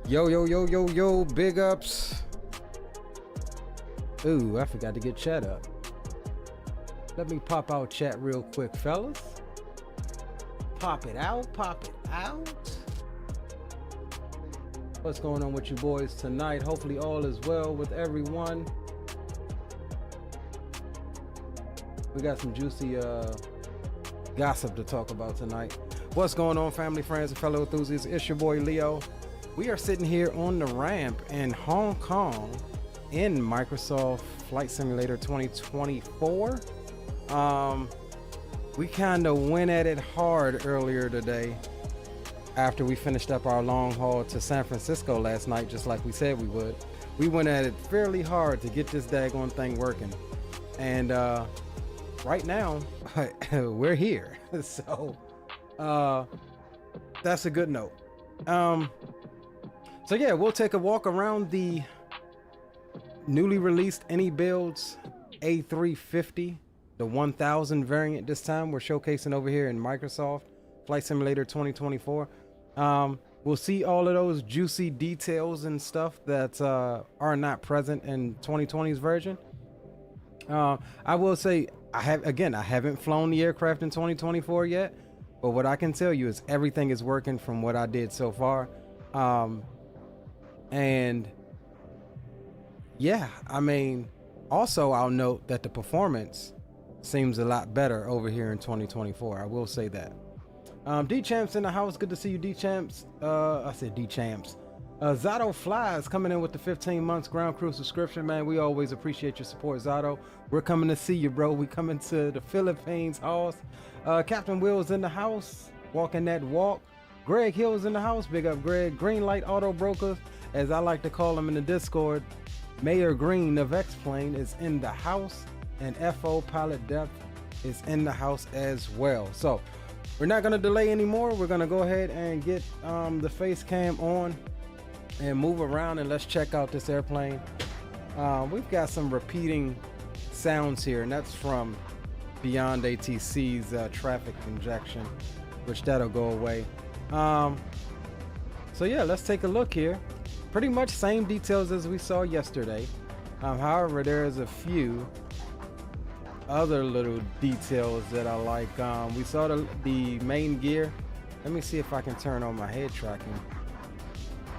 Yo, yo, yo, yo, yo, big ups. Ooh, I forgot to get chat up. Let me pop out chat real quick, fellas. Pop it out, pop it out. What's going on with you boys tonight? Hopefully all is well with everyone. We got some juicy gossip to talk about tonight. What's going on, family, friends, and fellow enthusiasts? It's your boy Leo. We are sitting here on the ramp in Hong Kong in Microsoft Flight Simulator 2024. We kind of went at it hard earlier today after we finished up our long haul to San Francisco last night, just like we said we would. We went at it fairly hard to get this daggone thing working. And right now, we're here. So that's a good note. So yeah, we'll take a walk around the newly released IniBuilds A350, the 1000 variant. This time we're showcasing over here in Microsoft Flight Simulator 2024. We'll see all of those juicy details and stuff that are not present in 2020's version. I will say I haven't flown the aircraft in 2024 yet, but what I can tell you is everything is working from what I did so far. And yeah, I mean, also I'll note that the performance seems a lot better over here in 2024. I will say that. D-Champs in the house. Good to see you, D-Champs. I said D-Champs. Zato Flies coming in with the 15 months ground crew subscription, man. We always appreciate your support, Zato. We're coming to see you, bro. We coming to the Philippines house. Captain Will's in the house, walking that walk. Greg Hill's in the house. Big up, Greg. Greenlight Auto Brokers, as I like to call him in the Discord. Mayor Green of X-Plane is in the house, and FO Pilot Depth is in the house as well. So we're not going to delay anymore. We're going to go ahead and get the face cam on and move around, and let's check out this airplane. We've got some repeating sounds here, and that's from Beyond ATC's traffic injection, which that'll go away. So yeah, let's take a look here. Pretty much same details as we saw yesterday. However, there's a few other little details that I like. We saw the main gear. Let me see if I can turn on my head tracking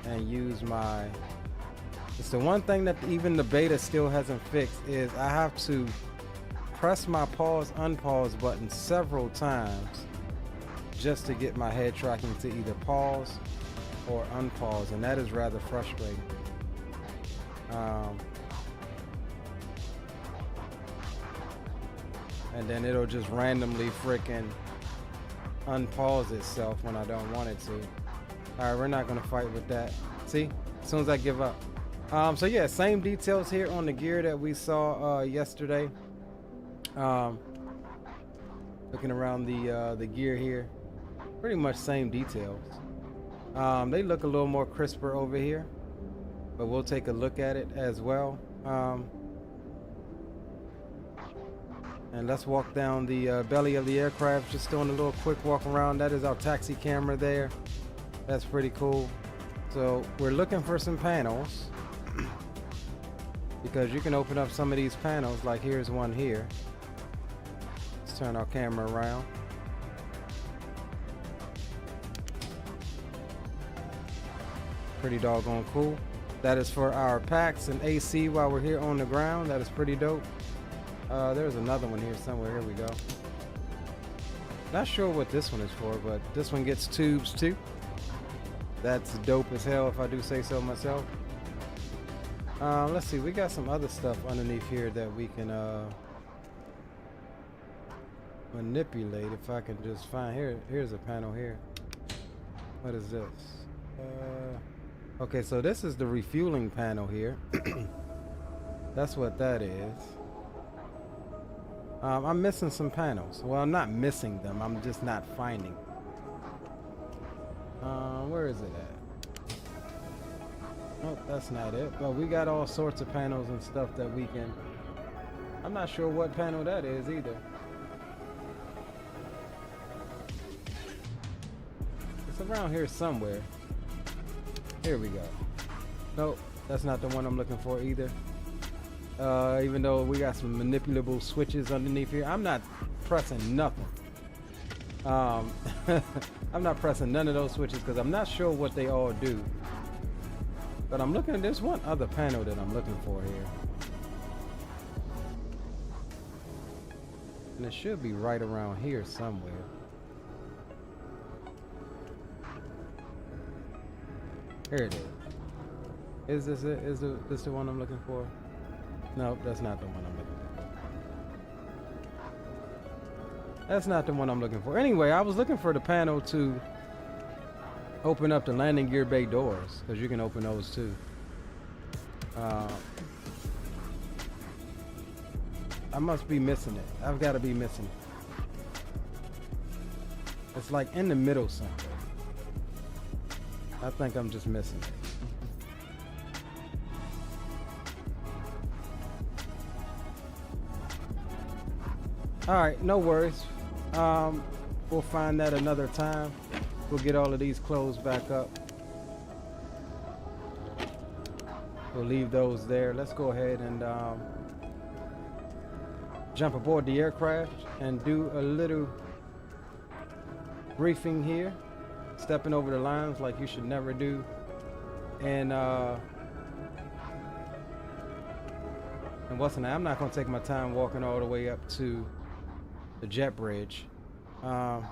and use my... It's the one thing that even the beta still hasn't fixed, is I have to press my pause unpause button several times just to get my head tracking to either pause or unpause, and that is rather frustrating. And then it'll just randomly frickin' unpause itself when I don't want it to. All right, we're not gonna fight with that. See, as soon as I give up. So yeah, same details here on the gear that we saw yesterday. Looking around the gear here, pretty much same details. They look a little more crisper over here, but we'll take a look at it as well. And let's walk down the belly of the aircraft, just doing a little quick walk around. That is our taxi camera there. That's pretty cool. So we're looking for some panels, because you can open up some of these panels, like here's one here. Let's turn our camera around. Pretty doggone cool. That is for our packs and AC while we're here on the ground. That is pretty dope. There's another one here somewhere. Here we go. Not sure what this one is for, but this one gets tubes too. That's dope as hell, if I do say so myself. Let's see, we got some other stuff underneath here that we can manipulate. If I can just find here's a panel here. What is this? Okay, so this is the refueling panel here. That's what that is. I'm missing some panels. Well, I'm not missing them, I'm just not finding. Where is it at? Nope, that's not it. But we got all sorts of panels and stuff that we can... I'm not sure what panel that is either. It's around here somewhere. Here we go. Nope, that's not the one I'm looking for either. Even though we got some manipulable switches underneath here, I'm not pressing nothing. I'm not pressing none of those switches because I'm not sure what they all do. But I'm looking at this one other panel that I'm looking for here. And it should be right around here somewhere. Here it is. Is this it? Is this the one I'm looking for? No, that's not the one I'm looking for. That's not the one I'm looking for. Anyway, I was looking for the panel to open up the landing gear bay doors, because you can open those too. I must be missing it. I've got to be missing it. It's like in the middle somewhere. I think I'm just missing it. All right, no worries. We'll find that another time. We'll get all of these closed back up. We'll leave those there. Let's go ahead and jump aboard the aircraft and do a little briefing here. Stepping over the lines like you should never do. And what's the name? I'm not gonna take my time walking all the way up to the jet bridge. We're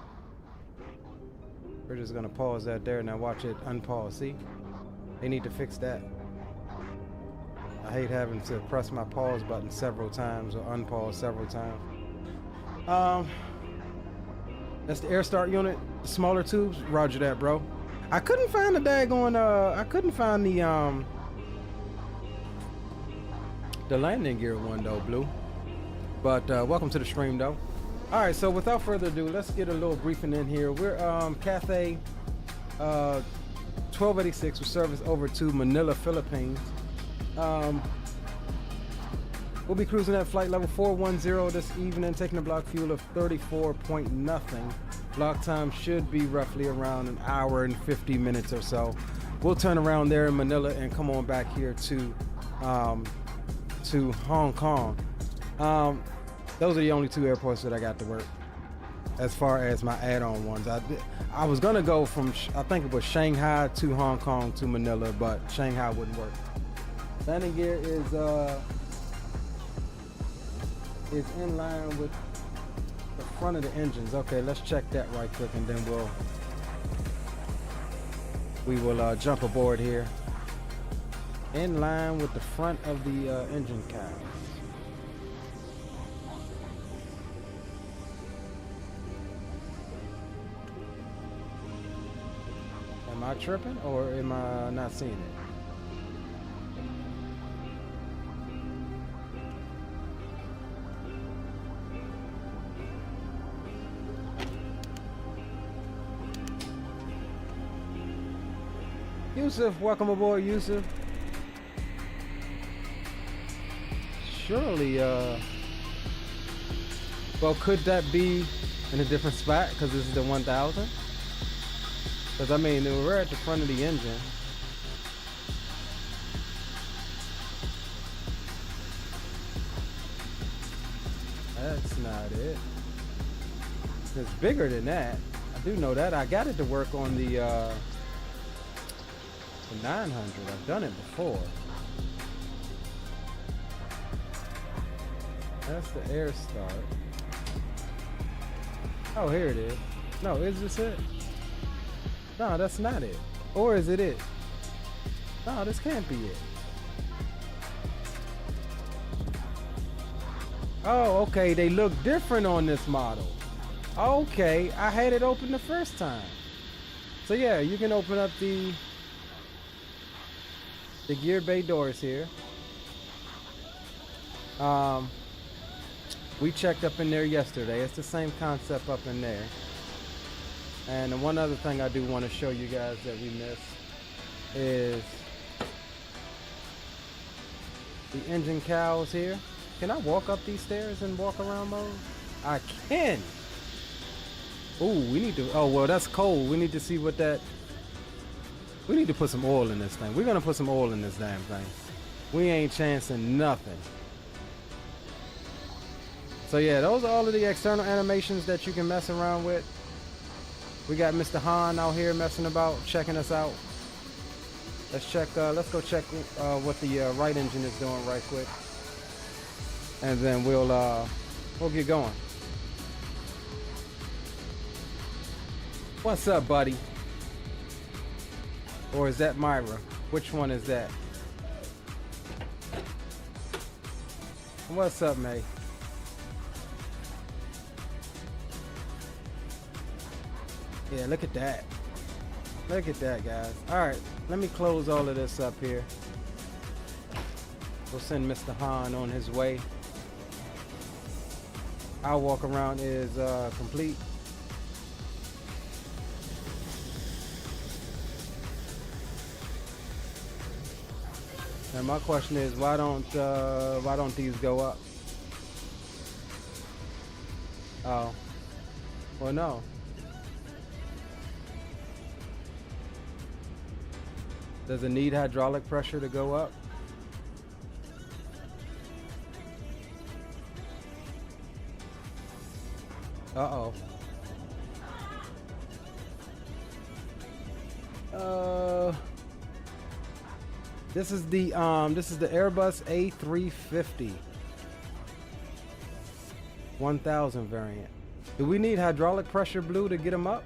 just gonna pause that there. Now watch it unpause. See, they need to fix that. I hate having to press my pause button several times or unpause several times. That's the air start unit, the smaller tubes. Roger that, bro. I couldn't find the daggone I couldn't find the landing gear one though, Blue. But welcome to the stream though. All right, so without further ado, let's get a little briefing in here. We're Cathay 1286 with service over to Manila, Philippines. We'll be cruising at flight level 410 this evening, taking a block fuel of 34 point nothing. Block time should be roughly around an hour and 50 minutes or so. We'll turn around there in Manila and come on back here to Hong Kong. Those are the only two airports that I got to work as far as my add-on ones. I was gonna go from, I think it was Shanghai to Hong Kong to Manila, but Shanghai wouldn't work. Landing gear is in line with the front of the engines. Okay, let's check that right quick and then we will jump aboard here. In line with the front of the engine cowls. Am I tripping or am I not seeing it? Yusuf, welcome aboard, Yusuf. Surely, well, could that be in a different spot because this is the 1000? Because I mean, we're at the front of the engine. That's not it. It's bigger than that. I do know that. I got it to work on the 900. I've done it before. That's the air start. Oh, here it is. No, is this it? No, that's not it. Or is it it? No, this can't be it. Oh, okay. They look different on this model. Okay, I had it open the first time. So yeah, you can open up the gear bay doors here. We checked up in there yesterday. It's the same concept up in there. And one other thing I do want to show you guys that we missed is the engine cowls here. Can I walk up these stairs and walk around mode? I can. Ooh, we need to, oh, well, that's cold. We need to see what that, We need to put some oil in this thing. We're gonna put some oil in this damn thing. We ain't chancing nothing. So yeah, those are all of the external animations that you can mess around with. We got Mr. Han out here messing about, checking us out. Let's check. Let's go check what the right engine is doing right quick, and then we'll get going. What's up, buddy? Or is that Myra? Which one is that? What's up, May? Yeah, look at that. Look at that, guys. All right, let me close all of this up here. We'll send Mr. Han on his way. Our walk around is complete. And my question is, why don't these go up? Oh, well, no. Does it need hydraulic pressure to go up? Uh-oh. This is the Airbus A350-1000 variant. Do we need hydraulic pressure, Blue, to get them up?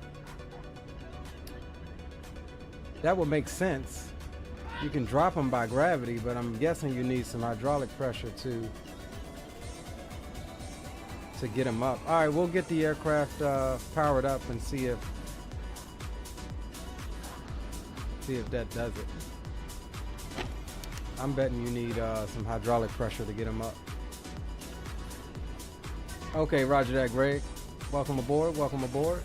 That would make sense. You can drop them by gravity, but I'm guessing you need some hydraulic pressure to get them up. All right, we'll get the aircraft powered up and see if that does it. I'm betting you need some hydraulic pressure to get them up. Okay, roger that, Greg. Welcome aboard. Welcome aboard.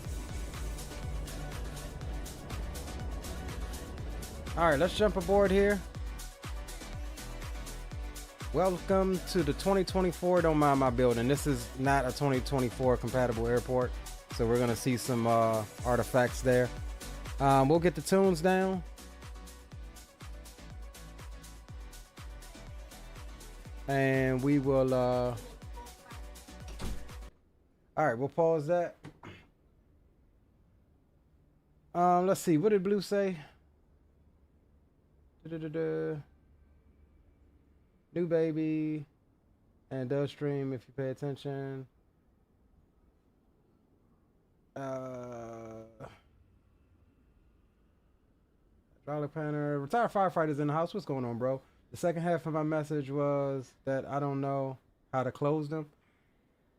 All right, let's jump aboard here. Welcome to the 2024. Don't mind my building. This is not a 2024 compatible airport, so we're gonna see some artifacts there. We'll get the tunes down. And we will all right, we'll pause that. Let's see, what did Blue say? New baby, and does stream if you pay attention. Hydraulic panel, retired firefighters in the house. What's going on, bro? The second half of my message was that I don't know how to close them.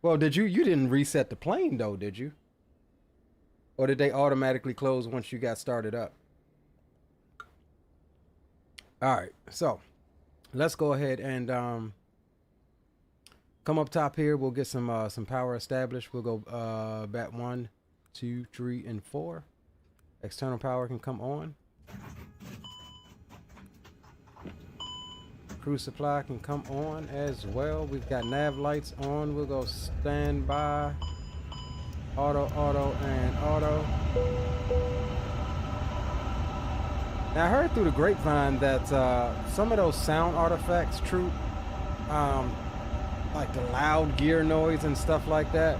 Well, you didn't reset the plane though, did you? Or did they automatically close once you got started up? All right, so let's go ahead and come up top here. We'll get some power established. We'll go bat 1, 2, 3, and 4. External power can come on. Cruise supply can come on as well. We've got nav lights on. We'll go standby, auto, and auto. Now I heard through the grapevine that some of those sound artifacts, Troop, like the loud gear noise and stuff like that,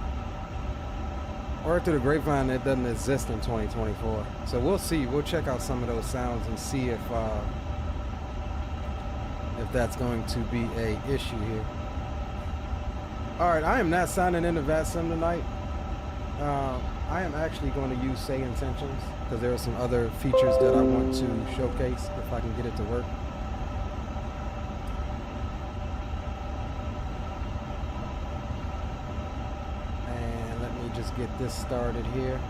I heard through the grapevine that doesn't exist in 2024. So we'll see. We'll check out some of those sounds and see if that's going to be a issue here. All right, I am not signing into VATSIM tonight. I am actually going to use Say Intentions because there are some other features that I want to showcase if I can get it to work. And let me just get this started here.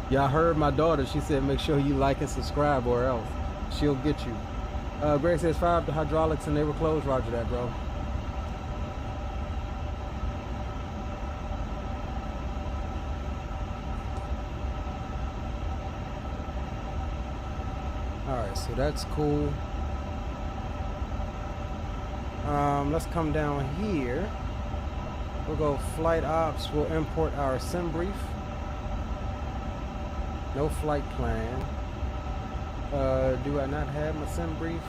Y'all heard my daughter. She said make sure you like and subscribe or else she'll get you. Greg says fire up the hydraulics and they were closed. Roger that, bro. Alright, so that's cool. Let's come down here. We'll go flight ops. We'll import our sim brief. No flight plan. Do I not have my sim brief?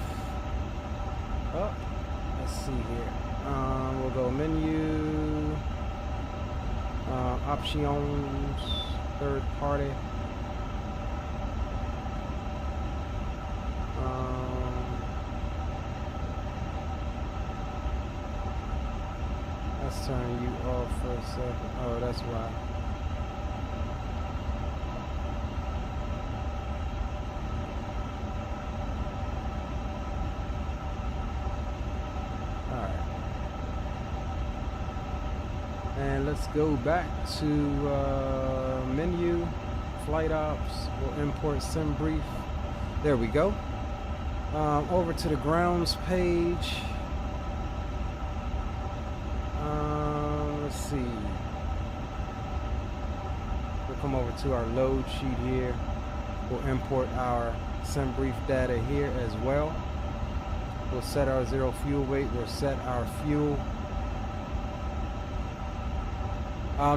Oh, let's see here. We'll go menu, options, third party. Let's turn you off for a second. Oh, that's why. And let's go back to menu, flight ops. We'll import sim brief. There we go. Over to the grounds page. Let's see. We'll come over to our load sheet here. We'll import our sim brief data here as well. We'll set our zero fuel weight. We'll set our fuel.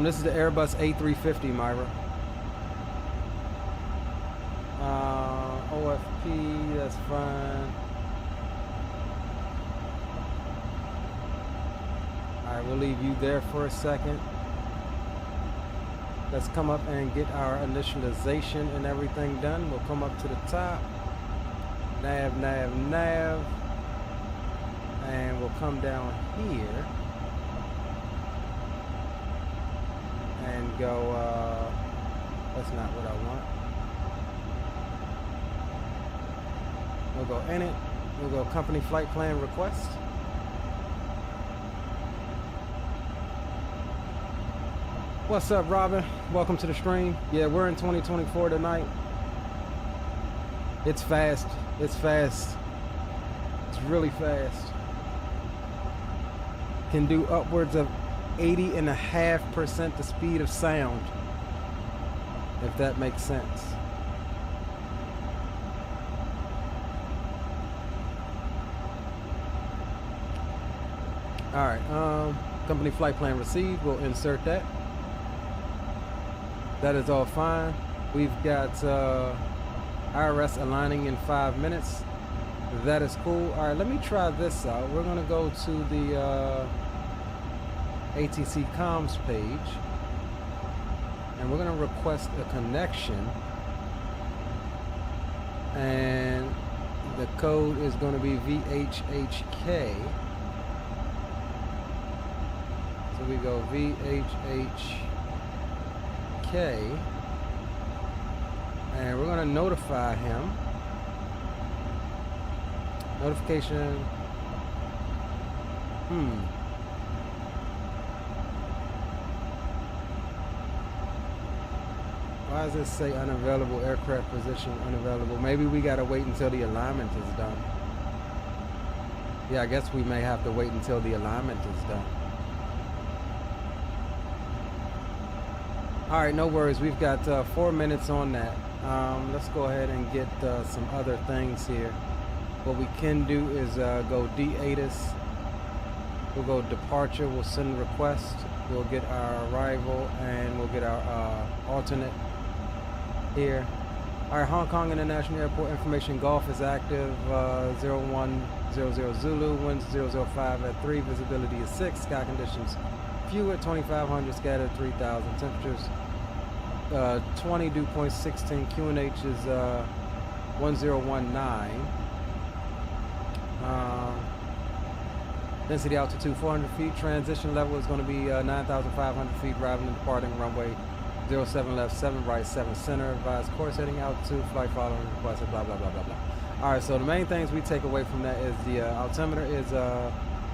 This is the Airbus A350, Myra. OFP, that's fine. Alright, we'll leave you there for a second. Let's come up and get our initialization and everything done. We'll come up to the top. Nav. And we'll come down here. And go, that's not what I want. We'll go edit. We'll go company flight plan request. What's up, Robin? Welcome to the stream. Yeah, we're in 2024 tonight. It's fast. It's fast. It's really fast. Can do upwards of 80.5% the speed of sound, if that makes sense. All right, company flight plan received. We'll insert that. That is all fine. We've got IRS aligning in 5 minutes. That is cool. All right, let me try this out. We're gonna go to the ATC comms page, and we're going to request a connection, and the code is going to be VHHK. So we go VHHK, and we're going to notify him. Notification. Why does it say unavailable aircraft position, unavailable? Maybe we gotta wait until the alignment is done. Yeah, I guess we may have to wait until the alignment is done. All right, no worries. We've got 4 minutes on that. Let's go ahead and get some other things here. What we can do is go D-ATIS. We'll go departure. We'll send request. We'll get our arrival, and we'll get our alternate here. All right, Hong Kong International Airport information Golf is active. 0100 Zulu, winds 005 at 3, visibility is 6, sky conditions few at 2500, scattered 3000, temperatures 20, dew point 16, QNH is 1019. Density altitude 400 feet, transition level is going to be 9,500 feet, arriving and departing runway 07 left, 7 right, 7 center, advised course heading altitude, flight following requested, blah, blah, blah, blah, blah. All right, so the main things we take away from that is the altimeter is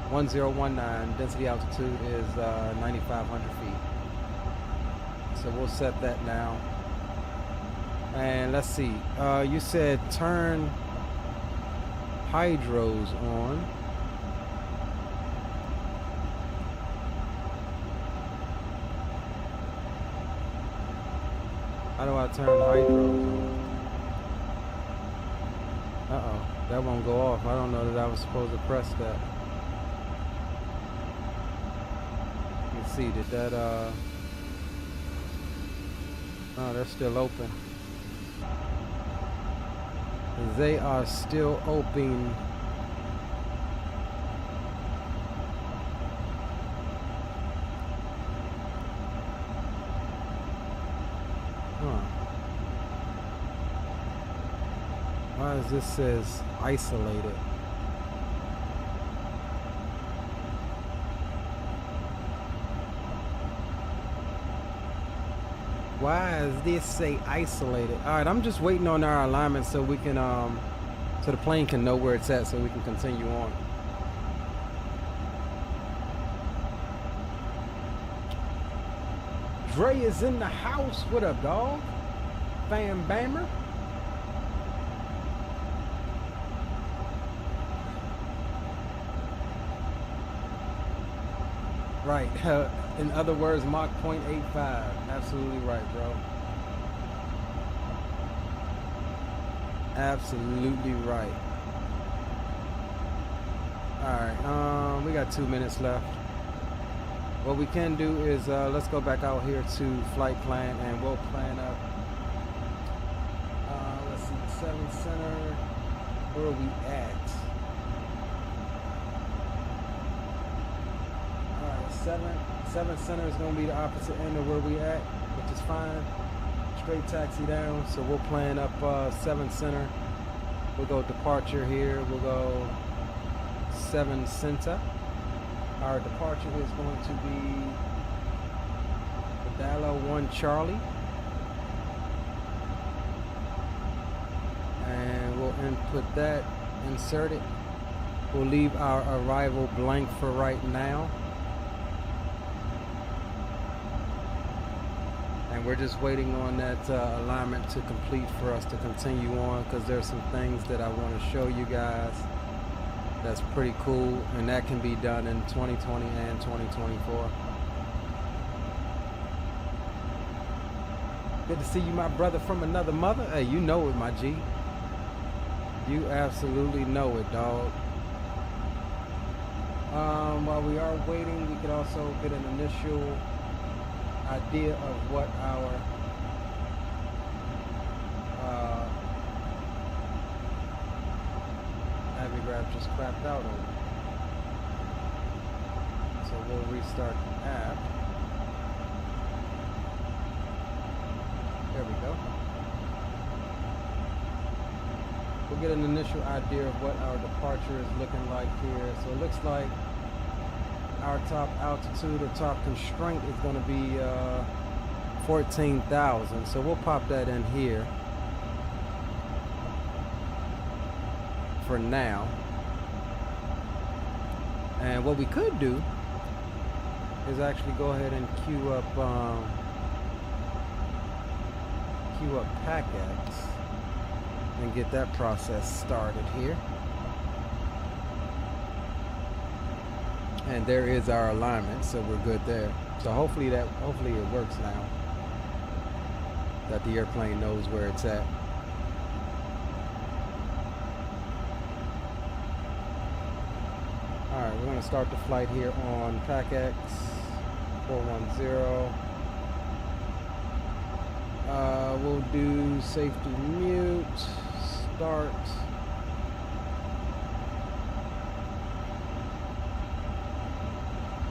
1019, density altitude is 9,500 feet. So we'll set that now. And let's see, you said turn hydros on. How do I turn hydros on? Uh-oh, that won't go off. I don't know that I was supposed to press that. Let's see, did that, oh, they're still open. They are still open. Why does this says isolated? Why does this say isolated? All right, I'm just waiting on our alignment so we can so the plane can know where it's at so we can continue on. Dre is in the house. What up, dog? Fam Bammer. Right. In other words, Mach 0.85. Absolutely right, bro. Absolutely right. Alright, we got 2 minutes left. What we can do is let's go back out here to flight plan and we'll plan up. Let's see, 7 center. Where are we at? Alright, 7 center is going to be the opposite end of where we at, which is fine. Straight taxi down, so we'll plan up 7 center. We'll go departure here. We'll go 7 center. Our departure is going to be Dallo 1 Charlie, and we'll input that, insert it. We'll leave our arrival blank for right now. And we're just waiting on that alignment to complete for us to continue on, because there's some things that I want to show you guys that's pretty cool, and that can be done in 2020 and 2024. Good to see you, my brother from another mother. Hey, you know it, my G. You absolutely know it, dog. While we are waiting, we could also get an initial idea of what our Navigraph just crapped out on. So we'll restart the app. There we go. We'll get an initial idea of what our departure is looking like here. So it looks like our top altitude or top constraint is going to be 14,000. So we'll pop that in here for now. And what we could do is actually go ahead and queue up PackX and get that process started here. And there is our alignment, so we're good there. So hopefully it works now, that the airplane knows where it's at. All right, we're going to start the flight here on PackX 410. We'll do safety mute, start.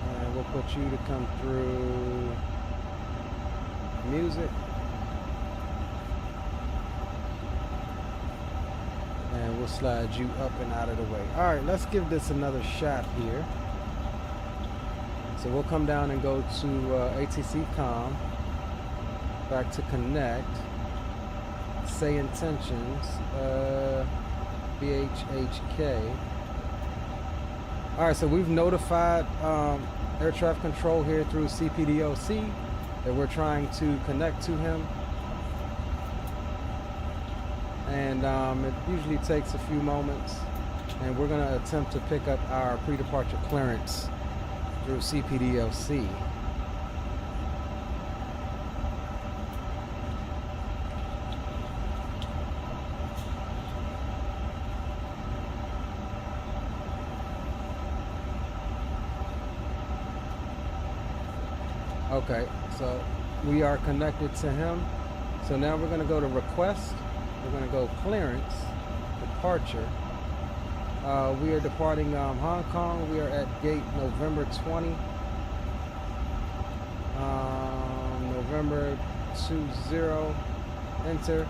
And we'll put you to come through music. And we'll slide you up and out of the way. All right, let's give this another shot here. So we'll come down and go to ATC comm, back to connect, say intentions, BHHK. All right, so we've notified air traffic control here through CPDOC that we're trying to connect to him. And it usually takes a few moments, and we're going to attempt to pick up our pre-departure clearance through CPDOC. Okay, so we are connected to him. So now we're going to go to request. We're going to go clearance, departure. We are departing Hong Kong. We are at gate November 20. November 20. Enter.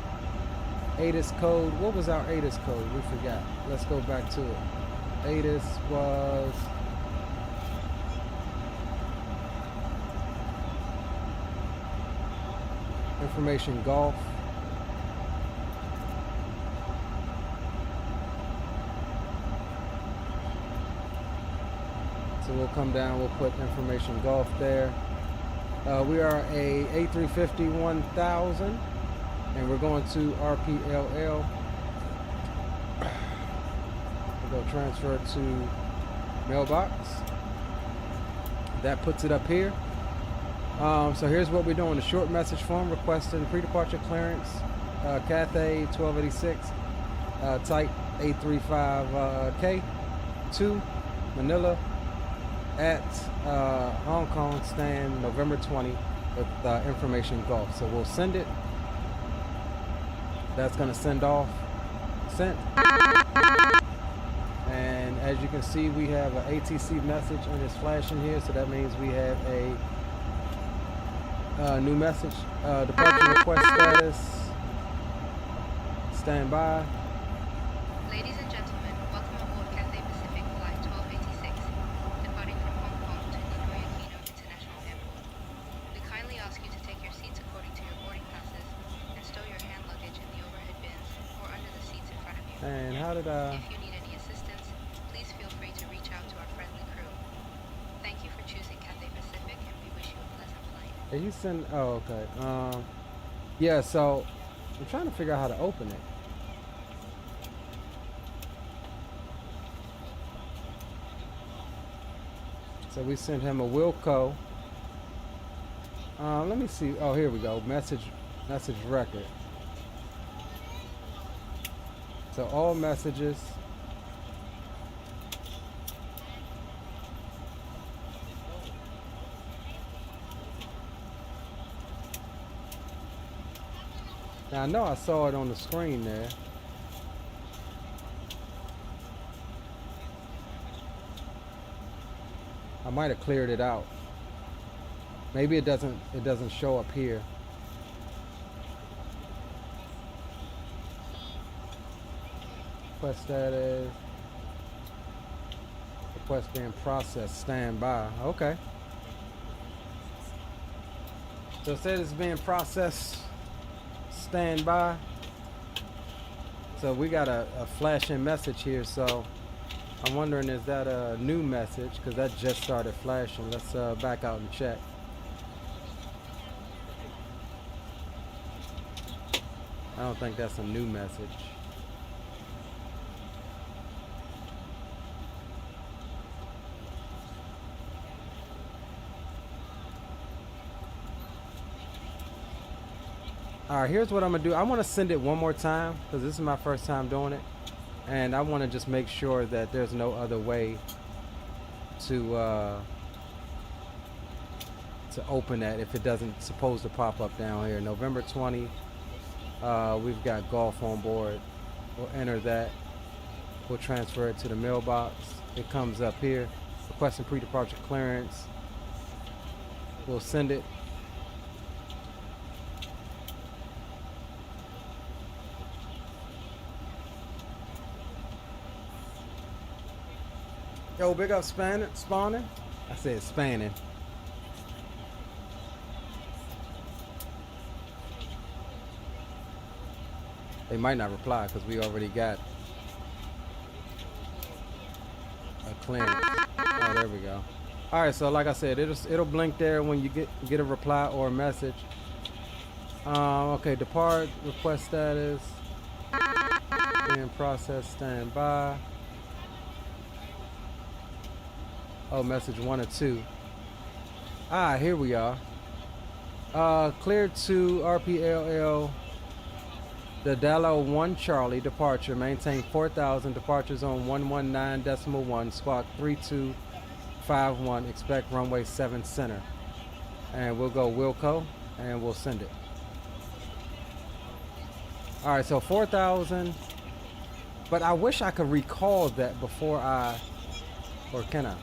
ATIS code. What was our ATIS code? We forgot. Let's go back to it. ATIS was... information golf. So we'll come down, we'll put information golf there. We are a A350-1000 and we're going to RPLL. We'll go transfer to mailbox. That puts it up here. So here's what we're doing. A short message form requesting pre-departure clearance, Cathay 1286, type A35K to Manila at Hong Kong stand November 20 with information golf. So we'll send it. That's going to send off. Sent. And as you can see, we have an ATC message and it's flashing here. So that means we have a new message. Departure request status. Stand by. Ladies and gentlemen, welcome aboard Cathay Pacific Flight 1286, departing from Hong Kong to Ninoy Aquino International Airport. We kindly ask you to take your seats according to your boarding passes and stow your hand luggage in the overhead bins or under the seats in front of you. And how did I... If you need any assistance, please feel free to reach out to our friendly crew. Thank you for choosing Cathay Pacific and we wish you a pleasant flight. Are you send... Oh, okay. Yeah, so I'm trying to figure out how to open it. So we sent him a Wilco. Let me see. Oh, here we go. Message record. So all messages. Now I know I saw it on the screen there. I might have cleared it out. Maybe it doesn't show up here. Request status. Request being processed. Stand by. Okay. So it says it's being processed. Stand by. So we got a flashing message here. So I'm wondering, is that a new message? Because that just started flashing. Let's back out and check. I don't think that's a new message. All right, here's what I'm gonna do. I want to send it one more time because this is my first time doing it. And I want to just make sure that there's no other way to open that if it doesn't supposed to pop up down here. November 20. We've got golf on board. We'll enter that. We'll transfer it to the mailbox. It comes up here. Requesting pre-departure clearance. We'll send it. Yo, big up spawning. I said spanning. They might not reply because we already got a clearance. Oh, there we go. All right, so like I said, it'll blink there when you get a reply or a message. Okay, depart request status being processed. Stand by. Oh, message 1 or 2. Ah, here we are. Cleared to RPLL. The Dallo 1 Charlie departure. Maintain 4,000. Departures on 119.1. Squawk 3251. Expect runway 7 center. And we'll go Wilco and we'll send it. All right, so 4,000. But I wish I could recall that before or can I?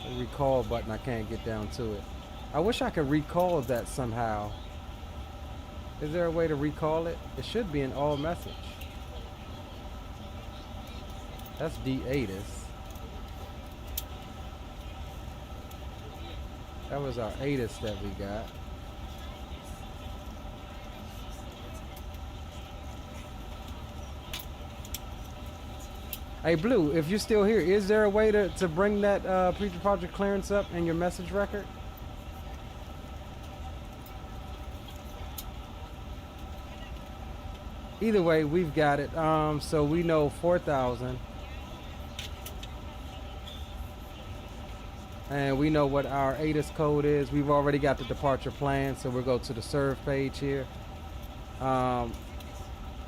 The recall button, I can't get down to it. I wish I could recall that somehow. Is there a way to recall it? It should be an all message. That's D8. That was our ATIS that we got. Hey Blue, if you're still here, is there a way to bring that pre-project clearance up in your message record? Either way, we've got it. So we know 4,000. And we know what our ATIS code is. We've already got the departure plan, so we'll go to the serve page here.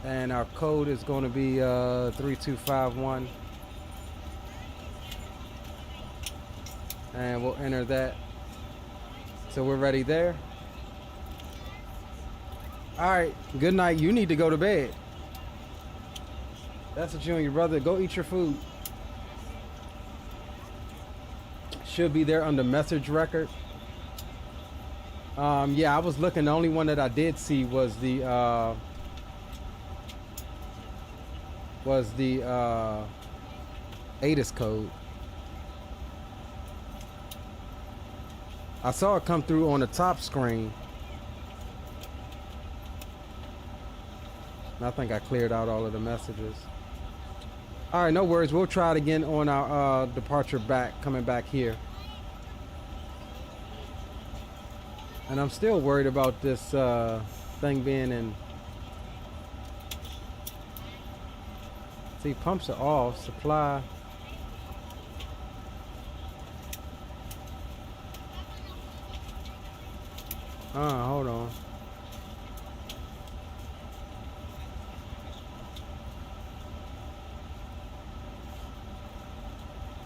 And our code is going to be 3251. And we'll enter that. So we're ready there. All right, good night. You need to go to bed. That's what you and your brother, go eat your food. Should be there under message record. Yeah, I was looking. The only one that I did see was the ATIS code. I saw it come through on the top screen. And I think I cleared out all of the messages. All right, no worries. We'll try it again on our departure back, coming back here. And I'm still worried about this thing being in. See, pumps are off. Supply. Hold on.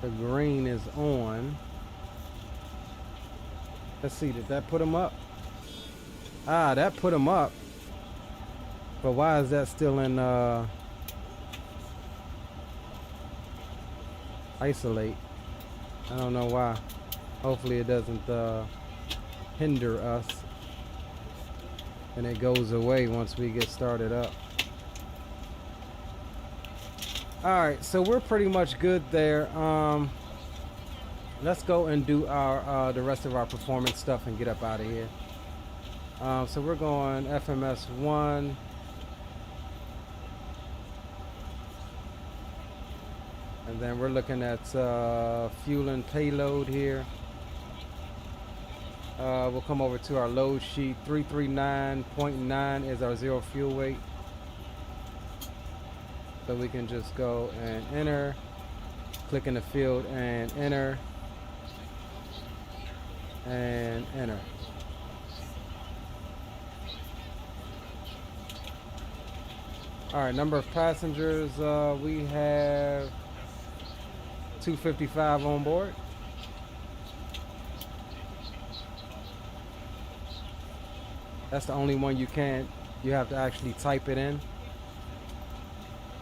The green is on. Let's see, did that put them up? Ah, that put them up. But why is that still in isolate? I don't know why. Hopefully it doesn't hinder us. And it goes away once we get started up. Alright, so we're pretty much good there. Let's go and do our the rest of our performance stuff and get up out of here. So we're going FMS1. And then we're looking at fuel and payload here. We'll come over to our load sheet. 339.9 is our zero fuel weight. So we can just go and enter. Click in the field and enter. And enter. Alright, number of passengers, we have 255 on board. That's the only one you have to actually type it in.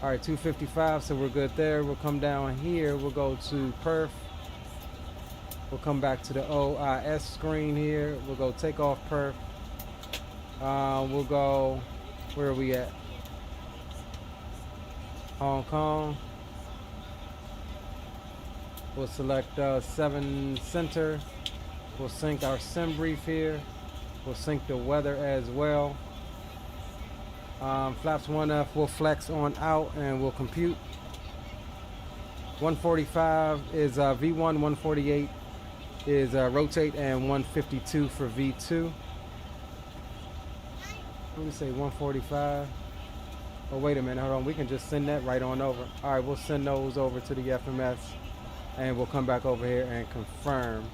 Alright, 255, so we're good there. We'll come down here, we'll go to perf. We'll come back to the OIS screen here. We'll go takeoff perf. We'll go, where are we at? Hong Kong. We'll select 7 center. We'll sync our sim brief here. We'll sync the weather as well. Flaps 1F will flex on out and we'll compute. 145 is V1, 148 is rotate, and 152 for V2. Let me say 145. Oh, wait a minute, hold on. We can just send that right on over. All right, we'll send those over to the FMS and we'll come back over here and confirm.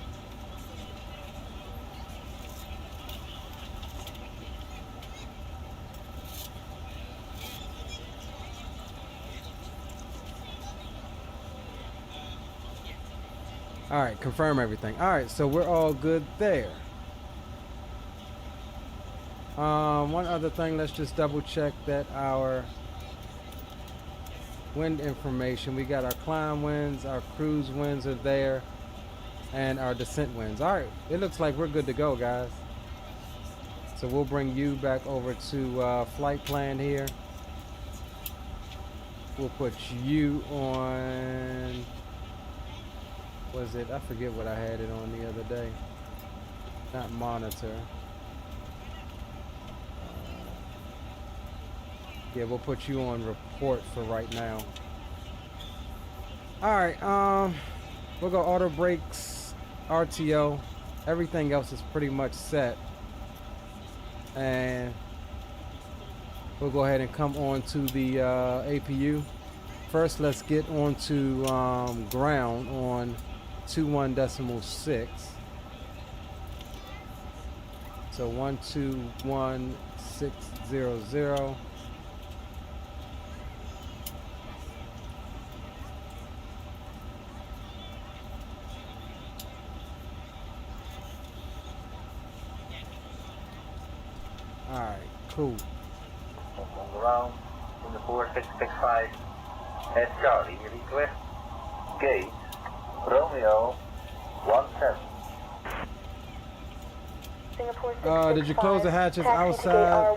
All right, confirm everything. All right, so we're all good there. One other thing, let's just double check that our wind information, we got our climb winds, our cruise winds are there, and our descent winds. All right, it looks like we're good to go, guys. So we'll bring you back over to flight plan here. We'll put you on, was it, I forget what I had it on the other day. Not monitor. Yeah, we'll put you on report for right now. All right, we'll go auto brakes, RTO. Everything else is pretty much set. And we'll go ahead and come on to the APU. First, let's get onto ground on 21.6. So 121.600. All right, cool. On ground in the 4665 at Charlie, request gate Romeo 17. Did you close the hatches outside?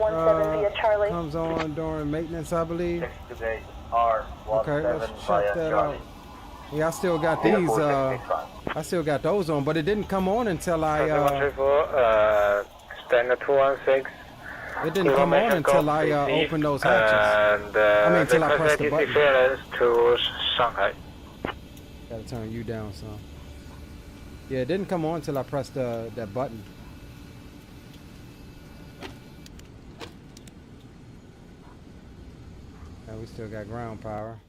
Comes on during maintenance, I believe. Gate R17 Okay, let's check that out. Yeah, I still got these. I still got those on, but it didn't come on until I. Standard 216. It didn't come on until I opened those hatches. And, I mean, until I pressed the button. To Shanghai. Gotta turn you down, son. Yeah, it didn't come on until I pressed that button. Now we still got ground power.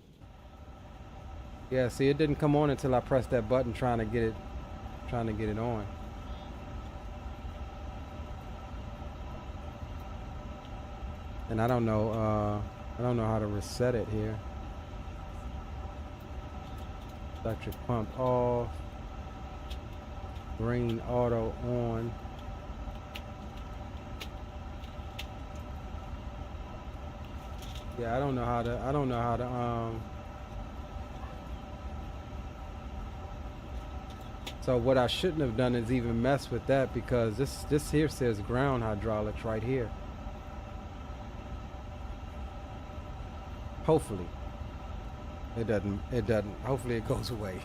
Yeah, see, it didn't come on until I pressed that button trying to get it on. And I don't know how to reset it here. Electric pump off. Green auto on. Yeah, I don't know how to so what I shouldn't have done is even mess with that, because this here says ground hydraulics right here. Hopefully it doesn't. Hopefully it goes away.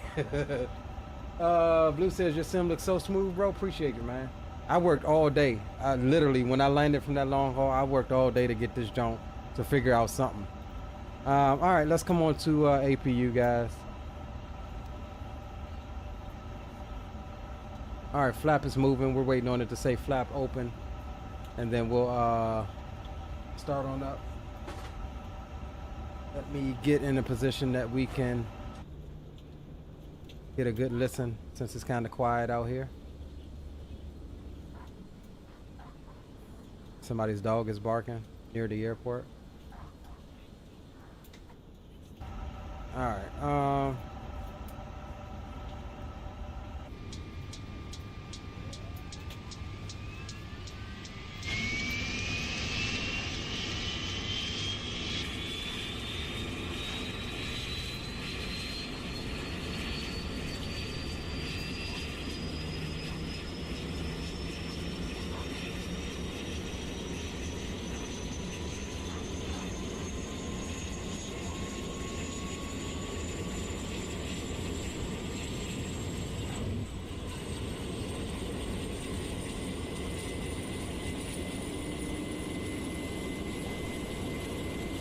Blue says your sim looks so smooth, bro. Appreciate you, man. I worked all day. I literally, when I landed from that long haul, I worked all day to get this jump, to figure out something. All right, let's come on to APU, guys. All right, flap is moving. We're waiting on it to say flap open, and then we'll start on up. Let me get in a position that we can get a good listen, since it's kind of quiet out here. Somebody's dog is barking near the airport. All right.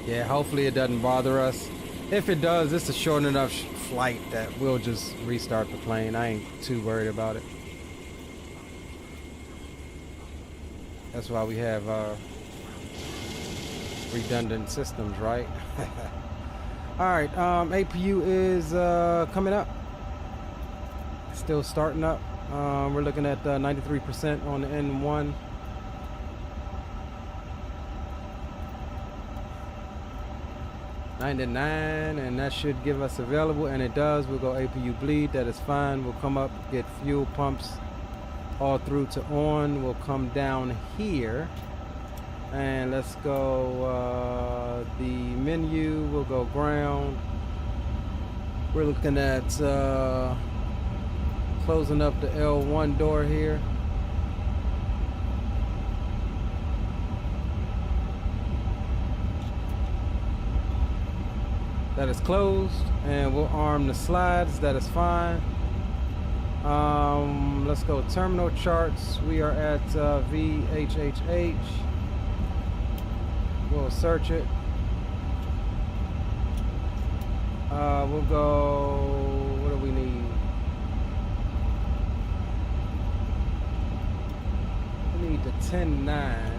Yeah, hopefully it doesn't bother us. If it does, it's a short enough flight that we'll just restart the plane. I ain't too worried about it. That's why we have redundant systems, right? All right, APU is coming up. Still starting up. We're looking at 93% on the N1. 99, and that should give us available, and it does. We'll go APU bleed. That is fine. We'll come up, get fuel pumps all through to on. We'll come down here And let's go the menu, we'll go ground. We're looking at closing up the L1 door here. That is closed, and we'll arm the slides. That is fine. Let's go terminal charts. We are at VHHH. We'll search it. We'll go, what do we need? We need the 10.9.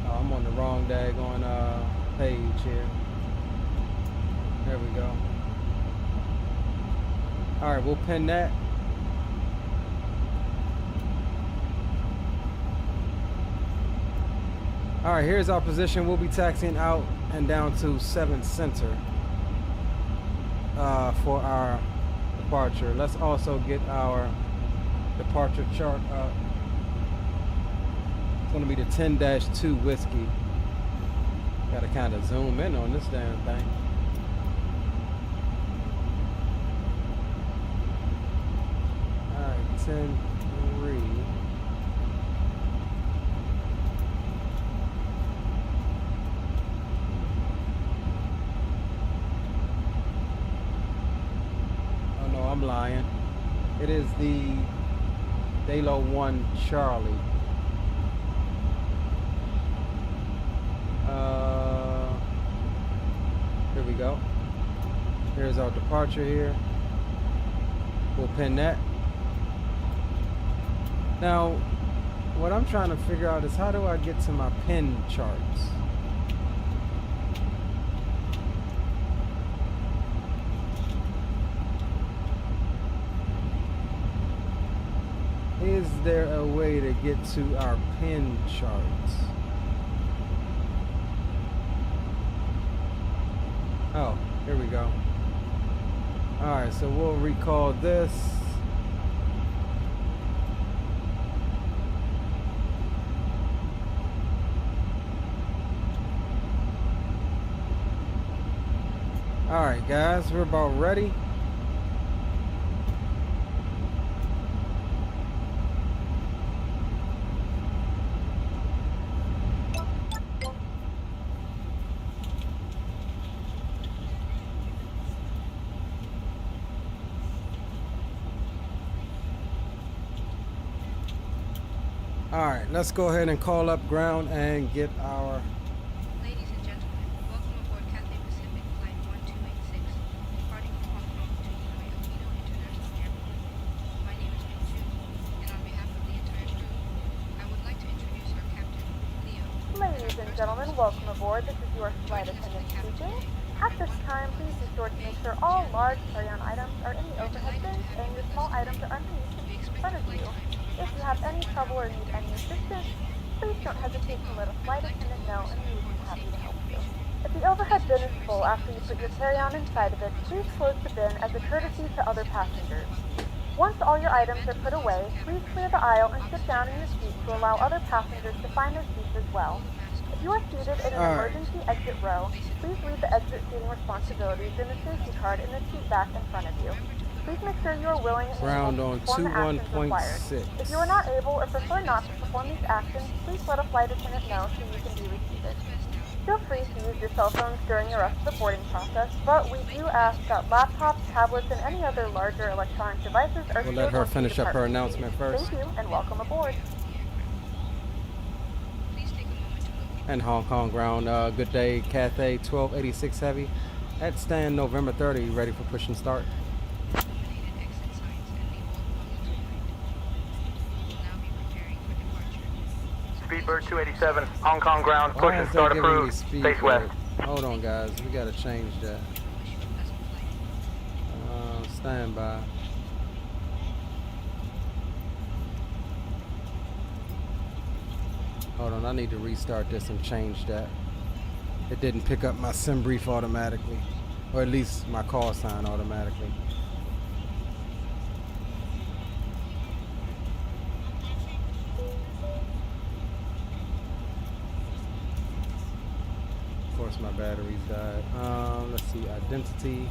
Oh, I'm on the wrong daggone page here. There we go. All right, we'll pin that. All right, here's our position. We'll be taxiing out and down to 7 center for our departure. Let's also get our departure chart up. It's gonna be the 10-2 whiskey. Gotta kind of zoom in on this damn thing. All right, 10-3. I'm lying. It is the Dalo 1 Charlie. Here we go. Here's our departure here. We'll pin that. Now, what I'm trying to figure out is how do I get to my pin charts? Is there a way to get to our pin charts? Oh, here we go. Alright, so we'll recall this. Alright guys, we're about ready. Alright, let's go ahead and call up ground and get our... Ladies and gentlemen, welcome aboard Cathay Pacific Flight 1286, departing from Hong Kong to Ninoy Aquino International Airport. My name is Ryujin, and on behalf of the entire crew, I would like to introduce our captain, Lian. Ladies and gentlemen, welcome aboard. This is your flight attendant speaking. At this time, please be sure to make sure all large carry-on items are in the overhead bins and your small items are underneath the seat in front of you. If you have any trouble or need any assistance, please don't hesitate to let a flight attendant know and we will be happy to help you. If the overhead bin is full after you put your carry-on inside of it, please close the bin as a courtesy to other passengers. Once all your items are put away, please clear the aisle and sit down in your seat to allow other passengers to find their seats as well. If you are seated in an emergency exit row, please leave the exit seating responsibilities in the safety card in the seat back in front of you. Please make sure you are willing and Ground able on to perform the actions required. 21.6. If you are not able or prefer not to perform these actions, please let a flight attendant know so you can be reseated. Feel free to use your cell phones during the rest of the boarding process, but we do ask that laptops, tablets, and any other larger electronic devices are We'll let her finish up her announcement first. Thank you, and welcome aboard. And Hong Kong ground, good day, Cathay 1286 Heavy at stand November 30, ready for push and start. Speedbird 287, Hong Kong ground, push and start approved, face west. Hold on guys, we gotta change that. Stand by. Hold on, I need to restart this and change that. It didn't pick up my sim brief automatically. or at least my call sign automatically. Of course, my batteries died. Let's see, identity.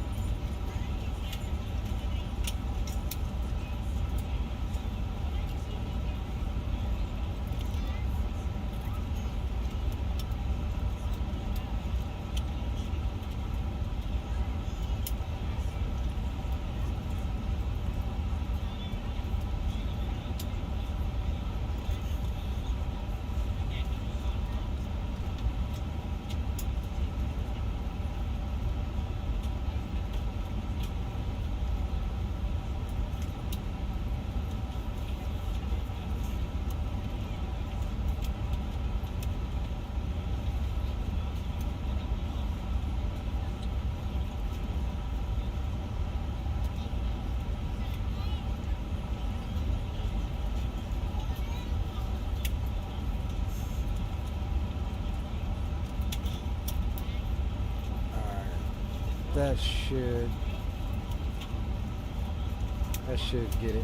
That should get it.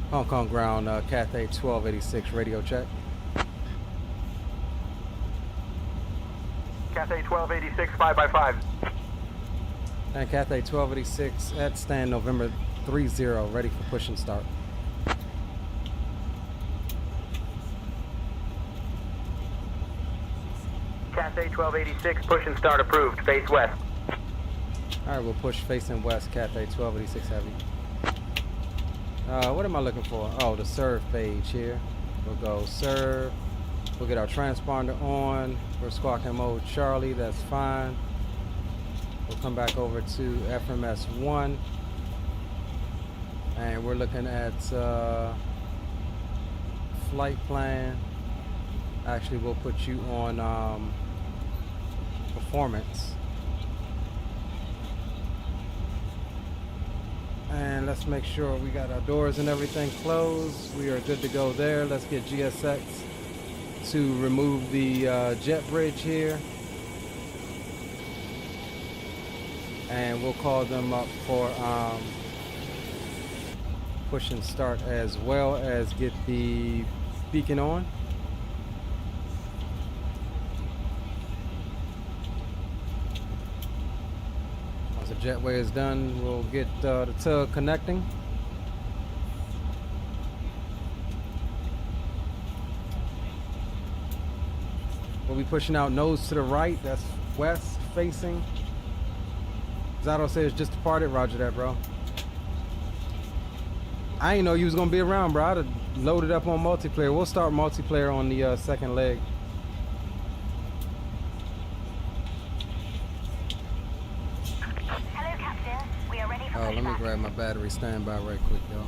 Hong Kong ground, Cathay 1286 radio check. Cathay 1286, 5x5. And Cathay 1286 at stand November 30, ready for push and start. Cathay 1286, push and start approved. Face west. Alright, we'll push facing west, Cathay 1286 heavy. What am I looking for? Oh, the serve page here. We'll go serve. We'll get our transponder on. We're squawking mode Charlie, that's fine. We'll come back over to FMS1. And we're looking at flight plan. Actually, we'll put you on performance. And let's make sure we got our doors and everything closed. We are good to go there. Let's get GSX to remove the jet bridge here. And we'll call them up for push and start, as well as get the beacon on. Once the jetway is done, we'll get the tug connecting. We'll be pushing out nose to the right. That's west facing. Zato says just departed. Roger that, bro. I didn't know you was gonna be around, bro. I'd have loaded up on multiplayer. We'll start multiplayer on the second leg. Hello, Captain. We are ready for Let me pushback. grab my battery. Stand by right quick, y'all.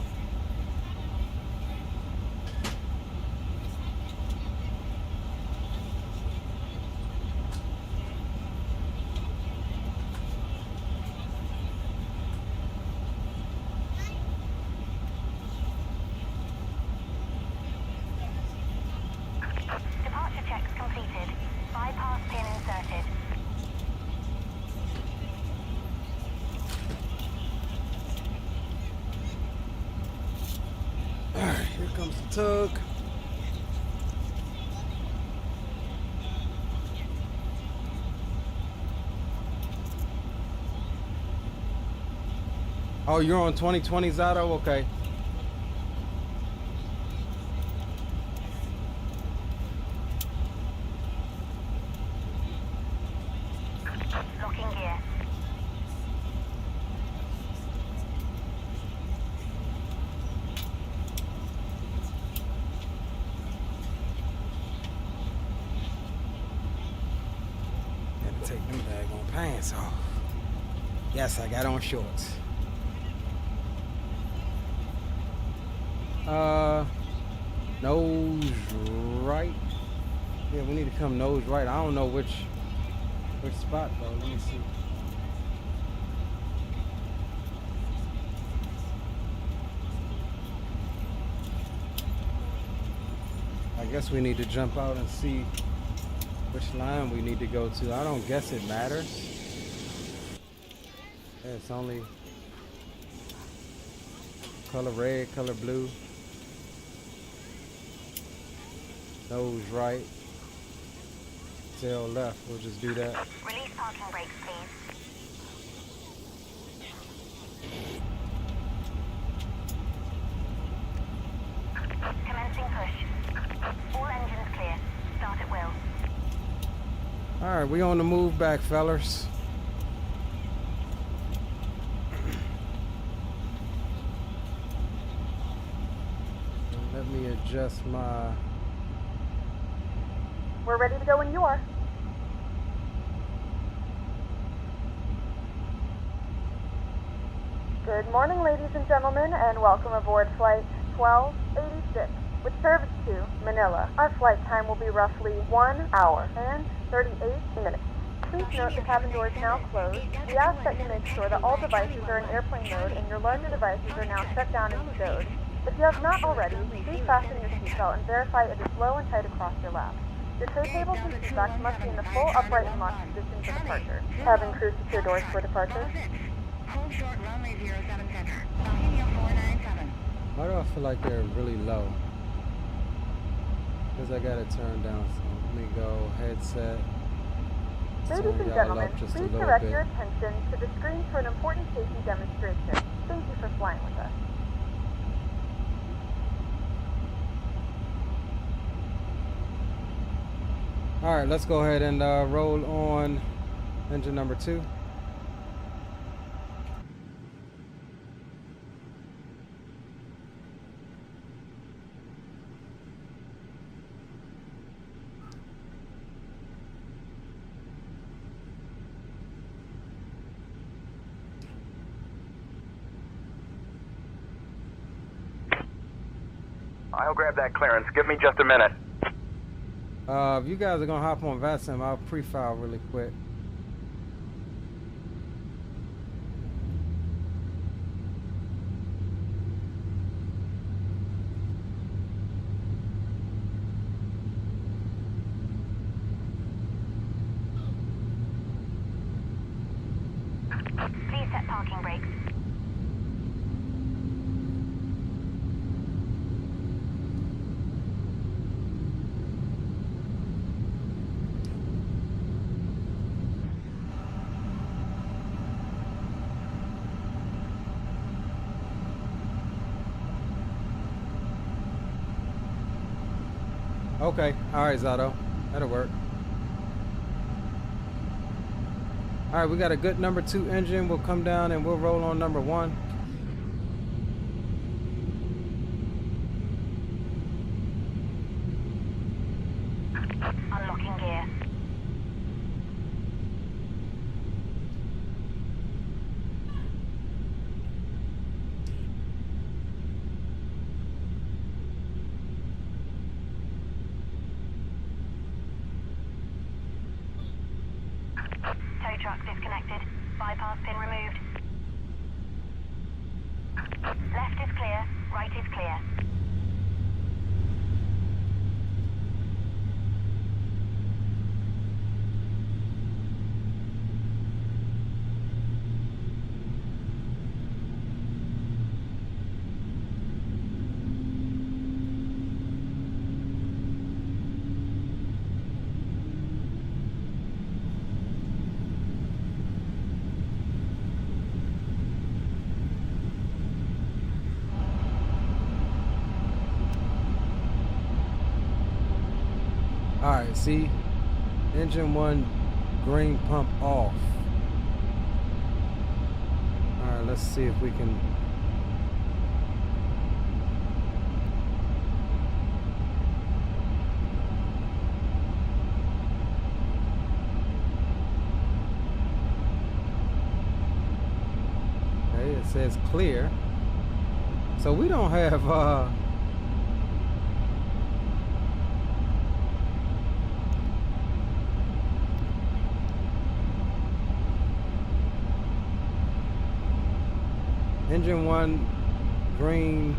Departure checks completed. Bypass pin inserted. Alright, here comes the tug. Oh, you're on 2020 Zato? Okay. Locking gear. Had to take them daggone pants off. Yes, I got on shorts. Nose right. Yeah, we need to come nose right. I don't know which spot though. Let me see. I guess we need to jump out and see which line we need to go to. I don't guess it matters. Yeah, it's only color red, color blue. Nose right. Tail left. We'll just do that. Release parking brakes, please. Commencing push. All engines clear. Start at will. Alright, we on the move back, fellers. Let me adjust my... We're ready to go when you are. Good morning, ladies and gentlemen, and welcome aboard Flight 1286, which serves to Manila. Our flight time will be roughly 1 hour and 38 minutes. Please note the cabin door is now closed. We ask that you make sure that all devices are in airplane mode and your larger devices are now shut down and stowed. If you have not already, please fasten your seatbelt and verify it is low and tight across your lap. Your tray tables and seatbacks must be in the full upright and locked position for departure. Cabin crew secure doors for departure. Hold short, runway 07 center. Talking 497. Why do I feel like they're really low? Because I got it turned down. So let me go headset. Ladies Turn and y'all gentlemen, up just a please little direct bit. your attention to the screen for an important safety demonstration. Thank you for flying with us. Alright, let's go ahead and roll on engine number 2. I'll grab that clearance. Give me just a minute. If you guys are gonna hop on VATSIM, I'll pre-file really quick. Please set parking brakes. Okay, alright, Zato. That'll work. Alright, we got a good number 2 engine. We'll come down and we'll roll on number 1. Unlocking gear. Tow truck disconnected. Bypass pin removed. Left is clear. Right is clear. Alright, see? Engine 1 green pump off. Alright, let's see if we can... Okay, it says clear. So we don't have engine 1 green.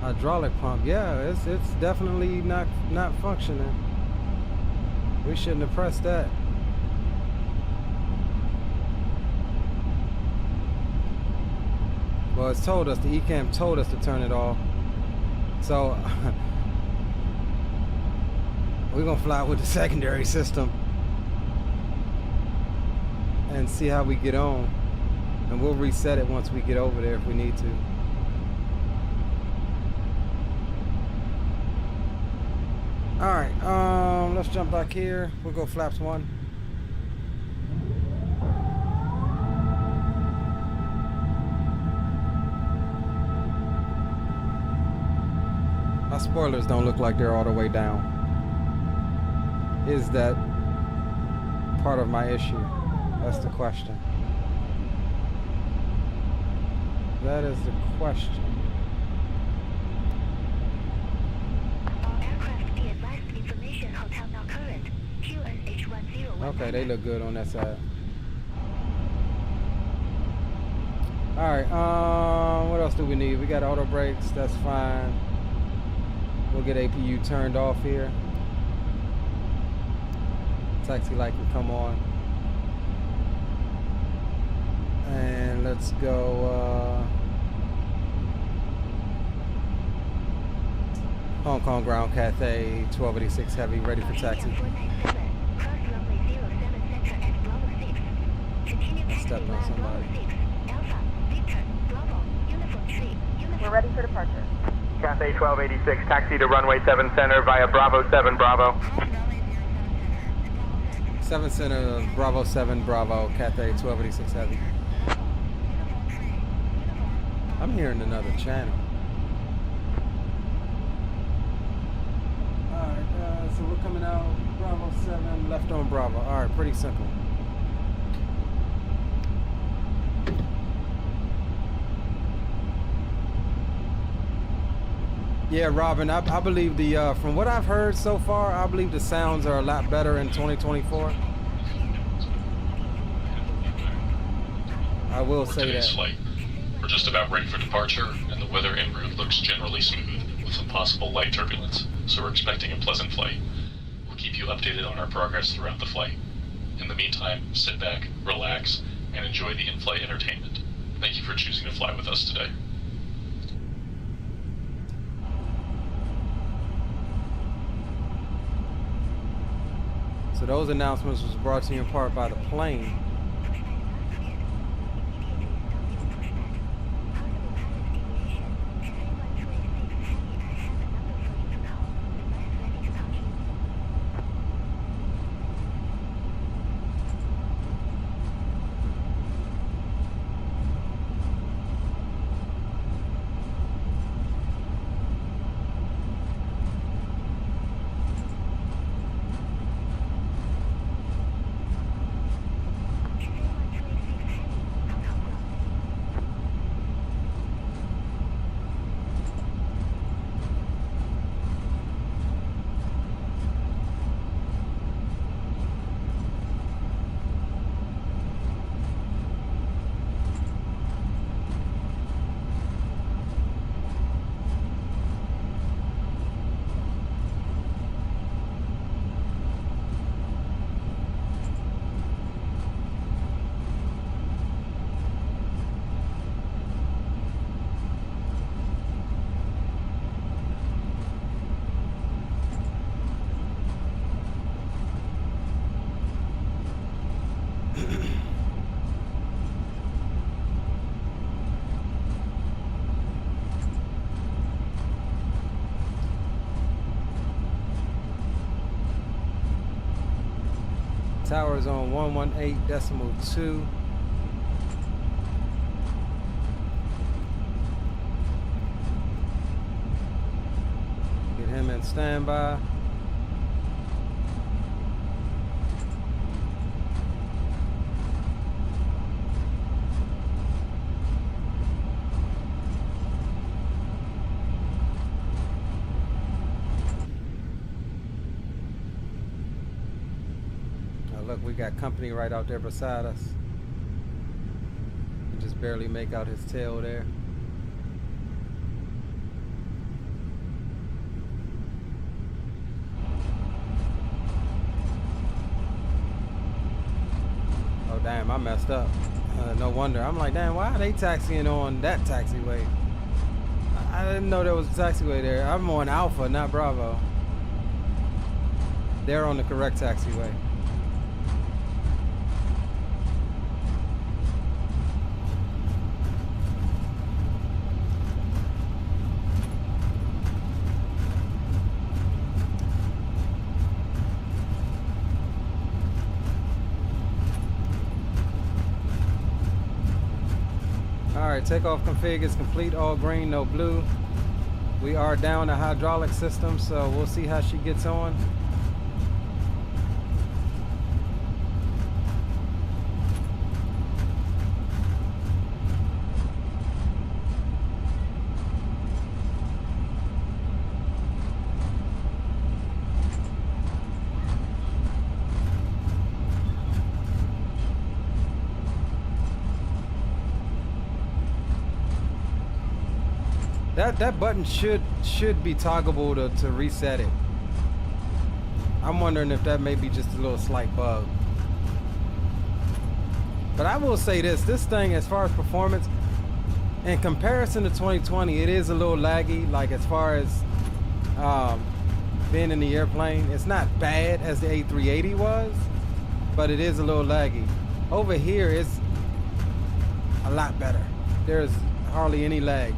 Hydraulic pump, yeah, it's definitely not functioning. We shouldn't have pressed that. Well, it's told us, the eCam told us to turn it off. So we're gonna fly with the secondary system and see how we get on. And we'll reset it once we get over there if we need to. Alright, let's jump back here. We'll go flaps 1. My spoilers don't look like they're all the way down. Is that part of my issue? That's the question. That is the question. Okay, they look good on that side. Alright, what else do we need? We got auto brakes, that's fine. We'll get APU turned off here. Taxi light can come on. And let's go Hong Kong ground Cathay 1286 heavy, ready for taxi. I stepped on somebody. We're ready for departure. Cathay 1286, taxi to runway 7 center via Bravo 7 Bravo. 7 center, Bravo 7 Bravo, Cathay 1286 heavy. I'm hearing another channel. Alright, so we're coming out Bravo 7, left on Bravo. Alright, pretty simple. Yeah, Robin, I believe the, from what I've heard so far, I believe the sounds are a lot better in 2024. I will say that. Flight. We're just about ready for departure, and the weather en route looks generally smooth, with some possible light turbulence, so we're expecting a pleasant flight. We'll keep you updated on our progress throughout the flight. In the meantime, sit back, relax, and enjoy the in-flight entertainment. Thank you for choosing to fly with us today. So those announcements was brought to you in part by the plane. Tower is on 118.2. Get him in standby. Look, we got company right out there beside us. You can just barely make out his tail there. I messed up. No wonder. I'm like, damn, why are they taxiing on that taxiway? I didn't know there was a taxiway there. I'm on Alpha, not Bravo. They're on the correct taxiway. Alright, takeoff config is complete, all green, no blue. We are down the hydraulic system, so we'll see how she gets on. That button should be toggleable to reset it. I'm wondering if that may be just a little slight bug. But I will say this thing, as far as performance, in comparison to 2020, it is a little laggy. Like as far as being in the airplane, it's not bad as the A380 was, but it is a little laggy. Over here, it's a lot better. There's hardly any lag.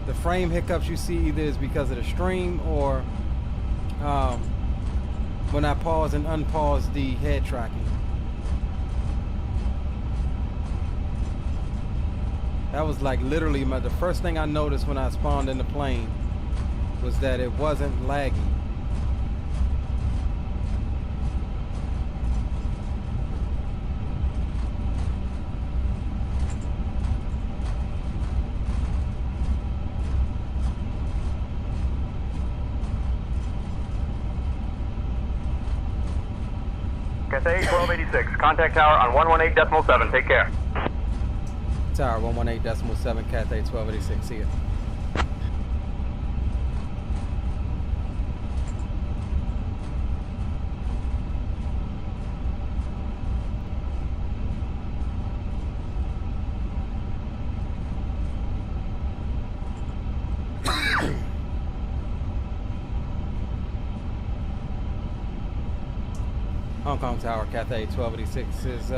The frame hiccups you see either is because of the stream or when I pause and unpause the head tracking. That was like literally the first thing I noticed when I spawned in the plane was that it wasn't laggy. Cathay 1286, contact tower on 118.7, take care. Tower 118.7, Cathay 1286, see ya. Hong Kong Tower, Cathay 1286 is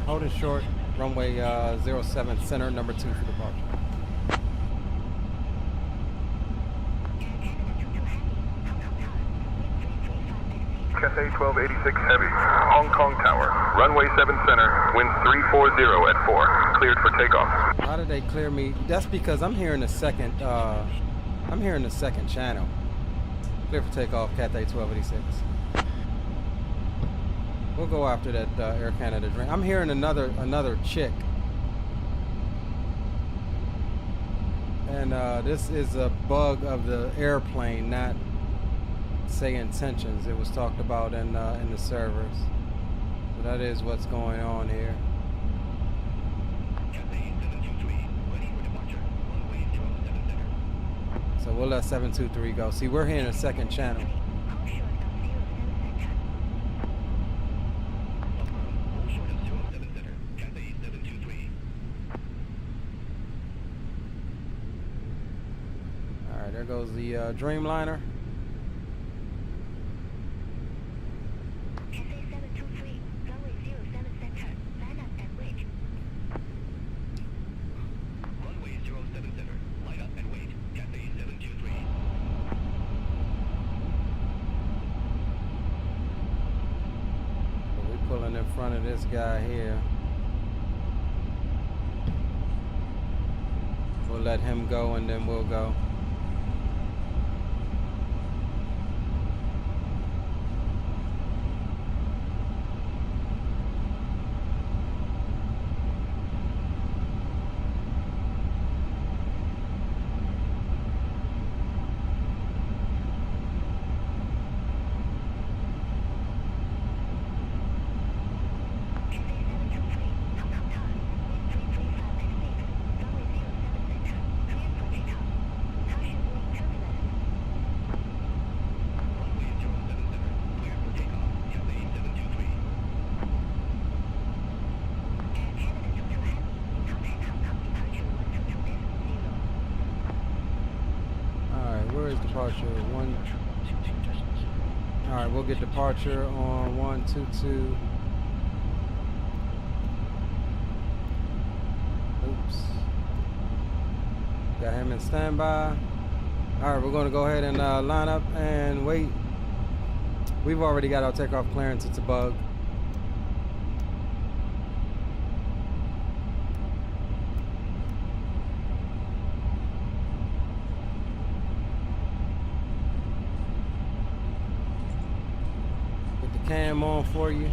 holding short, runway 07 center, number 2 for departure. Cathay 1286 Heavy, Hong Kong Tower, runway 7 center, wind 340 at 4, cleared for takeoff. How did they clear me? That's because I'm hearing the second, channel. Clear for takeoff, Cathay 1286. We'll go after that Air Canada drink. I'm hearing another chick. And this is a bug of the airplane, not say intentions. It was talked about in the servers. So that is what's going on here. So we'll let 723 go. See, we're hearing a second channel. There goes the Dreamliner. Runway 07 center, line up and wait, Cathay 723. So we're pulling in front of this guy here. We'll let him go and then we'll go. departure 1. All right, we'll get departure on 122. Oops. Got him in standby. All right, we're going to go ahead and line up and wait. We've already got our takeoff clearance. It's a bug. Put the cam on for you.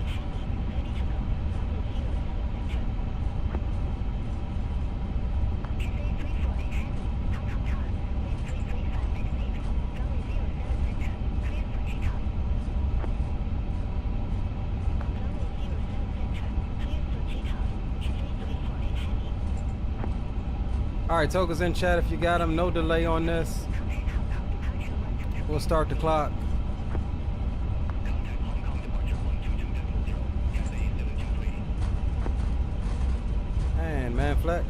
All right, Toga's in chat if you got him. No delay on this. We'll start the clock. And man flex.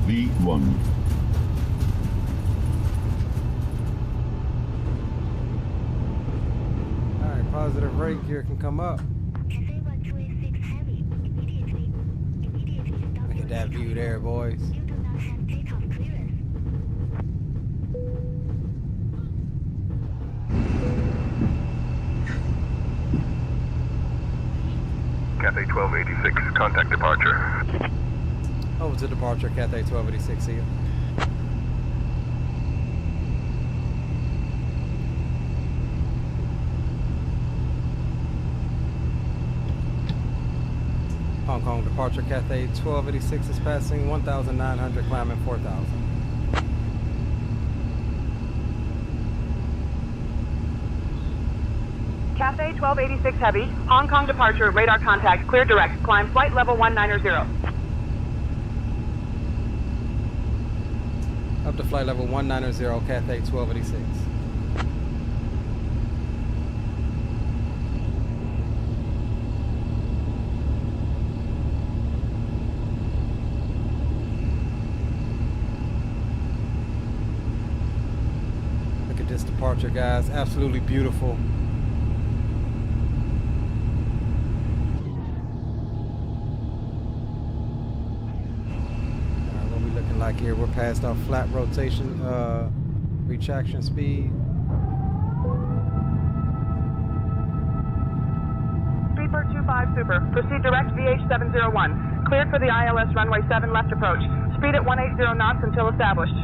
V1. All right, positive rate gear can come up. Look at that view there, boys. Cathay 1286, contact departure. Over to departure, Cathay 1286 here. Hong Kong departure, Cathay 1286 is passing 1,900, climbing 4,000. Cathay 1286 Heavy, Hong Kong departure, radar contact, clear direct, climb flight level 190. Up to flight level 190, Cathay 1286. Look at this departure, guys. Absolutely beautiful. Like here, we're past our flat rotation, retraction speed. Speedbird 25 Super, proceed direct VH701. Cleared for the ILS runway 7 left approach. Speed at 180 knots until established.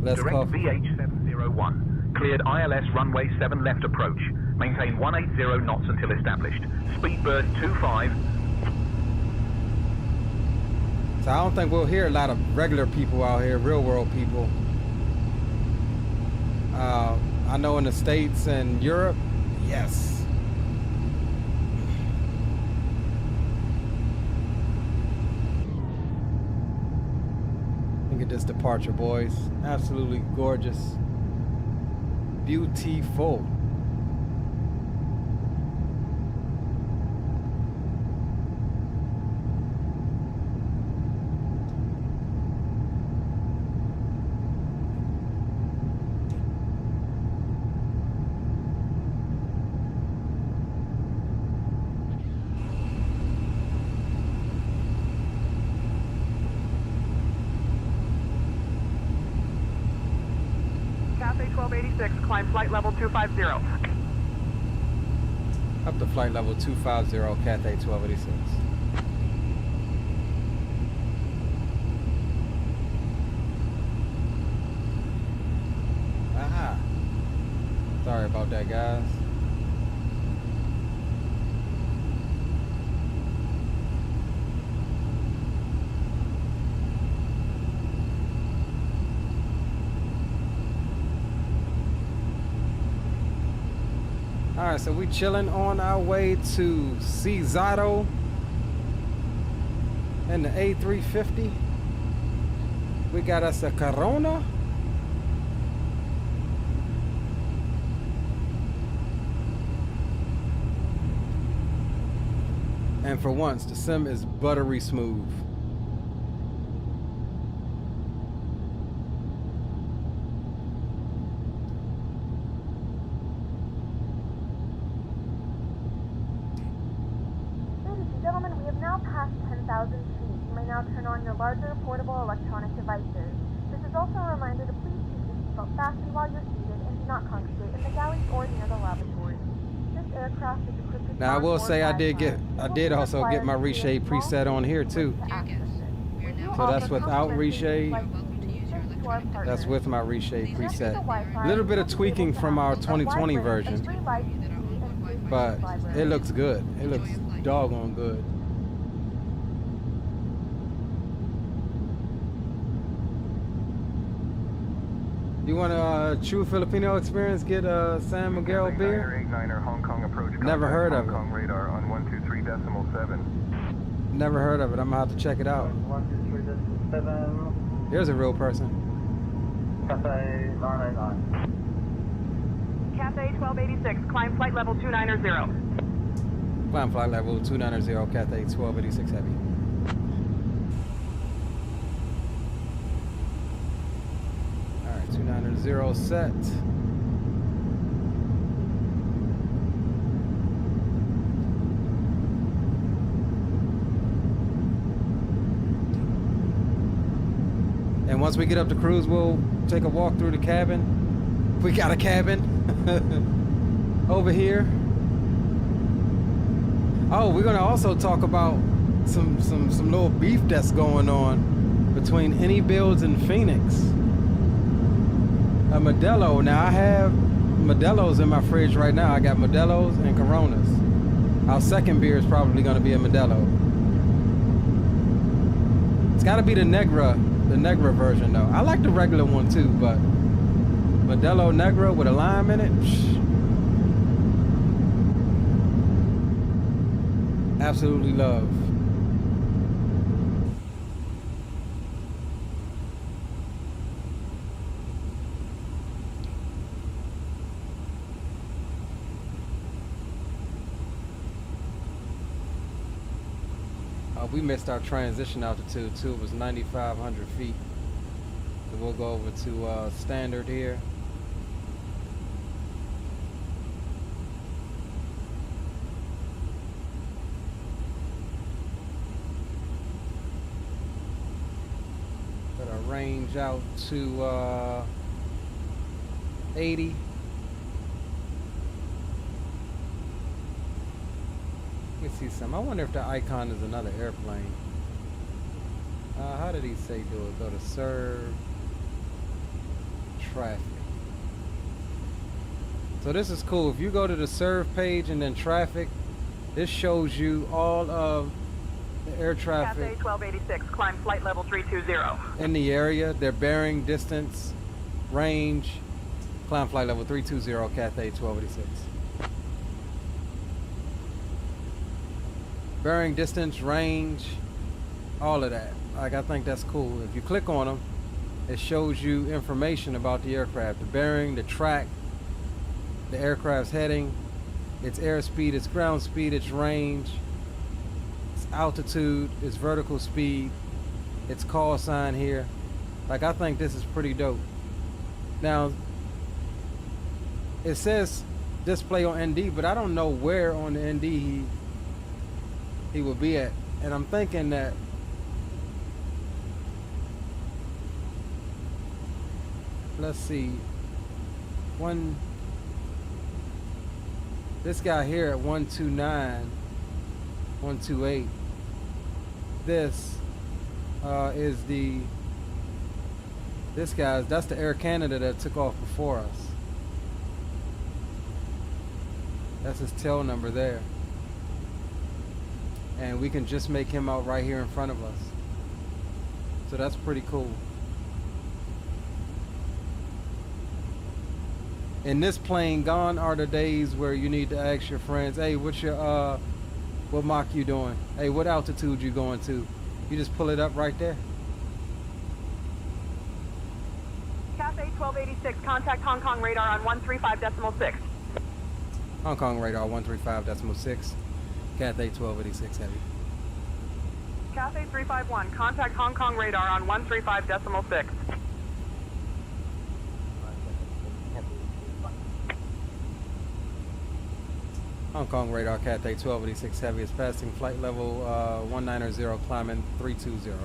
Let's direct call VH701. Cleared ILS runway 7 left approach. Maintain 180 knots until established. Speedbird 25. So I don't think we'll hear a lot of regular people out here, real world people. I know in the States and Europe, yes. Look at this departure, boys. Absolutely gorgeous. Beautiful. Cathay 1286, climb flight level 250. Up to flight level 250, Cathay 1286. Aha. Sorry about that, guys. Alright, so we chilling on our way to Zato and the A350. We got us a Corona. And for once, the sim is buttery smooth. Ladies and gentlemen, we have now passed 10,000 feet. You may now turn on your larger portable electronic devices. This is also a reminder to please keep your seatbelt fastened while you're seated and do not congregate in the galleys or near the lavatory. This aircraft is equipped with Now I will say I did also get my reshade preset on here too. So that's without reshade. That's with my reshade preset. A little bit of tweaking from our 2020 version, but it looks good. It looks doggone good. You want a true Filipino experience? Get San Miguel beer? Never heard of it. Radar on 123.7. Never heard of it. I'm gonna have to check it out. 123.7. Here's a real person. Cathay 999. Cathay 1286, climb flight level 290. Climb flight level 290, Cathay 1286 heavy. Alright, 290 set. And once we get up to cruise, we'll take a walk through the cabin. We got a cabin over here. Oh, we're gonna also talk about some little beef that's going on between IniBuilds and Phoenix. A Modelo. Now I have Modelos in my fridge right now. I got Modelos and Coronas. Our second beer is probably gonna be a Modelo. It's gotta be the Negra version though. I like the regular one too, but Modelo Negra with a lime in it. Absolutely love. We missed our transition altitude too. It was 9,500 feet. So we'll go over to standard here. Put our range out to 80. Let me see some. I wonder if the icon is another airplane. How did he say do it? Go to serve traffic. So this is cool. If you go to the serve page and then traffic, this shows you all of the air traffic. Cathay 1286, climb flight level 320. In the area, their bearing, distance, range. Climb flight level 320, Cathay 1286. Bearing, distance, range, all of that. Like, I think that's cool. If you click on them, it shows you information about the aircraft. The bearing, the track, the aircraft's heading, its airspeed, its ground speed, its range, its altitude, its vertical speed, its call sign here. Like, I think this is pretty dope. Now, it says display on ND, but I don't know where on the ND he will be at, and I'm thinking that let's see, this guy here at 129, 128. This is this guy's. That's the Air Canada that took off before us. That's his tail number there. And we can just make him out right here in front of us. So that's pretty cool. In this plane, gone are the days where you need to ask your friends, hey, what's your, what Mach you doing? Hey, what altitude you going to? You just pull it up right there. Cathay 1286, contact Hong Kong radar on 135.6. Hong Kong radar 135.6. Cathay 1286 heavy. Cathay 351, contact Hong Kong radar on 135.6. Hong Kong radar Cathay 1286 heavy is passing flight level 190, climbing 320.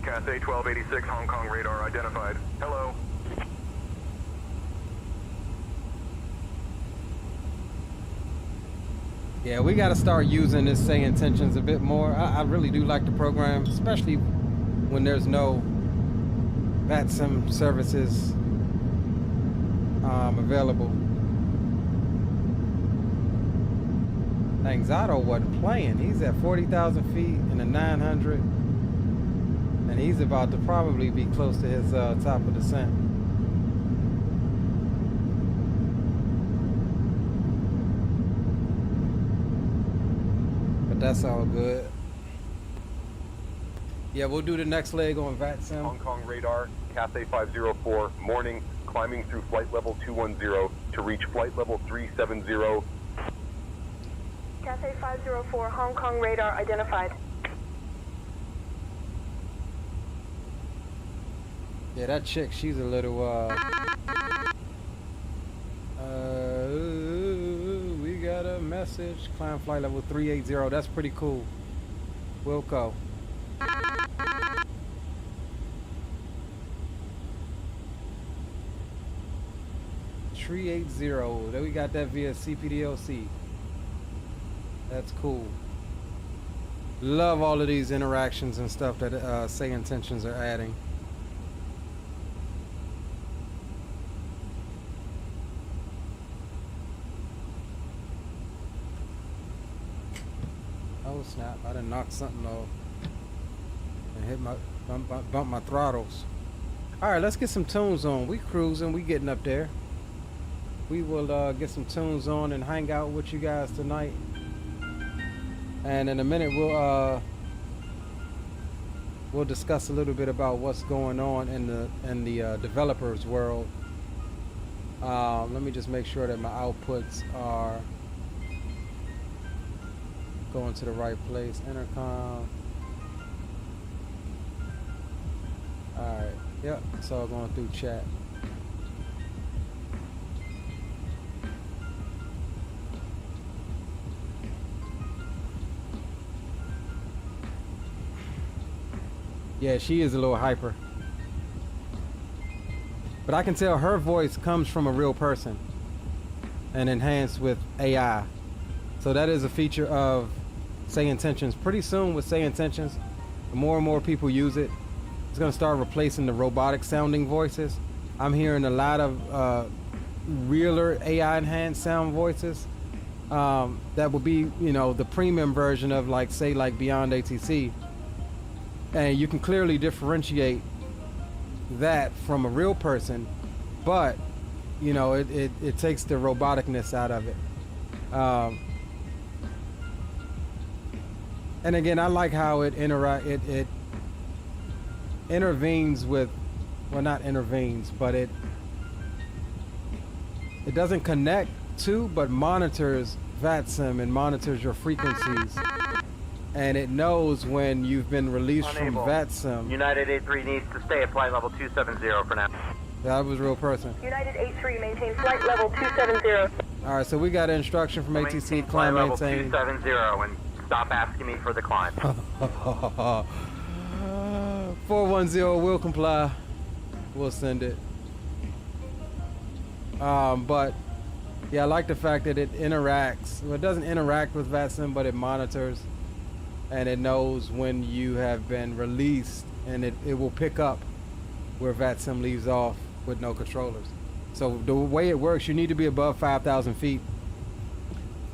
Cathay 1286, Hong Kong radar identified. Hello. Yeah, we got to start using this say intentions a bit more. I really do like the program, especially when there's no VATSIM services available. Anxato wasn't playing. He's at 40,000 feet in a 900. And he's about to probably be close to his top of descent. But that's all good. Yeah, we'll do the next leg on VATSIM. Hong Kong radar, Cathay 504, morning, climbing through flight level 210 to reach flight level 370. Cathay 504, Hong Kong radar identified. Yeah, that chick, she's a little, we got a message. Climb flight level 380. That's pretty cool. Wilco. Tree 80. Then we got that via CPDLC. That's cool. Love all of these interactions and stuff that say intentions are adding. Oh snap, I done knocked something off and hit my bump my throttles. Alright, let's get some tunes on. We cruising, we getting up there. We will get some tunes on and hang out with you guys tonight. And in a minute we'll discuss a little bit about what's going on in the developers world. Let me just make sure that my outputs are going to the right place. Intercom. Alright, yep, it's all going through chat. Yeah, she is a little hyper. But I can tell her voice comes from a real person and enhanced with AI. So that is a feature of Say Intentions. Pretty soon with Say Intentions, more and more people use it. It's going to start replacing the robotic sounding voices. I'm hearing a lot of realer AI enhanced sound voices. That will be, you know, the premium version of like Beyond ATC. And you can clearly differentiate that from a real person, but you know, it takes the roboticness out of it. And again, I like how it intervenes with, well, not intervenes, but it doesn't connect to, but monitors VATSIM and monitors your frequencies. And it knows when you've been released from VATSIM. United A3 needs to stay at flight level 270 for now. That was a real person. United A3, maintain flight level 270. Alright, so we got an instruction from ATC, climb level maintain. 270 and stop asking me for the climb. 410 will comply. We'll send it. But yeah, I like the fact that it interacts. Well, it doesn't interact with VATSIM, but it monitors. And it knows when you have been released, and it will pick up where VATSIM leaves off with no controllers. So the way it works, you need to be above 5,000 feet.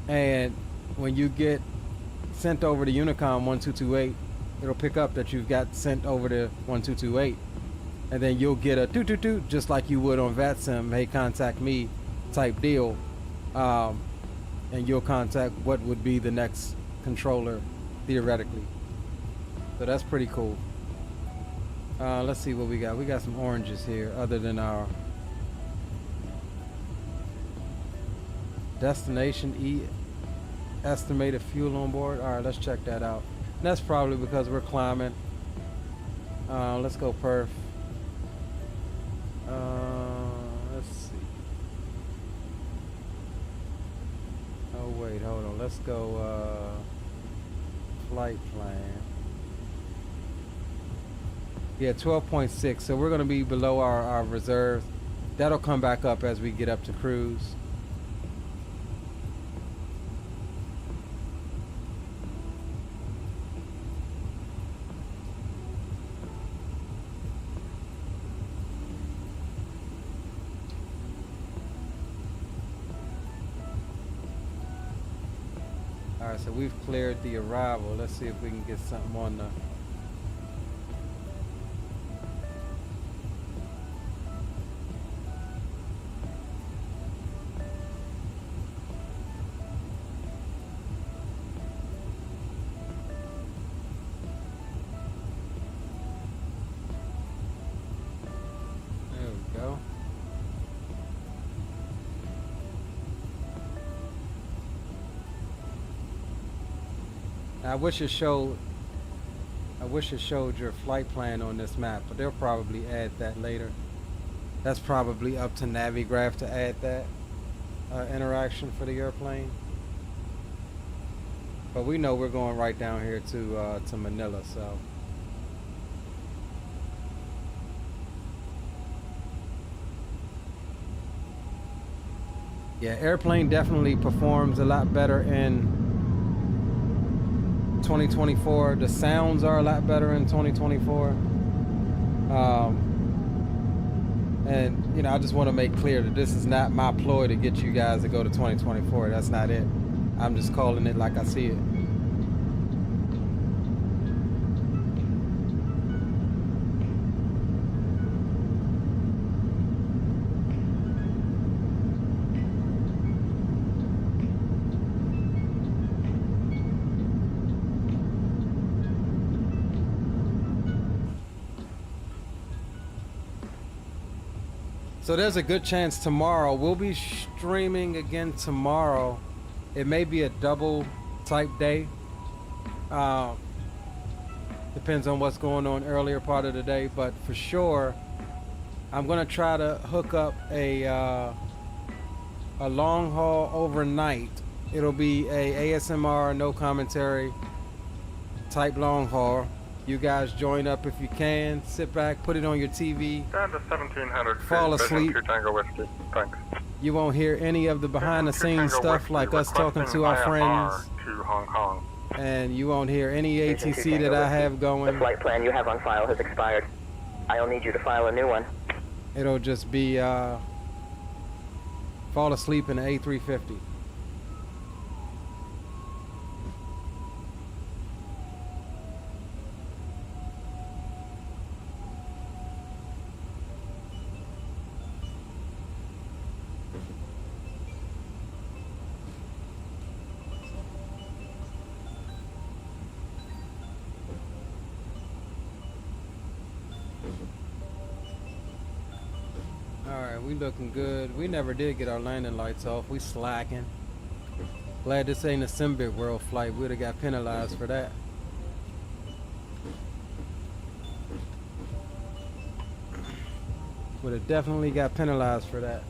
And when you get sent over to Unicom 1228, it'll pick up that you've got sent over to 1228, and then you'll get a toot toot toot just like you would on VATSIM, hey, contact me type deal, and you'll contact what would be the next controller theoretically. So that's pretty cool. Let's see what we got. We got some oranges here other than our destination estimated fuel on board. All right, let's check that out. And that's probably because we're climbing. Let's go perf. Let's see. Oh wait, hold on. Let's go flight plan. Yeah, 12.6. So we're gonna be below our reserve. That'll come back up as we get up to cruise. Alright, so we've cleared the arrival. Let's see if we can get something on the... There we go. I wish it showed your flight plan on this map, but they'll probably add that later. That's probably up to Navigraph to add that interaction for the airplane. But we know we're going right down here to Manila, so. Yeah, airplane definitely performs a lot better in 2024. The sounds are a lot better in 2024. And you know, I just want to make clear that this is not my ploy to get you guys to go to 2024. That's not it. I'm just calling it like I see it. So there's a good chance tomorrow we'll be streaming again tomorrow. It may be a double type day. Depends on what's going on earlier part of the day, but for sure I'm gonna try to hook up a long haul overnight. It'll be a ASMR, no commentary type long haul. You guys join up if you can. Sit back, put it on your TV. Down to 1700. Fall asleep. Thanks. You won't hear any of the behind the scenes stuff like us talking to our friends. To Hong Kong. And you won't hear any ATC that I have going. The flight plan you have on file has expired. I'll need you to file a new one. It'll just be fall asleep in the A350. We looking good. We never did get our landing lights off. We slacking. Glad this ain't a Simbit World flight. We'd have got penalized for that. Would have definitely got penalized for that.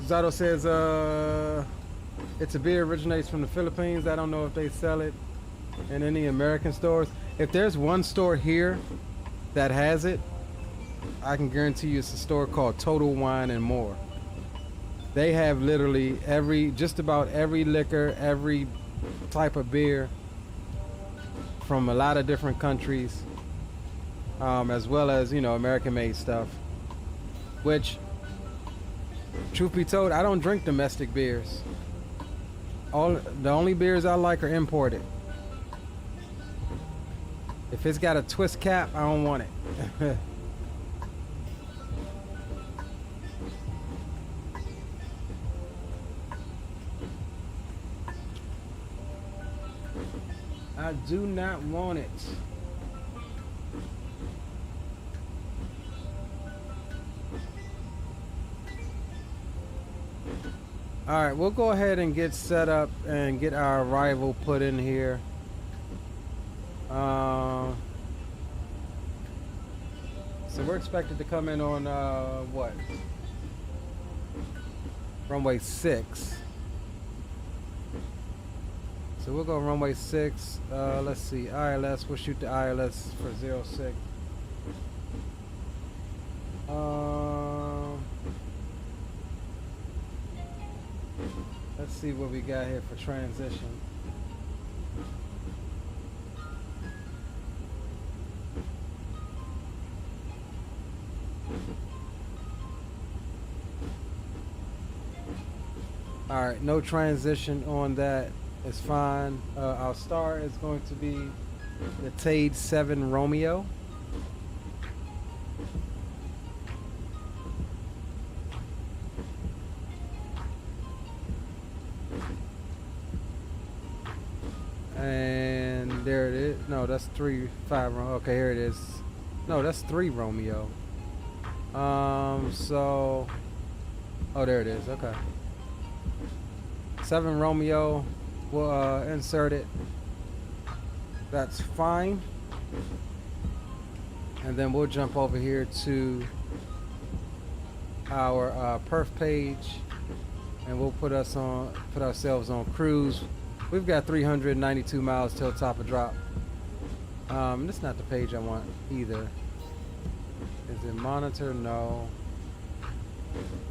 Zato says it's a beer, originates from the Philippines. I don't know if they sell it in any American stores. If there's one store here that has it, I can guarantee you it's a store called Total Wine and More. They have literally just about every liquor, every type of beer from a lot of different countries, as well as, you know, American made stuff, which Truth be told, I don't drink domestic beers. The only beers I like are imported. If it's got a twist cap, I don't want it. I do not want it. All right, we'll go ahead and get set up and get our arrival put in here. So we're expected to come in on what? Runway 6. So we'll go runway 6. Let's see, ILS. We'll shoot the ILS for 06. Let's see what we got here for transition. All right, no transition on that. It's fine. Our star is going to be the Tide 7 Romeo. And there it is. No, that's 3-5. Okay, here it is. No, that's 3 Romeo. So, oh, there it is. Okay. 7 Romeo. We'll insert it. That's fine. And then we'll jump over here to our perf page, and we'll put ourselves on cruise. We've got 392 miles till top of drop. This is not the page I want either. Is it monitor? No.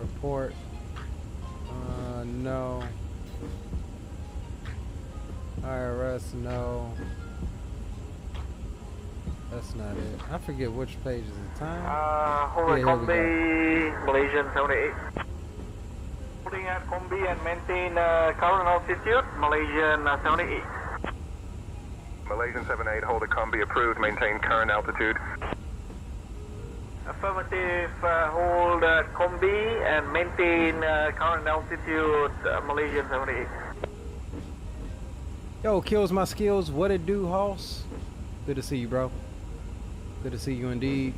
Report? No. IRS? No. That's not it. I forget which page is it. Time? Hold at Combi, Malaysian 78. Holding at Combi and maintain current altitude, Malaysian 78. Malaysian 78, hold a combi approved, maintain current altitude. Affirmative, hold at Combi and maintain current altitude, Malaysian 78. Yo, kills my skills. What it do, Hoss? Good to see you, bro. Good to see you indeed.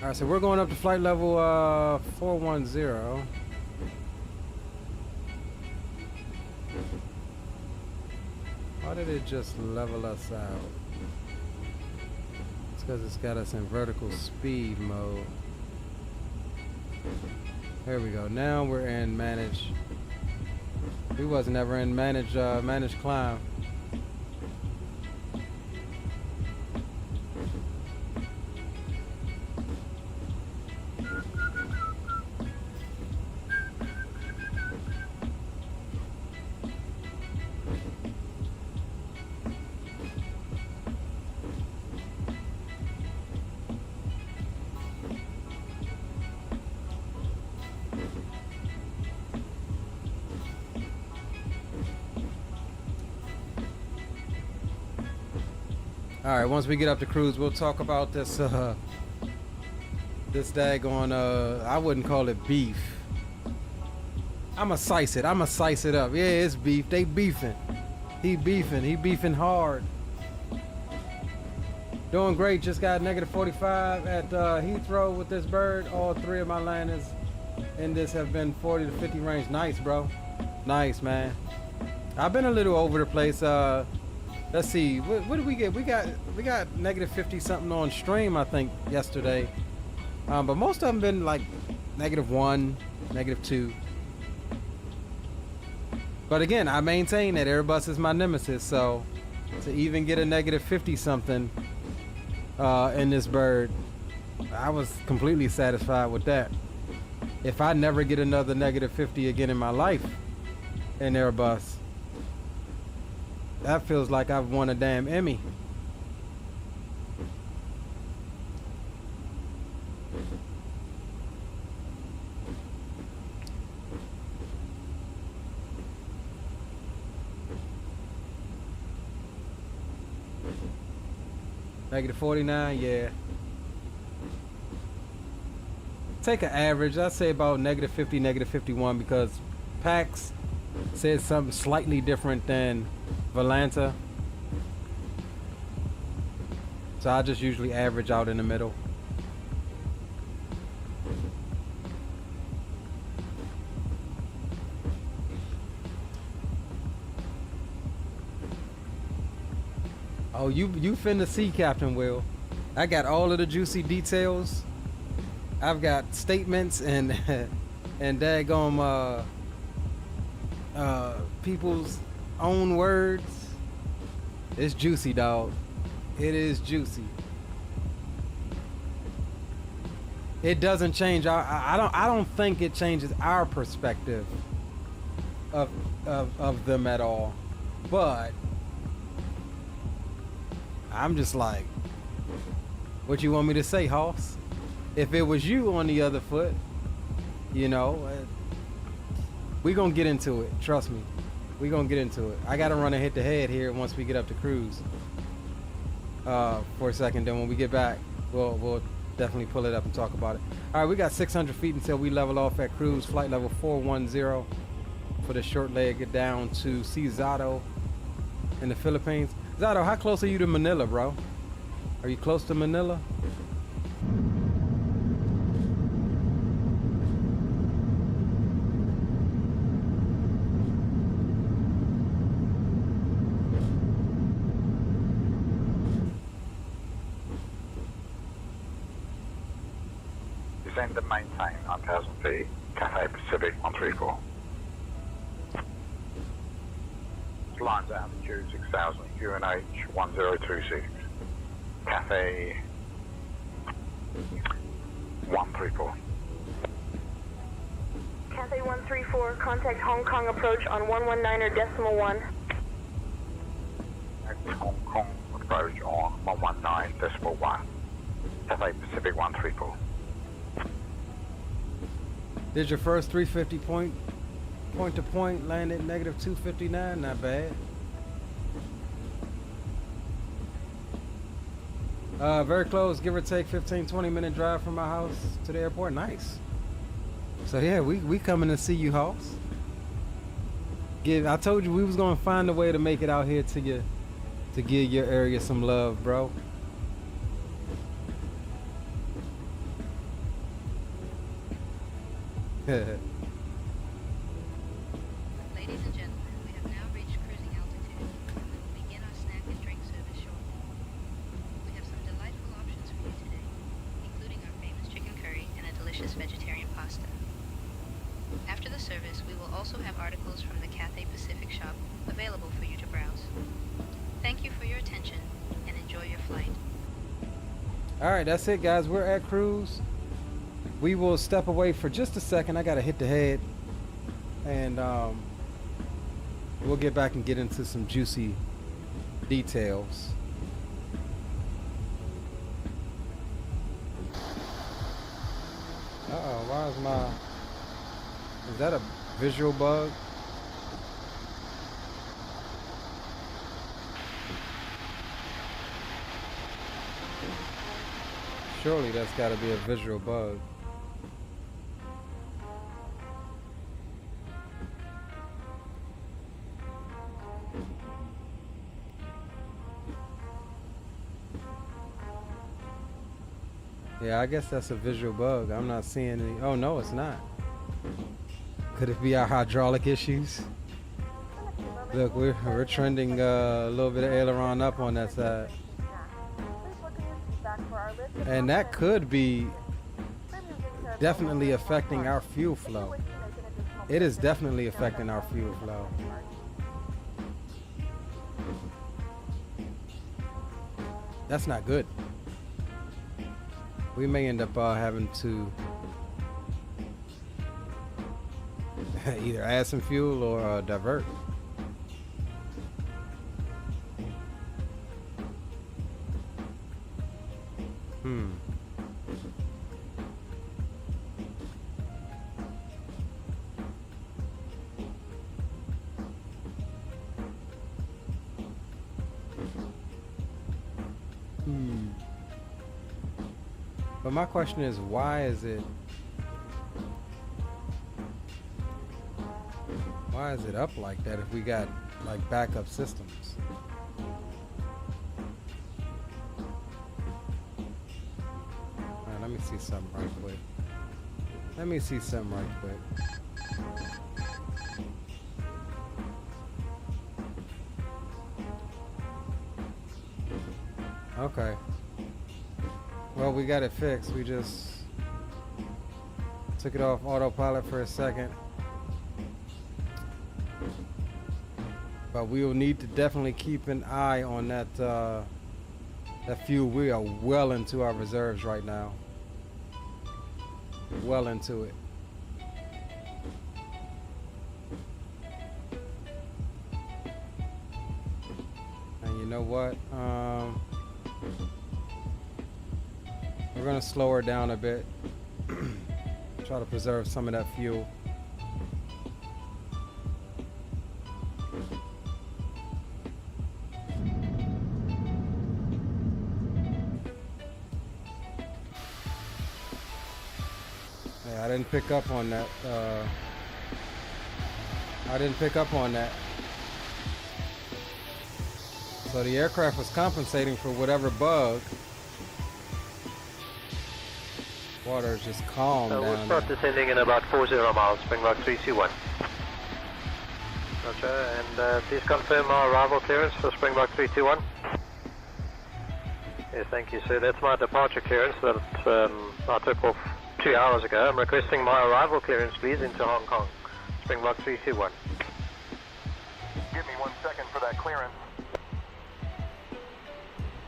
Alright, so we're going up to flight level 410. Why did it just level us out? It's because it's got us in vertical speed mode. There we go. Now we're in manage. We wasn't ever in manage climb. All right, once we get up to cruise, we'll talk about this this daggone I wouldn't call it beef. I'ma slice it up. Yeah, it's beef. They beefing. He beefing hard. Doing great. Just got -45 at Heathrow with this bird. All 3 of my landers in this have been 40 to 50 range. Nice, bro. Nice, man. I've been a little over the place. Let's see, what did we get? We got -50 something on stream, I think, yesterday. But most of them been like -1, -2. But again, I maintain that Airbus is my nemesis, so to even get a -50 something in this bird, I was completely satisfied with that. If I never get another -50 again in my life in Airbus, that feels like I've won a damn Emmy. Negative 49, yeah. Take an average. I'd say about negative 50, negative 51, because PAX said something slightly different than Volanta. So I just usually average out in the middle. Oh, you finna see, Captain Will. I got all of the juicy details. I've got statements and and daggone people's own words. It's juicy, dog. It is juicy. It doesn't change our. I don't think it changes our perspective of them at all. But I'm just like, what you want me to say, Hoss? If it was you on the other foot, you know, we gonna get into it. Trust me, we gonna get into it. I gotta run a head-to-head here once we get up to cruise for a second. Then when we get back, we'll definitely pull it up and talk about it. All right, we got 600 feet until we level off at cruise, flight level 410 for the short leg down to see Zato in the Philippines. Zato, how close are you to Manila, bro? Are you close to Manila? Descend and maintain 9,000 feet, Cathay Pacific 134. Lines altitude 6,000, UNH 1026, Cathay 134. Cathay 134, contact Hong Kong approach on 119.1. Hong Kong approach on 119.1. Cathay Pacific 134. Did your first 350 point to point land at negative 259? Not bad. Very close, give or take 15-20 minute drive from my house to the airport. Nice. So yeah, we coming to see you, Hawks. I told you we was gonna find a way to make it out here to you, to give your area some love, bro. Ladies and gentlemen, we have now reached cruising altitude, and we will begin our snack and drink service shortly. We have some delightful options for you today, including our famous chicken curry and a delicious vegetarian pasta. After the service, we will also have articles from the Cathay Pacific shop available for you to browse. Thank you for your attention, and enjoy your flight. Alright, that's it, guys. We're at cruise. We will step away for just a second. I gotta hit the head, and we'll get back and get into some juicy details. Uh-oh, why is that a visual bug? Surely that's gotta be a visual bug. Yeah, I guess that's a visual bug. I'm not seeing any. Oh no, it's not. Could it be our hydraulic issues? Look, we're trending a little bit of aileron up on that side. And that could be definitely affecting our fuel flow. It is definitely affecting our fuel flow. That's not good. We may end up having to either add some fuel or divert. But my question is, why is it up like that if we got like backup systems? Alright, let me see something right quick. Okay. Well, we got it fixed. We just took it off autopilot for a second. But we will need to definitely keep an eye on that fuel. We are well into our reserves right now. Well into it. And you know what? We're gonna slow her down a bit. Try to preserve some of that fuel. Yeah, I didn't pick up on that. So the aircraft was compensating for whatever bug. Water is just calm down we'll there. start descending in about 40 miles, Springbok 321. Roger, and please confirm our arrival clearance for Springbok 321. Yes, thank you, sir. That's my departure clearance that I took off 2 hours ago. I'm requesting my arrival clearance, please, into Hong Kong. Springbok 321. Give me 1 second for that clearance.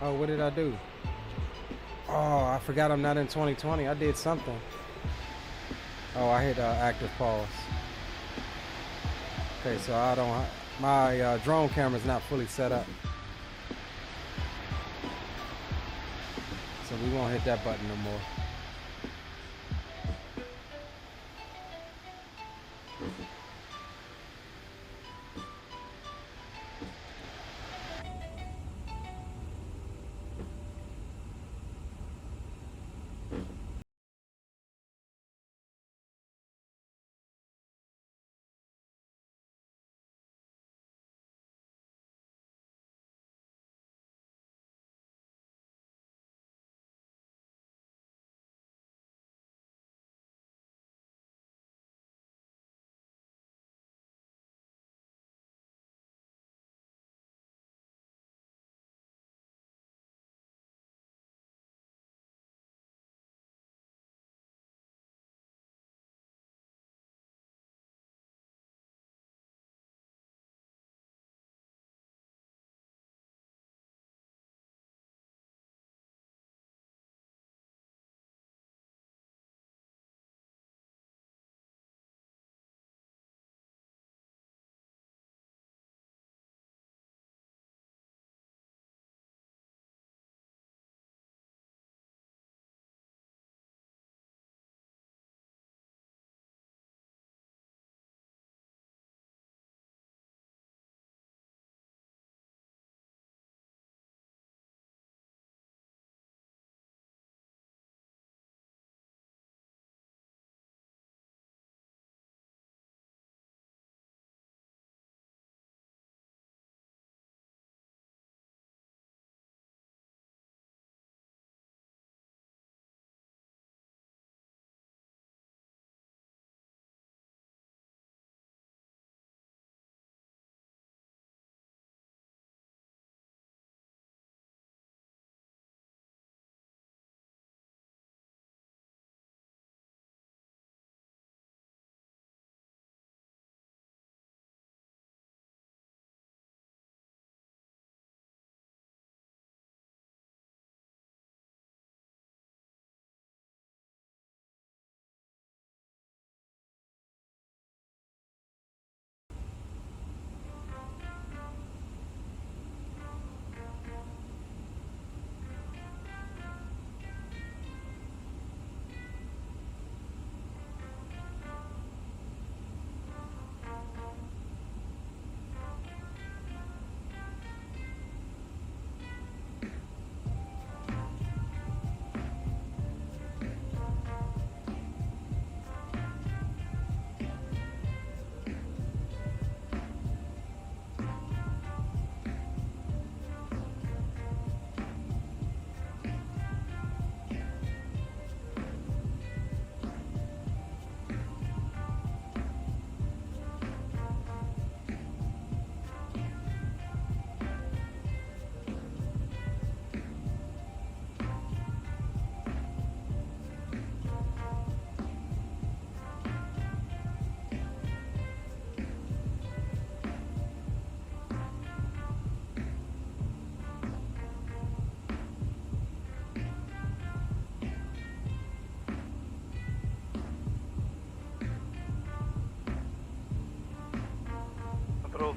Oh, what did I do? Oh, I forgot I'm not in 2020. I did something. Oh, I hit active pause. Okay, so I don't. My drone camera's not fully set up, so we won't hit that button no more.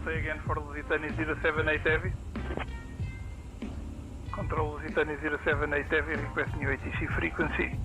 say again for the Titani 078 Heavy. Control Titani 078 Heavy, request new ATC frequency.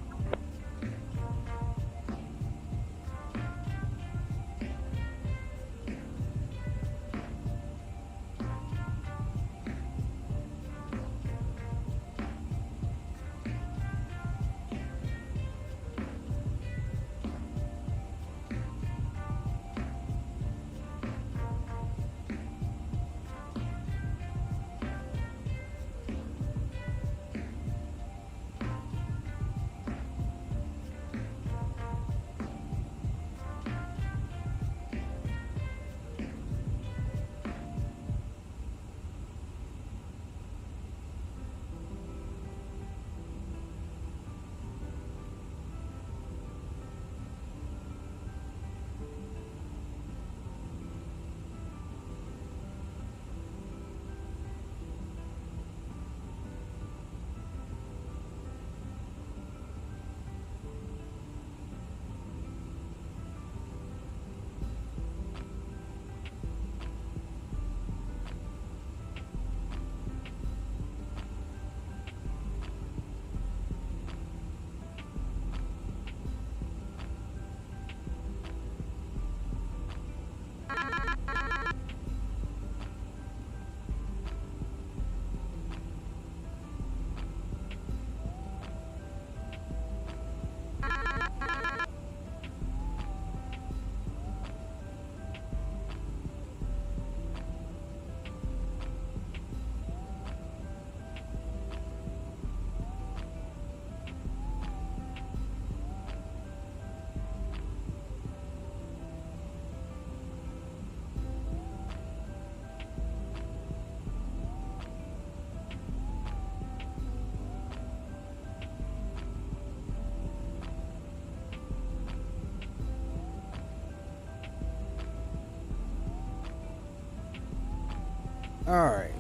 All right.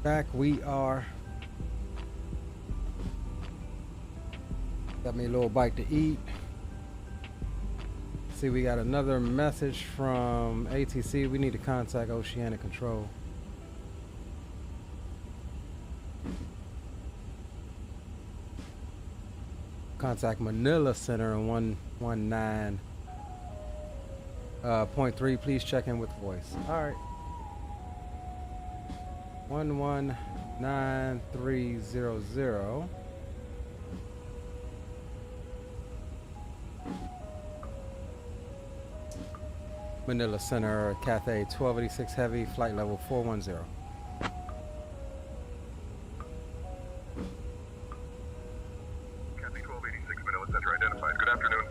Back we are. Got me a little bite to eat. See, we got another message from ATC. We need to contact Oceanic Control. Contact Manila Center in 119.3. Please check in with voice. All right. 119300. Manila Center, Cathay 1286 Heavy, flight level 410. Cathay 1286 Manila Center identified. Good afternoon.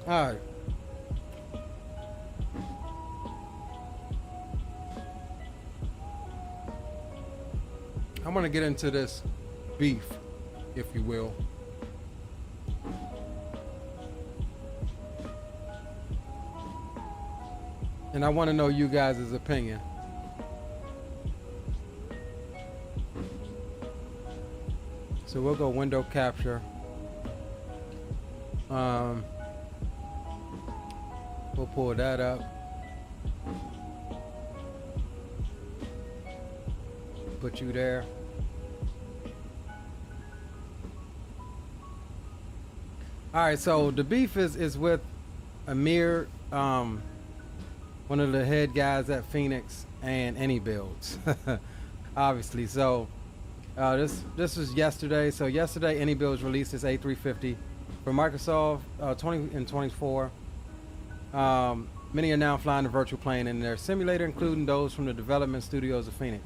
All right. I'm going to get into this beef, if you will. And I want to know you guys' opinion. So we'll go window capture. We'll pull that up. Put you there. All right, so the beef is with Amir, one of the head guys at Phoenix and AnyBuilds, obviously. So this was yesterday. So yesterday, AnyBuilds released this A350 for Microsoft 2024. Many are now flying the virtual plane in their simulator, including those from the development studios of Phoenix.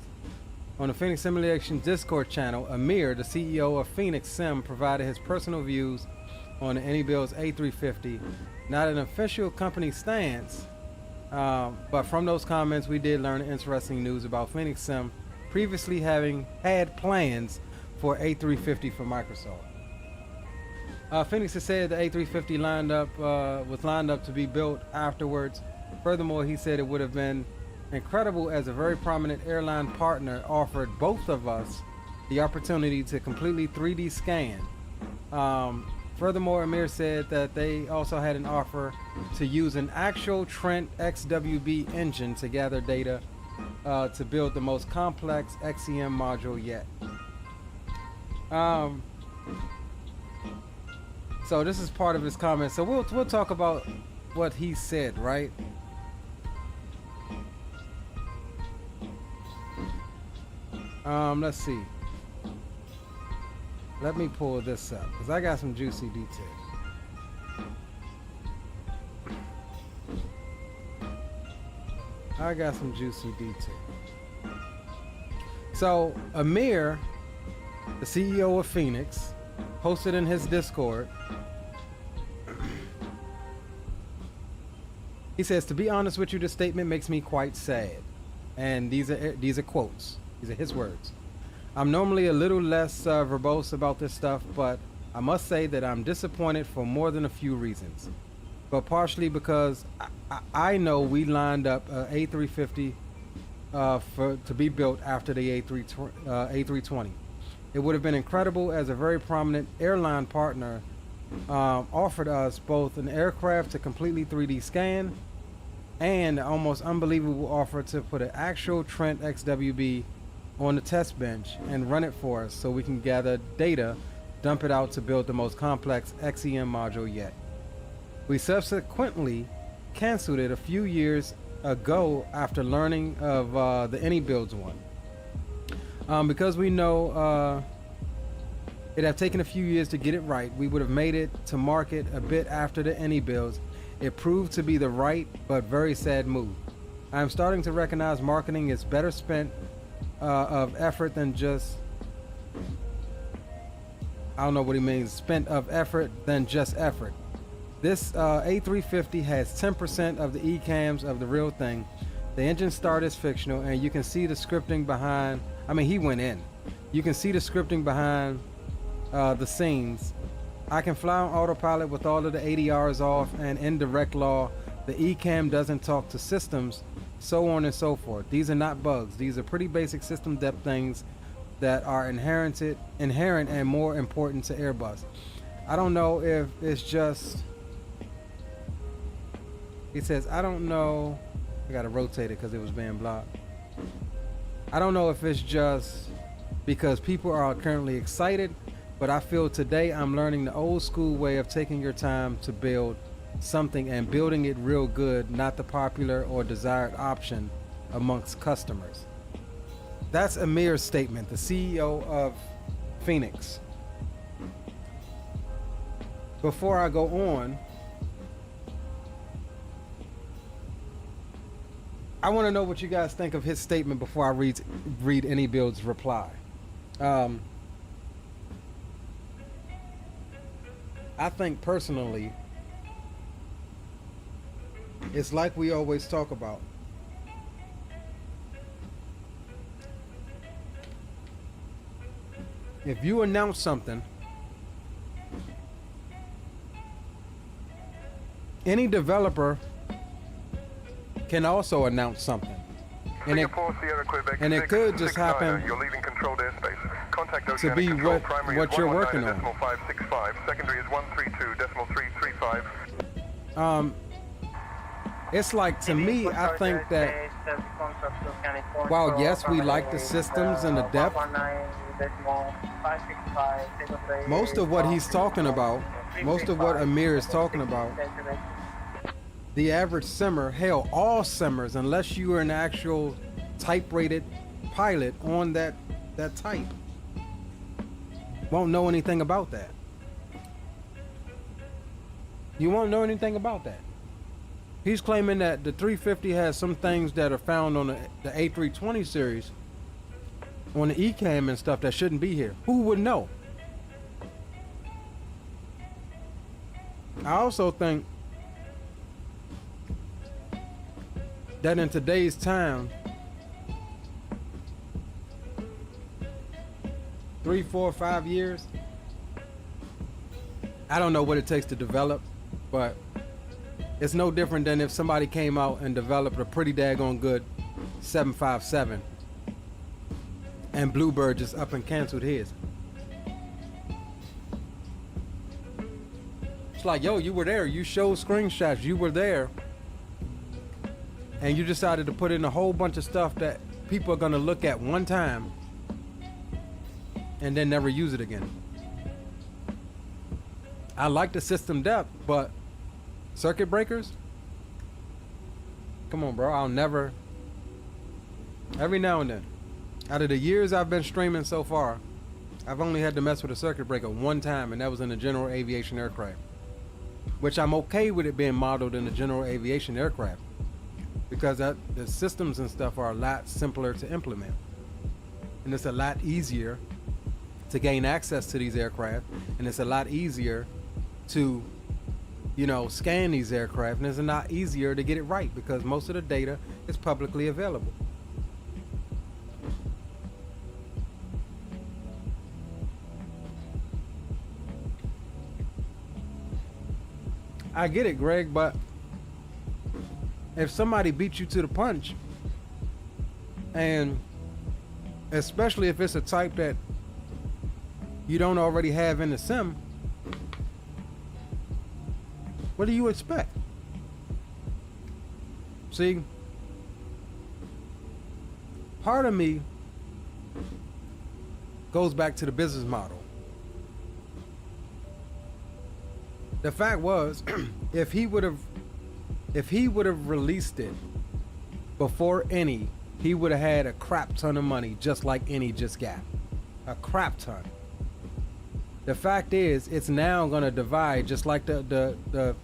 On the Phoenix Simulation Discord channel, Amir, the CEO of Phoenix Sim, provided his personal views on the AnyBuilds A350. Not an official company stance, but from those comments, we did learn interesting news about Phoenix Sim previously having had plans for A350 for Microsoft. Phoenix has said the A350 was lined up to be built afterwards, Furthermore, he said it would have been incredible as a very prominent airline partner offered both of us the opportunity to completely 3D scan. Furthermore, Amir said that they also had an offer to use an actual Trent XWB engine to gather data to build the most complex XEM module yet. So this is part of his comment. So we'll talk about what he said, right? Let's see. Let me pull this up because I got some juicy detail. So Amir, the CEO of Phoenix, posted in his Discord. He says, "To be honest with you, this statement makes me quite sad." And these are quotes. These are his words. "I'm normally a little less verbose about this stuff, but I must say that I'm disappointed for more than a few reasons. But partially because I know we lined up A350 to be built after the A320. It would have been incredible as a very prominent airline partner offered us both an aircraft to completely 3D scan and an almost unbelievable offer to put an actual Trent XWB on the test bench and run it for us so we can gather data, dump it out to build the most complex XEM module yet. We subsequently canceled it a few years ago after learning of the IniBuilds one. Because we know it have taken a few years to get it right, we would have made it to market a bit after the IniBuilds. It proved to be the right but very sad move. I am starting to recognize marketing is better spent of effort than just, I don't know what he means, spent of effort than just effort. This A350 has 10% of the ECAMs of the real thing. The engine start is fictional, and you can see the scripting behind, I mean, he went in. You can see the scripting behind the scenes. I can fly on autopilot with all of the ADRs off, and in direct law, the ECAM doesn't talk to systems, so on and so forth. These are not bugs. These are pretty basic system depth things that are inherent and more important to Airbus. I don't know if it's just, he says, I don't know, I gotta rotate it because it was being blocked. I don't know if it's just because people are currently excited, but I feel today I'm learning the old school way of taking your time to build something and building it real good, not the popular or desired option amongst customers. That's Amir's statement, the CEO of Phoenix. Before I go on, I want to know what you guys think of his statement before I read IniBuilds' reply. I think personally, it's like we always talk about. If you announce something, any developer can also announce something. And it could just happen to be what you're working on. Secondary is 132.335. It's like, to me, I think that while yes, we like the systems and the depth, most of what he's talking about, most of what Amir is talking about, the average simmer, hell, all simmers, unless you are an actual type-rated pilot on that type, won't know anything about that. You won't know anything about that. He's claiming that the 350 has some things that are found on the A320 series, on the ECAM and stuff, that shouldn't be here. Who would know? I also think that in today's time, 3, 4, 5 years, I don't know what it takes to develop, but It's no different than if somebody came out and developed a pretty daggone good 757 and Bluebird just up and canceled his. It's like, yo, you were there, you showed screenshots, you were there, and you decided to put in a whole bunch of stuff that people are gonna look at one time and then never use it again. I like the system depth, but circuit breakers? Come on, bro. I'll never. Every now and then, out of the years I've been streaming so far, I've only had to mess with a circuit breaker one time, and that was in a general aviation aircraft. Which I'm okay with it being modeled in a general aviation aircraft, because the systems and stuff are a lot simpler to implement. And it's a lot easier to gain access to these aircraft, and it's a lot easier to, you know, scan these aircraft, and it's a lot easier to get it right because most of the data is publicly available. I get it, Greg, but if somebody beats you to the punch, and especially if it's a type that you don't already have in the sim, what do you expect? See, part of me goes back to the business model. The fact was, if he would have released it before any, he would have had a crap ton of money, just like any just got. A crap ton. The fact is, it's now gonna divide, just like the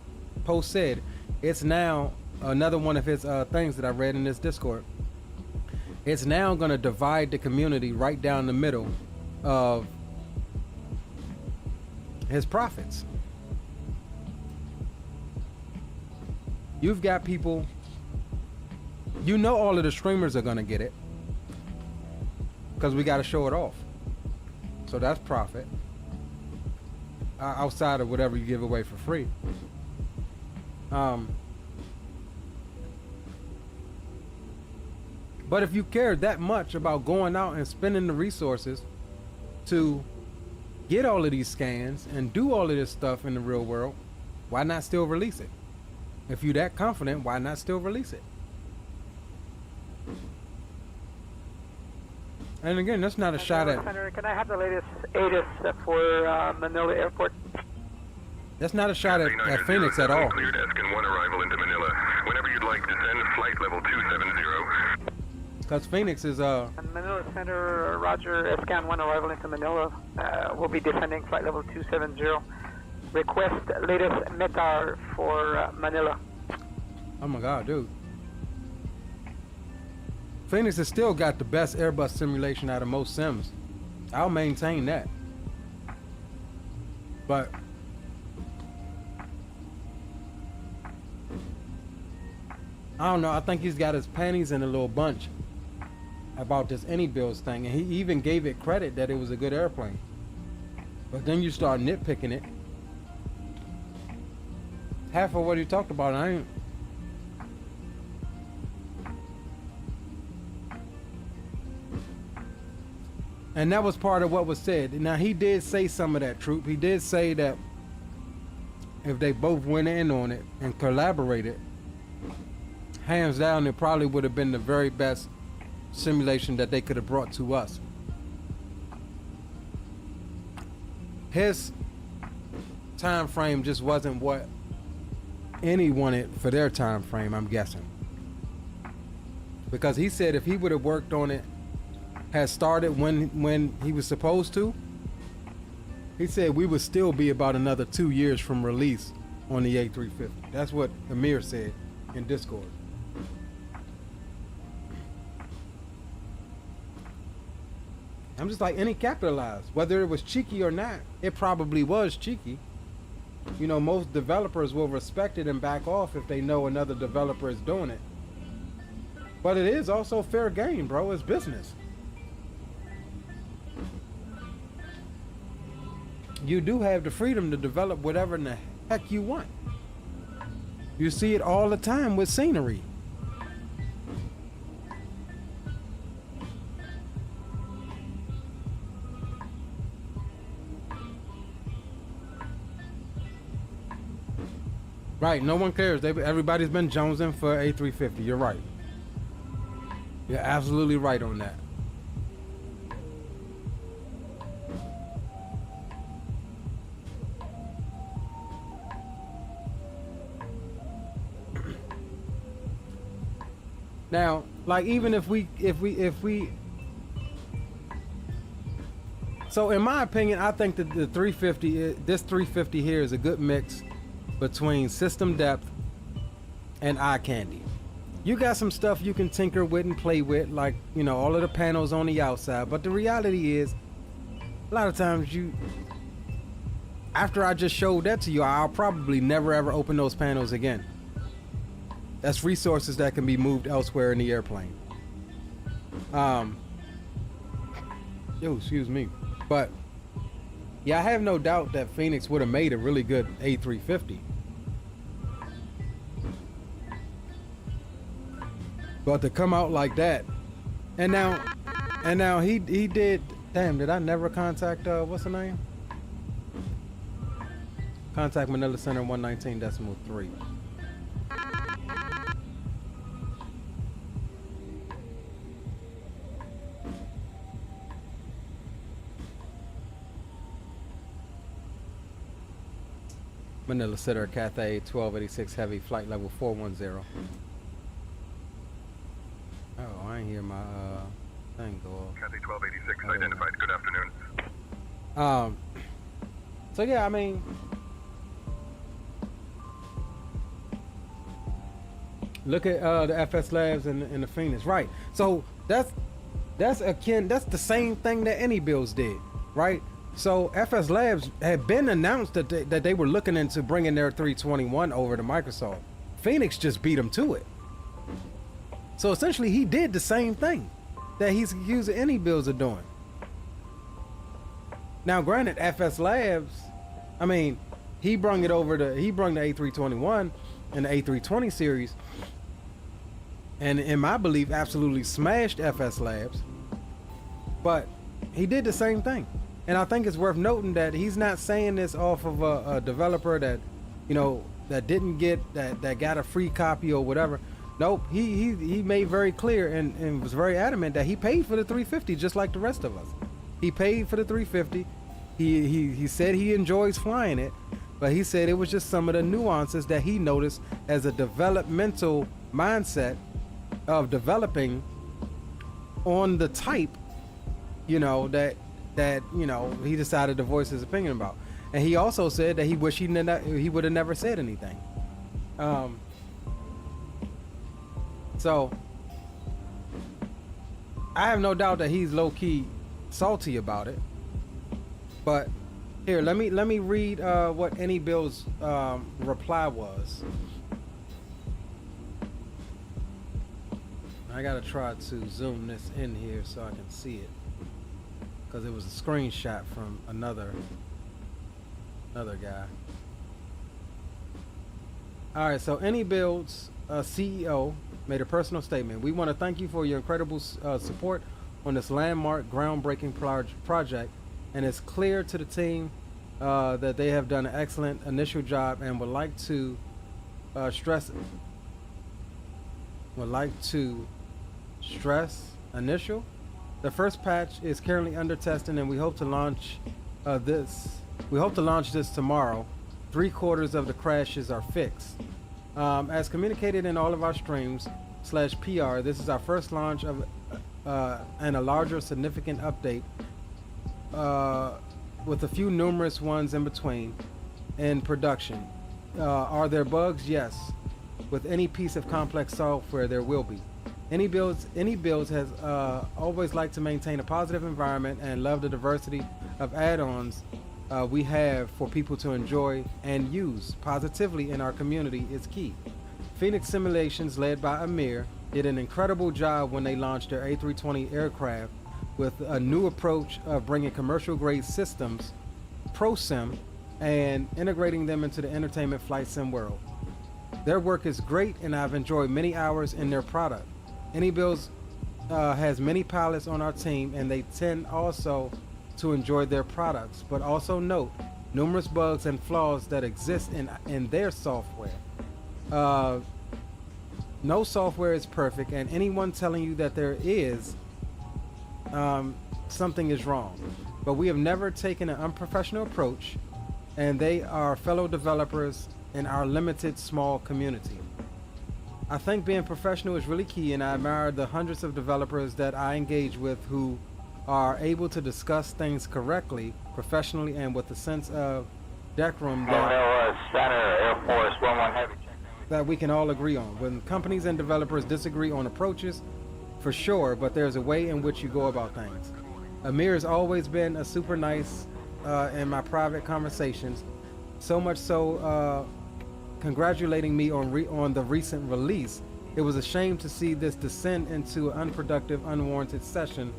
post said. It's now another one of his things that I read in this Discord. It's now gonna divide the community right down the middle of his profits. You've got people, you know, all of the streamers are gonna get it because we got to show it off. So that's profit outside of whatever you give away for free. But if you care that much about going out and spending the resources to get all of these scans and do all of this stuff in the real world, why not still release it? If you're that confident, why not still release it? And again, that's not a shot at... Senator, can I have the latest ATIS for Manila Airport? That's not a shot at Phoenix at all. Cleared Escan 1 arrival into Manila. Whenever you'd like, descend flight level 270. Because Phoenix is... Manila Center, Roger, Escan 1 arrival into Manila. We'll be descending flight level 270. Request latest METAR for Manila. Oh my God, dude. Phoenix has still got the best Airbus simulation out of most sims. I'll maintain that. But I don't know, I think he's got his panties in a little bunch about this IniBuilds thing, and he even gave it credit that it was a good airplane. But then you start nitpicking it. Half of what he talked about, I ain't. And that was part of what was said. Now, he did say some of that, Troop. He did say that if they both went in on it and collaborated, hands down, it probably would have been the very best simulation that they could have brought to us. His time frame just wasn't what any wanted for their time frame, I'm guessing. Because he said if he would have worked on it, had started when he was supposed to, he said we would still be about another 2 years from release on the A350. That's what Amir said in Discord. I'm just like, any capitalized, whether it was cheeky or not, it probably was cheeky. You know, most developers will respect it and back off if they know another developer is doing it. But it is also fair game, bro. It's business. You do have the freedom to develop whatever in the heck you want. You see it all the time with scenery. Right, no one cares. Everybody's been jonesing for A350. You're right. You're absolutely right on that. Now, like, even if we so in my opinion, I think that the 350, this 350 here is a good mix between system depth and eye candy. You got some stuff you can tinker with and play with, like, you know, all of the panels on the outside, but the reality is a lot of times after I just showed that to you, I'll probably never ever open those panels again. That's resources that can be moved elsewhere in the airplane. Excuse me. But yeah, I have no doubt that Phoenix would have made a really good A350. But to come out like that, and now he did. Damn, did I never contact what's the name? Contact Manila Center 119.3. Manila Center, Cathay 1286 Heavy, flight level 410. Oh, I ain't hear my thing go off. Cathay 1286 identified. Good afternoon. So yeah, I mean, look at the FS Labs and the Phoenix, right? So that's the same thing that IniBuilds did, right? So FS Labs had been announced that they were looking into bringing their 321 over to Microsoft. Phoenix just beat them to it. So essentially, he did the same thing that he's accused of IniBuilds of doing. Now, granted, FS Labs, I mean, he brung the A321 and the A320 series, and in my belief, absolutely smashed FS Labs. But he did the same thing. And I think it's worth noting that he's not saying this off of a developer that, you know, that didn't get that got a free copy or whatever. Nope, he made very clear and was very adamant that he paid for the 350 just like the rest of us. He paid for the 350. He said he enjoys flying it, but he said it was just some of the nuances that he noticed as a developmental mindset of developing on the type, you know, that you know, he decided to voice his opinion about. And he also said that he wished he would have never said anything. So I have no doubt that he's low-key salty about it. But here, let me read what IniBuilds' reply was. I gotta try to zoom this in here so I can see it, because it was a screenshot from another guy. All right, so IniBuilds CEO made a personal statement. We want to thank you for your incredible support on this landmark, groundbreaking project, and it's clear to the team that they have done an excellent initial job and would like to stress initial. The first patch is currently under testing, and we hope to launch this tomorrow. 3/4 of the crashes are fixed. As communicated in all of our streams /PR, this is our first launch of and a larger significant update with a few numerous ones in between in production. Are there bugs? Yes. With any piece of complex software, there will be. IniBuilds has always liked to maintain a positive environment and love the diversity of add-ons we have for people to enjoy and use positively in our community is key. Phoenix Simulations, led by Amir, did an incredible job when they launched their A320 aircraft with a new approach of bringing commercial-grade systems, ProSim, and integrating them into the entertainment flight sim world. Their work is great, and I've enjoyed many hours in their product. IniBuilds has many pilots on our team, and they tend also to enjoy their products, but also note numerous bugs and flaws that exist in their software. No software is perfect, and anyone telling you that there is something is wrong. But we have never taken an unprofessional approach, and they are fellow developers in our limited small community. I think being professional is really key, and I admire the hundreds of developers that I engage with who are able to discuss things correctly, professionally, and with a sense of decorum that we can all agree on. When companies and developers disagree on approaches, for sure, but there's a way in which you go about things. Amir has always been a super nice in my private conversations, so much so congratulating me on the recent release. It was a shame to see this descend into an unproductive, unwarranted session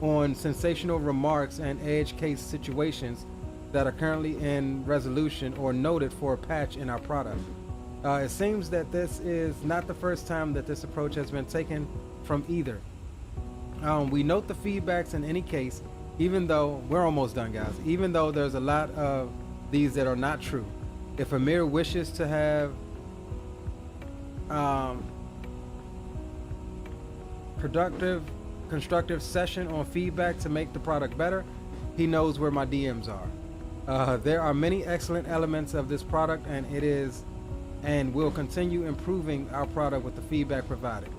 on sensational remarks and edge case situations that are currently in resolution or noted for a patch in our product. It seems that this is not the first time that this approach has been taken from either. We note the feedbacks in any case, even though we're almost done, guys, even though there's a lot of these that are not true. If Amir wishes to have productive, constructive session on feedback to make the product better, he knows where my DMs are. There are many excellent elements of this product, and it is and will continue improving our product with the feedback provided.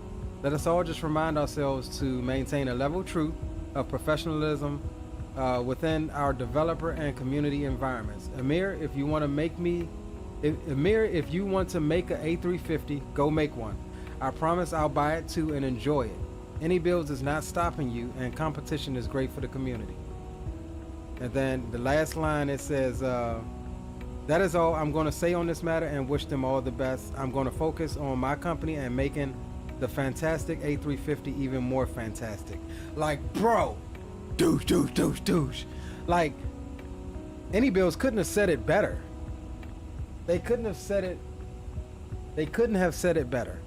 Let us all just remind ourselves to maintain a level of truth of professionalism within our developer and community environments. Amir, if you want to make an A350, go make one. I promise I'll buy it too and enjoy it. IniBuilds is not stopping you, and competition is great for the community. And then the last line, it says, that is all I'm going to say on this matter, and wish them all the best. I'm going to focus on my company and making the fantastic A350 even more fantastic. Like, bro, douche. Like, IniBuilds couldn't have said it better. They couldn't have said it better.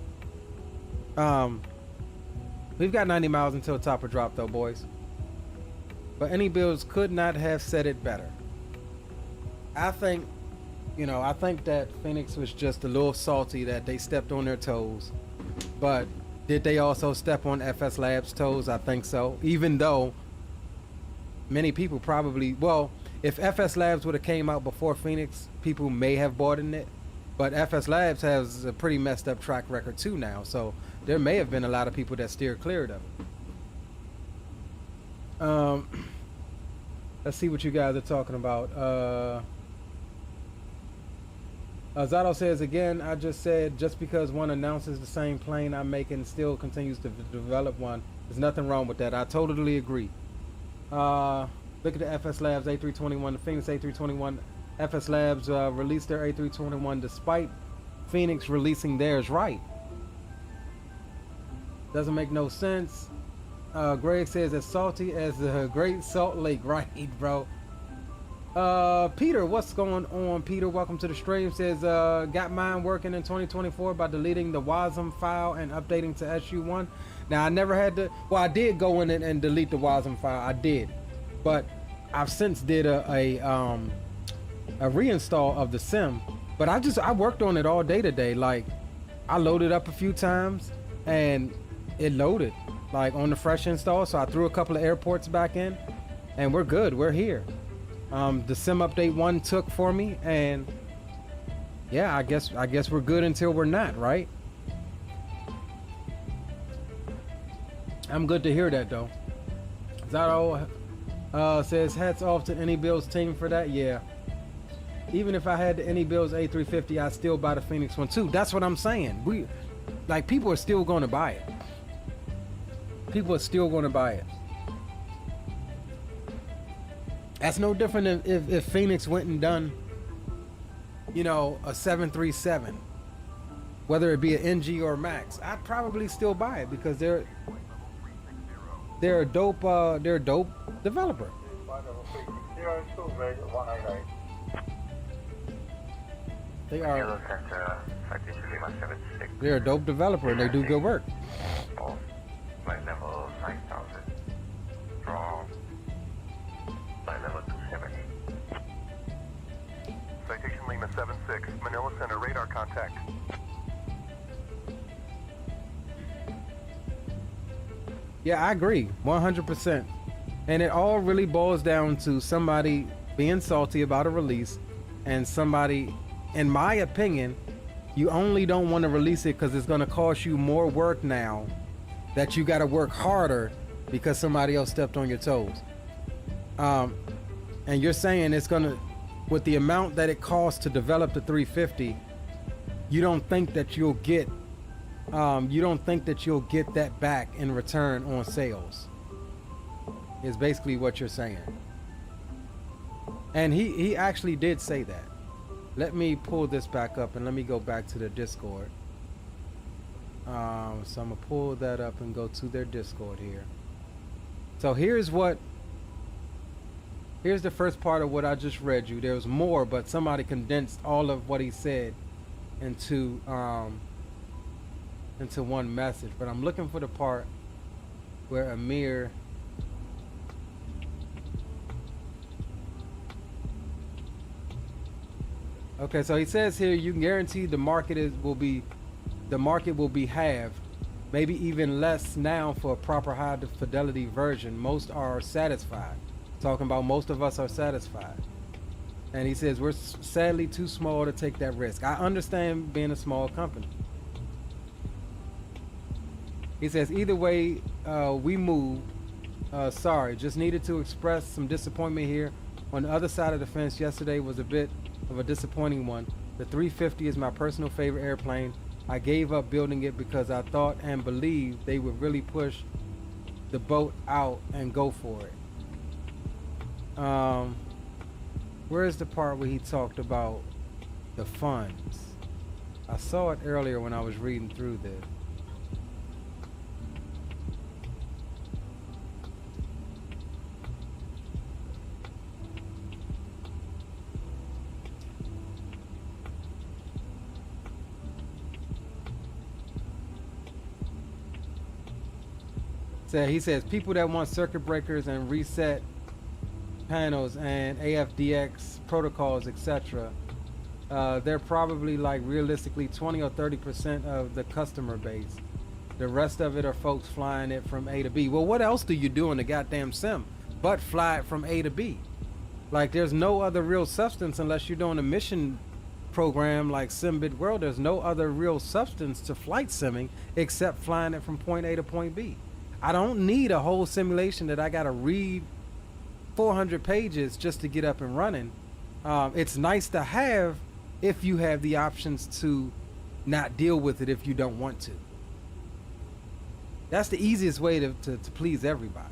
We've got 90 miles until top of drop though, boys. But IniBuilds could not have said it better. I think that Phoenix was just a little salty that they stepped on their toes. But did they also step on FS Labs' toes? I think so. Even though many people probably, well, if FS Labs would have came out before Phoenix, people may have bought in it. But FS Labs has a pretty messed up track record too now. So there may have been a lot of people that steered clear of it. Let's see what you guys are talking about. Zato says, again, I just said, just because one announces the same plane I'm making still continues to develop one, there's nothing wrong with that. I totally agree. Look at the FS Labs A321, the Phoenix A321. FS Labs released their A321 despite Phoenix releasing theirs, right? Doesn't make no sense. Greg says, as salty as the Great Salt Lake, right, bro? Peter, what's going on? Peter, welcome to the stream. Says, got mine working in 2024 by deleting the WASM file and updating to SU1. Now, I never had to, well, I did go in and delete the WASM file. I did, but I've since did a reinstall of the sim. But I worked on it all day today. Like, I loaded up a few times and it loaded like on the fresh install. So I threw a couple of airports back in and we're good. We're here. The sim update 1 took for me, and yeah, I guess we're good until we're not, right? I'm good to hear that though. Zato says, hats off to IniBuilds team for that. Yeah, even if I had the IniBuilds A350, I'd still buy the Phoenix one too. That's what I'm saying. People are still going to buy it. People are still going to buy it. That's no different than if Phoenix went and done, a 737, whether it be an NG or Max. I'd probably still buy it because they're a dope developer. They are. They're a dope developer and they do good work. Flight level 9000. Draw. Flight level 270. Citation Lima 76. Manila Center radar contact. Yeah, I agree, 100%. And it all really boils down to somebody being salty about a release, and somebody, in my opinion, you only don't want to release it because it's going to cost you more work now that you got to work harder because somebody else stepped on your toes. And you're saying it's going to, with the amount that it costs to develop the 350, you don't think that you'll get that back in return on sales, is basically what you're saying. And he actually did say that. Let me pull this back up and let me go back to the Discord. So I'm gonna pull that up and go to their Discord here. So here's the first part of what I just read you. There was more, but somebody condensed all of what he said into one message. But I'm looking for the part where Amir okay, so he says here, you can guarantee the market will be halved, maybe even less now for a proper high fidelity version. Most are satisfied. Talking about most of us are satisfied. And he says we're sadly too small to take that risk. I understand being a small company. He says either way we move, sorry, just needed to express some disappointment here. On the other side of the fence, yesterday was a bit of a disappointing one. The 350 is my personal favorite airplane. I gave up building it because I thought and believed they would really push the boat out and go for it. Where's the part where he talked about the funds? I saw it earlier when I was reading through this. So he says people that want circuit breakers and reset panels and AFDX protocols, etc. They're probably like realistically 20 or 30% of the customer base. The rest of it are folks flying it from A to B. Well, what else do you do in the goddamn sim but fly it from A to B? Like, there's no other real substance unless you're doing a mission program like Simbit World. There's no other real substance to flight simming except flying it from point A to point B. I don't need a whole simulation that I gotta read 400 pages just to get up and running. It's nice to have if you have the options to not deal with it if you don't want to. That's the easiest way to please everybody.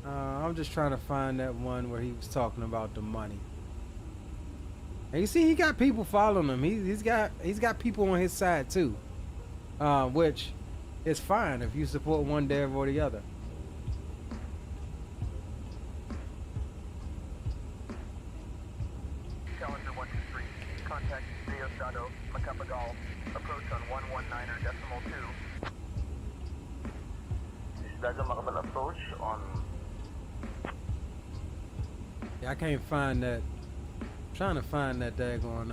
I'm just trying to find that one where he was talking about the money. And you see, he got people following him. He's got people on his side too, which is fine if you support one dev or the other. Challenger 123, contact Deosado, Macapagal, approach on 119.2. Daga Macapal approach on. Yeah, I can't find that. Trying to find that daggone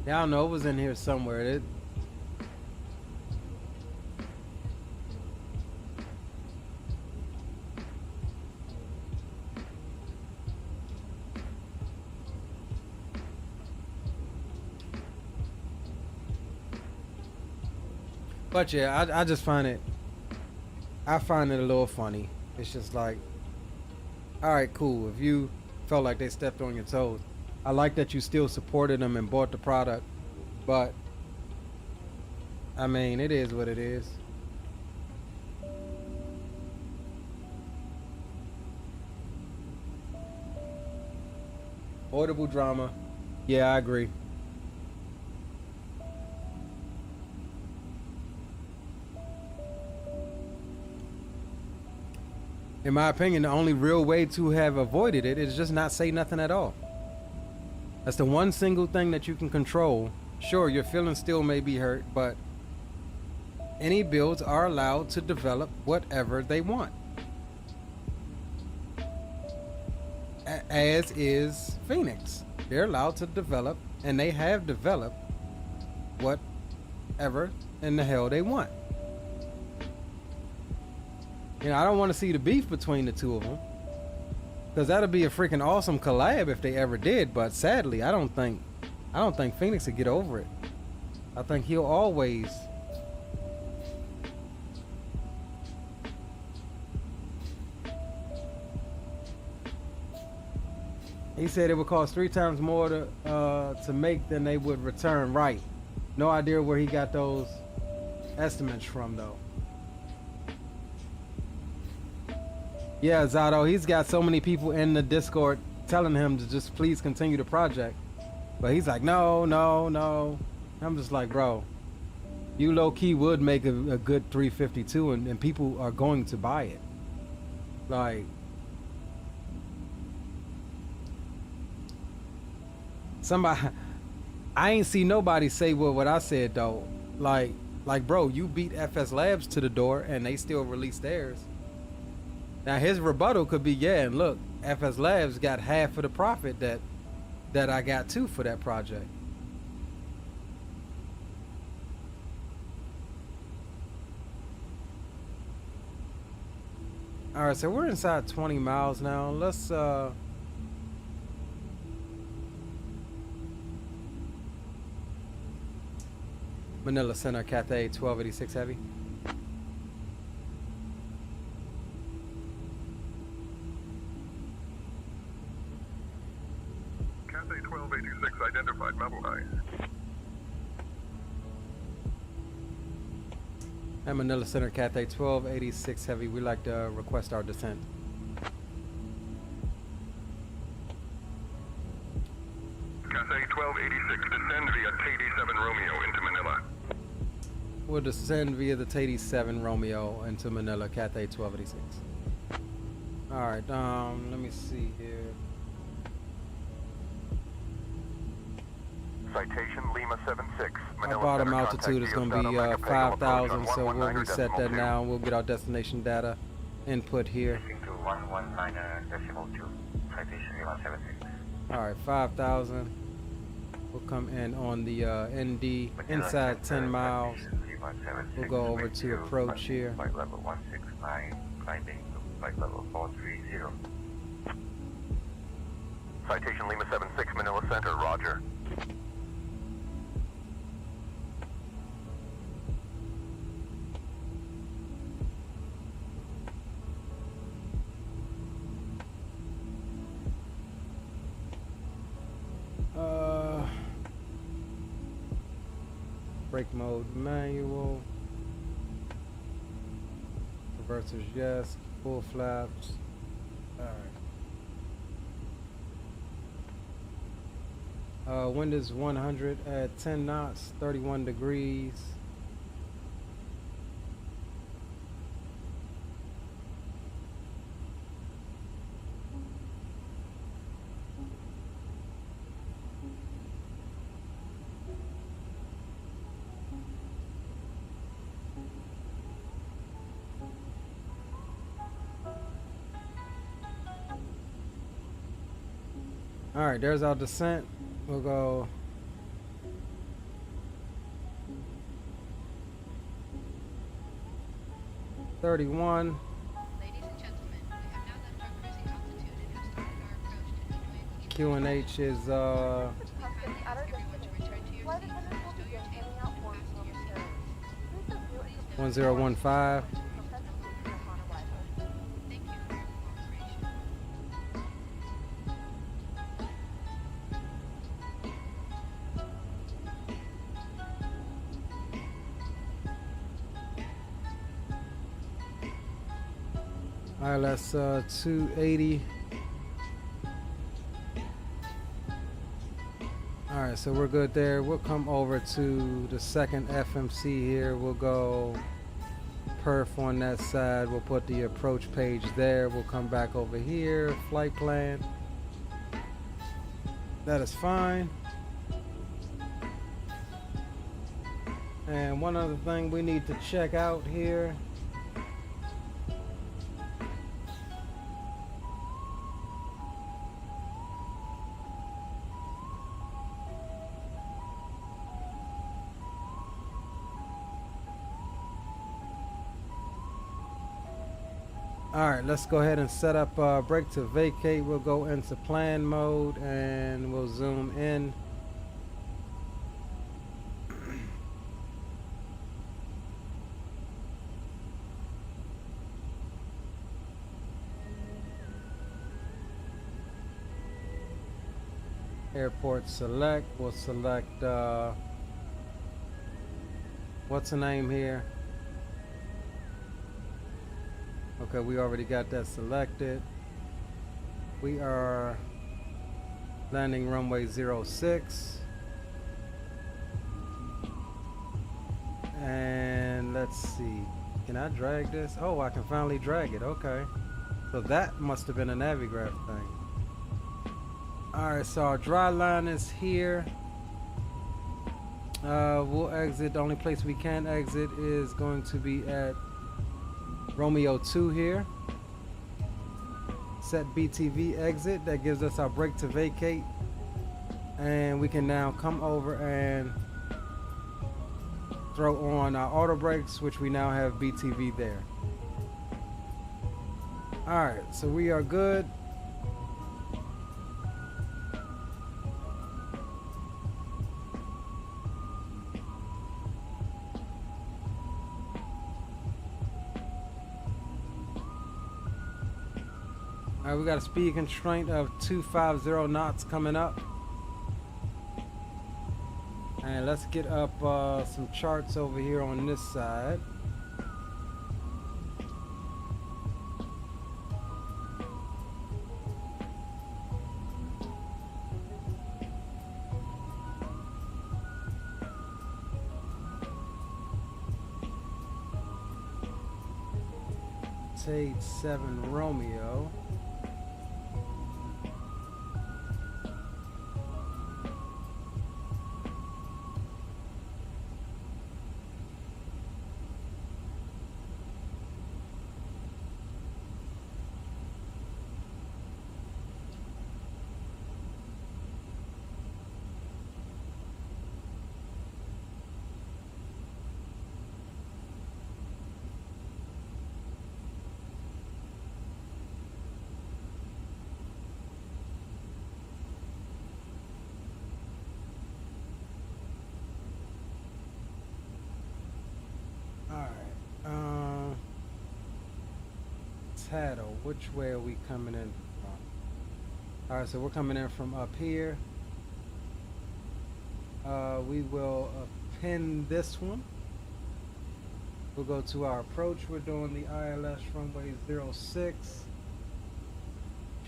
yeah, I don't know, it was in here somewhere. But yeah, I just find it a little funny. It's just like, all right, cool. If you felt like they stepped on your toes, I like that you still supported them and bought the product. But I mean, it is what it is. Avoidable drama. Yeah, I agree. In my opinion, the only real way to have avoided it is just not say nothing at all. That's the one single thing that you can control. Sure, your feelings still may be hurt, but any builds are allowed to develop whatever they want. As is Phoenix. They're allowed to develop, and they have developed whatever in the hell they want. You know, I don't want to see the beef between the two of them, because that'll be a freaking awesome collab if they ever did. But sadly, I don't think Phoenix would get over it. I think he'll always He said it would cost 3 times more to make than they would return. Right. No idea where he got those estimates from, though. Yeah, Zato, he's got so many people in the Discord telling him to just please continue the project. But he's like, no, no, no. I'm just like, bro, you low-key would make a good 352, and people are going to buy it. Like, somebody, I ain't see nobody say what I said, though. Like, bro, you beat FS Labs to the door, and they still released theirs. Now, his rebuttal could be, yeah, and look, FS Labs got half of the profit that I got too for that project. All right, so we're inside 20 miles now. Let's Manila Center, Cathay 1286 Heavy. Cathay 1286 identified Mabo High. At Manila Center, Cathay 1286 Heavy, we'd like to request our descent. Cathay 1286, descend via T7 Romeo into Manila. We'll descend via the T7 Romeo into Manila, Cathay 1286. Alright, let me see here. Citation Lima 76. Our bottom altitude is going to be 5,000, so we'll reset that now. We'll get our destination data input here. Alright, 5,000. We'll come in on the ND inside 10 miles. We'll go over to approach here. Flight level 169, climbing to flight level 430. Citation Lima 76, Manila Center, roger. Brake mode manual. Reversers yes. Full flaps. Alright. Wind is 100 at 10 knots, 31 degrees. All right, there's our descent. We'll go. Ladies and gentlemen, we have now left our cruising altitude and have started our approach to Ninoy Aquino. QNH is Everyone to return to your seats and stow your tables and fasten your seatbelts. 1015. Thank you for your cooperation. All right, that's 280. Alright, so we're good there. We'll come over to the second FMC here. We'll go perf on that side. We'll put the approach page there. We'll come back over here. Flight plan. That is fine. And one other thing we need to check out here. Alright, let's go ahead and set up brake to vacate. We'll go into plan mode and we'll zoom in. Airport select. We'll select what's the name here? Okay, we already got that selected. We are landing runway 06. And let's see. Can I drag this? Oh, I can finally drag it. Okay. So that must have been a Navigraph thing. Alright, so our dry line is here. We'll exit. The only place we can exit is going to be at Romeo 2 here. Set BTV exit. That gives us our brake to vacate. And we can now come over and throw on our auto brakes, which we now have BTV there. Alright, so we are good. Alright, we got a speed constraint of 250 knots coming up. And let's get up some charts over here on this side. Tate 7 Romeo. Tattle, which way are we coming in from? Alright, so we're coming in from up here. We will pin this one. We'll go to our approach. We're doing the ILS runway 06,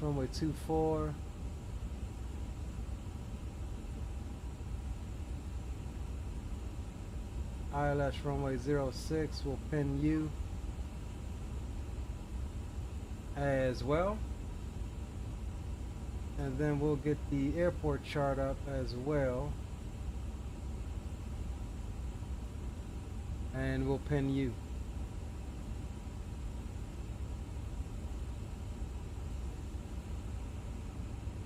runway 24. ILS runway 06 will pin you as well, and then we'll get the airport chart up as well, and we'll pin you.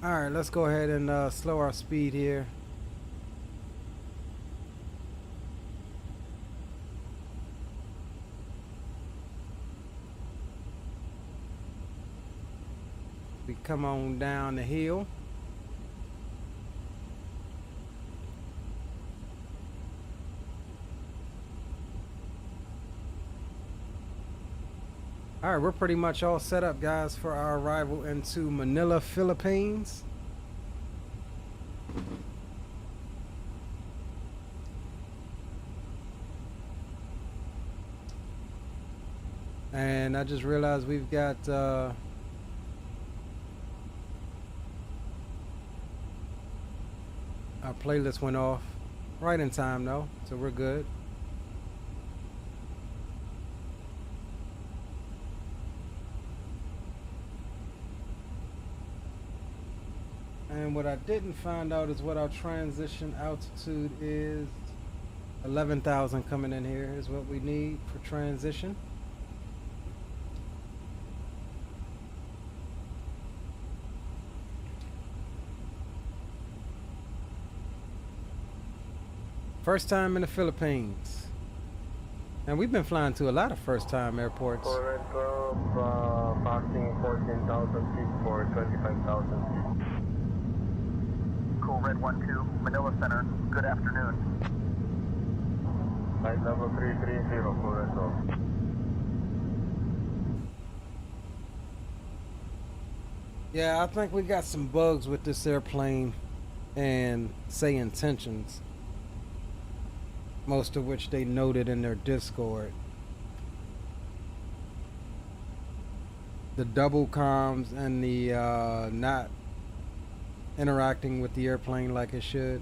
Alright, let's go ahead and slow our speed here. We come on down the hill. Alright, we're pretty much all set up, guys, for our arrival into Manila, Philippines. And I just realized we've got a Our playlist went off right in time though, so we're good. And what I didn't find out is what our transition altitude is. 11,000 coming in here is what we need for transition. First time in the Philippines. And we've been flying to a lot of first time airports. Correct, passing 14,000 feet for 25,000 feet. Cool Red 12, Manila Center. Good afternoon. Flight level 330, correct. Yeah, I think we got some bugs with this airplane and say intentions. Most of which they noted in their Discord. The double comms and the not interacting with the airplane like it should.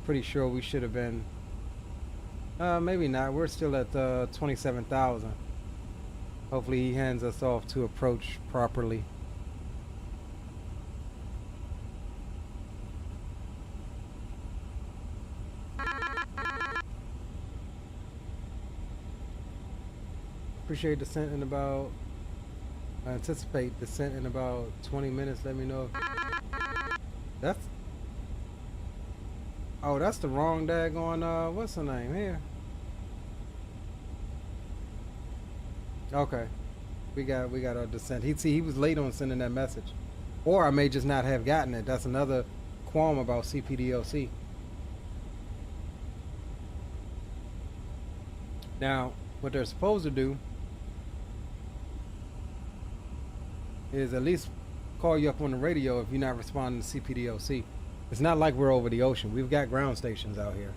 Pretty sure we should have been. Maybe not. We're still at 27,000. Hopefully he hands us off to approach properly. Appreciate descent in about. I anticipate descent in about 20 minutes. Let me know. That's. Oh, that's the wrong daggone. What's the name here? Okay, we got our descent. He was late on sending that message, or I may just not have gotten it. That's another qualm about CPDOC. Now, what they're supposed to do is at least call you up on the radio if you're not responding to CPDOC. It's not like we're over the ocean. We've got ground stations out here.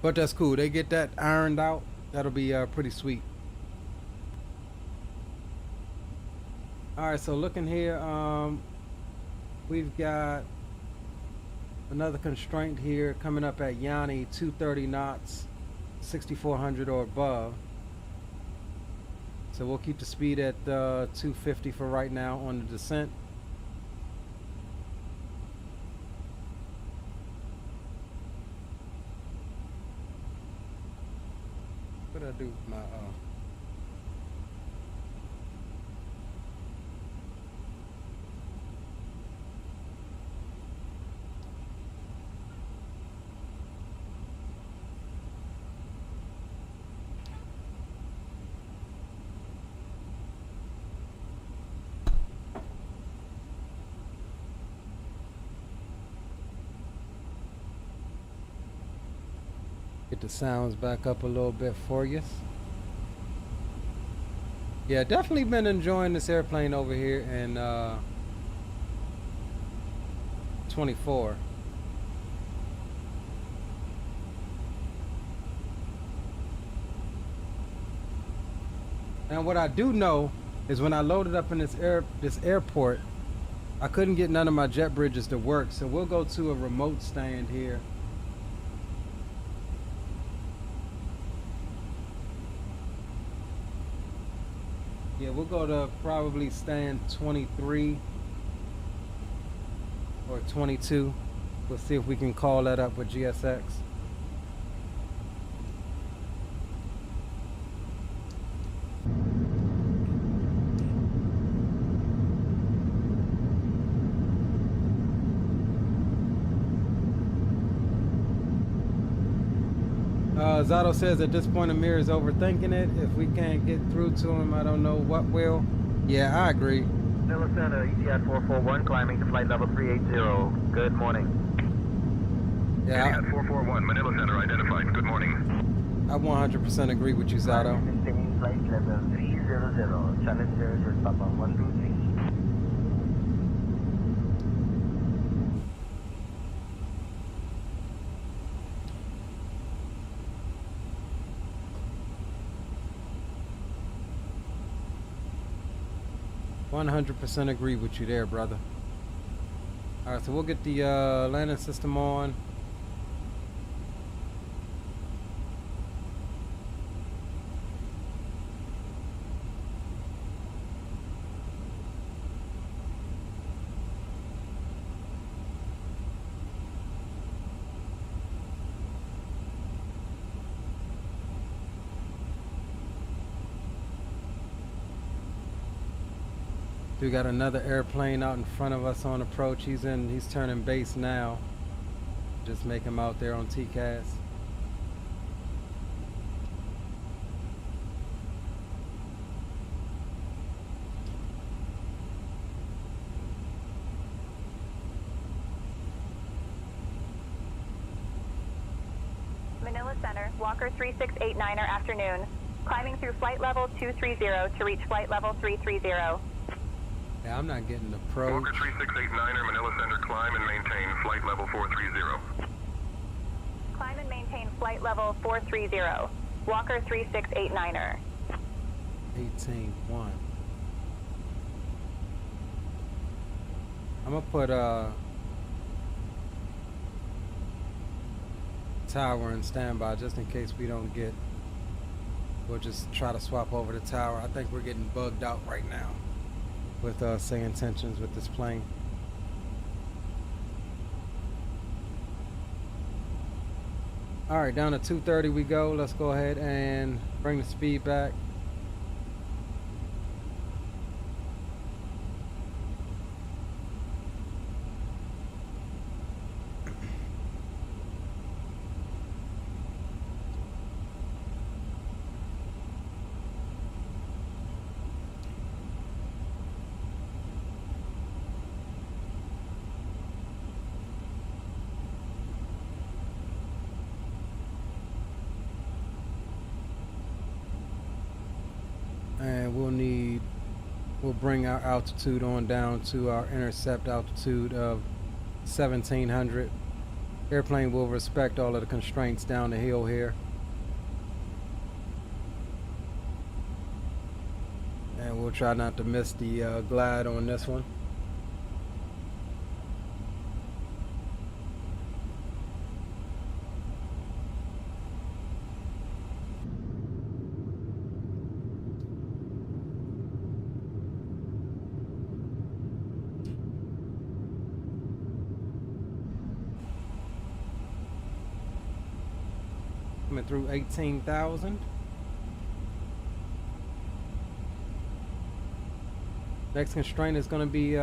But that's cool. They get that ironed out. That'll be pretty sweet. Alright, so looking here, we've got another constraint here coming up at Yanni, 230 knots, 6,400 or above. So we'll keep the speed at 250 for right now on the descent. What did I do with my get the sounds back up a little bit for you. Yeah, definitely been enjoying this airplane over here in 24. And what I do know is when I loaded up in this airport, I couldn't get none of my jet bridges to work, so we'll go to a remote stand here. Yeah, we'll go to probably stand 23 or 22. We'll see if we can call that up with GSX. Zato says at this point Amir is overthinking it. If we can't get through to him, I don't know what will. Yeah, I agree. Manila Center, ETI 441, climbing to flight level 380. Good morning. Yeah. ETI 441, Manila Center identified. Good morning. I 100% agree with you, Zato. Maintaining flight level 300. Challenger, short Papa 123. 100% agree with you there, brother. All right, so we'll get the landing system on. We got another airplane out in front of us on approach. He's turning base now. Just make him out there on TCAS. Manila Center, Walker 3689er afternoon. Climbing through flight level 230 to reach flight level 330. Yeah, I'm not getting the approach. Walker 3689er, Manila Center, climb and maintain flight level 430. Climb and maintain flight level 430. Walker 3689er. 18-1. I'm gonna put tower in standby just in case we don't get. We'll just try to swap over the tower. I think we're getting bugged out right now with saying tensions with this plane. All right, down to 230 we go. Let's go ahead and bring the speed back. And we'll bring our altitude on down to our intercept altitude of 1700. Airplane will respect all of the constraints down the hill here. And we'll try not to miss the glide on this one. Through 18,000. Next constraint is going to be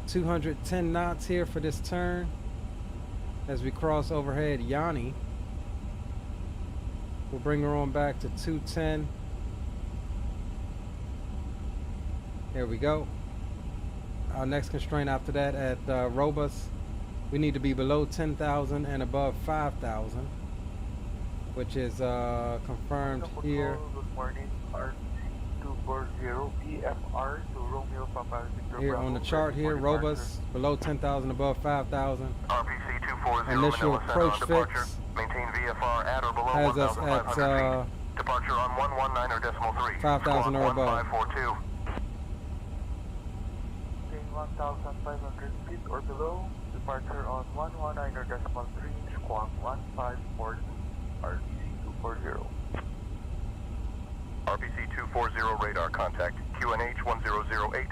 210 knots here for this turn as we cross overhead Yanni. We'll bring her on back to 210. There we go. Our next constraint after that at Robust, we need to be below 10,000 and above 5,000, which is confirmed here. Good morning, RC240 PFR to Romeo Papa Victor here Bravo, on the chart here, Robust, below 10,000, above 5,000. Initial approach fix maintain VFR at or below has us at departure on 119.3. 5,000 or above. 1,500 feet or below. Departure on 119.3, squawk 1542, RPC 240. RPC 240 radar contact, QNH 1008.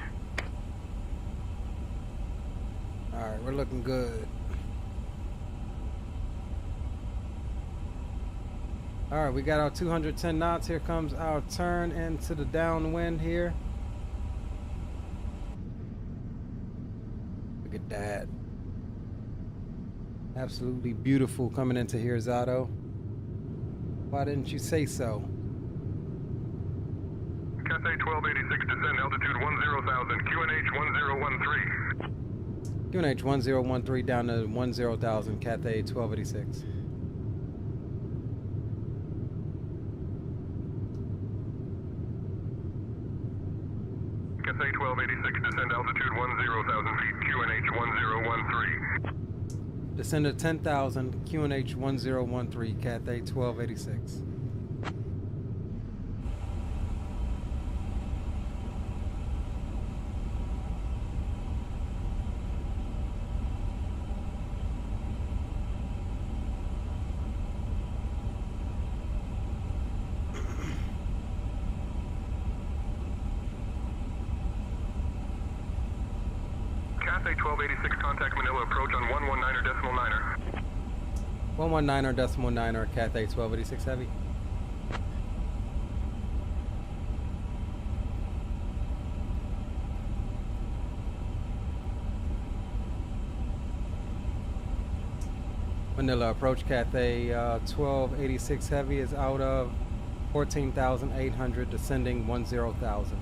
Alright, we're looking good. Alright, we got our 210 knots. Here comes our turn into the downwind here. Look at that. Absolutely beautiful coming into here, Zato. Why didn't you say so? Cathay 1286, descend altitude 10,000, QNH 1013. QNH 1013 down to 10,000, Cathay 1286. Cathay 1286, descend altitude 10,000 feet, QNH 1013. Descend to 10,000, QNH 1013, Cathay 1286. Cathay 1286, contact Manila approach on 119er decimal 9er. 119er decimal 9er, Cathay 1286 Heavy. Manila approach Cathay 1286 Heavy is out of 14,800, descending 10,000.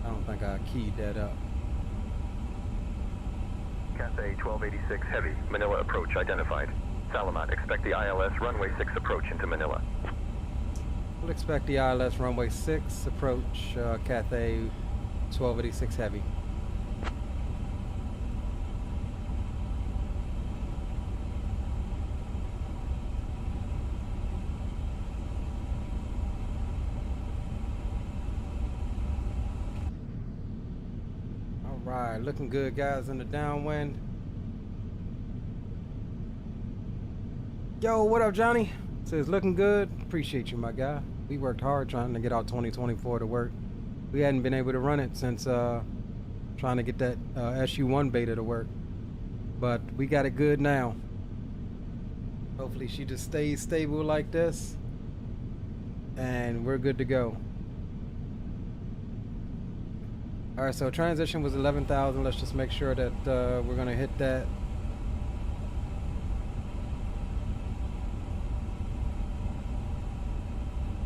I don't think I keyed that up. Cathay 1286 Heavy, Manila approach identified. Salamat, expect the ILS runway 6 approach into Manila. We'll expect the ILS runway 6 approach, Cathay 1286 Heavy. Alright, looking good, guys, in the downwind. Yo, what up, Johnny? Says looking good. Appreciate you, my guy. We worked hard trying to get our 2024 to work. We hadn't been able to run it since trying to get that SU1 beta to work. But we got it good now. Hopefully she just stays stable like this. And we're good to go. Alright, so transition was 11,000. Let's just make sure that we're going to hit that.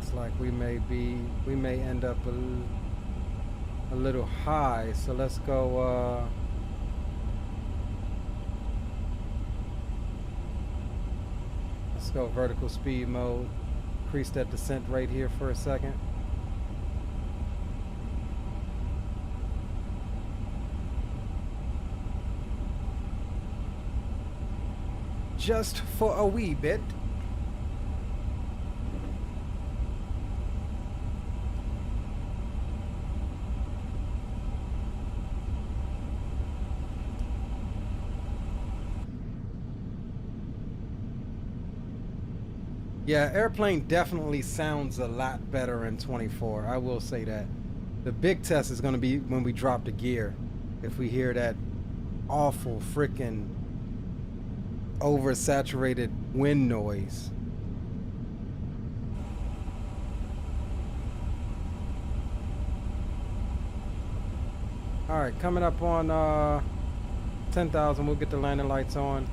Looks like we may end up a little high. So let's go vertical speed mode. Increase that descent rate here for a second. Just for a wee bit. Yeah, airplane definitely sounds a lot better in 24. I will say that. The big test is going to be when we drop the gear. If we hear that awful freaking oversaturated wind noise. Alright, coming up on 10,000, we'll get the landing lights on.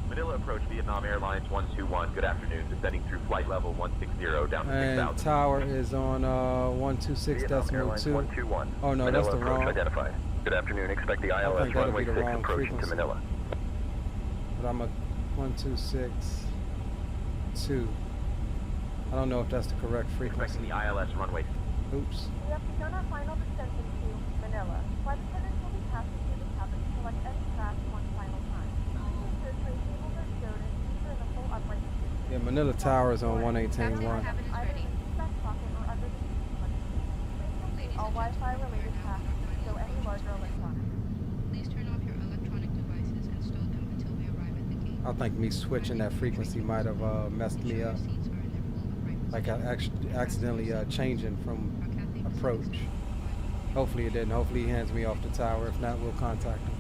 Manila approach Vietnam Airlines 121, good afternoon, descending through flight level 160 down to 6,000. And tower is on 126 decimal 2. 121. Oh no, Manila that's the approach wrong. identified. Good afternoon, expect the ILS runway 6 approach into Manila. But I'm a 126.2. I don't know if that's the correct frequency. Expecting the ILS runway. Oops. We have begun our final descent into Manila. Flight attendants will be passing through the cabin to select any craft one final time. Please ensure tray tables are stowed and seats are in a full upright position. Yeah, Manila Tower is on 118.1. Either in the back pocket or under the seat button. Please complete all Wi-Fi related tasks, so any larger electronics. Please turn off your electronic devices and stow them until we arrive at the gate. I think me switching that frequency might have messed me up. Like I accidentally changing from approach. Hopefully it didn't. Hopefully he hands me off the tower. If not, we'll contact him.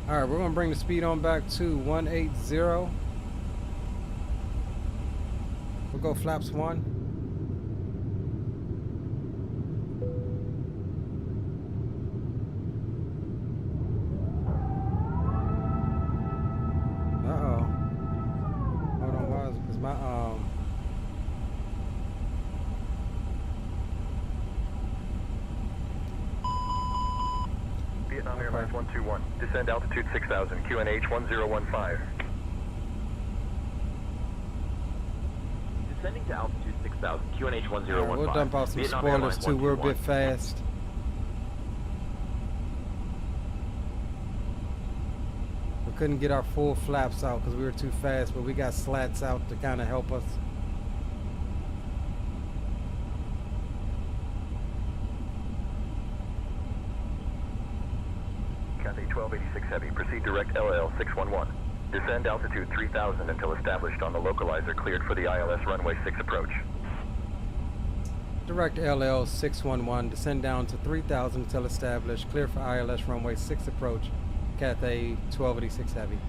Alright, we're going to bring the speed on back to 180. We'll go flaps 1. Vietnam Airlines 121, descend altitude 6,000, QNH 1015. Descending to altitude 6,000, QNH 1015. We'll dump out some spoilers too, we're a bit fast. We couldn't get our full flaps out because we were too fast, but we got slats out to kind of help us. Cathay 1286 Heavy, proceed direct LL 611. Descend altitude 3000 until established on the localizer cleared for the ILS runway 6 approach. Direct LL 611, descend down to 3000 until established, clear for ILS runway 6 approach, Cathay 1286 Heavy.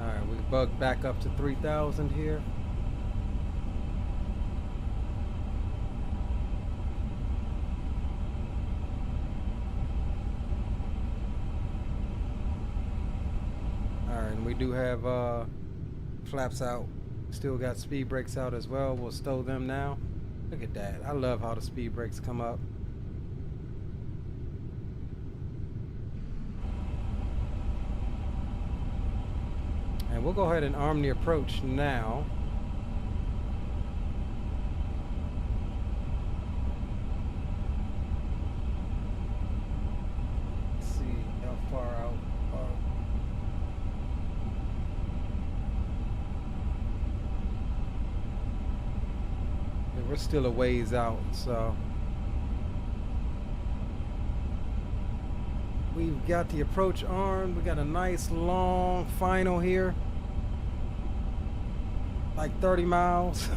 Alright, we bugged back up to 3000 here. We do have flaps out. Still got speed brakes out as well. We'll stow them now. Look at that. I love how the speed brakes come up. And we'll go ahead and arm the approach now. Let's see how far out. We're still a ways out, so we've got the approach armed. We got a nice long final here, like 30 miles.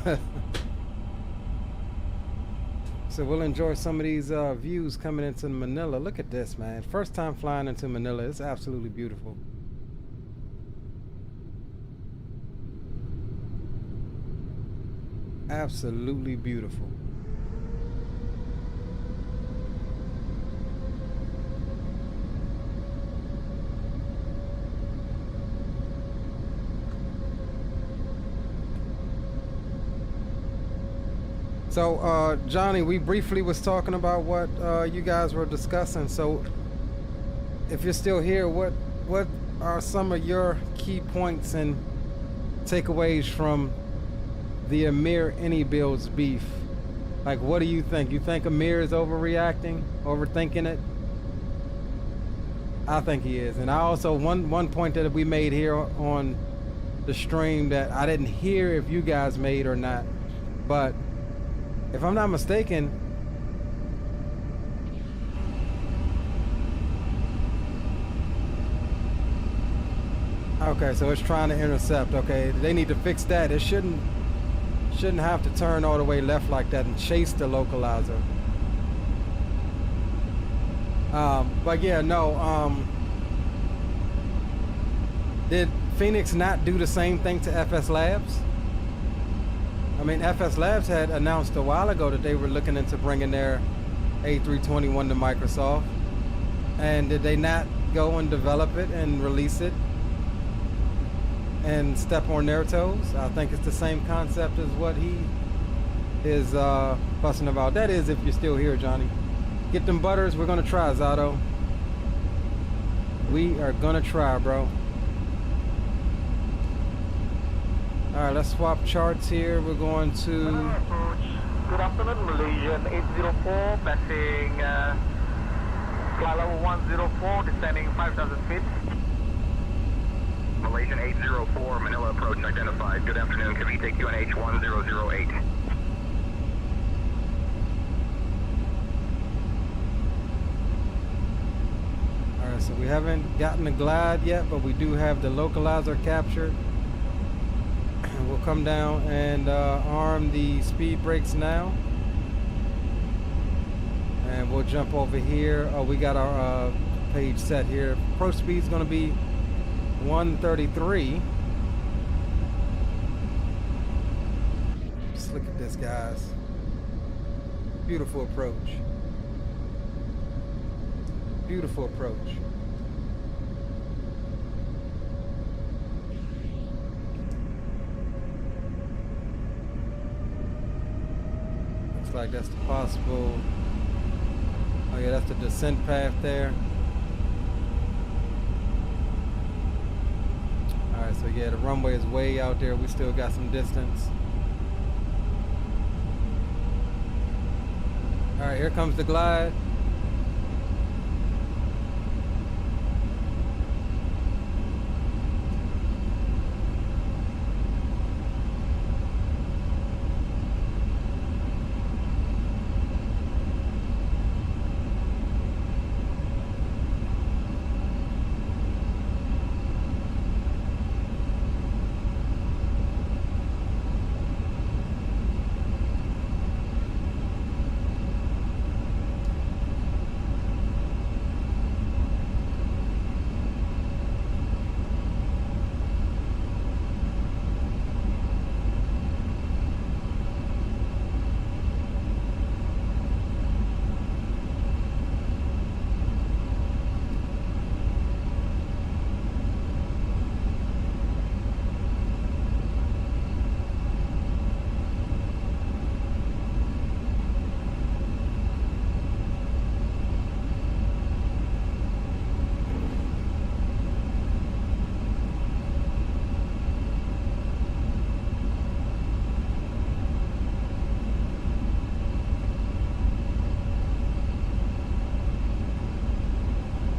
So we'll enjoy some of these views coming into Manila. Look at this, man. First time flying into Manila. It's absolutely beautiful. Absolutely beautiful. So Johnny, we briefly was talking about what you guys were discussing. So if you're still here, what are some of your key points and takeaways from the Amir IniBuilds beef? Like, what do you think? You think Amir is overreacting, overthinking it? I think he is. And I also, one point that we made here on the stream that I didn't hear if you guys made or not, but if I'm not mistaken, okay, so it's trying to intercept. Okay, they need to fix that. It shouldn't have to turn all the way left like that and chase the localizer. But yeah, no. Did Phoenix not do the same thing to FS Labs? I mean, FS Labs had announced a while ago that they were looking into bringing their A321 to Microsoft. And did they not go and develop it and release it and step on their toes? I think it's the same concept as what he is fussing about. That is, if you're still here, Johnny. Get them butters. We're gonna try, Zato. We are gonna try, bro. All right, let's swap charts here. We're going to... Good afternoon, Malaysian 804, passing flight level 104, descending 5,000 feet. Malaysian 804, Manila approach identified. Good afternoon, can we take you on H1008? Alright, so we haven't gotten the glide yet, but we do have the localizer captured. We'll come down and arm the speed brakes now. And we'll jump over here. Oh, we got our page set here. Approach speed is going to be 133. Just look at this, guys. Beautiful approach. Beautiful approach. Looks like that's the possible. Oh yeah, that's the descent path there. Alright, so yeah, the runway is way out there. We still got some distance. Alright, here comes the glide.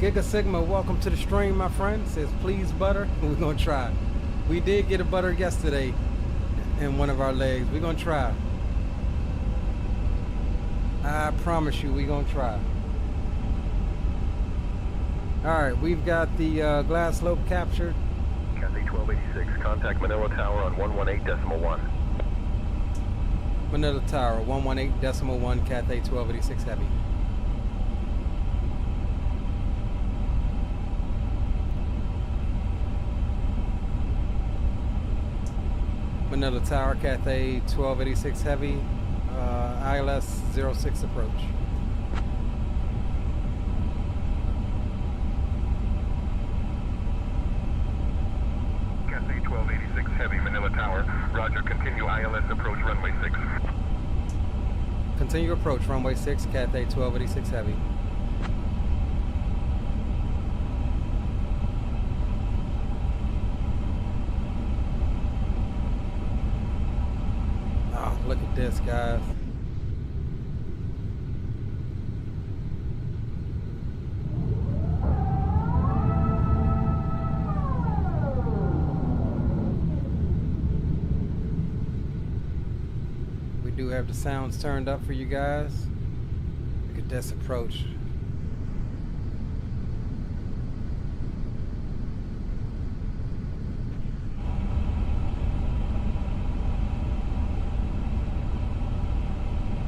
Giga Sigma, welcome to the stream, my friend. Says, please butter. We're going to try. We did get a butter yesterday in one of our legs. We're going to try. I promise you, we're going to try. All right, we've got the glass slope captured. Cathay 1286, contact Manila Tower on 118.1. Manila Tower, 118.1, Cathay 1286 Heavy. Manila Tower, Cathay 1286 Heavy, ILS 06 approach. Cathay 1286 Heavy, Manila Tower. Roger, continue ILS approach runway 6. Continue approach runway 6, Cathay 1286 Heavy. Oh, look at this, guys. We do have the sounds turned up for you guys. Look at this approach.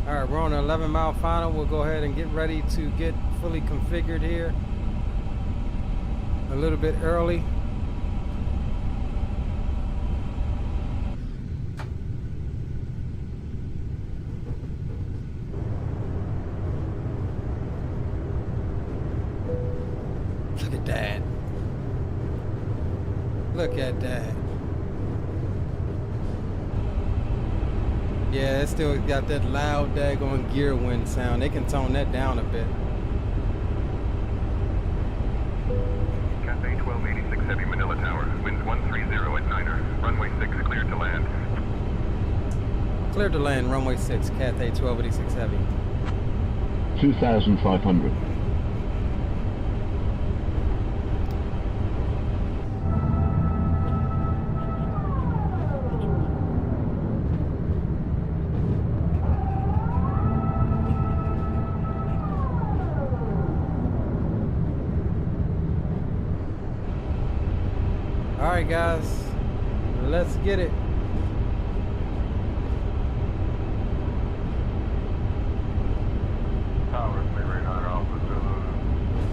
All right, we're on an 11-mile final. We'll go ahead and get ready to get fully configured here. A little bit early. Look at that. Look at that. Yeah, it still got that loud daggone gear wind sound. They can tone that down a bit. Cathay 1286 Heavy, Manila Tower. Winds 130 at 9er. Runway 6 cleared to land. Cleared to land, runway 6, Cathay 1286 Heavy. 2,500. Alright guys, let's get it. Tower, Liberty 9 Alpha Zulu,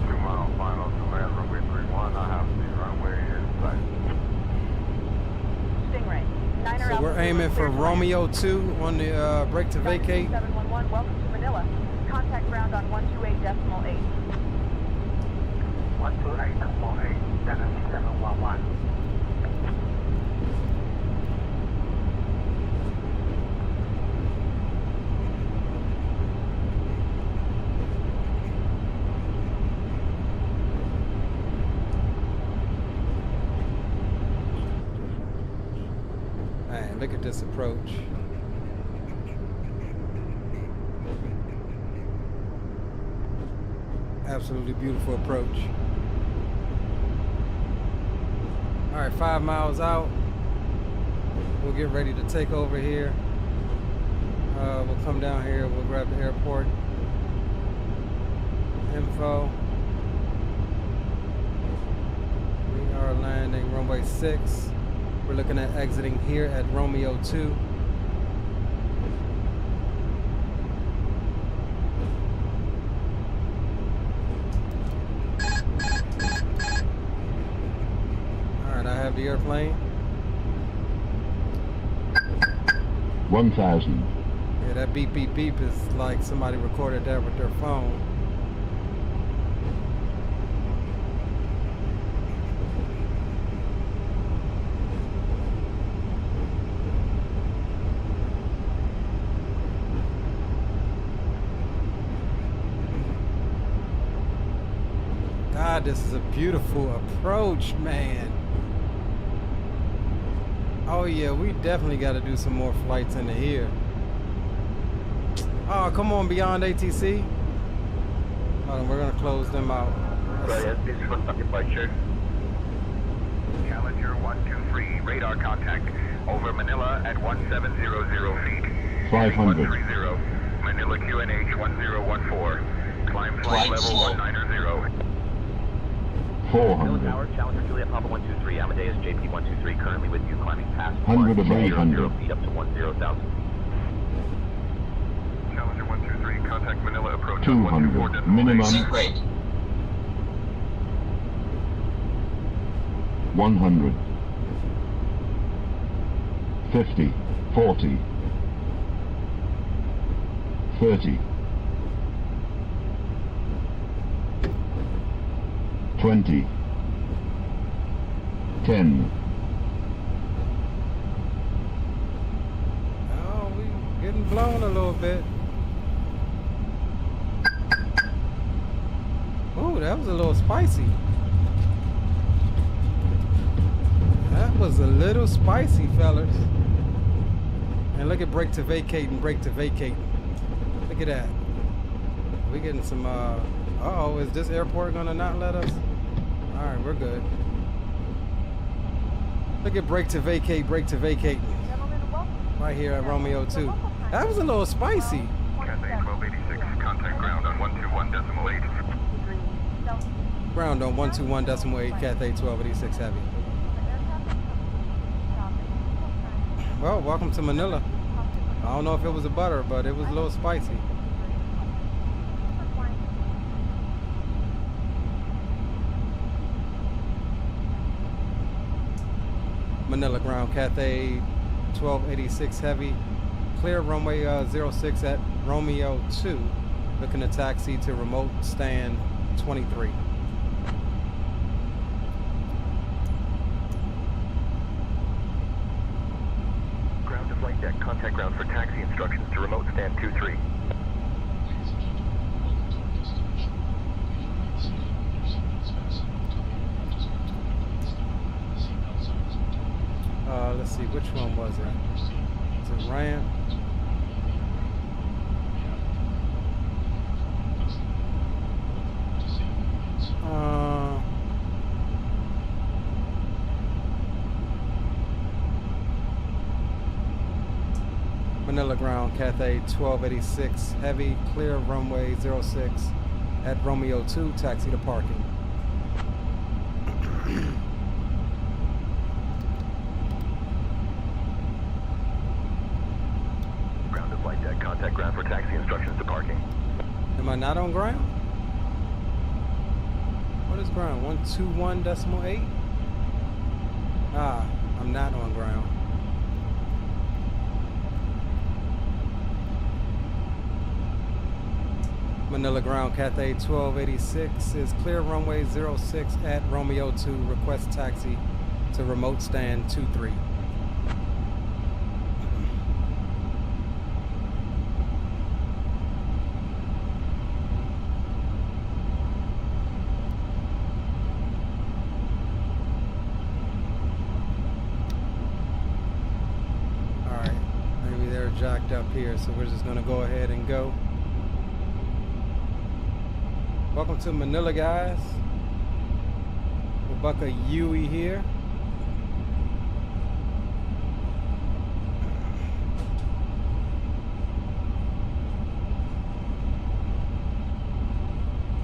2-mile final to land runway 31. I have the runway in sight. Stingray, 9 So we're aiming for Romeo 2 on the break to vacate. 711, welcome to Manila. Contact ground on 128.8. 128.8, 7711. Man, look at this approach. Absolutely beautiful approach. All right, 5 miles out. We'll get ready to take over here. We'll come down here. We'll grab the airport info. We are landing runway 6. We're looking at exiting here at Romeo 2. Alright, I have the airplane. 1,000. Yeah, that beep beep beep is like somebody recorded that with their phone. God, this is a beautiful approach, man. Oh yeah, we definitely got to do some more flights into here. Oh, come on, Beyond ATC. Hold on, we're gonna close them out. Yes, this is for departure. Challenger 123, radar contact over Manila at 1700 feet. 500. 130, Manila QNH 1014. Climb flight level 190. 400. Tower, Challenger Juliet Papa 123, Amadeus JP 123, currently with you, climbing past 100 of 100 feet up to 10,000 feet. Challenger 123, contact Manila approach 200. Minimum. 100. 50. 40. 30. 20. 10. Oh, we getting blown a little bit. Oh, that was a little spicy. That was a little spicy, fellas. And look at brake to vacate and brake to vacate. Look at that. We getting some, uh-oh, is this airport gonna not let us? All right, we're good. Look at brake to vacate, right here at Romeo 2. That was a little spicy. Cathay 1286, contact ground on 121.8. Ground on 121.8, Cathay 1286 Heavy. Well, welcome to Manila. I don't know if it was a butter, but it was a little spicy. Manila ground, Cathay 1286 Heavy. Clear runway 06 at Romeo 2. Looking to taxi to remote stand 23. Ground to flight deck, contact ground for taxi instructions to remote stand 23. Let's see, which one was it? Is it ramp? Manila ground, Cathay 1286 Heavy, clear runway 06 at Romeo 2, taxi to parking. Ground to flight deck, contact ground for taxi instructions to parking. Am I not on ground? What is ground? 121.8? Ah, I'm not on ground. Manila ground, Cathay 1286 is clear runway 06 at Romeo 2. Request taxi to remote stand 23. Alright, maybe they're jacked up here, so we're just gonna go ahead and go. Welcome to Manila, guys. Rebecca Yui here.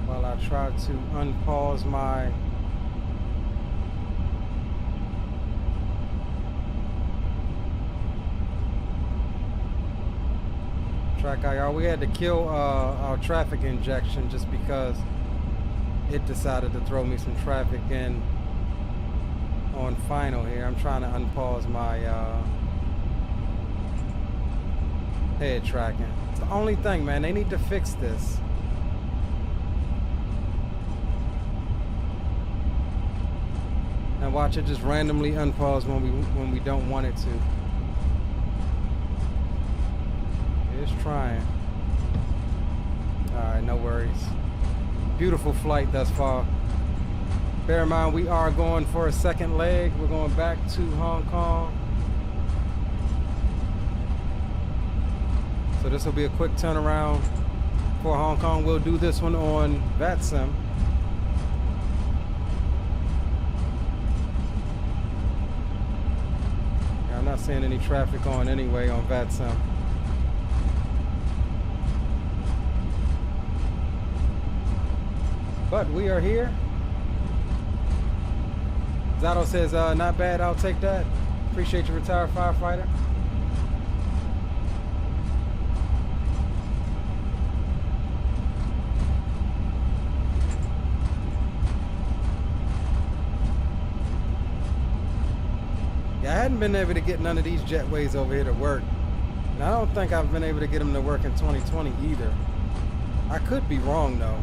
While I try to unpause my track IR. We had to kill our traffic injection just because it decided to throw me some traffic in on final here. I'm trying to unpause my head tracking. It's the only thing, man. They need to fix this. And watch it just randomly unpause when we don't want it to. It's trying. Alright, no worries. Beautiful flight thus far. Bear in mind, we are going for a second leg. We're going back to Hong Kong. So this will be a quick turnaround for Hong Kong. We'll do this one on VATSIM. not seeing any traffic on anyway on VATSIM. But we are here. Zato says, not bad, I'll take that. Appreciate you, retired firefighter. Yeah, I hadn't been able to get none of these jetways over here to work. And I don't think I've been able to get them to work in 2020 either. I could be wrong though.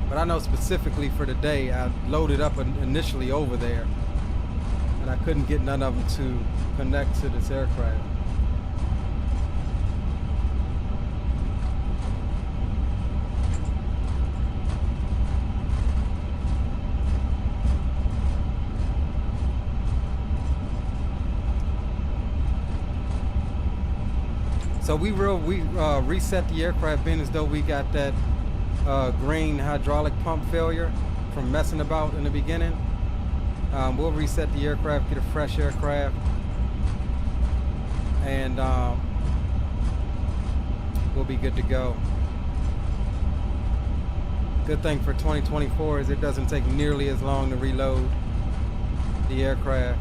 But I know specifically for the day, I loaded up initially over there, and I couldn't get none of them to connect to this aircraft. So we reset the aircraft being as though we got that green hydraulic pump failure from messing about in the beginning. We'll reset the aircraft, get a fresh aircraft, and we'll be good to go. Good thing for 2024 is it doesn't take nearly as long to reload the aircraft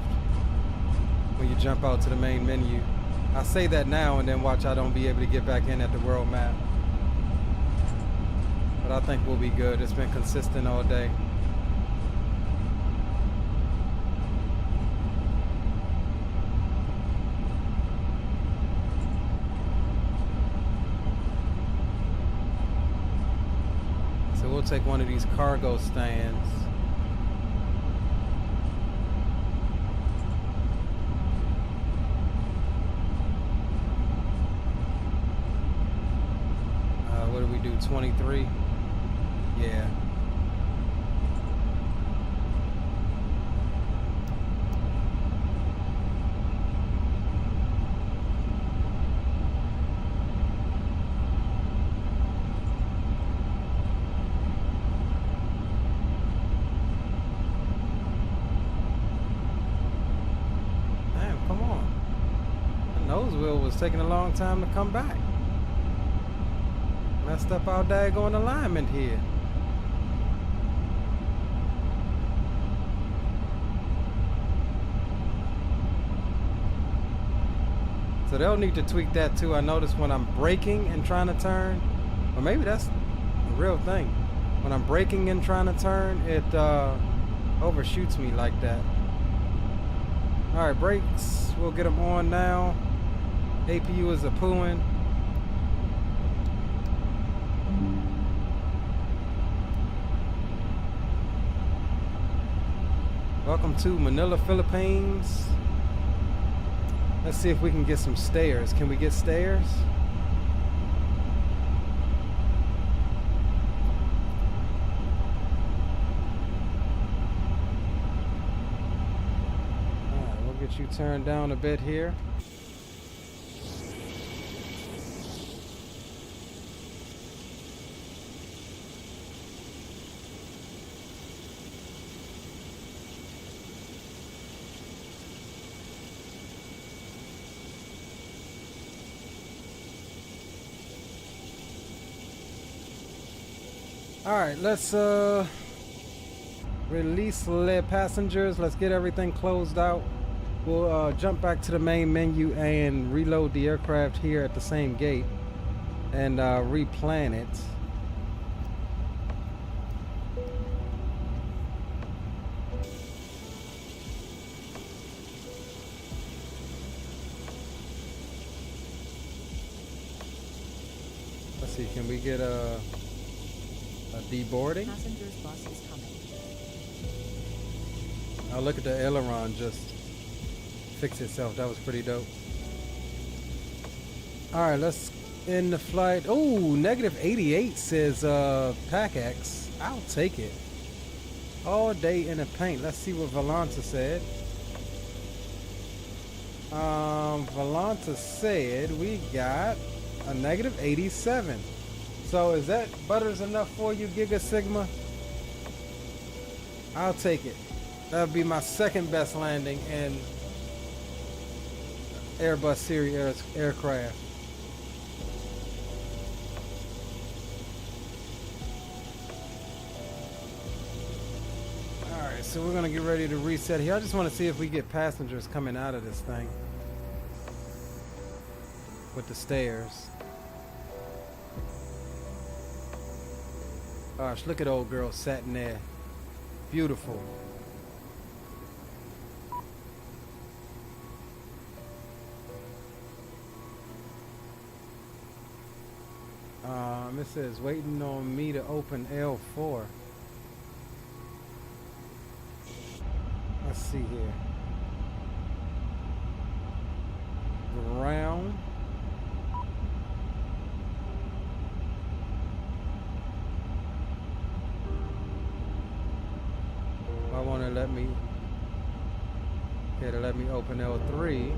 when you jump out to the main menu. I say that now and then watch I don't be able to get back in at the world map. But I think we'll be good. It's been consistent all day. So we'll take one of these cargo stands. What do we do? 23? Yeah. Damn, come on. The nose wheel was taking a long time to come back. Messed up our daggone alignment here. So they'll need to tweak that too. I notice when I'm braking and trying to turn, or maybe that's a real thing. When I'm braking and trying to turn, it overshoots me like that. All right, brakes, we'll get them on now. APU is a pooing. Welcome to Manila, Philippines. Let's see if we can get some stairs. Can we get stairs? Alright, we'll get you turned down a bit here. All right, let's release the passengers. Let's get everything closed out. We'll jump back to the main menu and reload the aircraft here at the same gate and replan it. Let's see, can we get a deboarding? Passenger's bus is coming. Oh, look at the aileron just fix itself. That was pretty dope. All right, let's end the flight. Oh, -88 says PACX. I'll take it. All day in the paint. Let's see what Volanta said. Volanta said we got a -87. So is that butters enough for you, Giga Sigma? I'll take it. That'll be my second best landing in Airbus series aircraft. Alright, so we're gonna get ready to reset here. I just want to see if we get passengers coming out of this thing with the stairs. Gosh, look at old girl sitting there. Beautiful. It says waiting on me to open L4. Let's see here. Ground. I want to let me. Okay, to let me open L3.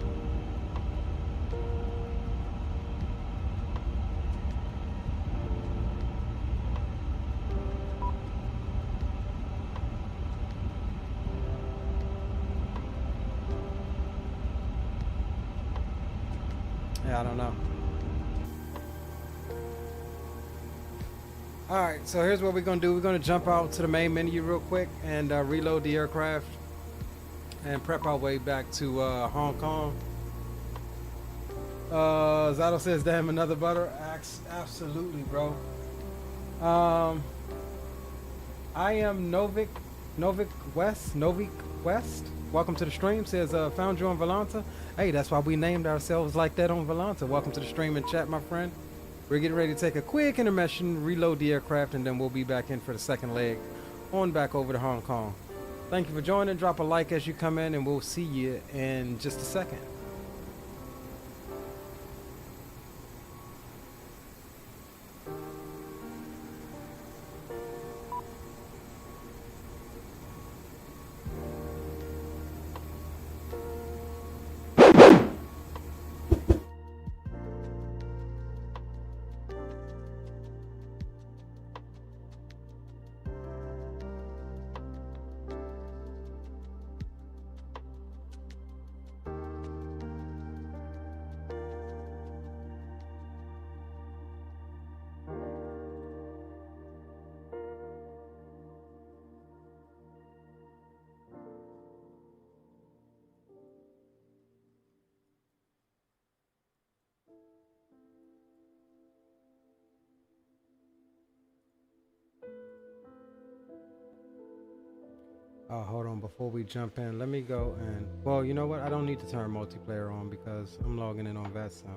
I don't know. Alright, so here's what we're going to do. We're going to jump out to the main menu real quick and reload the aircraft and prep our way back to Hong Kong. Zato says, damn, another butter. Absolutely, bro. I am Novik West. Welcome to the stream. Says, found you on Volanta. Hey, that's why we named ourselves like that on Volanta. Welcome to the stream and chat, my friend. We're getting ready to take a quick intermission, reload the aircraft, and then we'll be back in for the second leg on back over to Hong Kong. Thank you for joining. Drop a like as you come in, and we'll see you in just a second. Hold on, before we jump in, let me go and, well, you know what? I don't need to turn multiplayer on because I'm logging in on VETSO.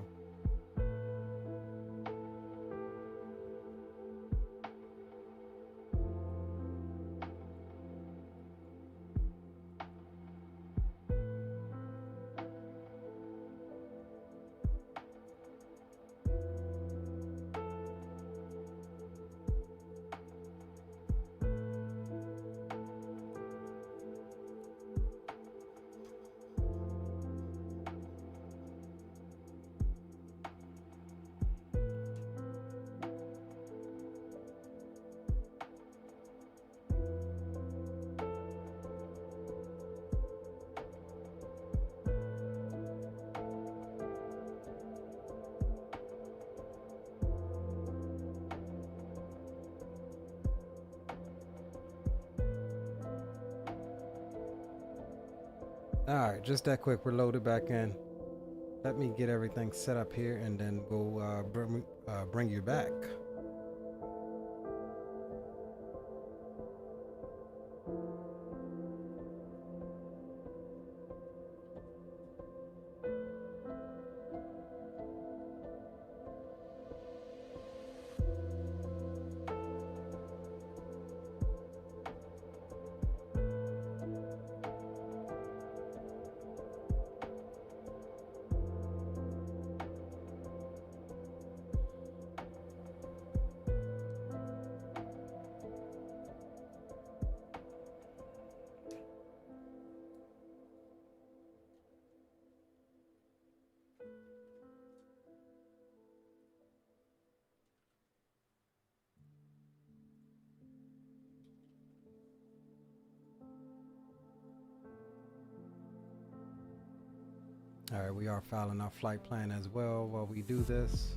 Alright, just that quick, we're loaded back in. Let me get everything set up here and then we'll bring you back. All right, we are filing our flight plan as well while we do this.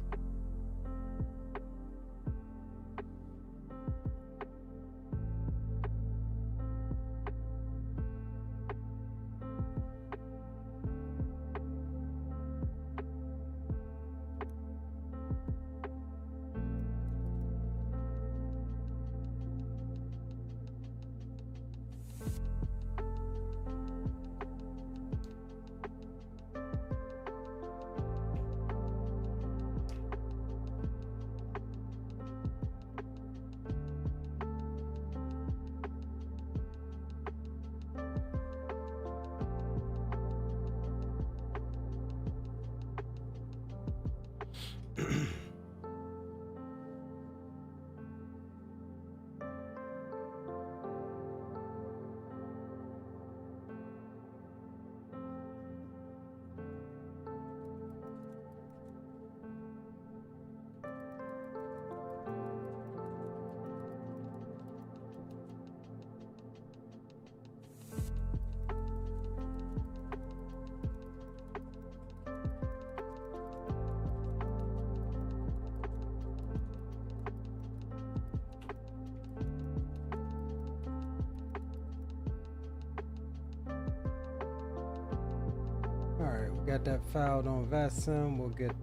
Got that filed on VATSIM. We'll get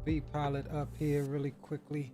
vPilot up here really quickly.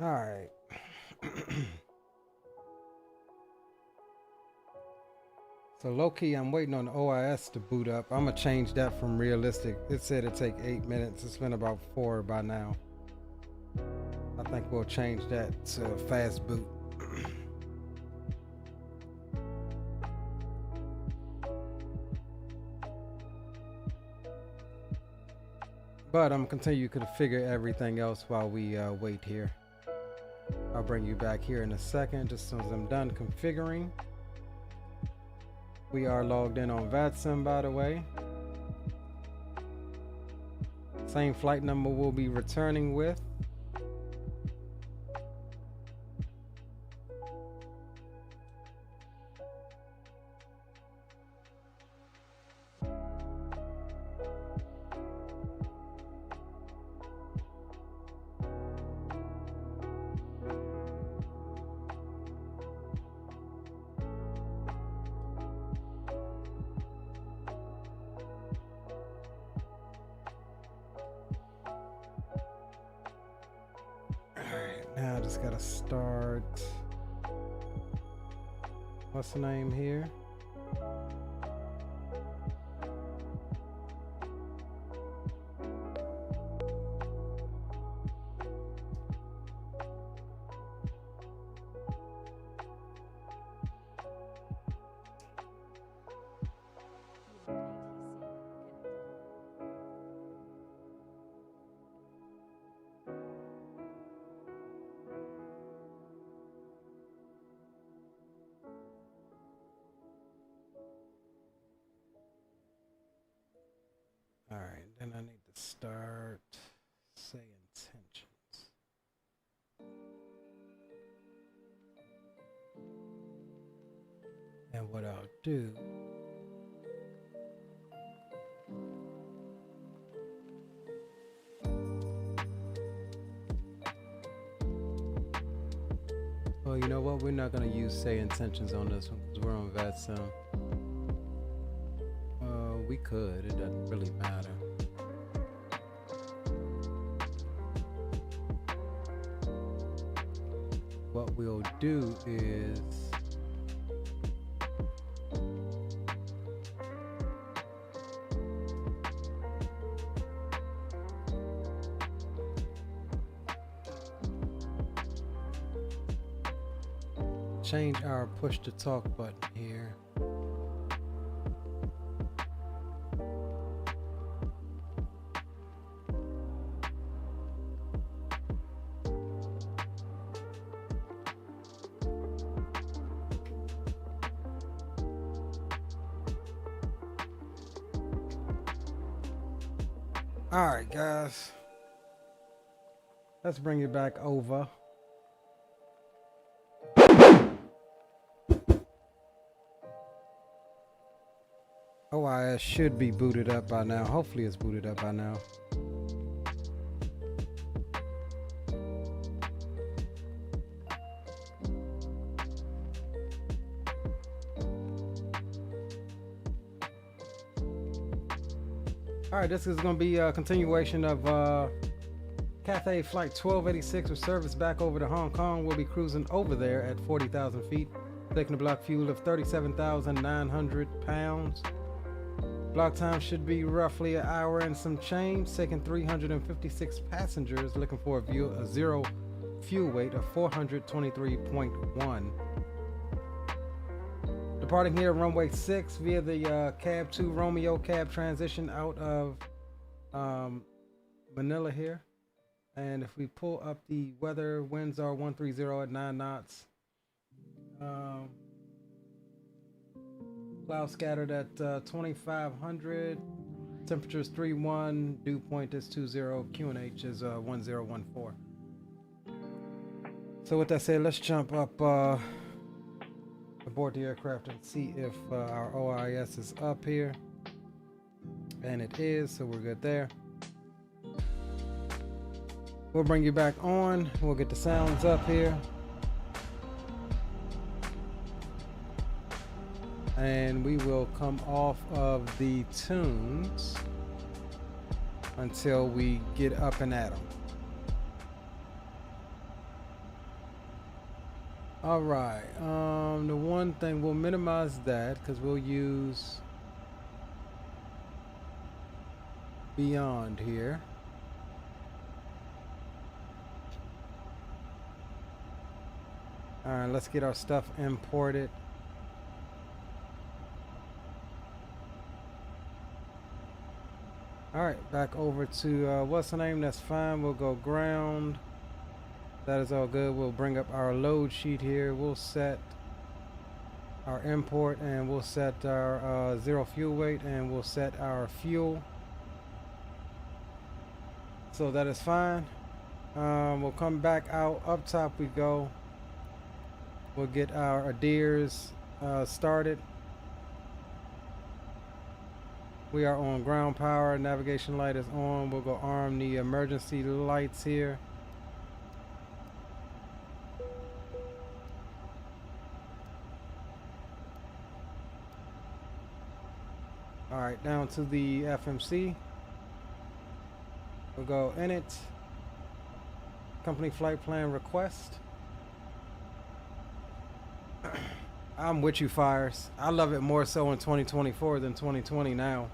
All right. So low key, I'm waiting on the OIS to boot up. I'm gonna change that from realistic. It said it'd take 8 minutes. It's been about 4 by now. I think we'll change that to fast boot. But I'm gonna continue to configure everything else while we wait here. I'll bring you back here in a second, just as soon as I'm done configuring. We are logged in on VATSIM, by the way. Same flight number we'll be returning with. just gotta start. What's the name here? All right, then I need to start say intentions. And what I'll do well, you know what? We're not going to use say intentions on this one because we're on VATSIM. We could, it doesn't really matter. What we'll do is change our push to talk button here. All right, guys, let's bring it back over. OIS should be booted up by now. Hopefully it's booted up by now. All right, this is going to be a continuation of Cathay Flight 1286 with service back over to Hong Kong. We'll be cruising over there at 40,000 feet, taking a block fuel of 37,900 pounds. Block time should be roughly an hour and some change, taking 356 passengers, looking for a zero fuel weight of 423.1. Departing here runway 6 via the cab 2 Romeo cab transition out of Manila here. And if we pull up the weather, winds are 130 at 9 knots. Clouds scattered at 2500. Temperatures 31. Dew point is 20. QNH is 1014. So with that said, let's jump up aboard the aircraft and see if our OIS is up here. And it is, so we're good there. We'll bring you back on. We'll get the sounds up here. And we will come off of the tunes until we get up and at them. All right, the one thing, we'll minimize that because we'll use Beyond here. All right, let's get our stuff imported. All right, back over to what's the name? That's fine. We'll go ground. That is all good. We'll bring up our load sheet here. We'll set our import and we'll set our zero fuel weight and we'll set our fuel. So that is fine. We'll come back out. Up top we go. We'll get our ADIRs started. We are on ground power. Navigation light is on. We'll go arm the emergency lights here. All right, down to the FMC. We'll go in it. company flight plan request. I'm with you, Fires. I love it more so in 2024 than 2020 now.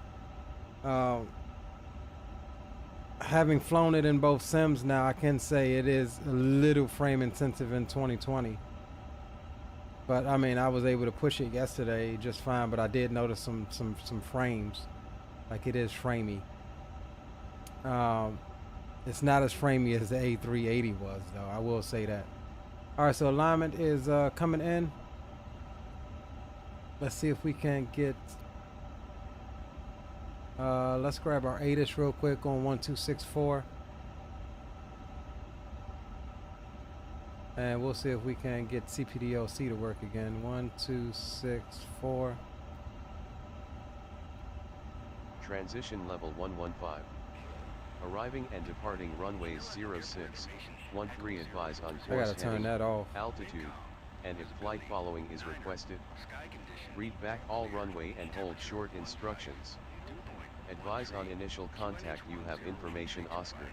Having flown it in both sims now, I can say it is a little frame intensive in 2020. But I mean, I was able to push it yesterday just fine, but I did notice some frames. Like it is framey. It's not as framey as the A380 was, though. I will say that. All right, so alignment is coming in. Let's see if we can get. Let's grab our ATIS real quick on 1264. And we'll see if we can get CPDLC to work again. 1264. Transition level 115. Arriving and departing runways 06, 13 advise on course. I gotta turn that off. Altitude, and if flight following is requested, read back all runway and hold short instructions. Advise on initial contact you have information Oscar.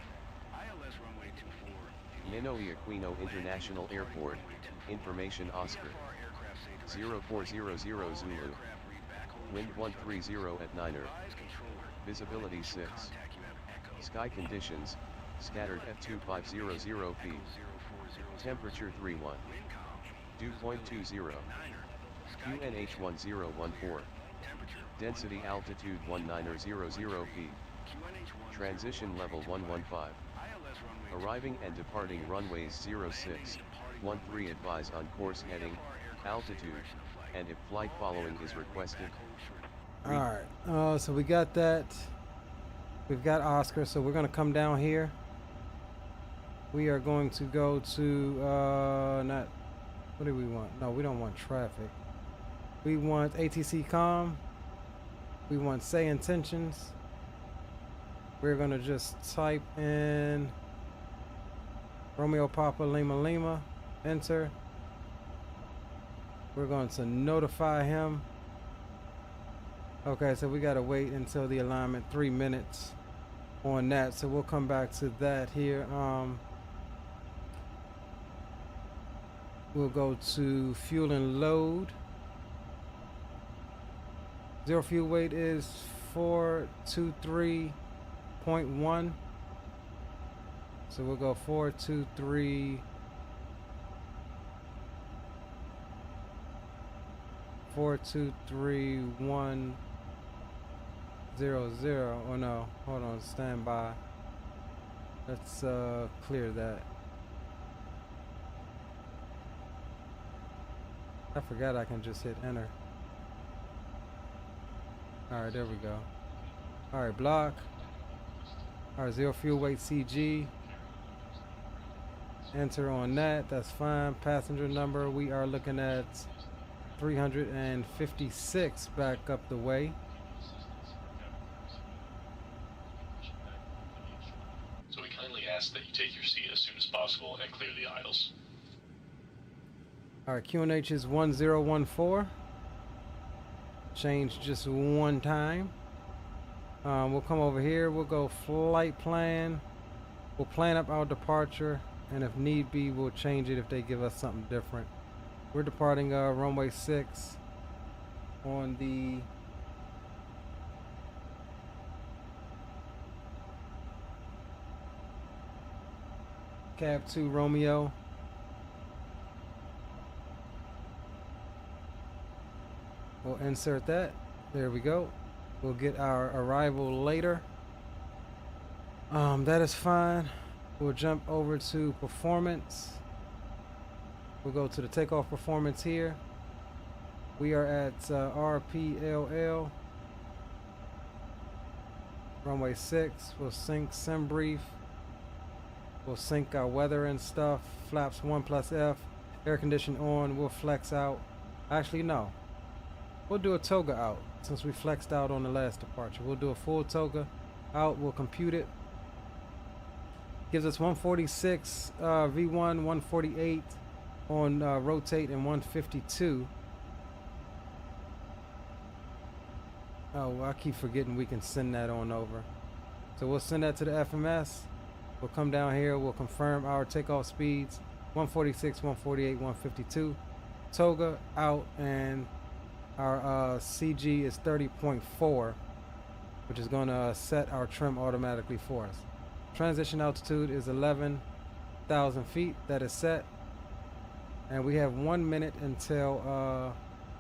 Ninoy Aquino International Airport, information Oscar. 0400 Zulu. Wind 130 at 9er. Visibility 6. Sky conditions, scattered at 2500 feet. Temperature 31. Dew point 20. QNH 1014. Density altitude 1900 feet. Transition level 115. Arriving and departing runways 06, 13 advise on course heading, altitude, and if flight following is requested. Alright, so we got that. We've got Oscar, so we're going to come down here. We are going to go to, not, what do we want? No, we don't want traffic. We want ATC comm. We want say intentions. We're going to just type in Romeo Papa Lima Lima, enter. We're going to notify him. Okay, so we got to wait until the alignment 3 minutes on that, so we'll come back to that here. We'll go to fuel and load. Zero fuel weight is 423.1. So we'll go 423. 423.100. Oh no, hold on, stand by. Let's clear that. I forgot I can just hit enter. Alright, there we go. Alright, block. Alright, zero fuel weight CG. Enter on that, that's fine. Passenger number, we are looking at 356 back up the way. So we kindly ask that you take your seat as soon as possible and clear the aisles. Alright, QNH is 1014. Change just one time. We'll come over here, we'll go flight plan. We'll plan up our departure, and if need be, we'll change it if they give us something different. We're departing runway 6 on the Cab 2 Romeo. We'll insert that. There we go. We'll get our arrival later. That is fine. We'll jump over to performance. We'll go to the takeoff performance here. We are at RPLL. Runway 6. We'll sync sim brief. We'll sync our weather and stuff. Flaps 1+F. Air condition on. We'll flex out. Actually, no. We'll do a toga out since we flexed out on the last departure. We'll do a full toga out. We'll compute it. Gives us 146 V1, 148 on rotate, and 152. Oh, well, I keep forgetting we can send that on over. So we'll send that to the FMS. We'll come down here. We'll confirm our takeoff speeds: 146, 148, 152. Toga out, and our CG is 30.4, which is going to set our trim automatically for us. Transition altitude is 11,000 feet. That is set. And we have 1 minute until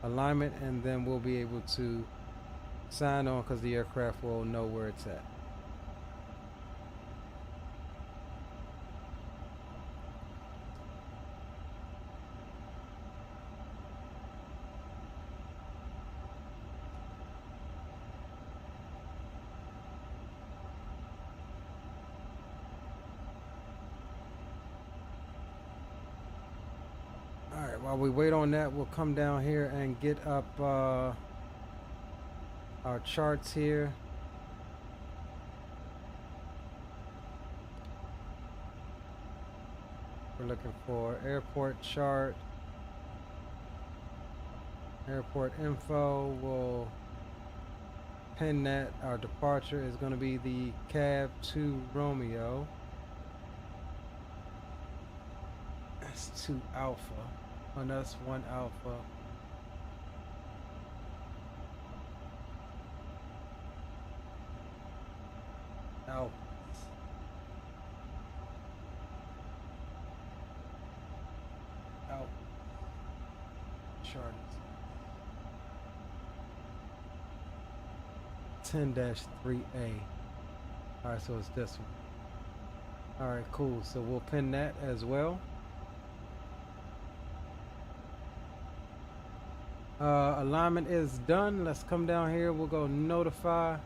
alignment, and then we'll be able to sign on because the aircraft will know where it's at. While we wait on that, we'll come down here and get up our charts here. We're looking for airport chart, airport info. We'll pin that. Our departure is going to be the cab to Romeo. That's 2 Alpha. And that's 1 Alpha. Alpha. Alpha. Chart. 10-3A. Alright, so it's this one. Alright, cool. So we'll pin that as well. Alignment is done. Let's come down here. We'll go notify,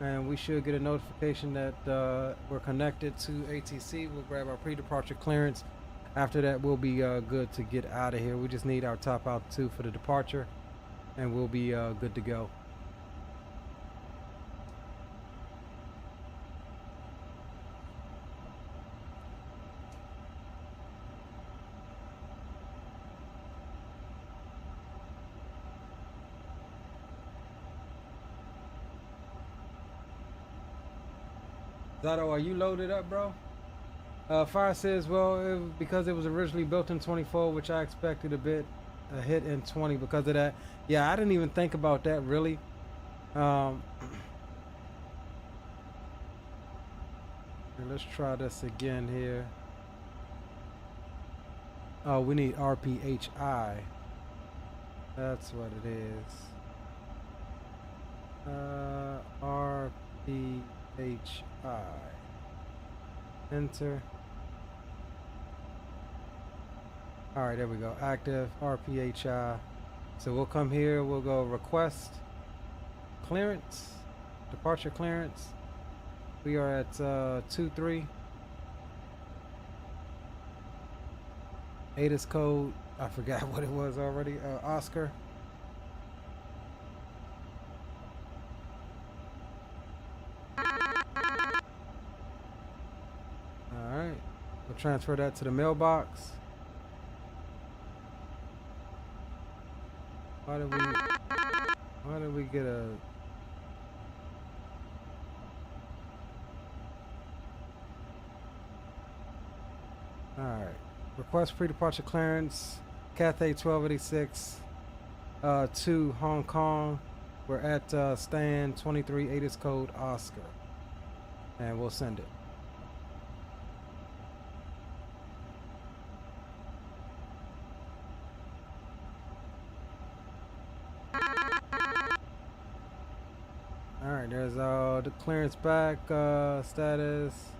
and we should get a notification that we're connected to ATC. We'll grab our pre-departure clearance. After that, we'll be good to get out of here. We just need our top altitude for the departure, and we'll be good to go. Zato, are you loaded up, bro? Fire says, well, because it was originally built in 24, which I expected a hit in 20 because of that. Yeah, I didn't even think about that, really. Let's try this again here. Oh, we need RPHI. That's what it is. RPHI. Enter. All right, there we go. Active RPHI. So we'll come here. We'll go request clearance, departure clearance. We are at 23. ATIS code. I forgot what it was already. Oscar. Alright. We'll transfer that to the mailbox. Why did we get a... Alright. Request pre-departure clearance. Cathay 1286 to Hong Kong. We're at stand 23 ATIS code Oscar. And we'll send it. Alright, there's the clearance back status.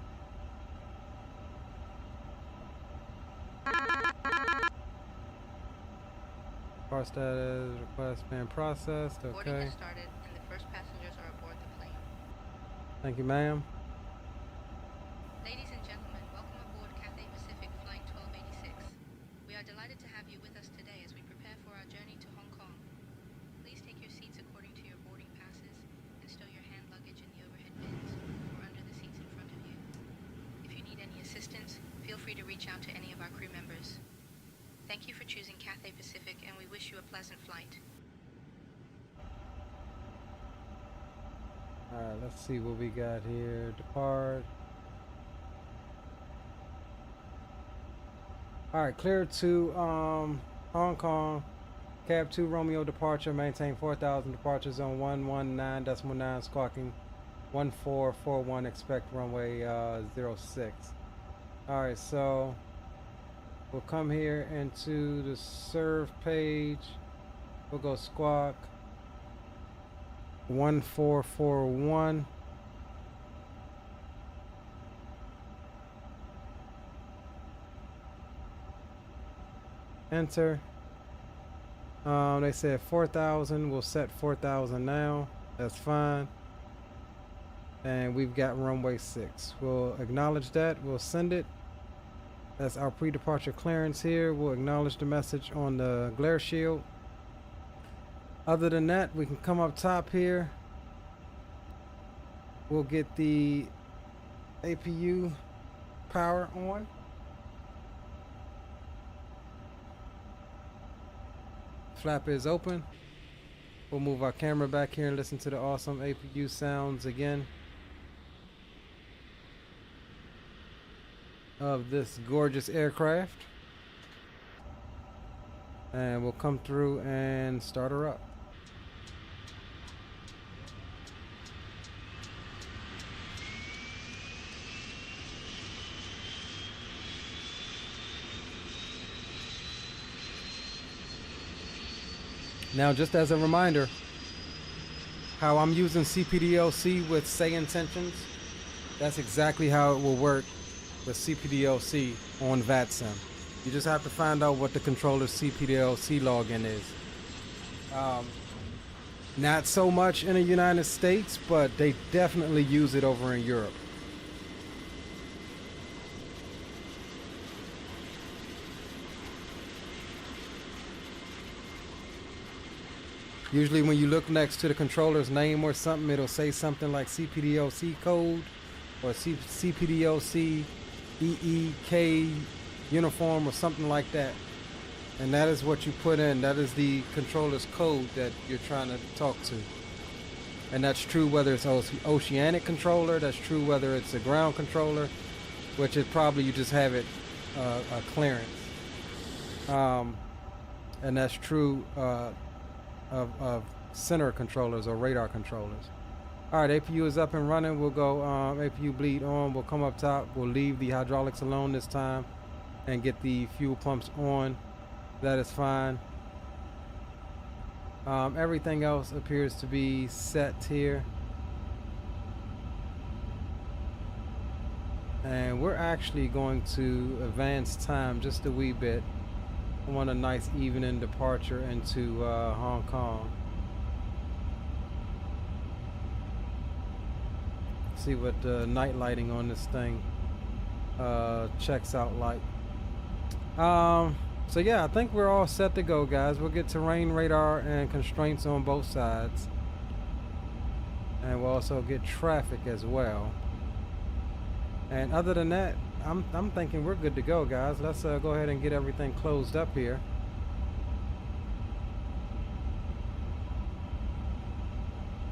Car status, request being processed, okay. Boarding has started and the first passengers are aboard the plane. Thank you, ma'am. Ladies and gentlemen, welcome aboard Cathay Pacific Flight 1286. We are delighted to have you with us today as we prepare for our journey to Hong Kong. Please take your seats according to your boarding passes and stow your hand luggage in the overhead bins or under the seats in front of you. If you need any assistance, feel free to reach out to any of our crew members. Thank you for choosing Cathay Pacific, and we wish you a pleasant flight. Alright, let's see what we got here. Depart. Alright, clear to Hong Kong. Cab 2 Romeo departure. Maintain 4,000 departure zone 119.9 squawking 1441. Expect runway 06. Alright, so we'll come here into the serve page. We'll go squawk 1441. Enter. They said 4,000. We'll set 4,000 now. That's fine. And we've got runway 6. We'll acknowledge that. We'll send it. That's our pre-departure clearance here. We'll acknowledge the message on the glare shield. Other than that, we can come up top here. We'll get the APU power on. Flap is open. We'll move our camera back here and listen to the awesome APU sounds again of this gorgeous aircraft. And we'll come through and start her up. Now, just as a reminder, how I'm using CPDLC with say intentions, that's exactly how it will work with CPDLC on VATSIM. You just have to find out what the controller's CPDLC login is. Not so much in the United States, but they definitely use it over in Europe. Usually when you look next to the controller's name or something, it'll say something like CPDLC code or CPDLC EEK uniform or something like that. And that is what you put in. That is the controller's code that you're trying to talk to. And that's true whether it's an oceanic controller, that's true whether it's a ground controller, which is probably you just have it a clearance. And that's true of center controllers or radar controllers. Alright, APU is up and running. We'll go APU bleed on. We'll come up top. We'll leave the hydraulics alone this time and get the fuel pumps on. That is fine. Everything else appears to be set here. And we're actually going to advance time just a wee bit. I want a nice evening departure into Hong Kong. See what the night lighting on this thing checks out like. So yeah, I think we're all set to go, guys. We'll get terrain radar and constraints on both sides. And we'll also get traffic as well. And other than that, I'm thinking we're good to go, guys. Let's go ahead and get everything closed up here.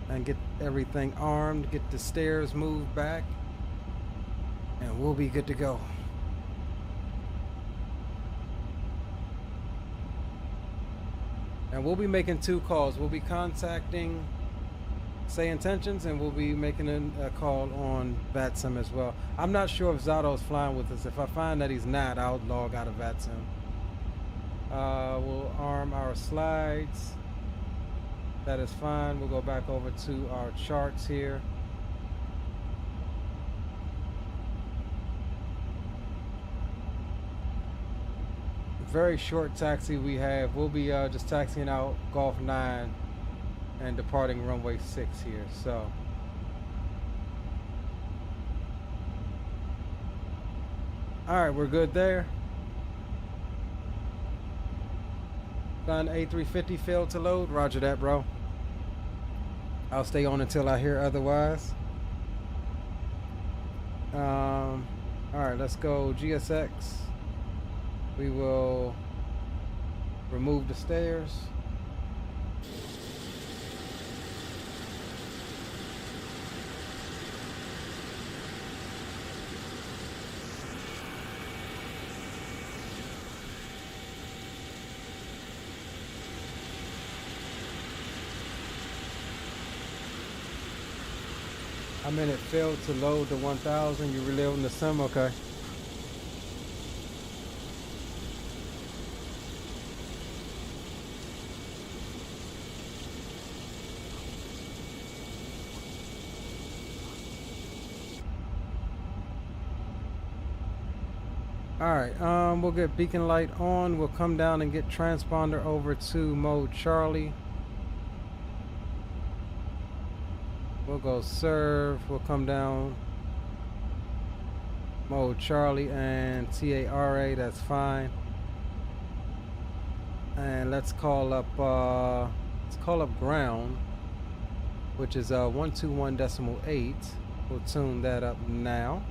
And get everything armed, get the stairs moved back, and we'll be good to go. And we'll be making 2 calls. We'll be contacting say intentions, and we'll be making a call on VATSIM as well. I'm not sure if Zato's flying with us. If I find that he's not, I'll log out of VATSIM. We'll arm our slides. That is fine. We'll go back over to our charts here. Very short taxi we have. We'll be just taxiing out Golf 9 and departing runway 6 here. So alright, we're good there. Found A350 failed to load. Roger that, bro. I'll stay on until I hear otherwise. Alright, let's go GSX. We will remove the stairs. I mean, it failed to load the 1000. You reloading the sim, okay? Alright, we'll get beacon light on. We'll come down and get transponder over to mode Charlie. We'll go serve. We'll come down mode Charlie and TARA. That's fine. And let's call up ground, which is 121.8. We'll tune that up now.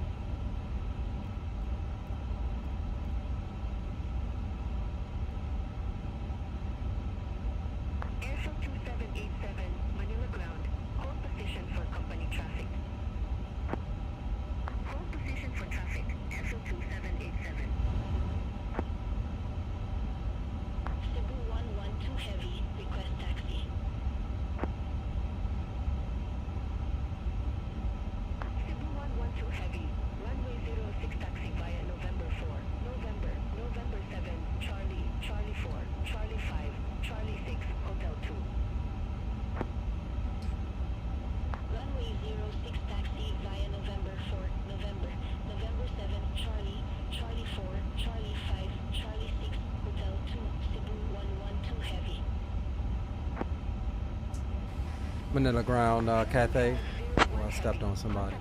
Manila ground, Cathay. Oh, I stepped on somebody.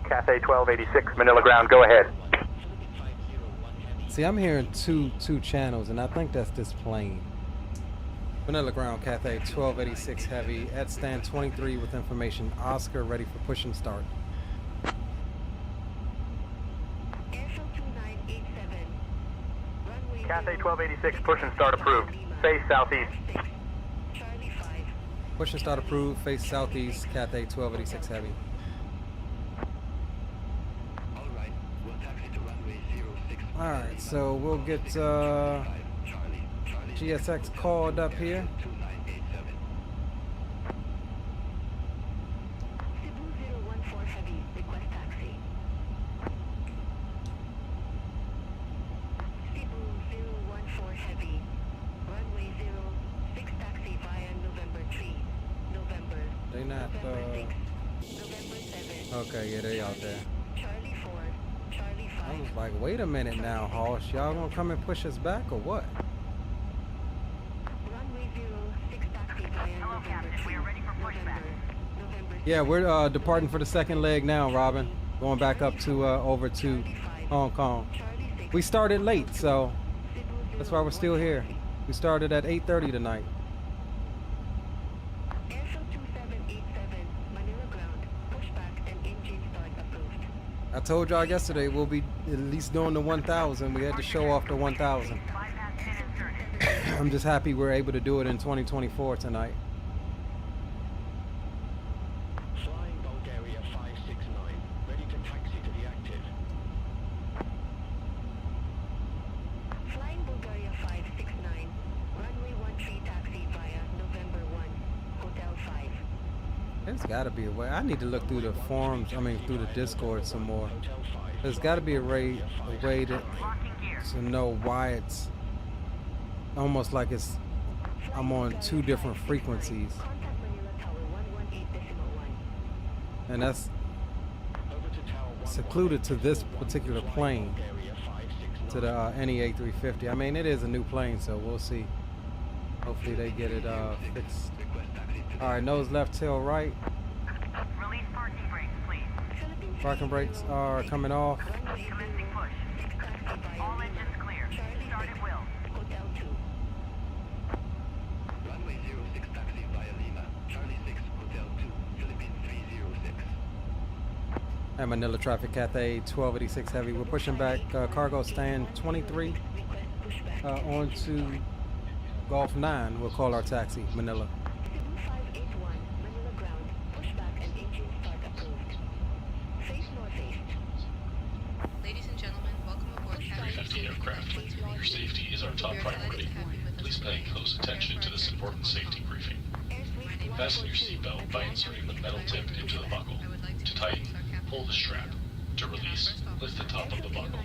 Cathay 1286, Manila ground, go ahead. See, I'm hearing two channels, and I think that's this plane. Manila ground, Cathay 1286 heavy, at stand 23 with information. Oscar ready for push and start. Cathay 1286, push and start approved. Face southeast. Push and start approved, face southeast, Cathay 1286 heavy. Alright, so we'll get GSX called up here. They not, okay, yeah, they out there. I was like, wait a minute now, Hoss. Y'all gonna come and push us back or what? Yeah, we're departing for the second leg now, Robin. Going back up to over to Hong Kong. We started late, so that's why we're still here. We started at 8:30 tonight. I told y'all yesterday we'll be at least doing the 1000. We had to show off the 1000. I'm just happy we're able to do it in 2024 tonight. Flying Bulgaria 569, ready to taxi to the active. Flying Bulgaria 569, runway 13 taxi via November 1, Hotel 5. There's got to be a way. I need to look through the forums, through the Discord some more. There's got to be a way to know why it's almost like I'm on two different frequencies. And that's secluded to this particular plane, to the A350. I mean, it is a new plane, so we'll see. Hopefully they get it fixed. Alright, nose left, tail right. Release parking brakes, please. Parking brakes are coming off. Commencing push. All engines clear. Start at will. Hotel 2. Runway 06 taxi via Lima. Charlie 6, Hotel 2, Philippine 306. And Manila traffic, Cathay 1286 heavy. We're pushing back cargo stand 23 onto Golf 9. We'll call our taxi, Manila. Aircraft. Your safety is our top priority. Please pay close attention to this important safety briefing. Fasten your seatbelt by inserting the metal tip into the buckle. To tighten, pull the strap. To release, lift the top of the buckle.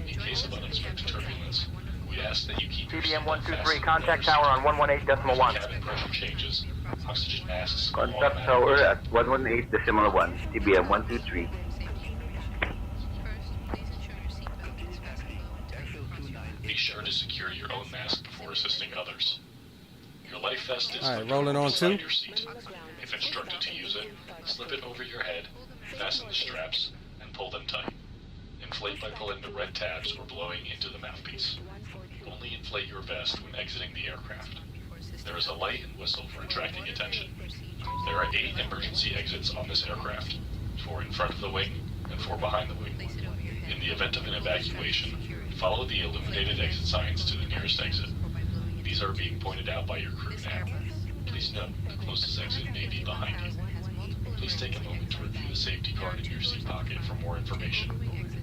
In case of unexpected turbulence, we ask that you keep your TBM seatbelt 123, fastened contact before tower on 118.1. cabin pressure changes. Oxygen masks will Contact automatically tower at 118.1, TBM 123. Be sure to secure your own mask before assisting others. Your life vest is Alright, rolling on two. your seat. If instructed to use it, slip it over your head, fasten the straps, and pull them tight. Inflate by pulling the red tabs or blowing into the mouthpiece. Only inflate your vest when exiting the aircraft. There is a light and whistle for attracting attention. There are 8 emergency exits on this aircraft, 4 in front of the wing and 4 behind the wing. In the event of an evacuation, follow the illuminated exit signs to the nearest exit. These are being pointed out by your crew now. Please note, the closest exit may be behind you. Please take a moment to review the safety card in your seat pocket for more information.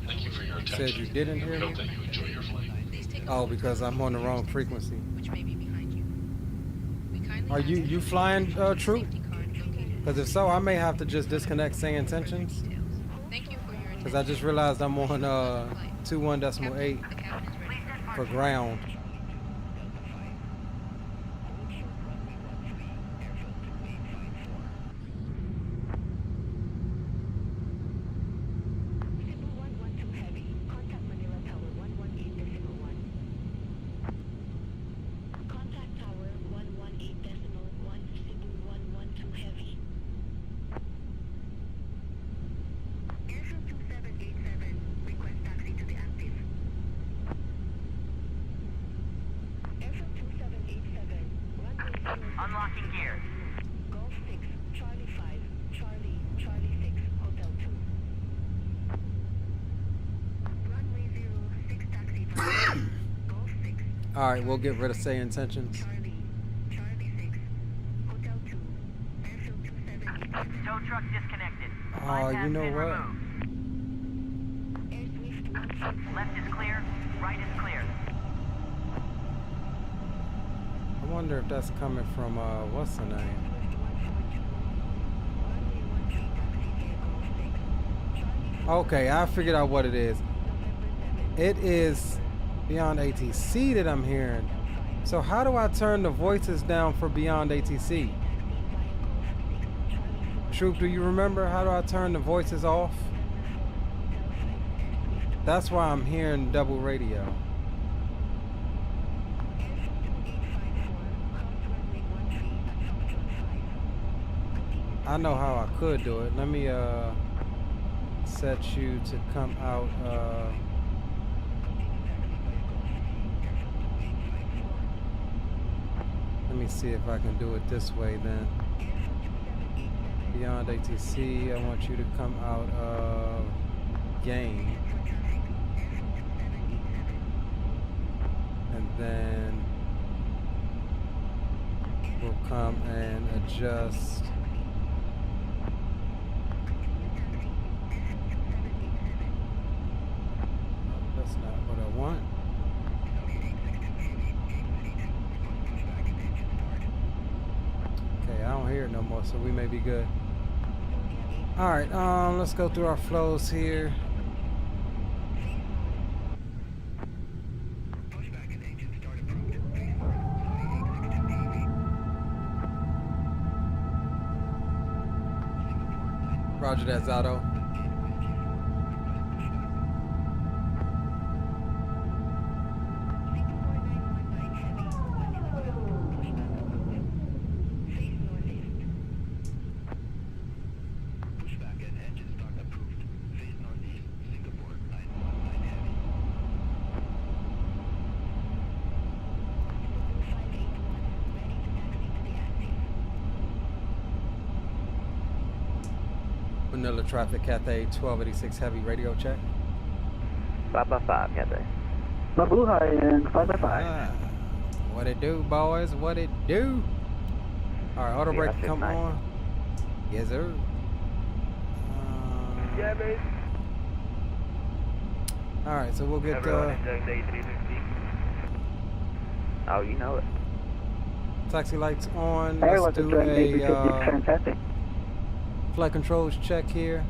Thank you for your attention. Said you didn't hear We me? hope that you enjoy your flight. Oh, because I'm on the wrong frequency. Are you flying, Troop? Because if so, I may have to just disconnect Say Intentions. Because I just realized I'm on 21.8 for ground. Unlocking gear. Golf 6, Charlie 5, Charlie 6, Hotel 2. Runway 06, taxi 5. Golf 6. Alright, we'll get rid of Say Intentions. Charlie 6, Hotel 2, airfield 278. Tow truck disconnected. Oh, you know what? Left is clear, right is clear. I wonder if that's coming from, what's the name? Okay, I figured out what it is. It is Beyond ATC that I'm hearing. So how do I turn the voices down for Beyond ATC? Troop, do you remember how do I turn the voices off? That's why I'm hearing double radio. I know how I could do it. Let me set you to come out. Let me see if I can do it this way then. Beyond ATC, I want you to come out of game. And then we'll come and adjust. That's not what I want. Okay, I don't hear it no more, so we may be good. Alright, let's go through our flows here. Roger that, Zato. Pushback and engine start approved. Phase northeast, Singapore, line 1, line heavy. Manila traffic, Cathay 1286 heavy radio check. 555, Cathay. Mabuhay and 555. What it do, boys? What it do? Alright, auto brake come on. Yes, sir. Yeah, babe. Alright, so we'll get Oh, you know it. Taxi lights on. Let's do a flight controls check here.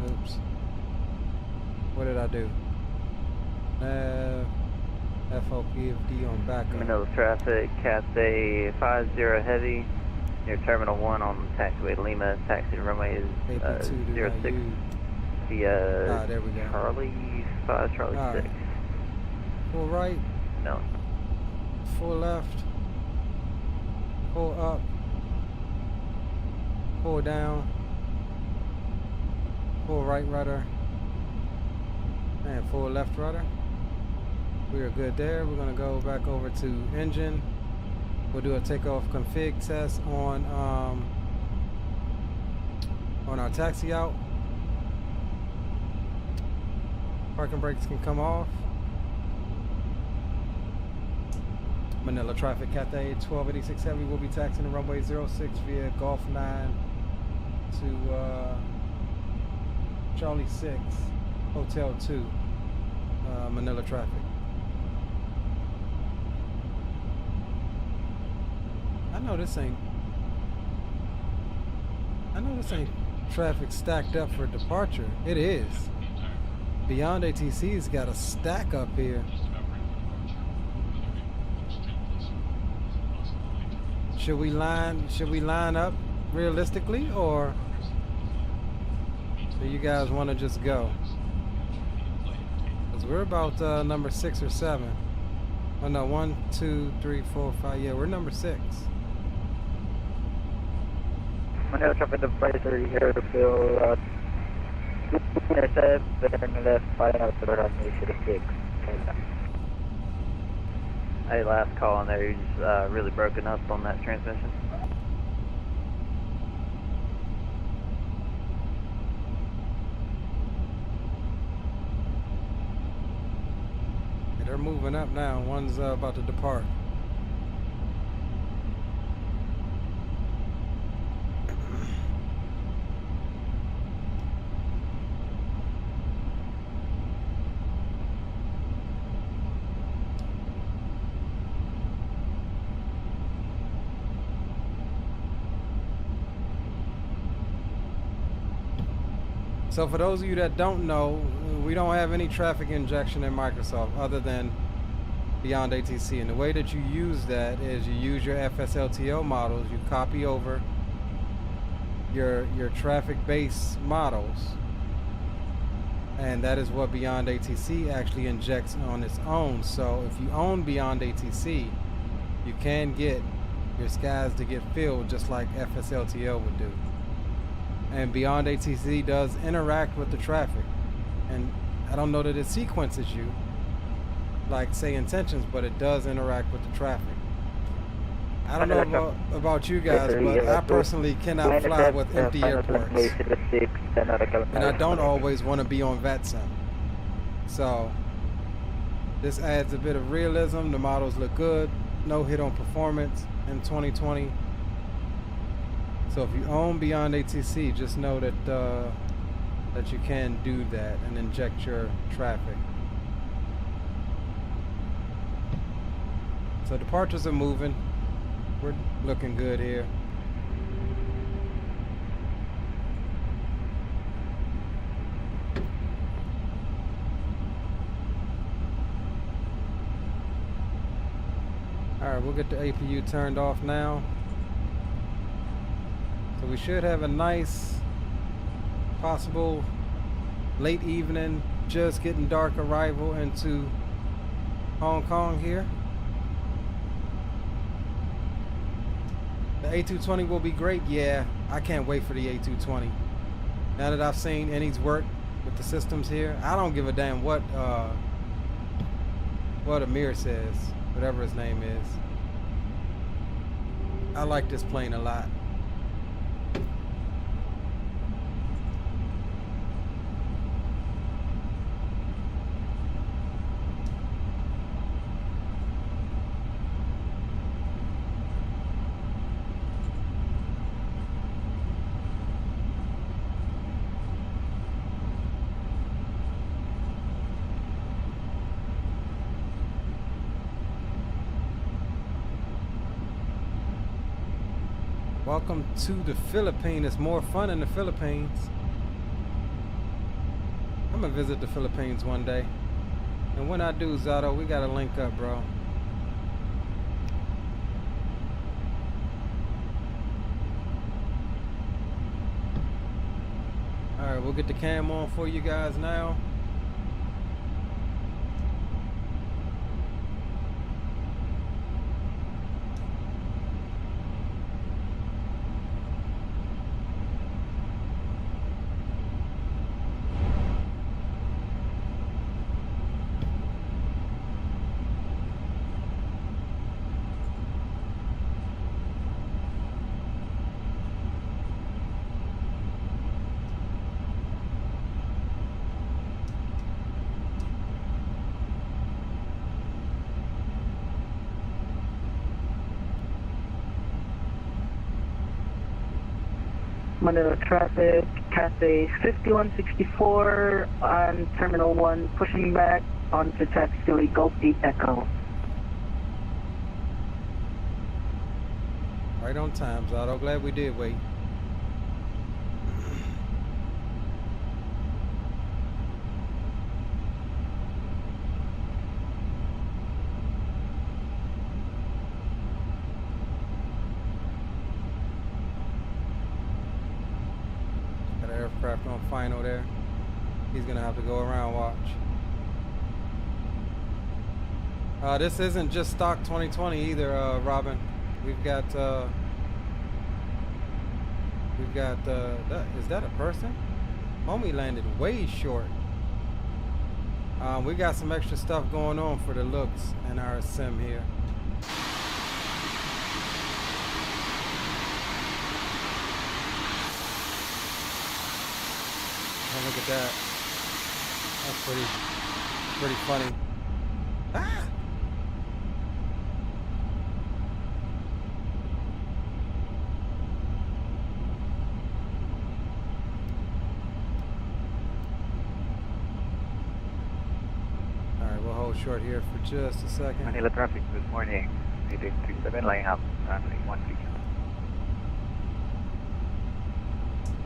Oops. What did I do? FOPFD on backup. Manila traffic, Cathay 50 heavy, near Terminal 1 on taxiway Lima. Taxi runway is 06 via there we go. Charlie 5, Charlie 6. Full right. No. Full left. Full up. Full down. Full right rudder. And full left rudder. We are good there. We're going to go back over to engine. We'll do a takeoff config test on our taxi out. Parking brakes can come off. Manila traffic, Cathay 1286 Heavy will be taxiing the runway 06 via Golf 9 to Charlie 6, Hotel 2, Manila traffic. I know this ain't traffic stacked up for departure. It is. Beyond ATC's got a stack up here. Should we line up realistically, or do you guys want to just go? Because we're about number 6 or 7. Oh no, 1, 2, 3, 4, 5. Yeah, we're number 6. Manila traffic departure airfield 2 left, final to runway 06. Hey, last call on there, he's really broken up on that transmission. Yeah, they're moving up now. One's about to depart. So for those of you that don't know, we don't have any traffic injection in Microsoft other than beyond ATC. And the way that you use that is you use your FSLTO models, you copy over your traffic base models, and that is what beyond ATC actually injects on its own. So if you own beyond ATC, you can get your skies to get filled just like FSLTO would do. And beyond ATC does interact with the traffic, and I don't know that it sequences you like say intentions, but it does interact with the traffic. I don't know about you guys, but I personally cannot fly with empty airports, and I don't always want to be on VATSIM. So this adds a bit of realism. The models look good, no hit on performance in 2020. So if you own beyond ATC, just know that that you can do that and inject your traffic. So departures are moving. We're looking good here. All right, we'll get the APU turned off now. So we should have a nice possible late evening, just getting dark arrival into Hong Kong here. The A220 will be great. Yeah, I can't wait for the A220. Now that I've seen Inni's work with the systems here, I don't give a damn what Amir says, whatever his name is. I like this plane a lot. Welcome to the Philippines. It's more fun in the Philippines. I'm gonna visit the Philippines one day. And when I do, Zato, we gotta link up, bro. Alright, we'll get the cam on for you guys now. Manila traffic, Cathay 5164 on Terminal 1, pushing back onto taxi Golf 8 Echo. Right on time, Zato. Glad we did wait. Aircraft on final there. He's gonna have to go around watch. This isn't just stock 2020 either, Robin. We've got is that a person? Homie landed way short. We got some extra stuff going on for the looks in our sim here. Oh, look at that. That's pretty funny. Ah! Alright, we'll hold short here for just a second. Manila traffic, good morning. 8837 line up, runway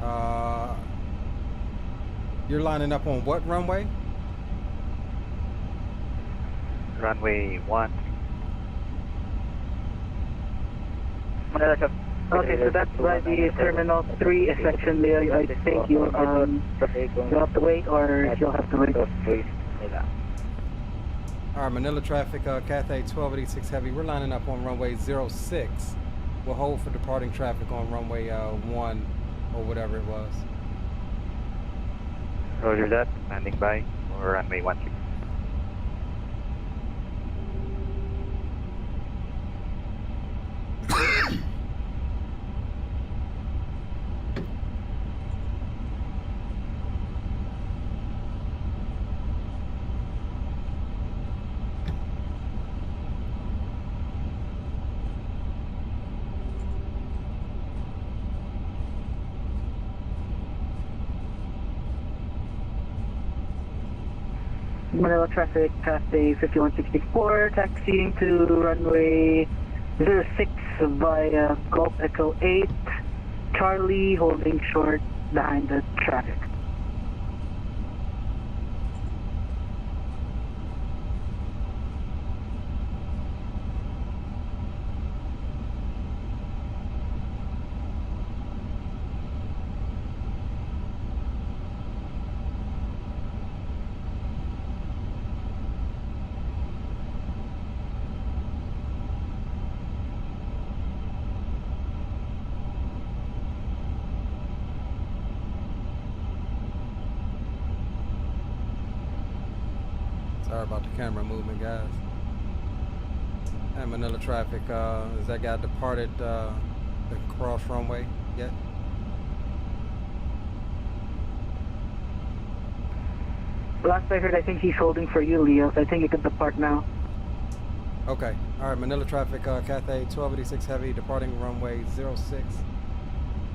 13. You're lining up on what runway? Runway 1. Okay, so that's by the Terminal 3 section there. I think you'll have to wait, or you'll have to wait. Alright, Manila traffic, Cathay 1286 Heavy. We're lining up on runway 06. We'll hold for departing traffic on runway 1 or whatever it was. Roger that, landing by or runway 13. Manila traffic, Cathay 5164, taxiing to runway 06 via Golf Echo 8, Charlie holding short behind the traffic. Sorry about the camera movement, guys. And Manila traffic, has that guy departed the cross runway yet? Last I heard, I think he's holding for you, Leo. I think you can depart now. Okay. All right, Manila traffic, Cathay 1286 Heavy, departing runway 06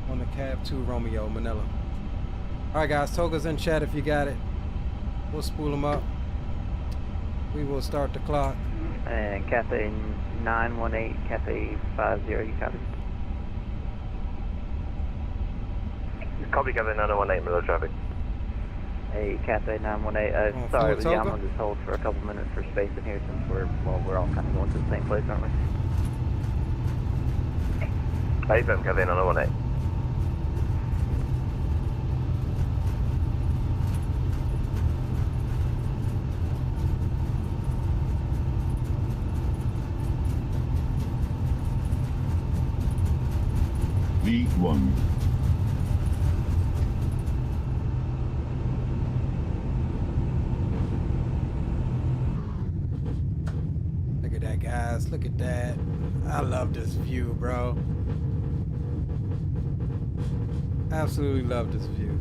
on the cab 2 Romeo, Manila. All right, guys, Toga's in chat if you got it. We'll spool them up. We will start the clock. And Cathay 918, Cathay 50, you copy? Copy, Cathay 918, middle of traffic. Hey, Cathay 918. Sorry, but yeah, I'm gonna just hold for a couple minutes for space in here since we're all kind of going to the same place, aren't we? AFM, Cathay 918. V1. Look at that, guys. Look at that. I love this view, bro. Absolutely love this view.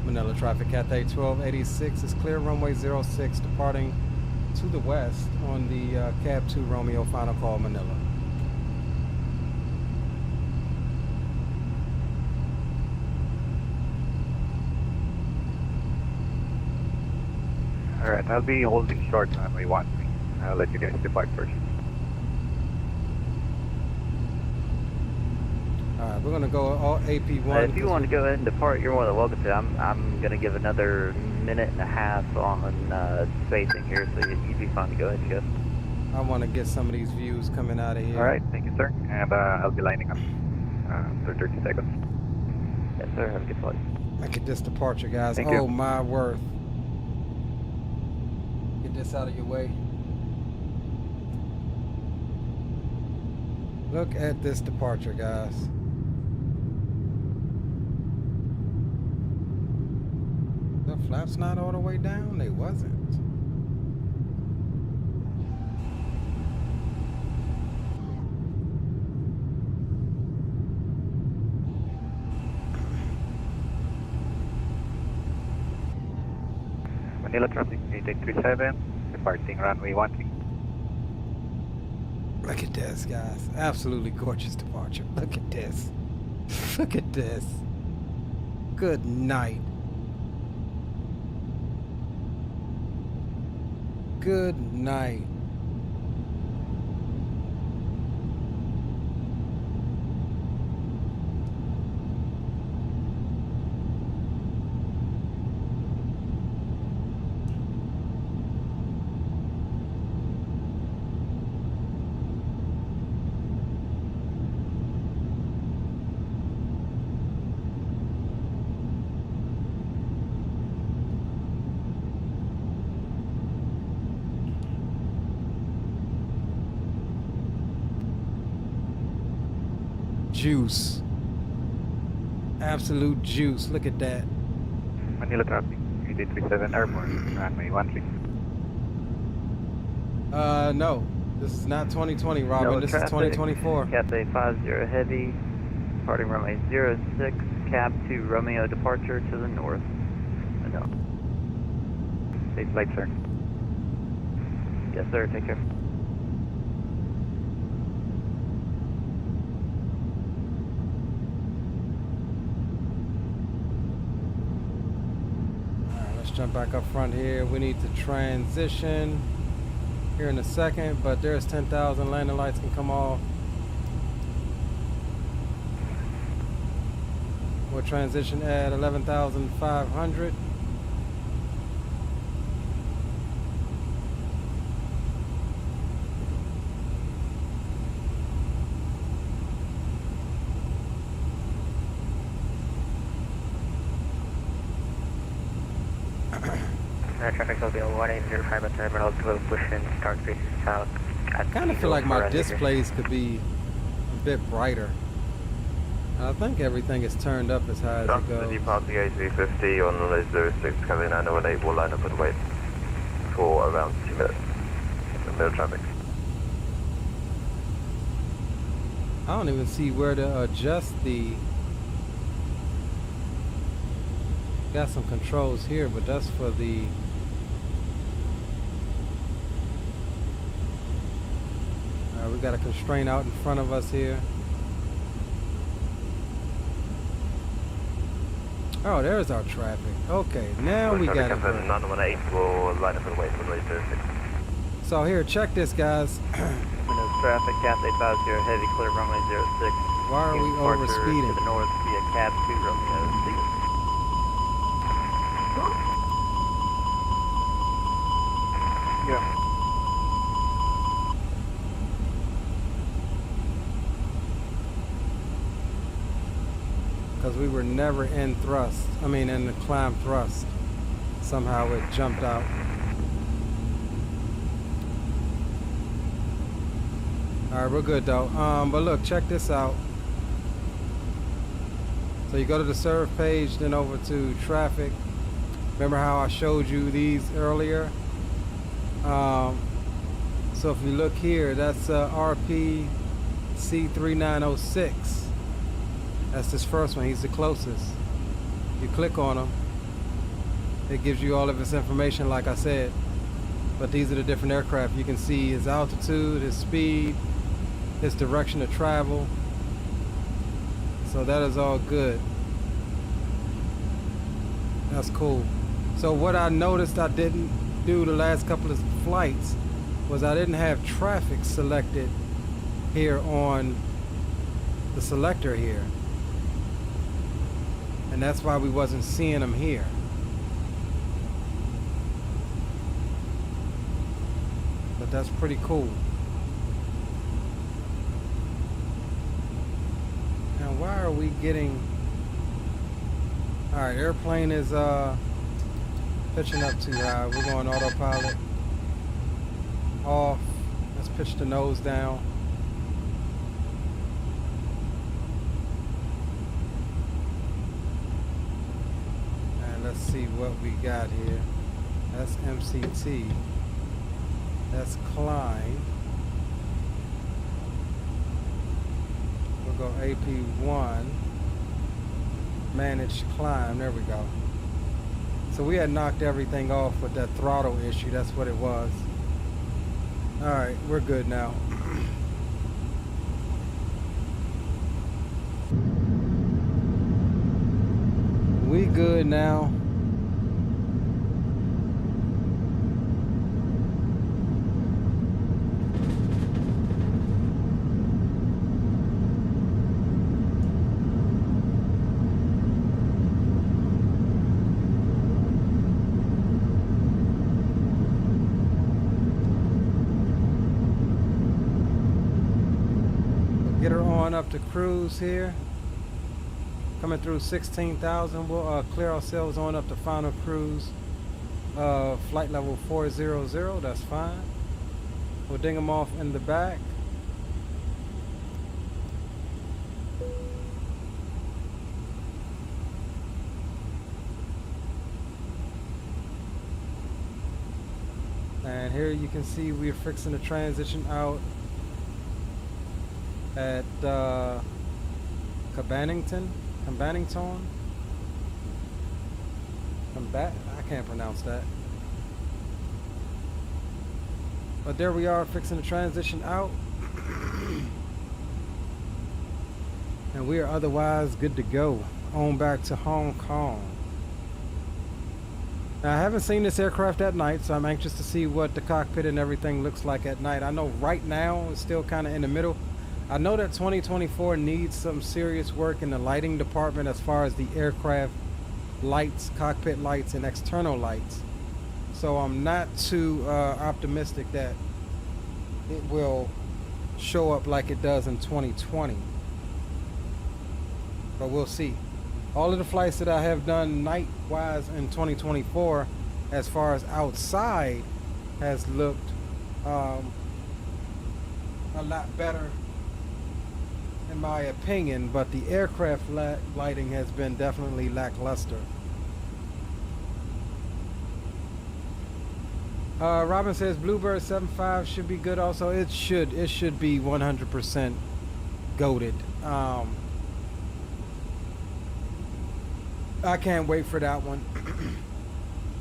Manila traffic, Cathay 1286 is clear. Runway 06 departing to the west on the Cab 2 Romeo final call, Manila. Alright, I'll be holding short runway 13. I'll let you guys depart first. Alright, we're gonna go all AP1. If you want to go ahead and depart, you're more than welcome to. I'm gonna give another minute and a half on spacing here, so you'd be fine to go ahead and go. I want to get some of these views coming out of here. Alright, thank you, sir. And I'll be lining up for 30 seconds. Yes, sir. Have a good flight. Look at this departure, guys. Thank you. Oh, my word. Get this out of your way. Look at this departure, guys. The flaps not all the way down? They wasn't. Manila traffic 8837, departing runway 13. Look at this, guys. Absolutely gorgeous departure. Look at this. Look at this. Good night. Good night. Juice. Absolute juice. Look at that. Manila traffic 8837 airborne, runway 13. No. This is not 2020, Robin. No this traffic. is 2024. Cathay 50 heavy, departing runway 06, cab 2 Romeo departure to the north. No. Safe flight, sir. Yes, sir. Take care. Jump back up front here. We need to transition here in a second, but there's 10,000 landing lights can come off. We'll transition at 11,500. Traffic will be 1805 at terminal 12, push in, start facing south. I kind of feel like my displays could be a bit brighter. I think everything is turned up as high as it goes. Departing A350 on runway 06, Cathay 918 will line up and wait for around 2 minutes. Middle traffic. I don't even see where to adjust the... Got some controls here, but that's for the... we got a constraint out in front of us here. Oh, there's our traffic. Okay, now we got it. 918 will line up and wait for runway 06. So here, check this, guys. traffic, Cathay 50 heavy, clear runway 06. Why are we over speeding? To the north via cab 2 Romeo 6. Yeah. Because we were never in thrust. I mean, in the climb thrust. Somehow it jumped out. All right, we're good though. But look, check this out. So you go to the serve page, then over to traffic. Remember how I showed you these earlier? So if you look here, that's RP C3906. That's this first one. He's the closest. You click on him. It gives you all of his information, like I said. But these are the different aircraft. You can see his altitude, his speed, his direction of travel. So that is all good. That's cool. So what I noticed I didn't do the last couple of flights was I didn't have traffic selected here on the selector here. And that's why we wasn't seeing them here. But that's pretty cool. Now why are we getting... Alright, airplane is pitching up too high. We're going autopilot. Off. Let's pitch the nose down. And let's see what we got here. That's MCT. That's climb. We'll go AP1. Manage climb. There we go. So we had knocked everything off with that throttle issue. That's what it was. Alright, we're good now. We good now. Up to cruise here, coming through 16,000. We'll clear ourselves on up to final cruise, flight level 400. That's fine. We'll ding them off in the back. And here you can see we're fixing the transition out at Cabannington. I can't pronounce that. But there we are, fixing the transition out. And we are otherwise good to go. On back to Hong Kong. Now, I haven't seen this aircraft at night, so I'm anxious to see what the cockpit and everything looks like at night. I know right now it's still kind of in the middle. I know that 2024 needs some serious work in the lighting department as far as the aircraft lights, cockpit lights, and external lights. So I'm not too optimistic that it will show up like it does in 2020. But we'll see. All of the flights that I have done night-wise in 2024, as far as outside, has looked a lot better in my opinion, but the aircraft lighting has been definitely lackluster. Robin says Bluebird 7.5 should be good also. It should be 100% goated. I can't wait for that one.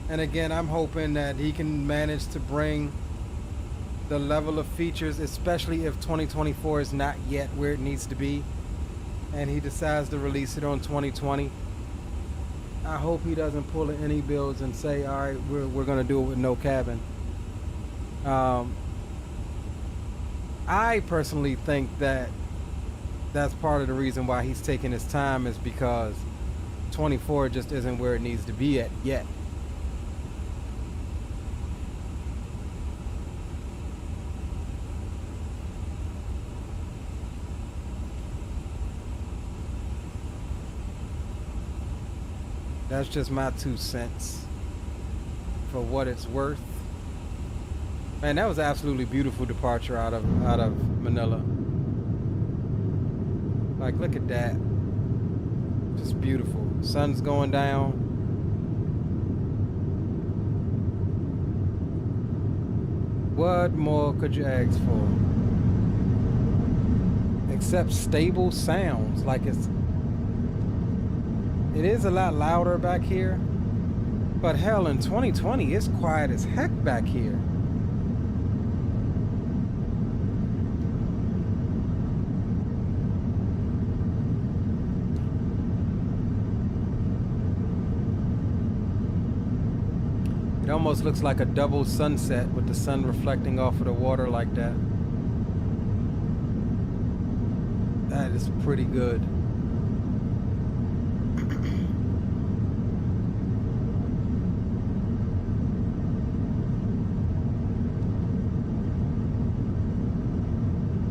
And again, I'm hoping that he can manage to bring the level of features, especially if 2024 is not yet where it needs to be and he decides to release it on 2020. I hope he doesn't pull an IniBuilds and say, all right, we're gonna do it with no cabin. I personally think that that's part of the reason why he's taking his time, is because 24 just isn't where it needs to be at yet. That's just my 2 cents for what it's worth. Man, that was an absolutely beautiful departure out of Manila. Like, look at that. Just beautiful. Sun's going down. What more could you ask for? Except stable sounds. Like, it is a lot louder back here. But hell, in 2020, it's quiet as heck back here. It almost looks like a double sunset with the sun reflecting off of the water like that. That is pretty good.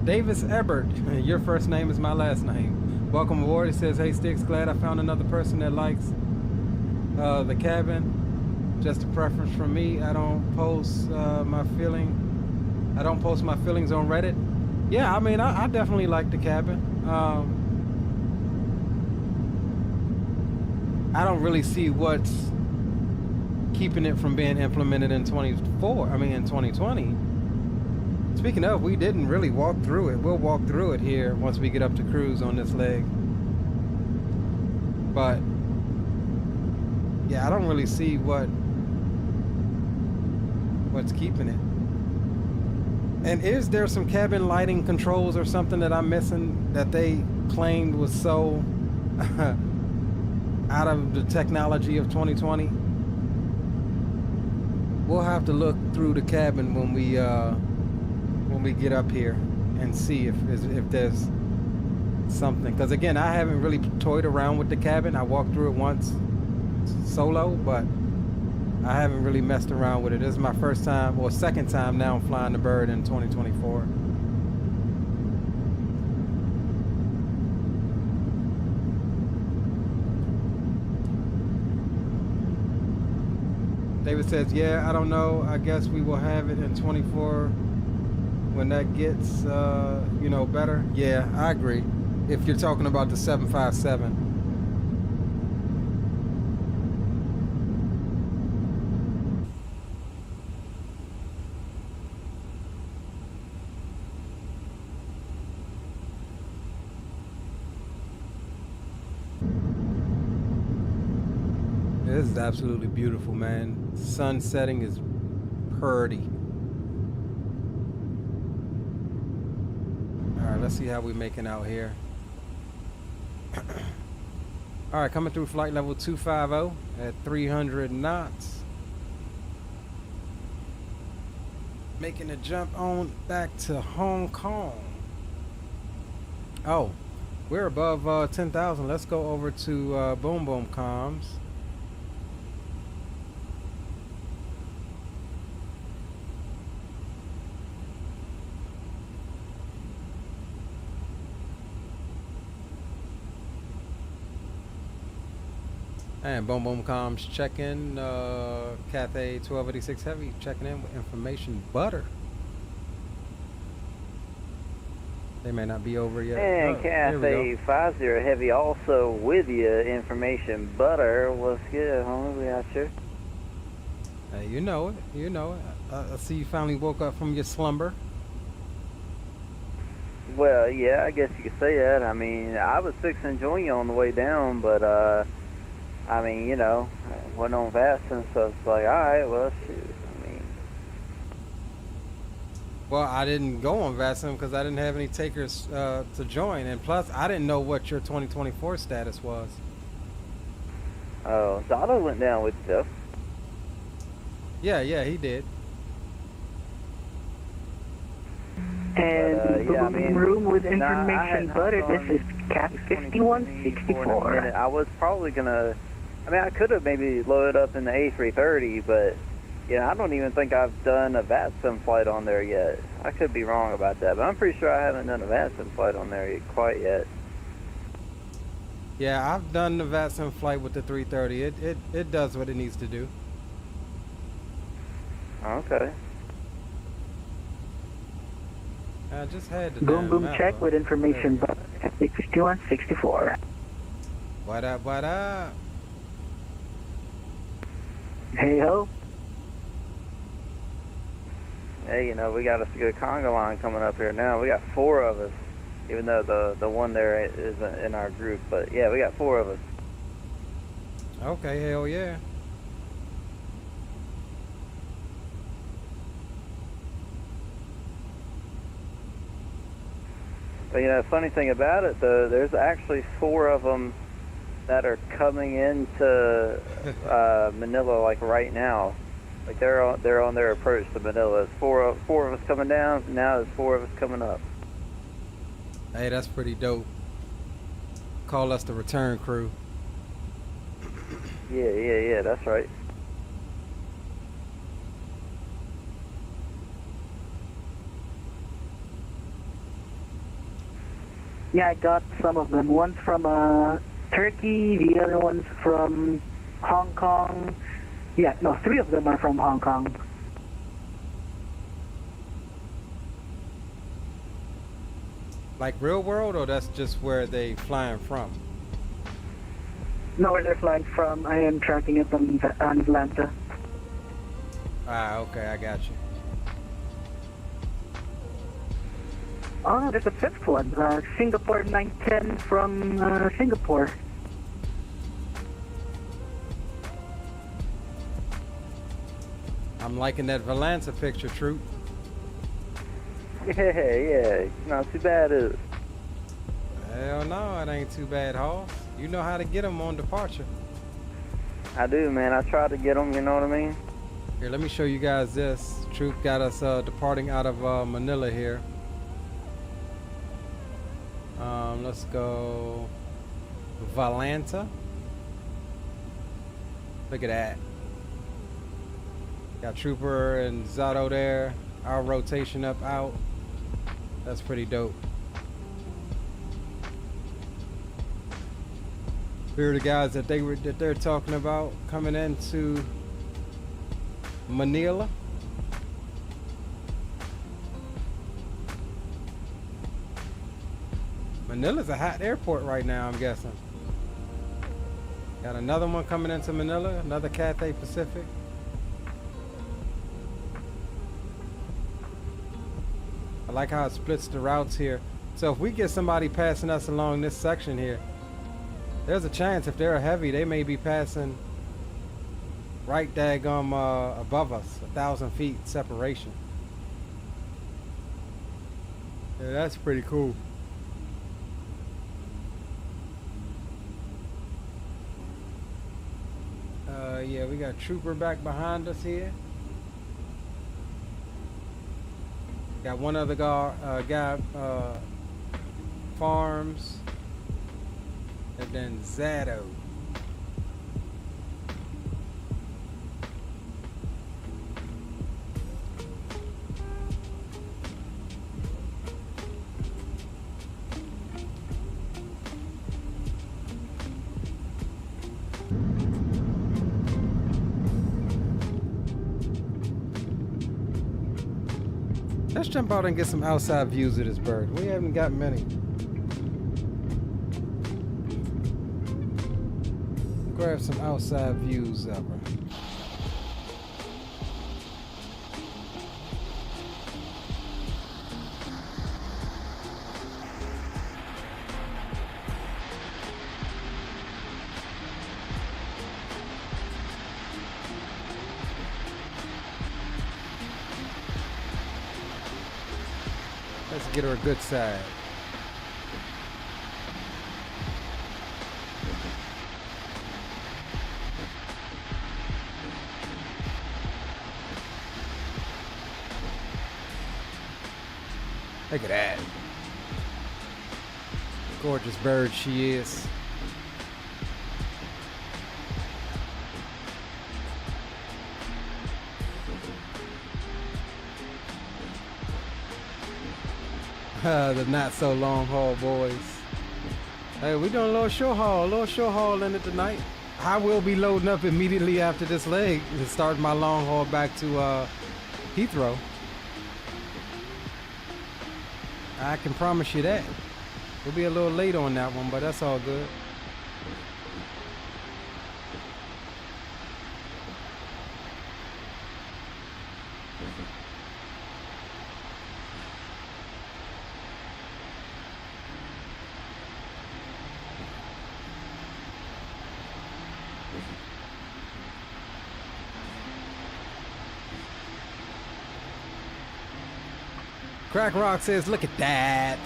Davis Ebert, your first name is my last name. Welcome aboard. It says, hey Sticks, glad I found another person that likes the cabin. Just a preference from me. I don't post my feelings on Reddit. Yeah, I mean, I definitely like the cabin. I don't really see what's keeping it from being implemented in 2020. Speaking of, we didn't really walk through it. We'll walk through it here once we get up to cruise on this leg. But yeah, I don't really see what's keeping it. And is there some cabin lighting controls or something that I'm missing that they claimed was so out of the technology of 2020? We'll have to look through the cabin when we get up here and see if there's something. Because again, I haven't really toyed around with the cabin. I walked through it once solo, but I haven't really messed around with it. This is my first time, or second time now, flying the bird in 2024. David says, yeah, I don't know. I guess we will have it in 24 when that gets, better. Yeah, I agree. If you're talking about the 757. This is absolutely beautiful, man. Sun setting is pretty. All right, let's see how we're making out here. All right, coming through flight level 250 at 300 knots. Making a jump on back to Hong Kong. Oh, we're above 10,000. Let's go over to Boom Boom Comms. And Boom Boom Comms checking, Cathay 1286 Heavy checking in with information butter. They may not be over yet. And Cathay 50 Heavy also with you, information butter. What's good, homie? We out here. Hey, you know it. You know it. I see you finally woke up from your slumber. Well, yeah, I guess you could say that. I mean, I was fixing to join you on the way down, but I mean, I wasn't on Vastin, so it's like, alright, well, shoot, I mean. Well, I didn't go on Vastin because I didn't have any takers to join, and plus, I didn't know what your 2024 status was. Oh, Zotto went down with stuff. Yeah, he did. And yeah, I mean, room with I information had butter. on This is Cat 5164. I was probably gonna. I mean, I could have maybe loaded up in the A330, but yeah, I don't even think I've done a VATSIM flight on there yet. I could be wrong about that, but I'm pretty sure I haven't done a VATSIM flight on there quite yet. Yeah, I've done the VATSIM flight with the 330. It does what it needs to do. Okay. I just had the Boom damn boom check map with up. information butter. 5164. What up, what up? Hey ho. Hey, you know, we got a good conga line coming up here now. We got 4 of us, even though the one there isn't in our group. But yeah, we got 4 of us. Okay, hell yeah. But you know, the funny thing about it, though, there's actually 4 of them that are coming into Manila like right now. Like they're on their approach to Manila. It's four of us coming down. Now there's 4 of us coming up. Hey, that's pretty dope. Call us the return crew. Yeah, that's right. Yeah, I got some of them. One's from Turkey, the other one's from Hong Kong. Yeah, no, 3 of them are from Hong Kong. Like real world, or that's just where they flying from? No, where they're flying from. I am tracking it on Atlanta. Ah, okay, I got you. Oh, no, there's a 5th one. Singapore 910 from Singapore. I'm liking that Valanta picture, Troop. Yeah, not too bad, is it? Hell no, it ain't too bad, Hoss. You know how to get them on departure. I do, man. I try to get them, you know what I mean? Here, let me show you guys this. Troop got us departing out of Manila here. Let's go Valanta. Look at that. Got Trooper and Zato there. Our rotation up out. That's pretty dope. Here are the guys that they're talking about coming into Manila. Manila's a hot airport right now, I'm guessing. Got another one coming into Manila, another Cathay Pacific. I like how it splits the routes here. So if we get somebody passing us along this section here, there's a chance if they're heavy, they may be passing right daggum above us, 1,000 feet separation. Yeah, that's pretty cool. Yeah, we got Trooper back behind us here. Got one other guy, Farms, and then Zato. Let's jump out and get some outside views of this bird. We haven't got many. Grab some outside views of her. Let's get her a good side. Look at that. Gorgeous bird she is. The not so long haul boys. Hey, we doing a little short haul in it tonight. I will be loading up immediately after this leg to start my long haul back to Heathrow. I can promise you that. We'll be a little late on that one, but that's all good. Crack Rock says, look at that.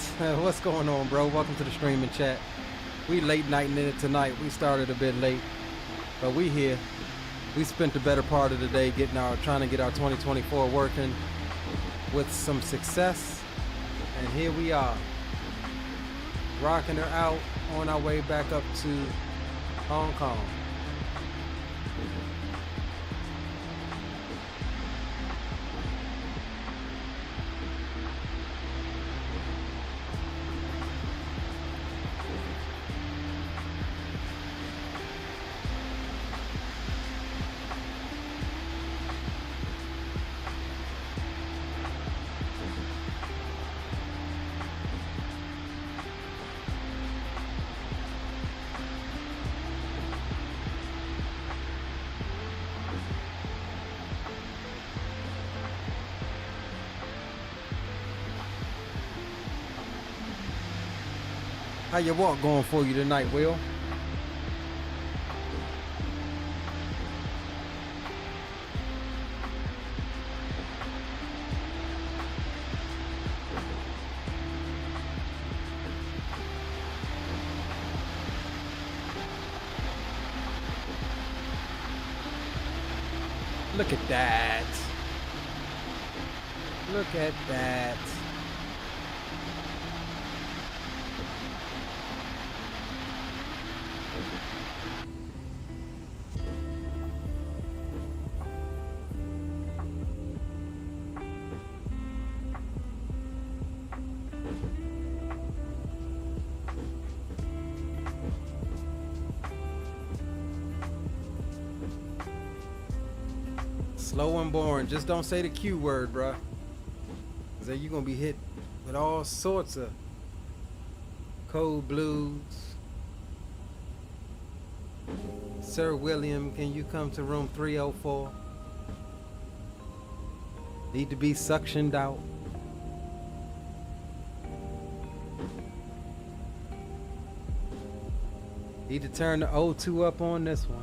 What's going on, bro? Welcome to the streaming chat. We late nighting it tonight. We started a bit late, but we here. We spent the better part of the day trying to get our 2024 working with some success. And here we are, rocking her out on our way back up to Hong Kong. How your walk going for you tonight, Will? Look at that. Look at that. Slow and boring. Just don't say the Q word, bruh. Cause then you're gonna be hit with all sorts of code blues. Sir William, can you come to room 304? Need to be suctioned out. Need to turn the O2 up on this one.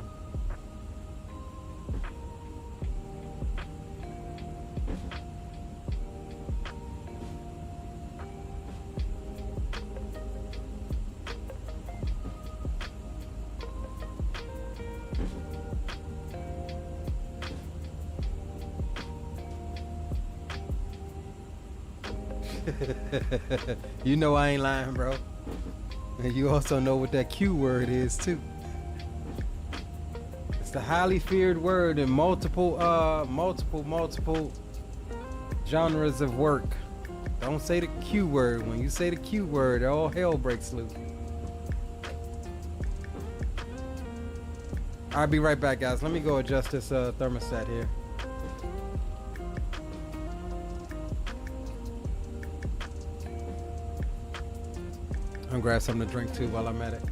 You know I ain't lying, bro. And you also know what that Q word is too. It's the highly feared word in multiple genres of work. Don't say the Q word. When you say the Q word, all hell breaks loose. I'll be right back, guys. Let me go adjust this thermostat here. I'm gonna grab something to drink too while I'm at it.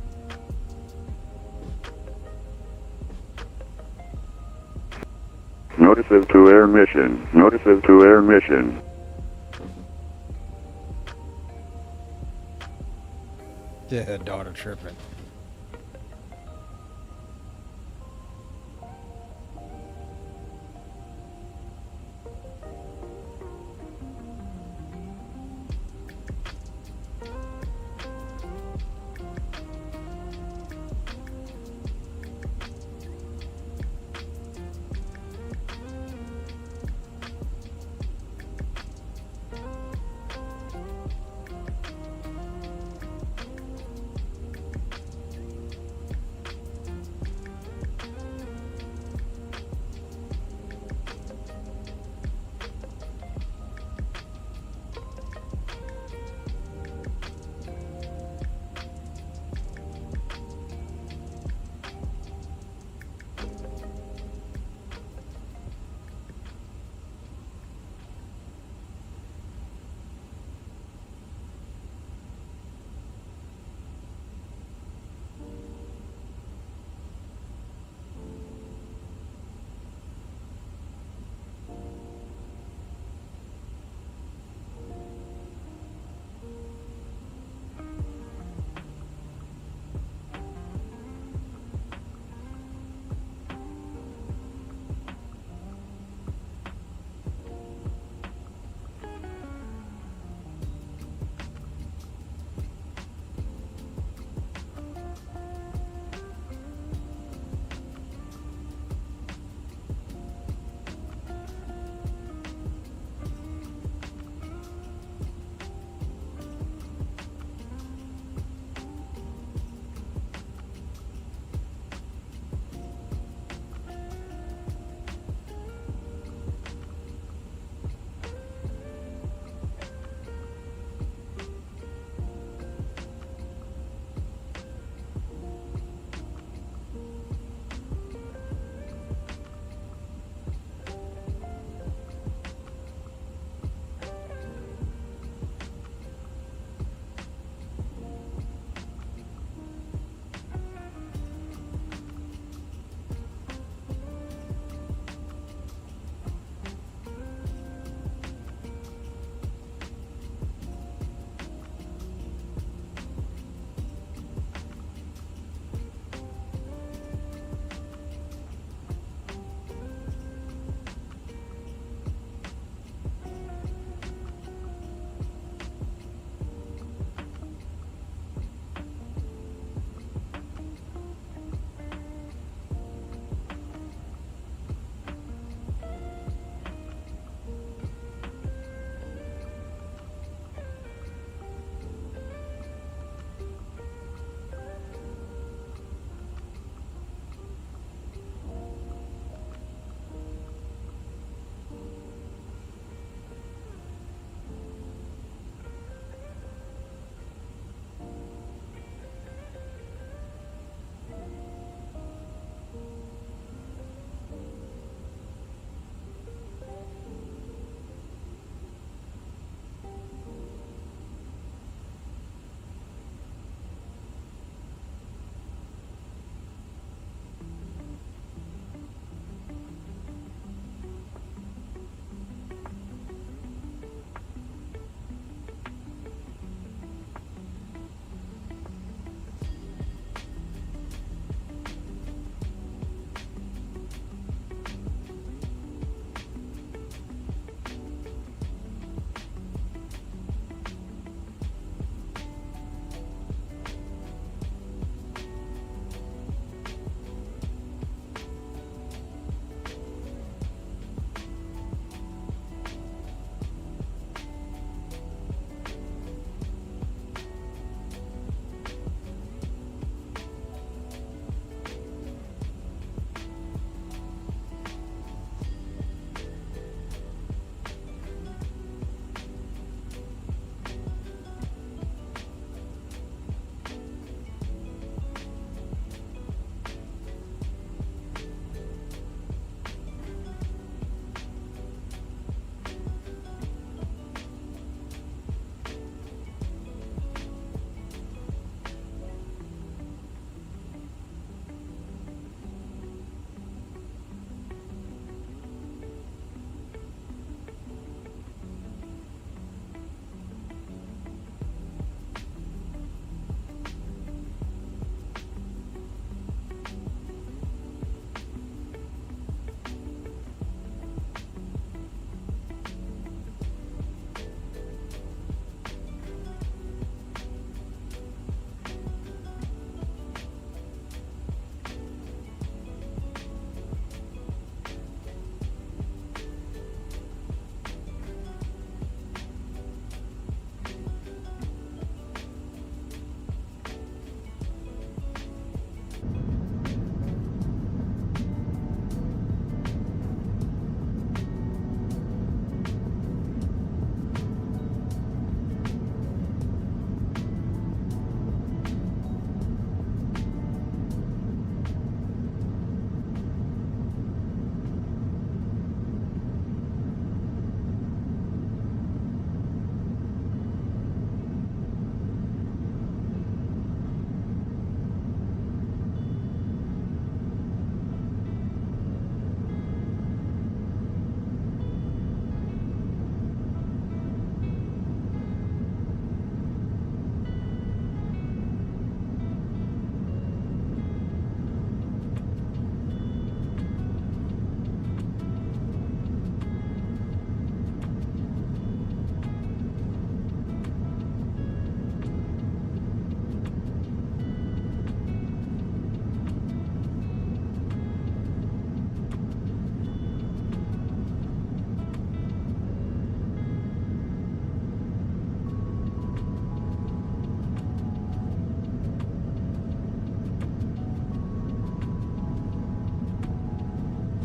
Notices to air mission. Notices to air mission. Yeah, daughter tripping.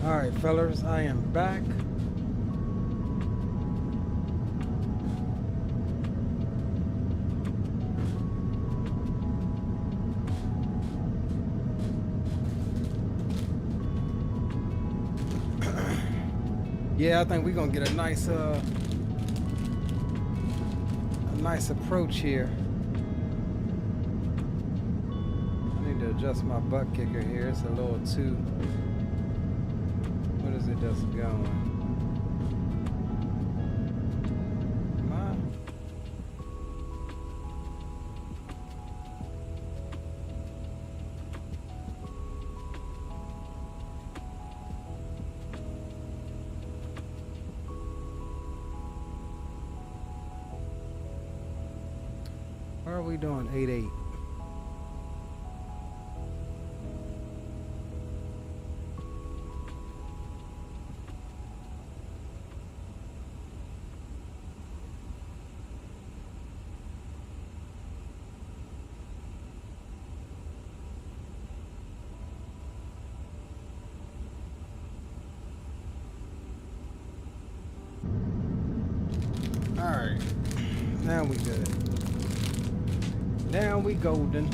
All right, fellas, I am back. Yeah, I think we're gonna get a nice approach here. I need to adjust my butt kicker here. It's a little too. What is it just going? Come on. Why are we doing 8.8? Alright, now we good. Now we golden.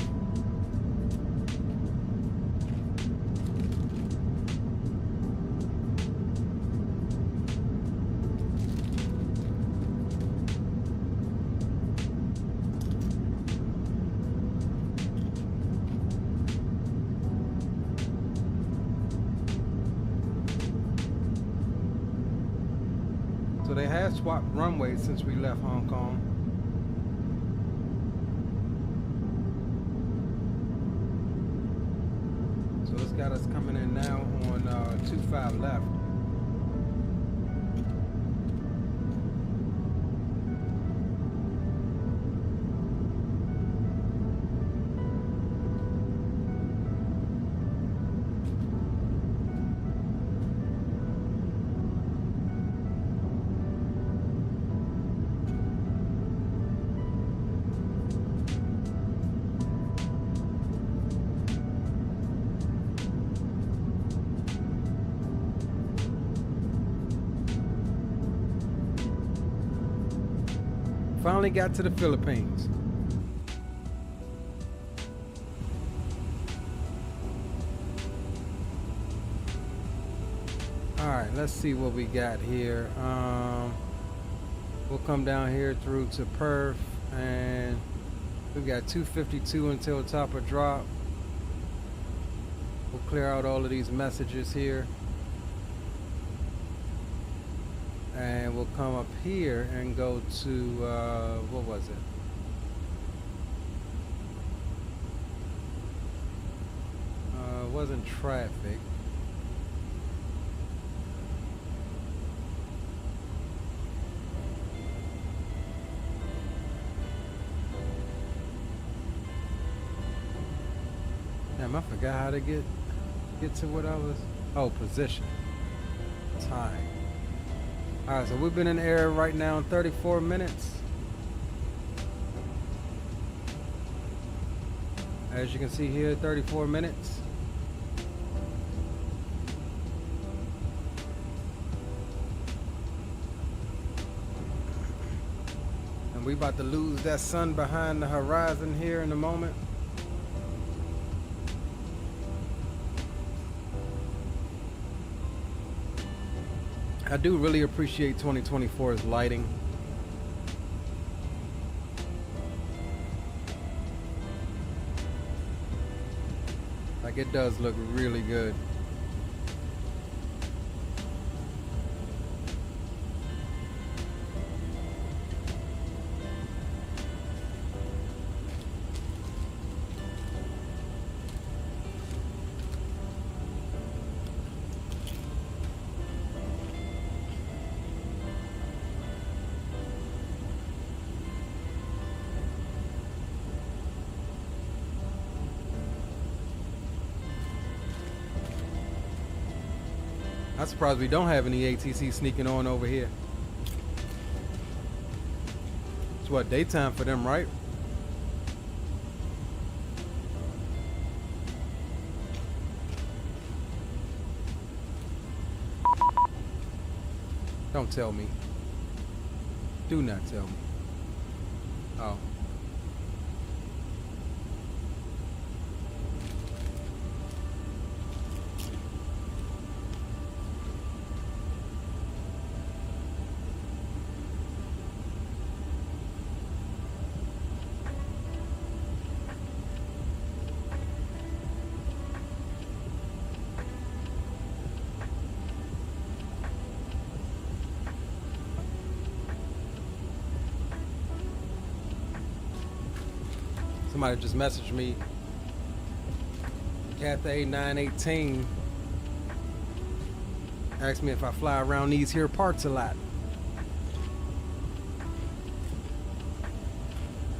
So they have swapped runways since we left Hong Kong. So it's got us coming in now on 25 left. Finally got to the Philippines. All right, let's see what we got here. We'll come down here through to Perth, and we got 252 until top of drop. We'll clear out all of these messages here. And we'll come up here and go to, what was it? It wasn't traffic. Damn, I forgot how to get to what I was, oh, position, time. All right, so we've been in the air right now in 34 minutes. As you can see here, 34 minutes. And we about to lose that sun behind the horizon here in a moment. I do really appreciate 2024's lighting. Like, it does look really good. I'm surprised we don't have any ATC sneaking on over here. It's what, daytime for them, right? Don't tell me. Do not tell me. Oh. Somebody just messaged me, Cathay 918, asked me if I fly around these here parts a lot.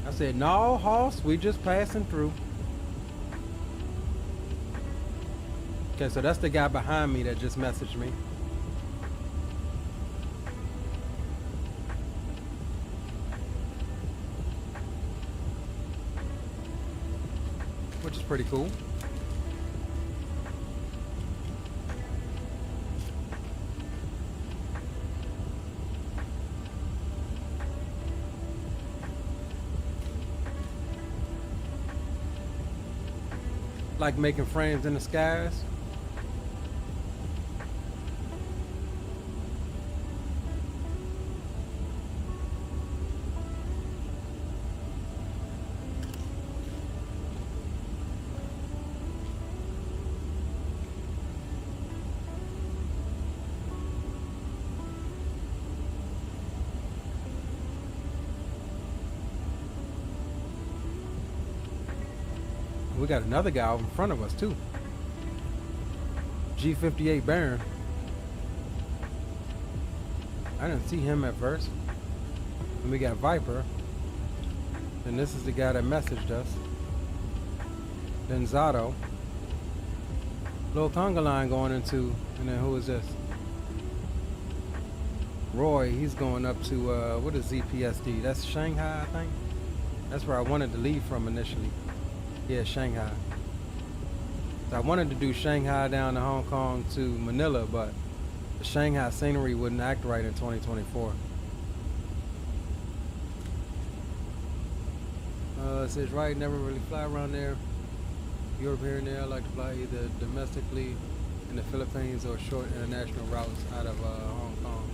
I said, no, Hoss, we just passing through. Okay, so that's the guy behind me that just messaged me. Which is pretty cool. Like making friends in the skies. We got another guy out in front of us too. G58 Baron. I didn't see him at first. And we got Viper. And this is the guy that messaged us. Then Zato. Little conga line going into, and then who is this? Roy, he's going up to, what is ZPSD? That's Shanghai, I think. That's where I wanted to leave from initially. Yeah, Shanghai. So I wanted to do Shanghai down to Hong Kong to Manila, but the Shanghai scenery wouldn't act right in 2024. It says right, never really fly around there. Europe here and there, I like to fly either domestically in the Philippines or short international routes out of Hong Kong.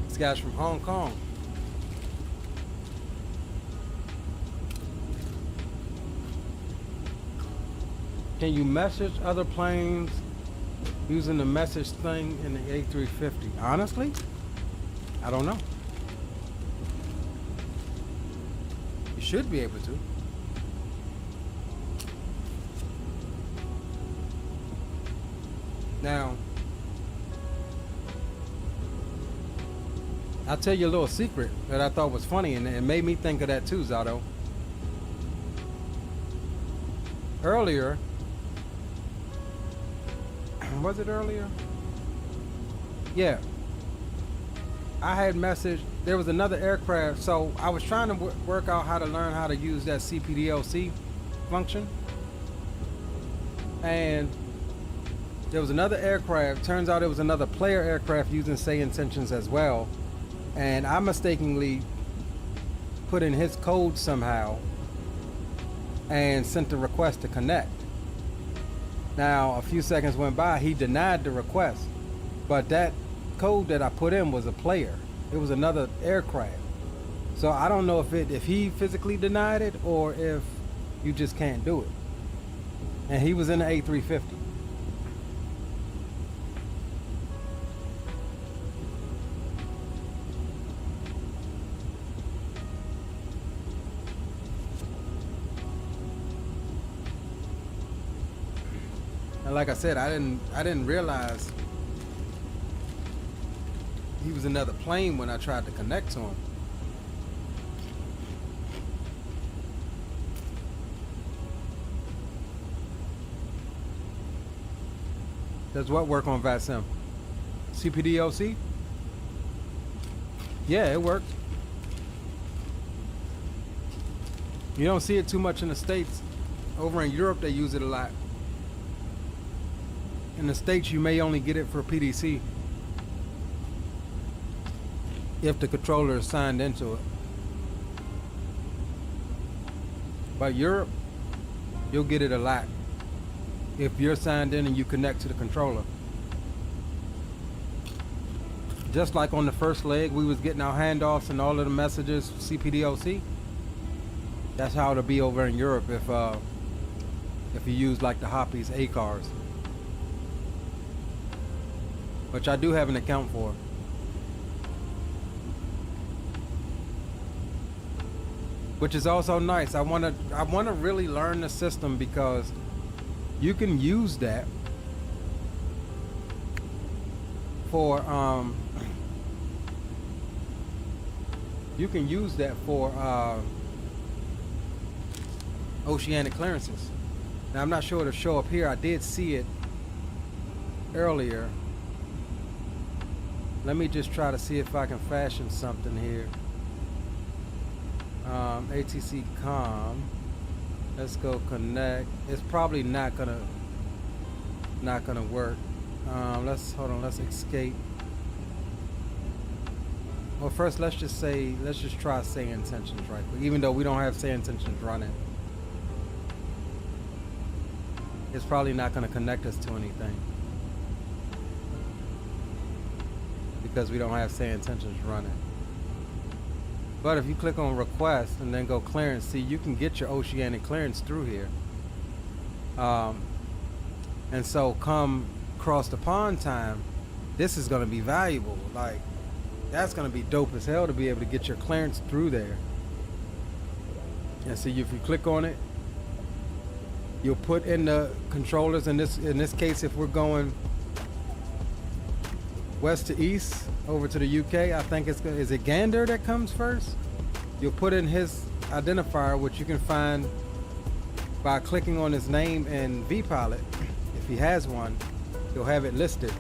This guy's from Hong Kong. Can you message other planes using the message thing in the A350? Honestly, I don't know. You should be able to. Now, I'll tell you a little secret that I thought was funny, and it made me think of that too, Zato. Earlier, was it earlier? Yeah. I had messaged, there was another aircraft, so I was trying to work out how to learn how to use that CPDLC function. And there was another aircraft, turns out it was another player aircraft using say intentions as well. And I mistakenly put in his code somehow and sent a request to connect. Now, a few seconds went by, he denied the request, but that code that I put in was a player. It was another aircraft. So I don't know if he physically denied it or if you just can't do it. And he was in the A350. And like I said, I didn't realize he was another plane when I tried to connect to him. Does what work on VATSIM? CPDLC? Yeah, it works. You don't see it too much in the States. Over in Europe, they use it a lot. In the States, you may only get it for PDC if the controller is signed into it. But Europe, you'll get it a lot if you're signed in and you connect to the controller. Just like on the first leg, we was getting our handoffs and all of the messages CPDLC. That's how it'll be over in Europe if you use like the Hoppies A cars, which I do have an account for. Which is also nice. I wanna really learn the system because you can use that for oceanic clearances. Now I'm not sure it'll show up here. I did see it earlier. Let me just try to see if I can fashion something here. ATC com. Let's go connect. It's probably not gonna work. Let's escape. Well, first let's just try say intentions right quick, even though we don't have say intentions running. It's probably not gonna connect us to anything because we don't have say intentions running. But if you click on request and then go clearance, see, you can get your oceanic clearance through here. And so come cross the pond time, this is gonna be valuable. Like, that's gonna be dope as hell to be able to get your clearance through there. And see, if you click on it, you'll put in the controllers. In this case, if we're going west to east over to the UK, I think is it Gander that comes first? You'll put in his identifier, which you can find by clicking on his name in vPilot. If he has one, you'll have it listed.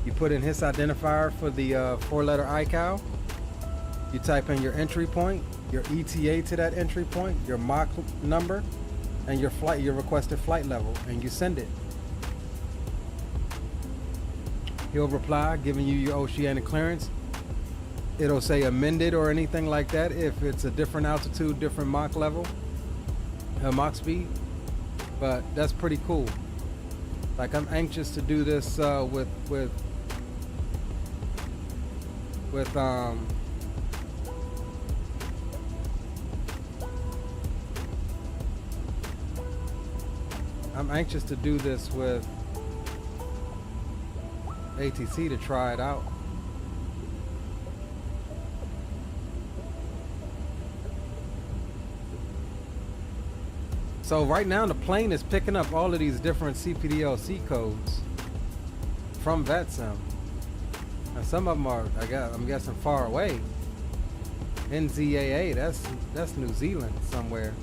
You put in his identifier for the 4-letter ICAO. You type in your entry point, your ETA to that entry point, your Mach number, and your requested flight level, and you send it. He'll reply, giving you your oceanic clearance. It'll say amended or anything like that if it's a different altitude, different Mach level, Mach speed. But that's pretty cool. Like, I'm anxious to do this with I'm anxious to do this with ATC to try it out. So right now the plane is picking up all of these different CPDLC codes from VetSim. And some of them are, I'm guessing, far away. NZAA, that's New Zealand somewhere.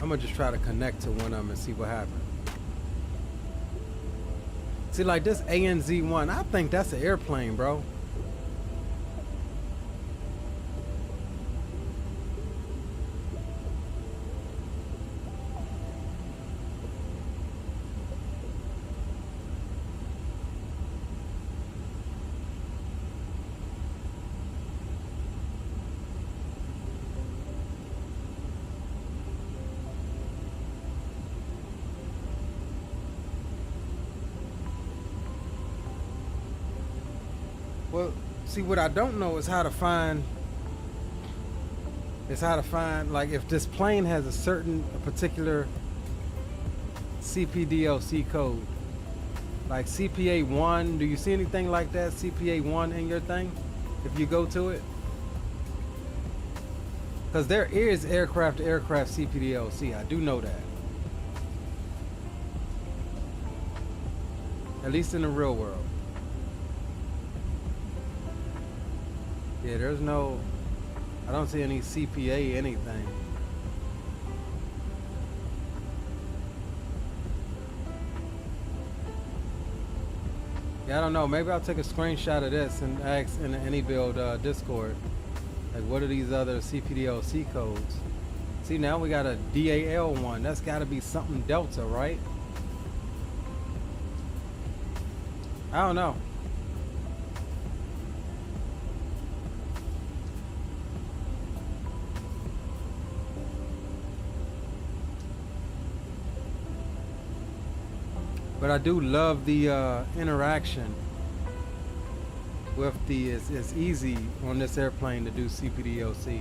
I'm gonna just try to connect to one of them and see what happens. See, like this ANZ-1, I think that's an airplane, bro. Well, see, what I don't know is how to find like if this plane has a particular CPDLC code. Like CPA1, do you see anything like that? CPA1 in your thing if you go to it? Because there is aircraft to aircraft CPDLC, I do know that. At least in the real world. Yeah, there's no, I don't see any CPA anything. Yeah, I don't know. Maybe I'll take a screenshot of this and ask in the IniBuild Discord, like, what are these other CPDLC codes? See, now we got a DAL one. That's got to be something Delta, right? I don't know. But I do love the interaction with the, it's easy on this airplane to do CPDLC.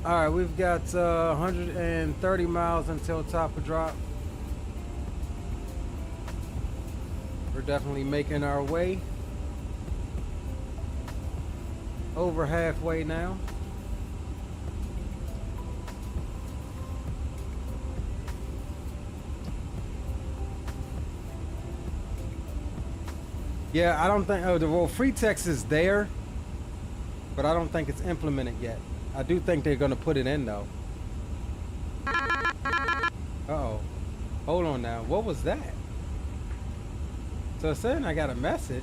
All right, we've got 130 miles until top of drop. We're definitely making our way. Over halfway now. Yeah, I don't think, well, free text is there, but I don't think it's implemented yet. I do think they're going to put it in, though. Uh-oh. Hold on now. What was that? So it's saying I got a message,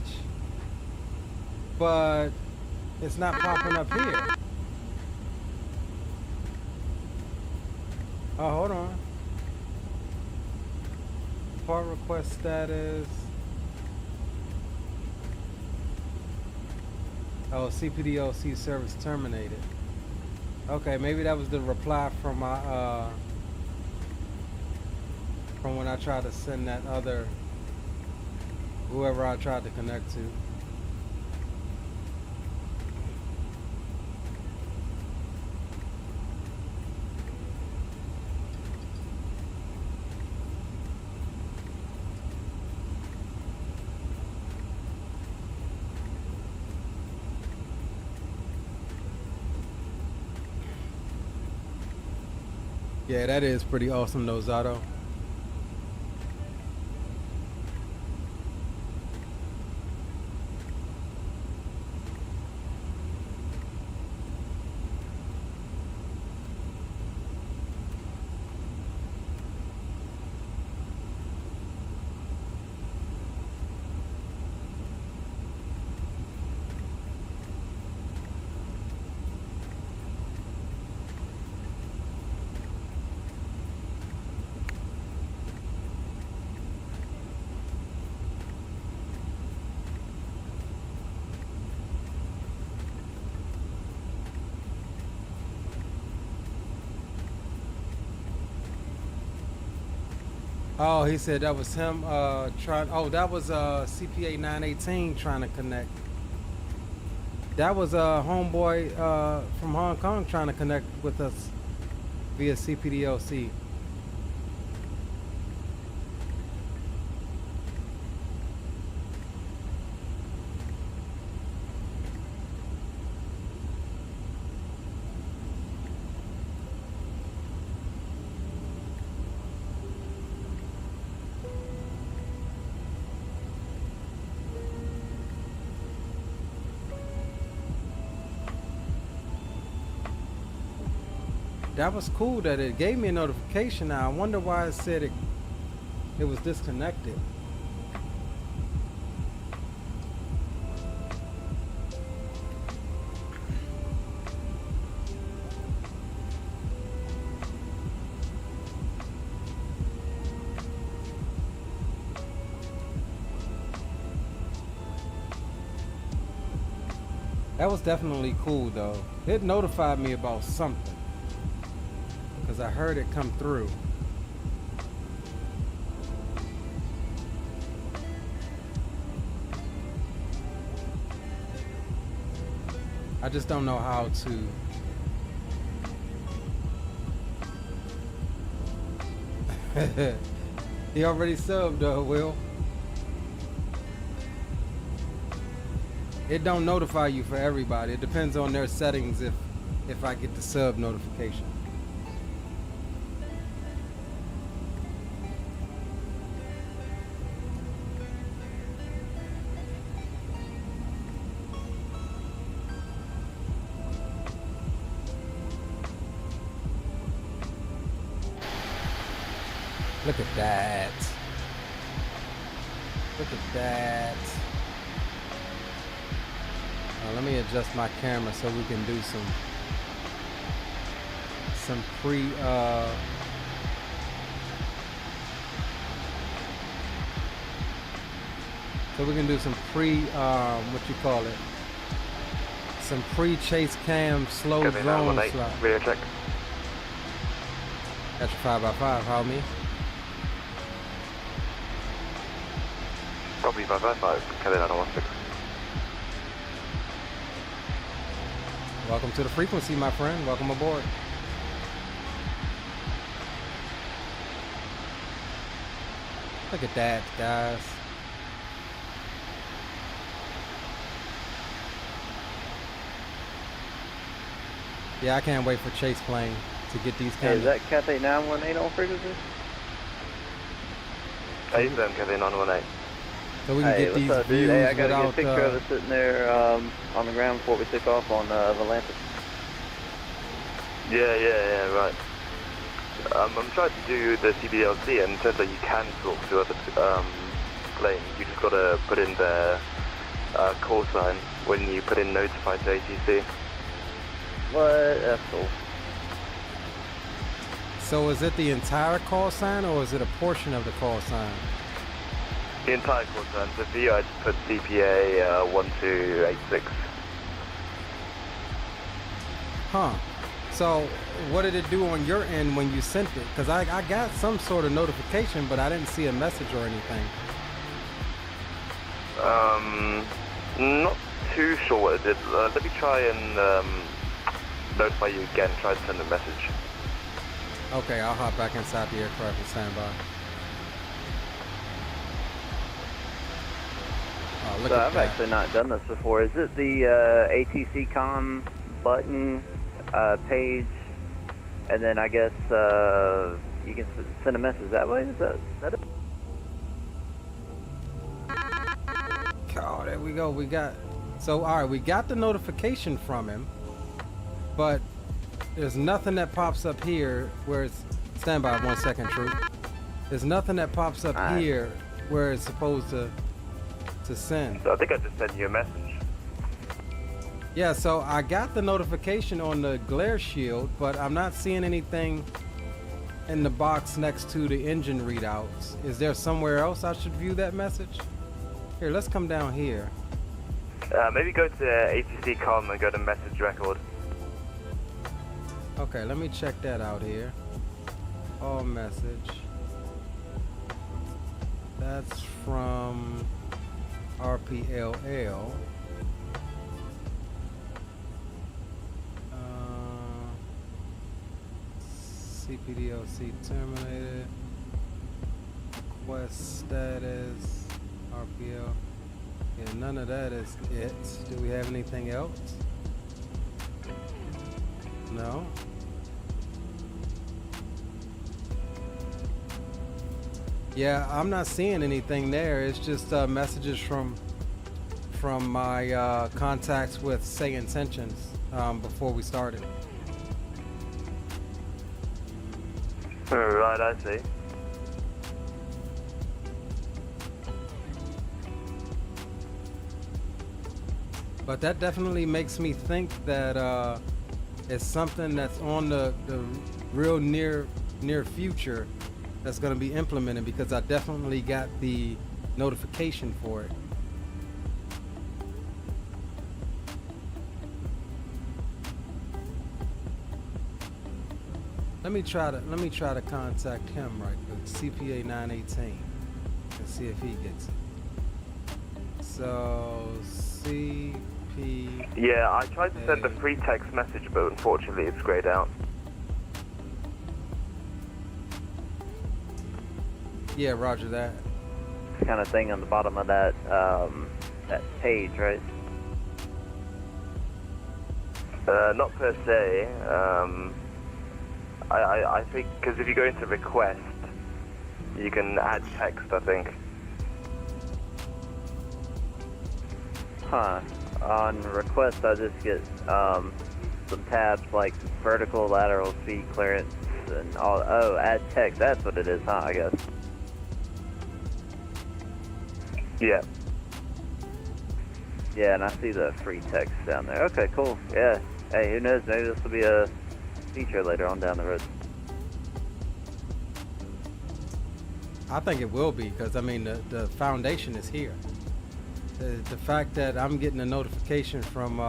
but it's not popping up here. Oh, hold on. Part request status. Oh, CPDLC service terminated. Okay, maybe that was the reply from my from when I tried to send that other, whoever I tried to connect to. Yeah, that is pretty awesome though, Zato. Oh, he said that was him trying. Oh, that was CPA 918 trying to connect. That was a homeboy from Hong Kong trying to connect with us via CPDLC. That was cool that it gave me a notification. Now I wonder why it said it was disconnected. That was definitely cool though. It notified me about something, because I heard it come through. I just don't know how to. He already subbed, Will. It don't notify you for everybody. It depends on their settings if I get the sub notification. Look at that. Look at that. Let me adjust my camera so we can do some pre so we can do some what you call it? Some pre-chase cam slow drone slot. Radio check. That's your 5x5, how me? Probably 5x5, Kevin 916. Welcome to the frequency, my friend. Welcome aboard. Look at that, guys. Yeah, I can't wait for Chase Plane to get these cameras. Hey, is that Cathay 918 on frequency? Hey, Cathay 918. So we can get these up, views hey, I gotta without, get a picture of us sitting there on the ground before we took off on Atlantis. Yeah, right. I'm trying to do the CBLC, and it says that you can talk to other planes. You just gotta put in the call sign when you put in notify to ATC. What? That's cool. So is it the entire call sign, or is it a portion of the call sign? The entire call sign. So for you, I just put CPA 1286. Huh. So what did it do on your end when you sent it? Because I got some sort of notification, but I didn't see a message or anything. Not too sure what it did. Let me try and notify you again. Try to send a message. Okay, I'll hop back inside the aircraft and stand by. Oh, look So at I've that. actually not done this before. Is it the ATC com button page, and then I guess you can send a message that way? Is that it? Oh, there we go. We got. So all right, we got the notification from him, but there's nothing that pops up here where it's. Stand by 1 second, Troop. There's nothing that pops up here where it's supposed to send. So I think I just sent you a message. Yeah, so I got the notification on the glare shield, but I'm not seeing anything in the box next to the engine readouts. Is there somewhere else I should view that message? Here, let's come down here. Maybe go to ATC com and go to message record. Okay, let me check that out here. All message. That's from RPLL. CPDLC terminated. Request status. RPL. Yeah, none of that is it. Do we have anything else? No. Yeah, I'm not seeing anything there. It's just messages from my contacts with Say Intentions before we started. Right, I see. But that definitely makes me think that it's something that's on the real near future that's going to be implemented, because I definitely got the notification for it. Let me try to contact him right quick. CPA 918 and see if he gets it. So CP. Yeah, I tried to send a free text message, but unfortunately it's grayed out. Yeah, roger that. Kind of thing on the bottom of that that page, right? Not per se. I think because if you go into request, you can add text, I think. Huh. On request, I just get some tabs like vertical, lateral, speed clearance, and all. Oh, add text. That's what it is, huh? I guess. Yeah. Yeah, and I see the free text down there. Okay, cool. Yeah. Hey, who knows? Maybe this will be a feature later on down the road. I think it will be, because I mean the foundation is here. The fact that I'm getting a notification from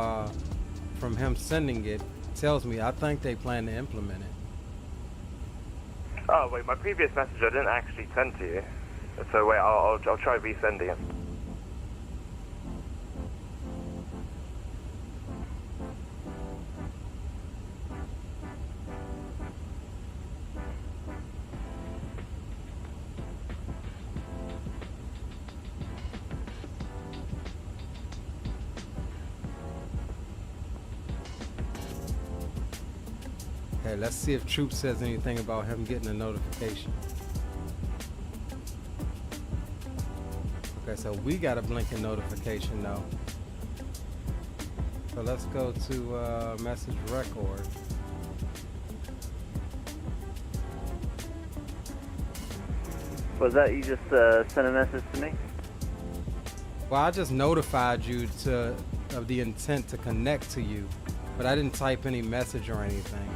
him sending it tells me I think they plan to implement it. Oh wait, my previous message I didn't actually send to you. So wait, I'll try resending it. Okay, let's see if Troop says anything about him getting a notification. Okay, so we got a blinking notification now. So let's go to message record. Was that you just sent a message to me? Well, I just notified you of the intent to connect to you, but I didn't type any message or anything.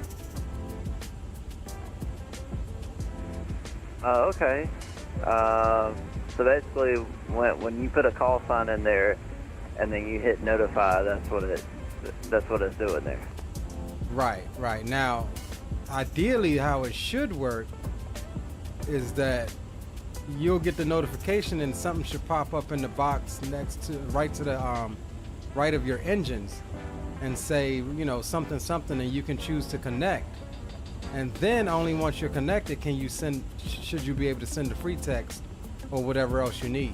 Oh, okay. So basically, when you put a call sign in there, and then you hit notify, that's what it's doing there. Right. Now, ideally, how it should work is that you'll get the notification, and something should pop up in the box right to the right of your engines, and say, you know, something, and you can choose to connect. And then only once you're connected should you be able to send the free text or whatever else you need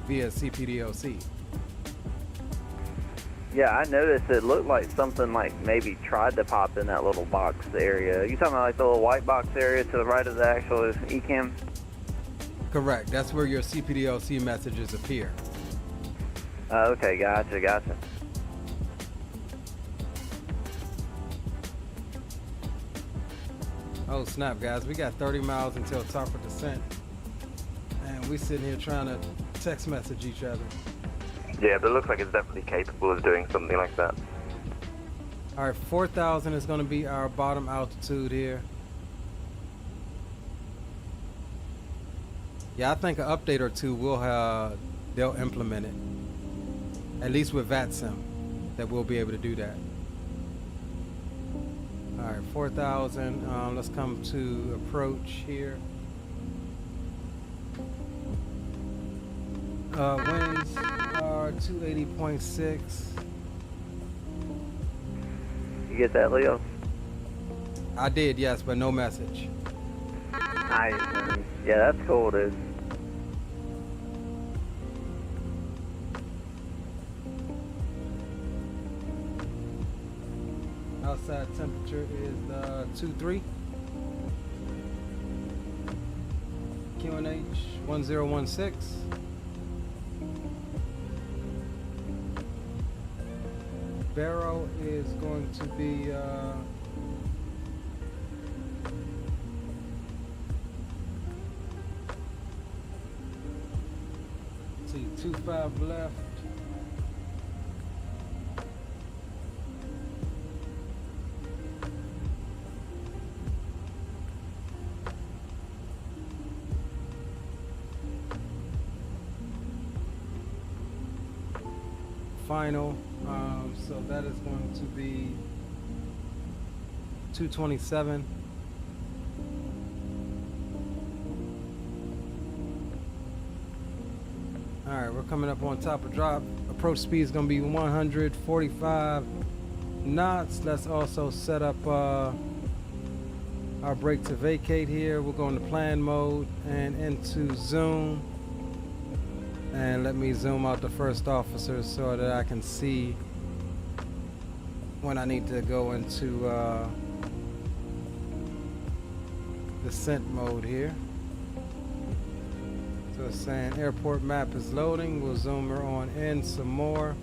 via CPDLC. Yeah, I noticed it looked like something like maybe tried to pop in that little box area. You talking about like the little white box area to the right of the actual eCam? Correct. That's where your CPDLC messages appear. Okay, gotcha. Oh snap, guys, we got 30 miles until top of descent, and we sitting here trying to text message each other. Yeah, but it looks like it's definitely capable of doing something like that. All right, 4,000 is going to be our bottom altitude here. Yeah, I think an update or two they'll implement it, at least with VATSIM, that we'll be able to do that. All right, 4,000. Let's come to approach here. Winds are 280.6. You get that, Leo? I did, yes, but no message. Nice, man. Yeah, that's cool, dude. Outside temperature is 23. QNH 1016. Barrow is going to be let's see, 25 left. Final, so that is going to be 227. All right, we're coming up on top of drop. Approach speed is going to be 145 knots. Let's also set up our brake to vacate here. We'll go into plan mode and into zoom. And let me zoom out the first officer so that I can see when I need to go into descent mode here. So it's saying airport map is loading. We'll zoom her on in some more.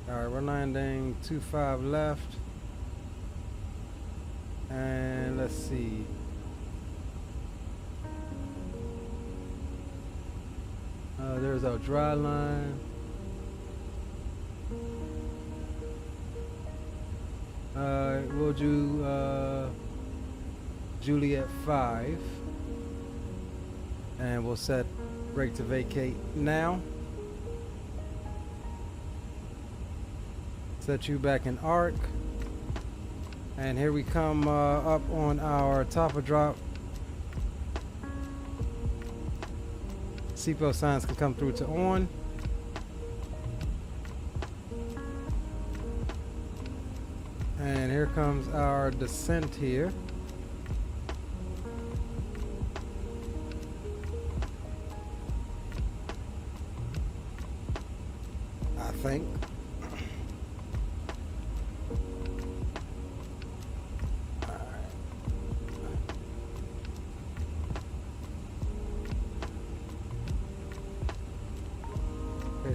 Alright, we're landing 25 left. And let's see. There's our dry line. We'll do Juliet 5. And we'll set brake to vacate now. Set you back in arc, and here we come up on our top of drop. Seatbelt signs can come through to on. And here comes our descent here. I think.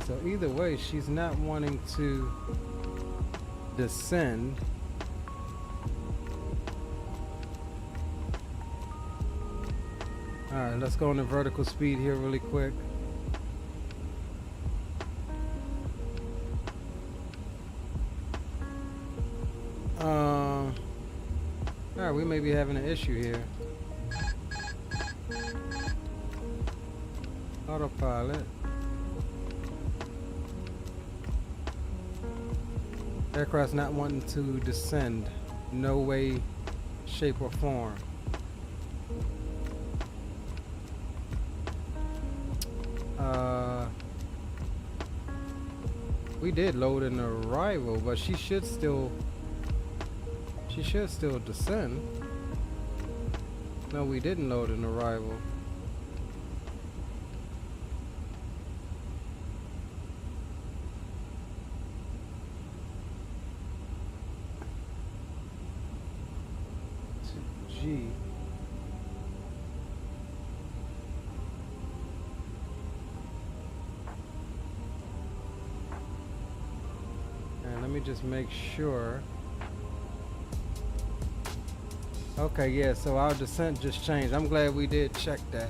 So either way, she's not wanting to descend. All right, let's go into vertical speed here really quick. All right, we may be having an issue here. Autopilot. Aircraft's not wanting to descend. No way, shape, or form. We did load an arrival, but she should still descend. No, we didn't load an arrival. G. And let me just make sure. Okay, yeah, so our descent just changed. I'm glad we did check that,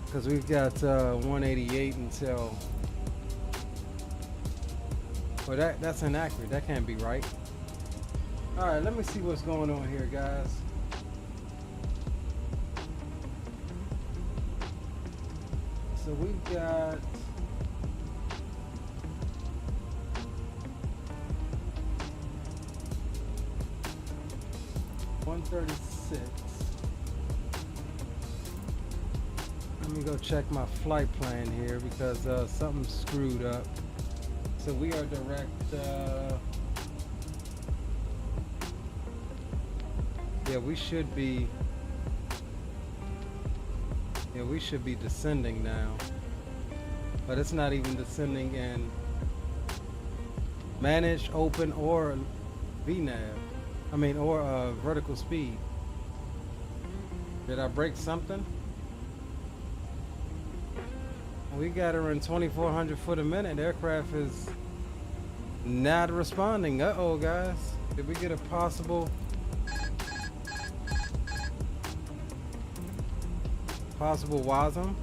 because we've got 188 until. Well, that's inaccurate. That can't be right. All right, let me see what's going on here, guys. So we've got 136. Let me go check my flight plan here because something's screwed up. So we are direct. Yeah, we should be. Yeah, we should be descending now, but it's not even descending in manage, open, or VNAV. I mean, or vertical speed. Did I break something? We got her in 2,400 foot a minute. Aircraft is not responding. Uh-oh, guys. Did we get a possible WASM?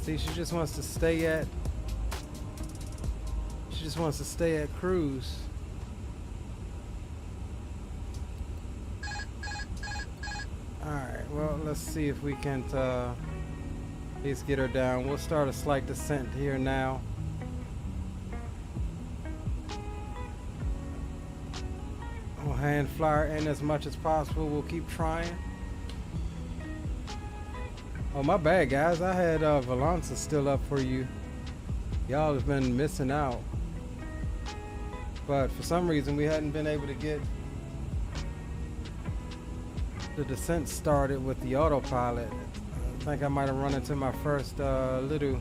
See, she just wants to stay at cruise. Alright, well, let's see if we can at least get her down. We'll start a slight descent here now. We'll hand flyer in as much as possible. We'll keep trying. Oh, my bad, guys. I had Valanza still up for you. Y'all have been missing out. But for some reason, we hadn't been able to get the descent started with the autopilot. I think I might have run into my first little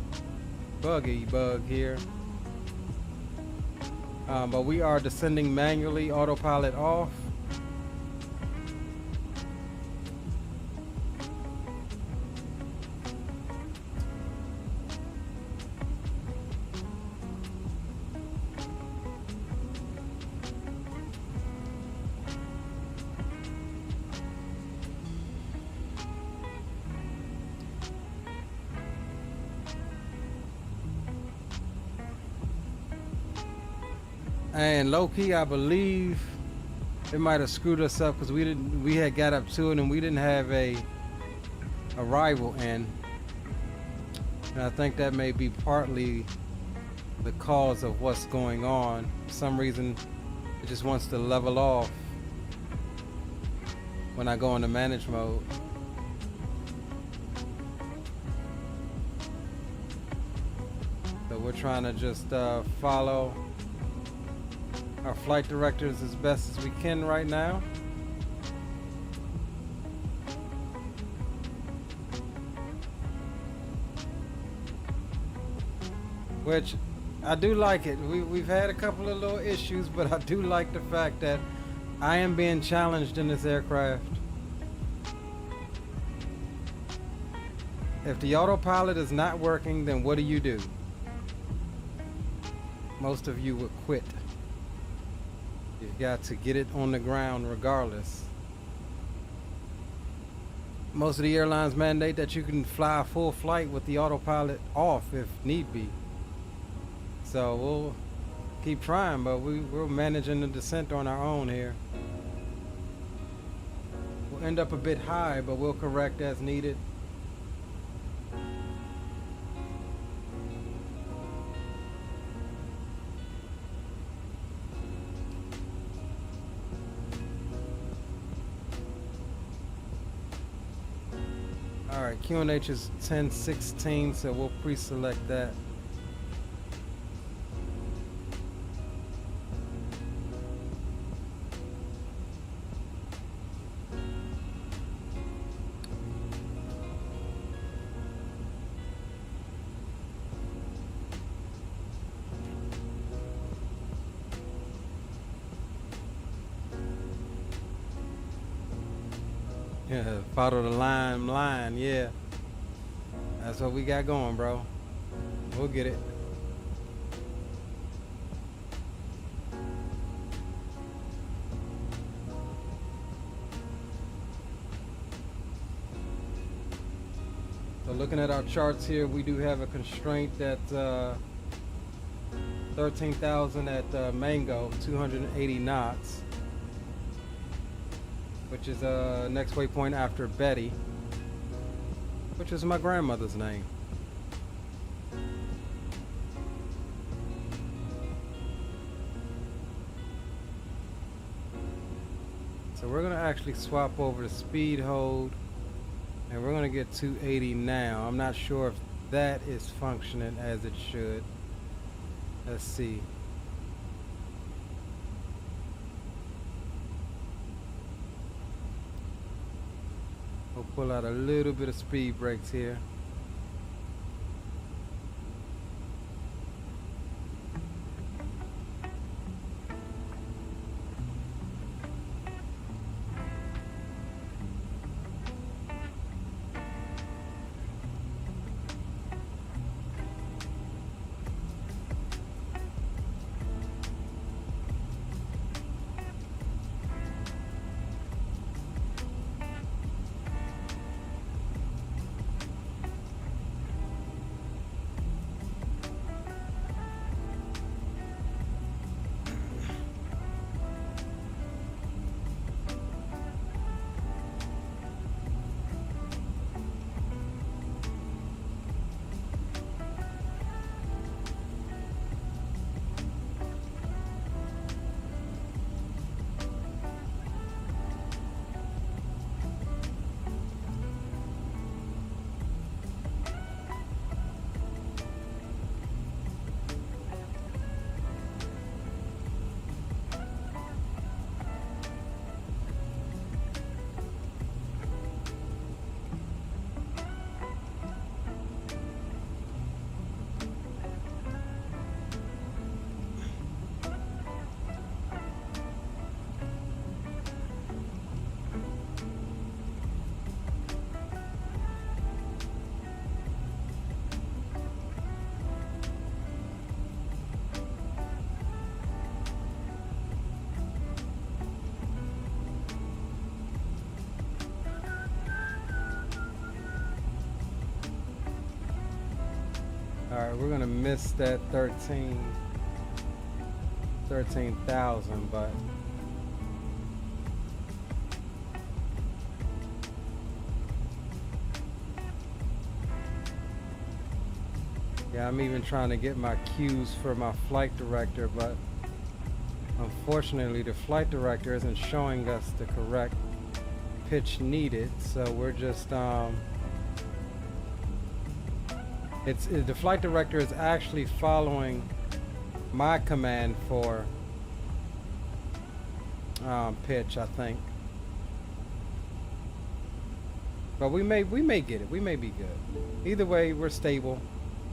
bug here. But we are descending manually, autopilot off. And low key, I believe it might have screwed us up because we had got up to it and we didn't have a arrival in. And I think that may be partly the cause of what's going on. For some reason, it just wants to level off when I go into manage mode. So we're trying to just follow our flight directors as best as we can right now. Which I do like it. We've had a couple of little issues, but I do like the fact that I am being challenged in this aircraft. If the autopilot is not working, then what do? Most of you would quit. You've got to get it on the ground regardless. Most of the airlines mandate that you can fly a full flight with the autopilot off if need be. So we'll keep trying, but we're managing the descent on our own here. We'll end up a bit high, but we'll correct as needed. Alright, QNH is 1016, so we'll pre-select that. Yeah, follow the line, yeah. That's what we got going, bro. We'll get it. So looking at our charts here, we do have a constraint at 13,000 at Mango, 280 knots, which is next waypoint after Betty, which is my grandmother's name. So we're gonna actually swap over to speed hold, and we're gonna get 280 now. I'm not sure if that is functioning as it should. Let's see. We'll pull out a little bit of speed brakes here. Alright, we're gonna miss that 13,000, but yeah, I'm even trying to get my cues for my flight director, but unfortunately the flight director isn't showing us the correct pitch needed, so we're just the flight director is actually following my command for pitch, I think. But we may get it. We may be good. Either way, we're stable.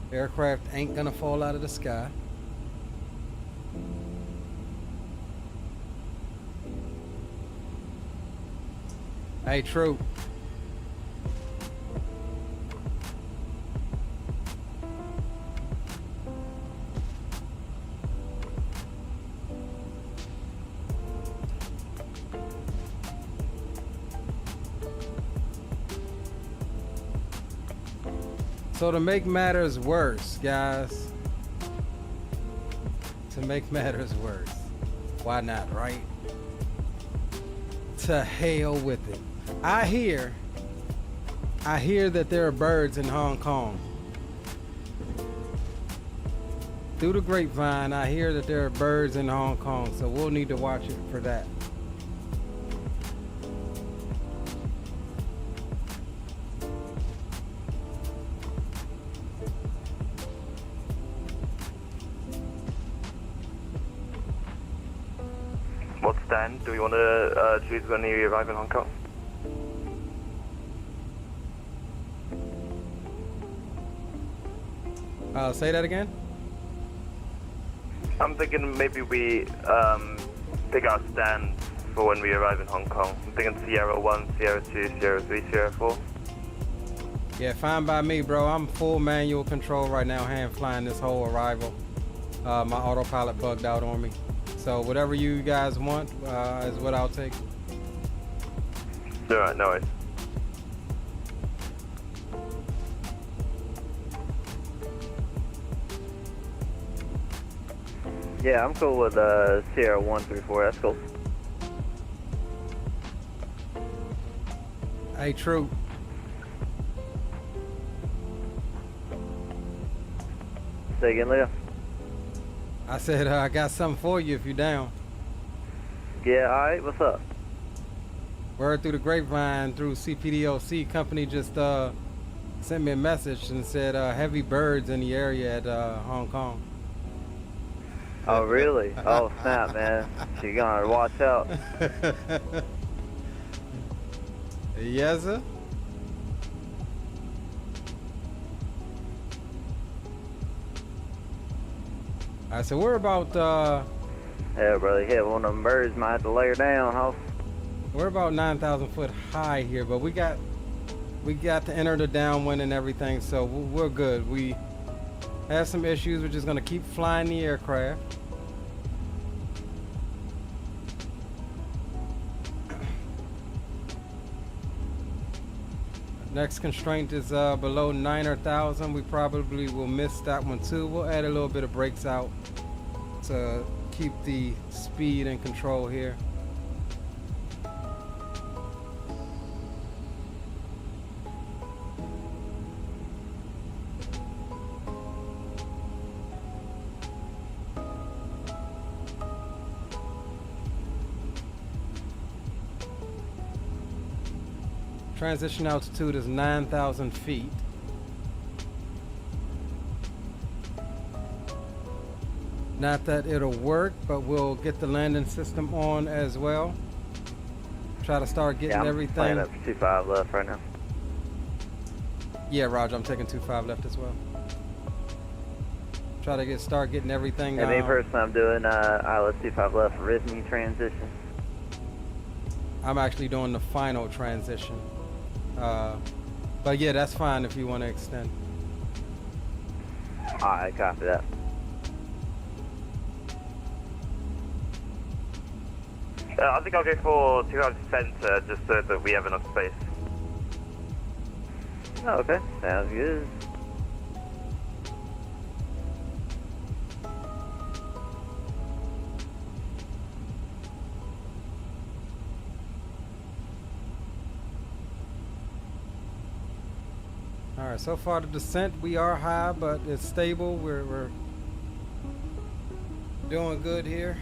The aircraft ain't gonna fall out of the sky. Hey, Troop. So to make matters worse, guys, to make matters worse, why not, right? To hell with it. I hear that there are birds in Hong Kong. Through the grapevine, I hear that there are birds in Hong Kong, so we'll need to watch it for that. Dan, do you want to choose when you arrive in Hong Kong? Say that again? I'm thinking maybe we pick our stand for when we arrive in Hong Kong. I'm thinking Sierra 1, Sierra 2, Sierra 3, Sierra 4. Yeah, fine by me, bro. I'm full manual control right now, hand flying this whole arrival. My autopilot bugged out on me. So whatever you guys want is what I'll take. Alright, no worries. Yeah, I'm cool with Sierra 134. That's cool. Hey, True. Say again, Leo. I said I got something for you if you're down. Yeah, alright, what's up? Word through the grapevine, through CPDOC, company just sent me a message and said heavy birds in the area at Hong Kong. Oh, really? Oh, snap, man. You gotta watch out. Yes, sir. Alright, so we're about yeah, brother, hit one of them birds, might have to lay her down, huh? we're about 9,000 foot high here, but we got to enter the downwind and everything, so we're good. We have some issues. We're just gonna keep flying the aircraft. Next constraint is below 9,000. We probably will miss that one too. We'll add a little bit of brakes out to keep the speed and control here. Transition altitude is 9,000 feet. Not that it'll work, but we'll get the landing system on as well. Try to start getting everything. Playing up 25 left right now. Yeah, Roger, I'm taking 25 left as well. Try to start getting everything. And me personally, I'm doing ILS 25 left rhythm transition. I'm actually doing the final transition. But yeah, that's fine if you want to extend. Alright, copy that. I think I'll go for 200 center just so that we have enough space. Oh, okay, sounds good. Alright, so far the descent, we are high, but it's stable. We're doing good here.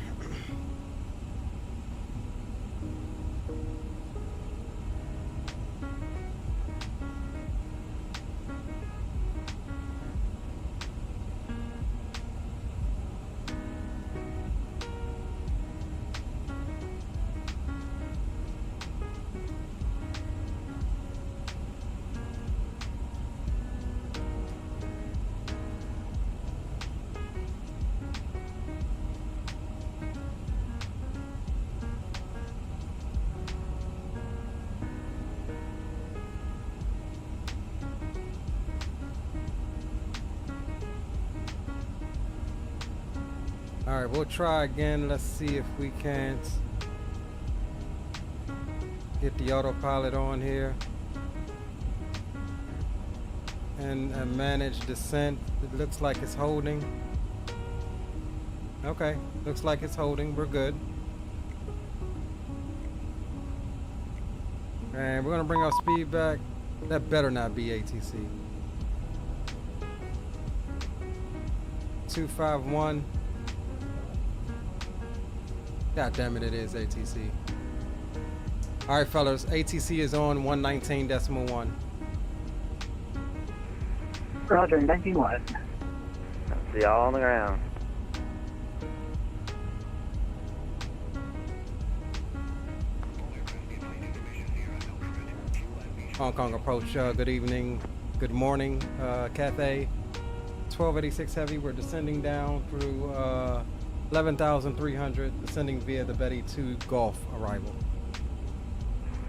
Alright, we'll try again. Let's see if we can't get the autopilot on here and manage descent. It looks like it's holding. Okay, looks like it's holding. We're good. And we're gonna bring our speed back. That better not be ATC. 251. God damn it, it is ATC. Alright, fellas, ATC is on 119.1. Roger, 91. See y'all on the ground. Hong Kong approach, good evening, good morning, Cathay 1286 Heavy. We're descending down through 11,300, descending via the Betty 2 Golf arrival.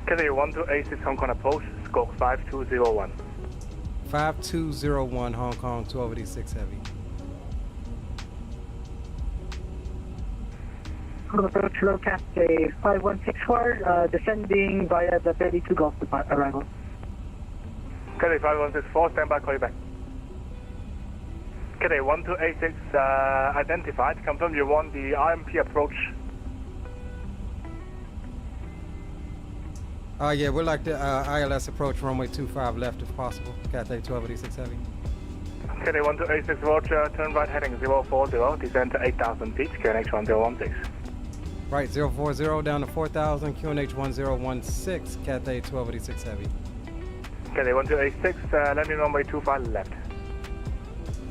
Cathay 1286 Hong Kong approach, scope 5201. 5201 Hong Kong 1286 Heavy. Approach low Cathay 5164, descending via the Betty 2 Golf arrival. Cathay 5164, stand by, call you back. Cathay 1286 identified. Confirm you want the IMP approach. Yeah, we'd like the ILS approach runway 25 left if possible. Cathay 1286 Heavy. Cathay 1286 Roger, turn right heading 040, descend to 8,000 feet, QNH 1016. Right, 040 down to 4,000, QNH 1016, Cathay 1286 Heavy. Cathay 1286, landing runway 25 left.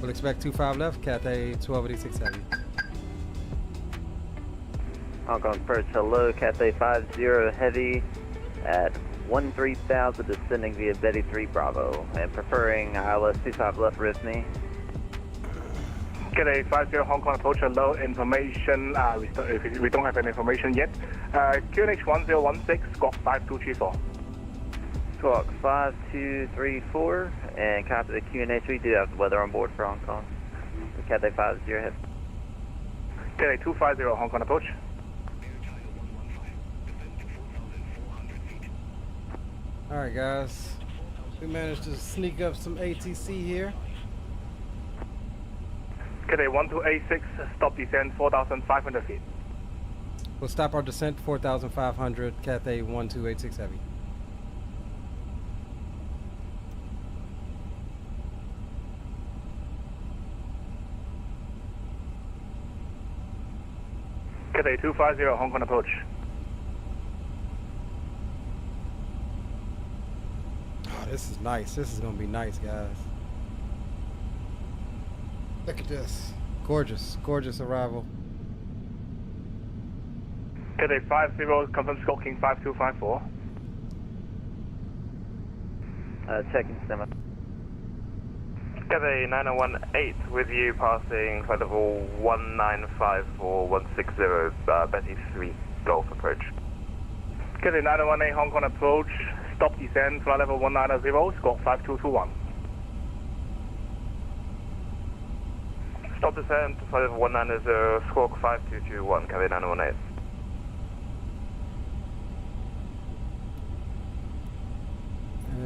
We'll expect 25 left, Cathay 1286 Heavy. Hong Kong approach, hello, Cathay 50 Heavy at 13,000, descending via Betty 3 Bravo, and preferring ILS 25 left with me. Cathay 50 Hong Kong approach, low information, we don't have any information yet. QNH 1016, squawk 5234. Squawk 5234, and copy the QNH, we do have the weather on board for Hong Kong. Cathay 50 Heavy. Cathay 250 Hong Kong approach. Alright guys, we managed to sneak up some ATC here. Cathay 1286, stop descent 4,500 feet. We'll stop our descent 4,500, Cathay 1286 Heavy. Cathay 250 Hong Kong approach. This is nice. This is gonna be nice, guys. Look at this. Gorgeous, gorgeous arrival. Cathay 50, confirm skulking 5254. Checking cinema. Cathay 9018 with you passing flight level 195 for 160, Betty 3 Golf approach. Cathay 9018 Hong Kong approach. Stop descent, flight level 190, squawk 5221. Stop descent, flight level 190, squawk 5221, Cathay 918.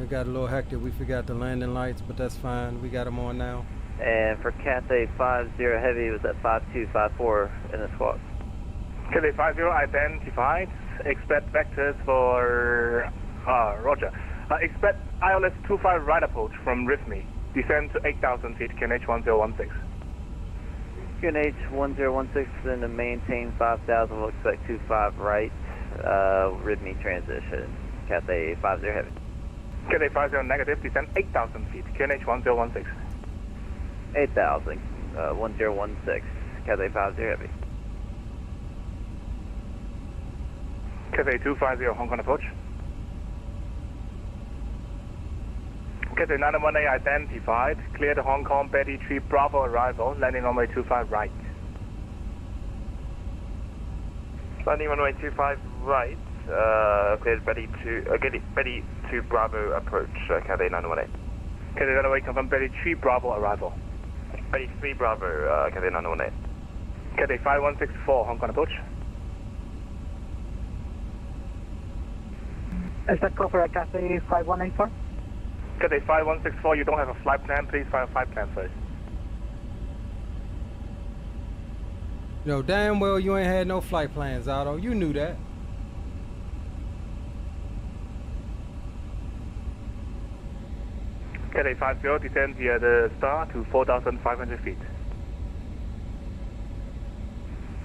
It got a little hectic. We forgot the landing lights, but that's fine. We got them on now. And for Cathay 50 Heavy, it was at 5254 in the squawk. Cathay 50 identified. Expect vectors for... Roger. Expect ILS 25 right approach from RIFME. Descend to 8,000 feet, QNH 1016. QNH 1016 and to maintain 5,000, we'll expect 25 right, RIFME transition. Cathay 50 Heavy. Cathay 50 negative, descend 8,000 feet, QNH 1016. 8,000, 1016, Cathay 50 Heavy. Cathay 250 Hong Kong approach. Cathay 918 identified. Cleared Hong Kong Betty 3 Bravo arrival. Landing runway 25 right. Landing runway 25 right. Cleared Betty 2 Bravo approach. Cathay 918. Cathay 918 confirm Betty 3 Bravo arrival. Betty 3 Bravo. Cathay 918. Cathay 5164 Hong Kong approach. Is that call for Cathay 5194? Cathay 5164, you don't have a flight plan, please file a flight plan first. You know damn well you ain't had no flight plans, Otto. You knew that. Cathay 50, descend via the star to 4,500 feet.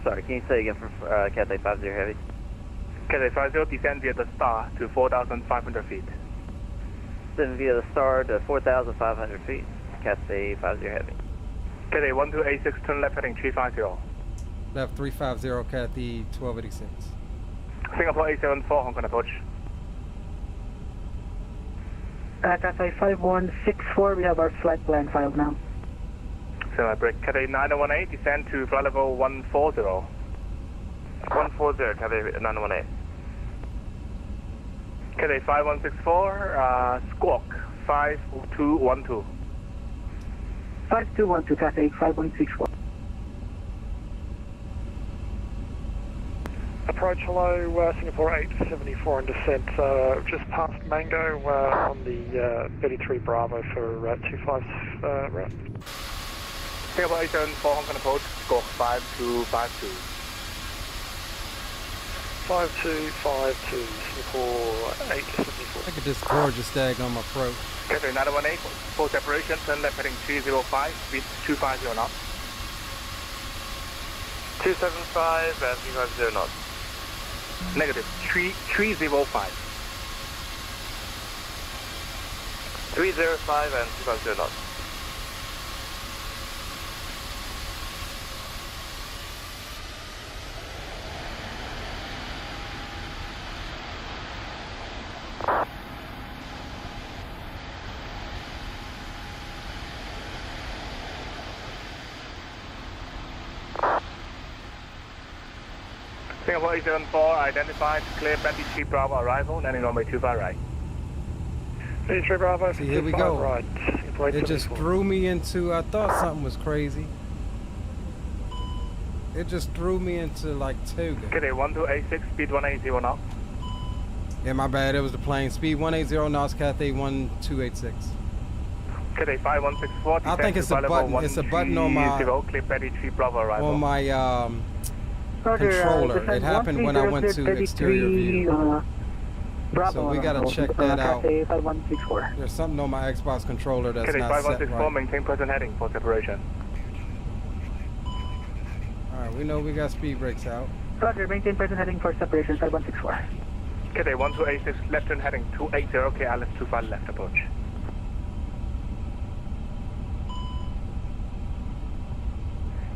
Sorry, can you say again for Cathay 50 Heavy? Cathay 50, descend via the star to 4,500 feet. Descend via the star to 4,500 feet, Cathay 50 Heavy. Cathay 1286, turn left heading 350. Left 350, Cathay 1286. Singapore 874, Hong Kong approach. Cathay 5164, we have our flight plan filed now. Semi-break. Cathay 918, descend to flight level 140. 140, Cathay 918. Cathay 5164, squawk 5212. 5212, Cathay 5164. Approach, hello, Singapore 874 and descent, just past Mango on the Betty 3 Bravo for 25 route. Singapore 874 Hong Kong approach, score 5252. 5252, Singapore 874. Look at this gorgeous daggum approach. Cathay 918, full separation, turn left heading 305, speed 250 knots. 275 and 350 knots. Negative, 305. 305 and 250 knots. Singapore 874 identified, clear Betty 3 Bravo arrival, landing runway 25 right. Betty 3 Bravo, See, here we go. Right. It just threw me into, I thought something was crazy. It just threw me into like Toga. Okay, 1286, speed 180 knots. Yeah, my bad, it was the plane. Speed 180 knots, Cathay 1286. Okay, 5164. I think it's a button. It's a button on my clear Betty 3 Bravo arrival. on my controller. It happened when I went to exterior view. So we gotta check that out. There's something on my Xbox controller that's not set 5164, right. maintain present heading for separation. Alright, we know we got speed brakes out. Roger, maintain present heading for separation 5164. Okay, 1286, left turn heading 280, KLS 25 left approach.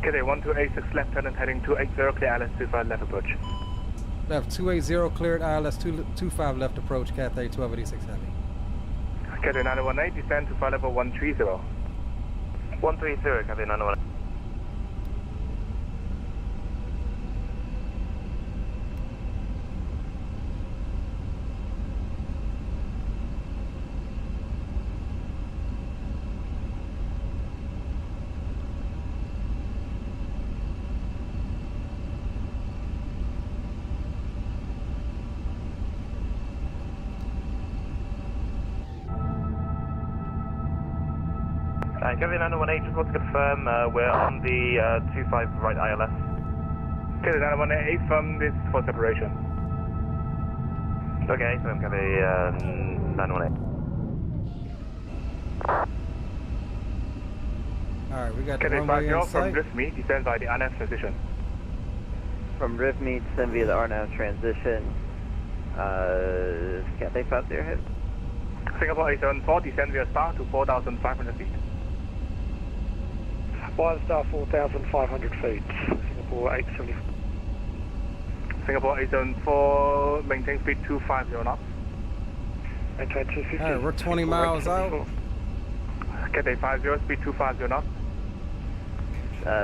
Okay, 1286, left turn and heading 280, KLS 25 left approach. Left 280 cleared, ILS 25 left approach, Cathay 1286 heavy. Okay, 918, descend to flight level 130. 130, Cathay 918. Cathay 918, just want to confirm we're on the 25 right ILS. Okay, 918, from this for separation. Okay, so I'm Cathay 918. Alright, we got the Okay, runway in 50 from sight. RIFME, descend by the RNAV transition. From RIFME, descend via the RNAV transition. Cathay 50 hit. Singapore 874, descend via star to 4,500 feet. 1 star 4,500 feet, Singapore 874. Singapore 874, maintain speed 250 knots. Maintain 250. Alright, we're 20 miles out. Cathay 50, speed 250 knots.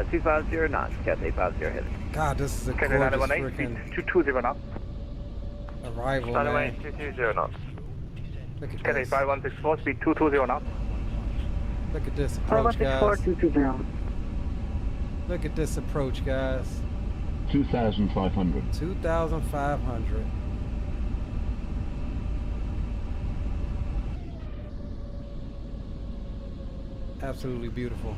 250 knots, Cathay 50 hit. God, this is a Cathay gorgeous 918, speed freaking 220 knots. arrival, man. 220 knots. Look at Cathay this. 5164, speed 220 knots. Look at this approach, guys. 220. Look at this approach, guys. 2,500. 2,500. Absolutely beautiful.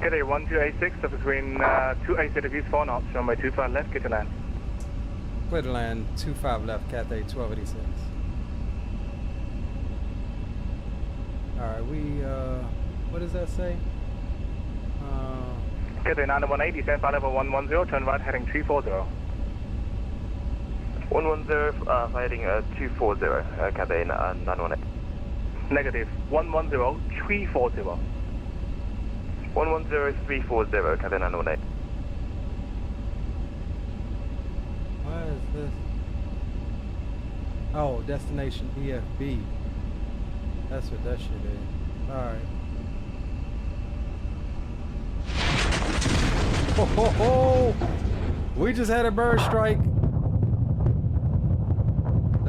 Cathay 1286, so between 280 degrees 4 knots, runway 25 left, get to land. Clear to land, 25 left, Cathay 1286. Alright, what does that say? Cathay 918, descend flight level 110, turn right heading 340. 110, heading 240, Cathay 918. Negative, 110, 340. 110340, Cathay 918. Why is this? Oh, destination EFB. That's what that shit is. Alright. Ho ho ho! We just had a bird strike.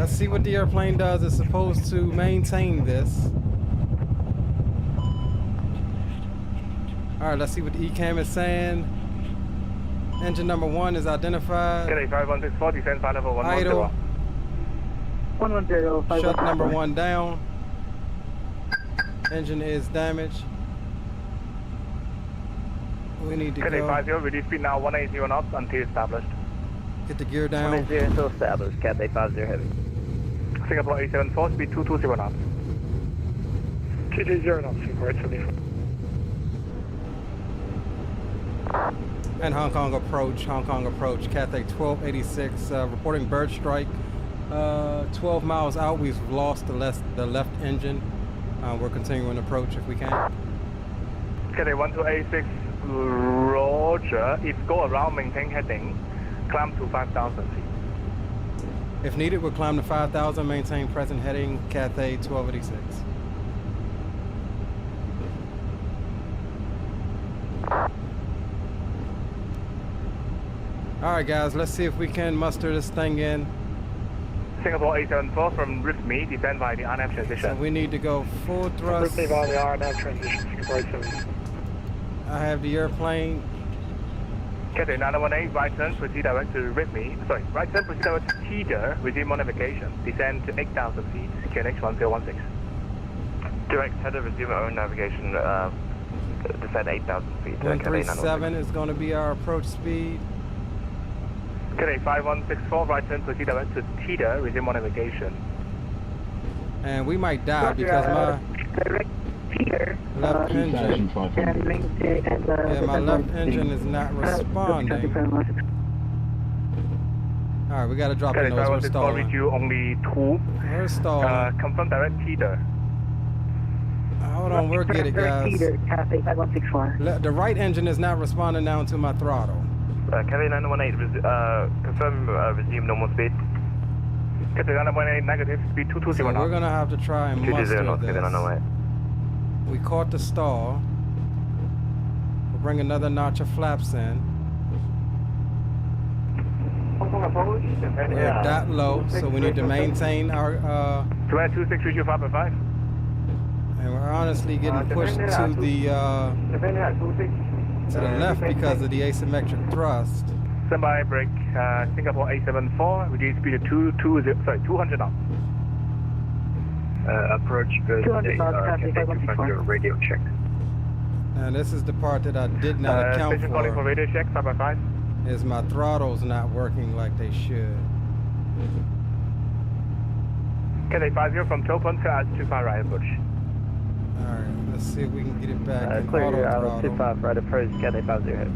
Let's see what the airplane does. It's supposed to maintain this. All right, let's see what the ECAM is saying. Engine number 1 is identified. Get a 5164, descend flight level 110. Idle. 110. Shut number 1 down. Engine is damaged. We need to Get a go. 50, reduce speed now 180 knots until established. Get the gear down. 180 until established, Cathay 50 heavy. Singapore 874, speed 220 knots. 220 knots, Singapore 874. And Hong Kong approach, Cathay 1286, reporting bird strike. 12 miles out, we've lost the left engine. We're continuing approach if we can. Cathay 1286, roger. If go around, maintain heading, climb to 5,000 feet. If needed, we'll climb to 5,000, maintain present heading, Cathay 1286. All right, guys, let's see if we can muster this thing in. Singapore 874 from RIFME, descend by the RNAV transition. So we need to go full thrust. RIFME via the RNAV transition, Singapore 874. I have the airplane. Cathay 918, right turn, proceed direct to RIFME. Sorry, right turn, proceed direct to Teeter, resume navigation. Descend to 8,000 feet, QNH 1016. Direct header, resume own navigation, descend 8,000 feet. 137 is going to be our approach speed. Cathay 5164, right turn, proceed direct to Teeter, resume navigation. And we might die because my left engine, my left engine is not responding. All right, we got to drop in those. We're stalling. You only 2. We're stalling. Confirm direct Teeter. Hold on, we'll get it, guys. Cathay 5164. The right engine is not responding down to my throttle. Cathay 918, confirm resume normal speed. Cathay 918, negative speed 220 So we're going to have to try and muster this. We caught the stall. We'll bring another notch of flaps in. We're that low, so we need to maintain our... 26, reach you 5.5. And we're honestly getting pushed to the left because of the asymmetric thrust. Standby brake, Singapore 874, reduce speed to 200 knots. Approach good. 200 knots, Cathay 5164. Radio check. And this is the part that I did not account station calling for radio check, 5.5. Is my throttles not working like they should. Cathay 50 from Topon to 25 right approach. Alright, let's see if we can get it back in Clear auto your throttle. 25 right approach, Cathay 50 head.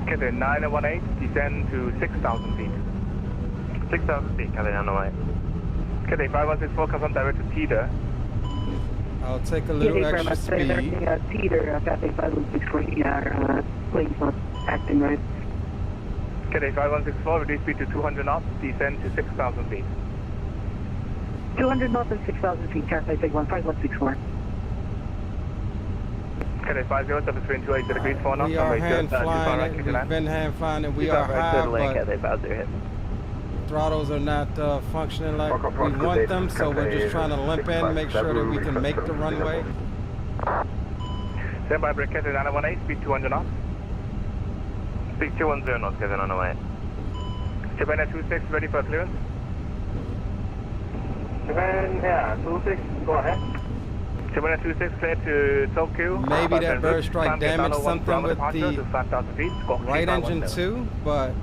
Cathay 918, descend to 6,000 feet. 6,000 feet, Cathay 918. Cathay 5164, confirm direct to Teeter. I'll take a little extra speed. Teeter, Cathay 5164, our plane's not acting right. Cathay 5164, reduce speed to 200 knots, descend to 6,000 feet. 200 knots and 6,000 feet, Cathay 5164. Cathay 50, surface between 280 degrees, 4 knots. We are hand flying it. We've been hand flying it. We are high, but throttles are not functioning like we want them, so we're just trying to limp in, make sure that we can make the runway. Standby brake, Cathay 918, speed 200 knots. Speed 210 knots, Cathay 918. Japan 26, ready for clearance. Japan, 26, go ahead. Japan 26, clear to Tokyo. Maybe that bird strike damaged something with the 5,000 feet. right engine too, but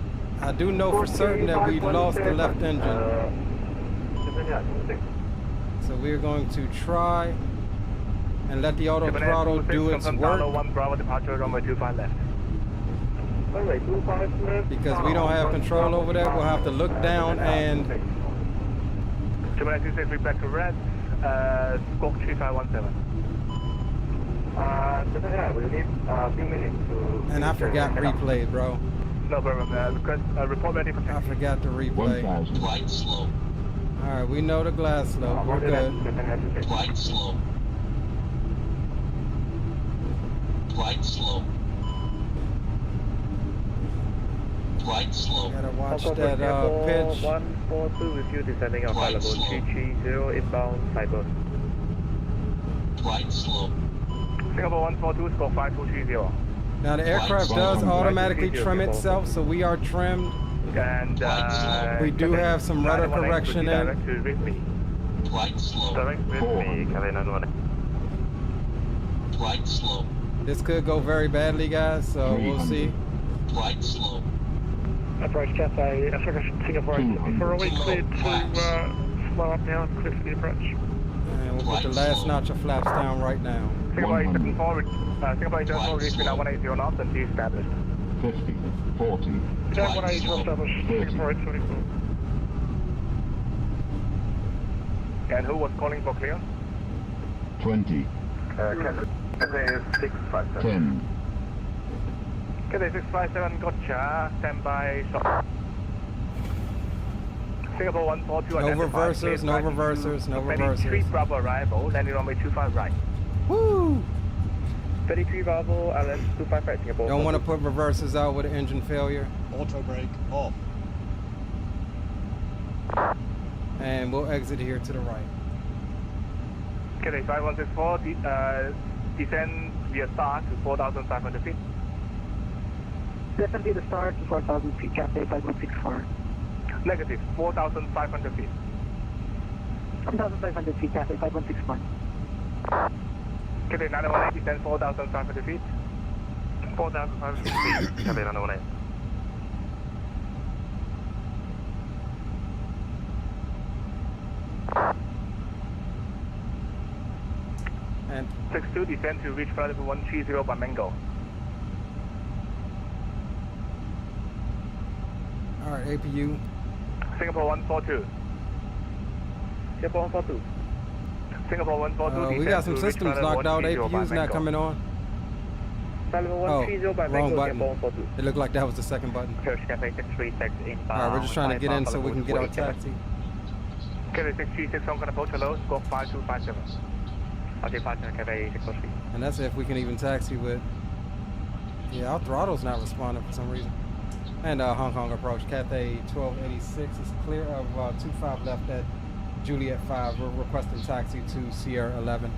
I do know for certain that we lost the left engine. So we're going to try and let the auto throttle do its work. Because we don't have control over that, we'll have to look down and... Japan 26, read back to red, squawk 3517. We need a few minutes to... And I forgot replay, bro. No problem. Request report ready for I forgot to replay. 1,000. Glide slow. Alright, we know the glide slope. We're good. Glide slow. Glide slow. Glide slow. Gotta watch that pitch. 142 with you descending on flight level 330 inbound Cyber. Right slope. Singapore 142, score 5230. Now the aircraft does automatically trim itself, so we are trimmed. And we do have some rudder correction direct in. to RIFME. Right slope. Direct RIFME, Cathay 918. Right slope. This could go very badly, guys, so we'll see. Right slope. Approach Cathay, Singapore, before we cleared to slow up now and clear for the approach. And we'll put the last notch of flaps down right now. Singapore 874, Singapore 874, reach me now 180 knots and de-established. 50, 40, Down 180 to establish, Singapore 874. And who was calling for clearance? 20, Cathay 657. 10, Cathay 657, gotcha, standby, shot. Singapore 142, No identified, reversers, no reversers, no 33 reversers. Bravo arrival, landing runway 25 right. Woo! 33 Bravo, LS 25 right, Singapore. Don't want to put reversers out with an engine failure. Auto brake off. And we'll exit here to the right. Cathay 5164, descend via start to 4,500 feet. Definitely the start to 4,000 feet, Cathay 5164. Negative, 4,500 feet. 4,500 feet, Cathay 5161. Cathay 918, descend 4,500 feet. 4,500 feet, Cathay 918. And 62, descend to reach flight level 130 by Mango. all right, APU. Singapore 142. Singapore 142. Singapore 142, We got some systems knocked out. APU's not coming on. Flight level Oh, 130 by wrong Mango, button. Singapore 142. It looked like that was the second button. Approach Cathay 636 inbound. All right, we're just trying to get in so we can get our taxi. Cathay 636, Hong Kong approach, hello, score 5257. Okay, 57, Cathay 643. And that's if we can even taxi with. Yeah, our throttle's not responding for some reason. And Hong Kong approach, Cathay 1286 is clear of 25 left at Juliet 5. We're requesting taxi to Sierra 11.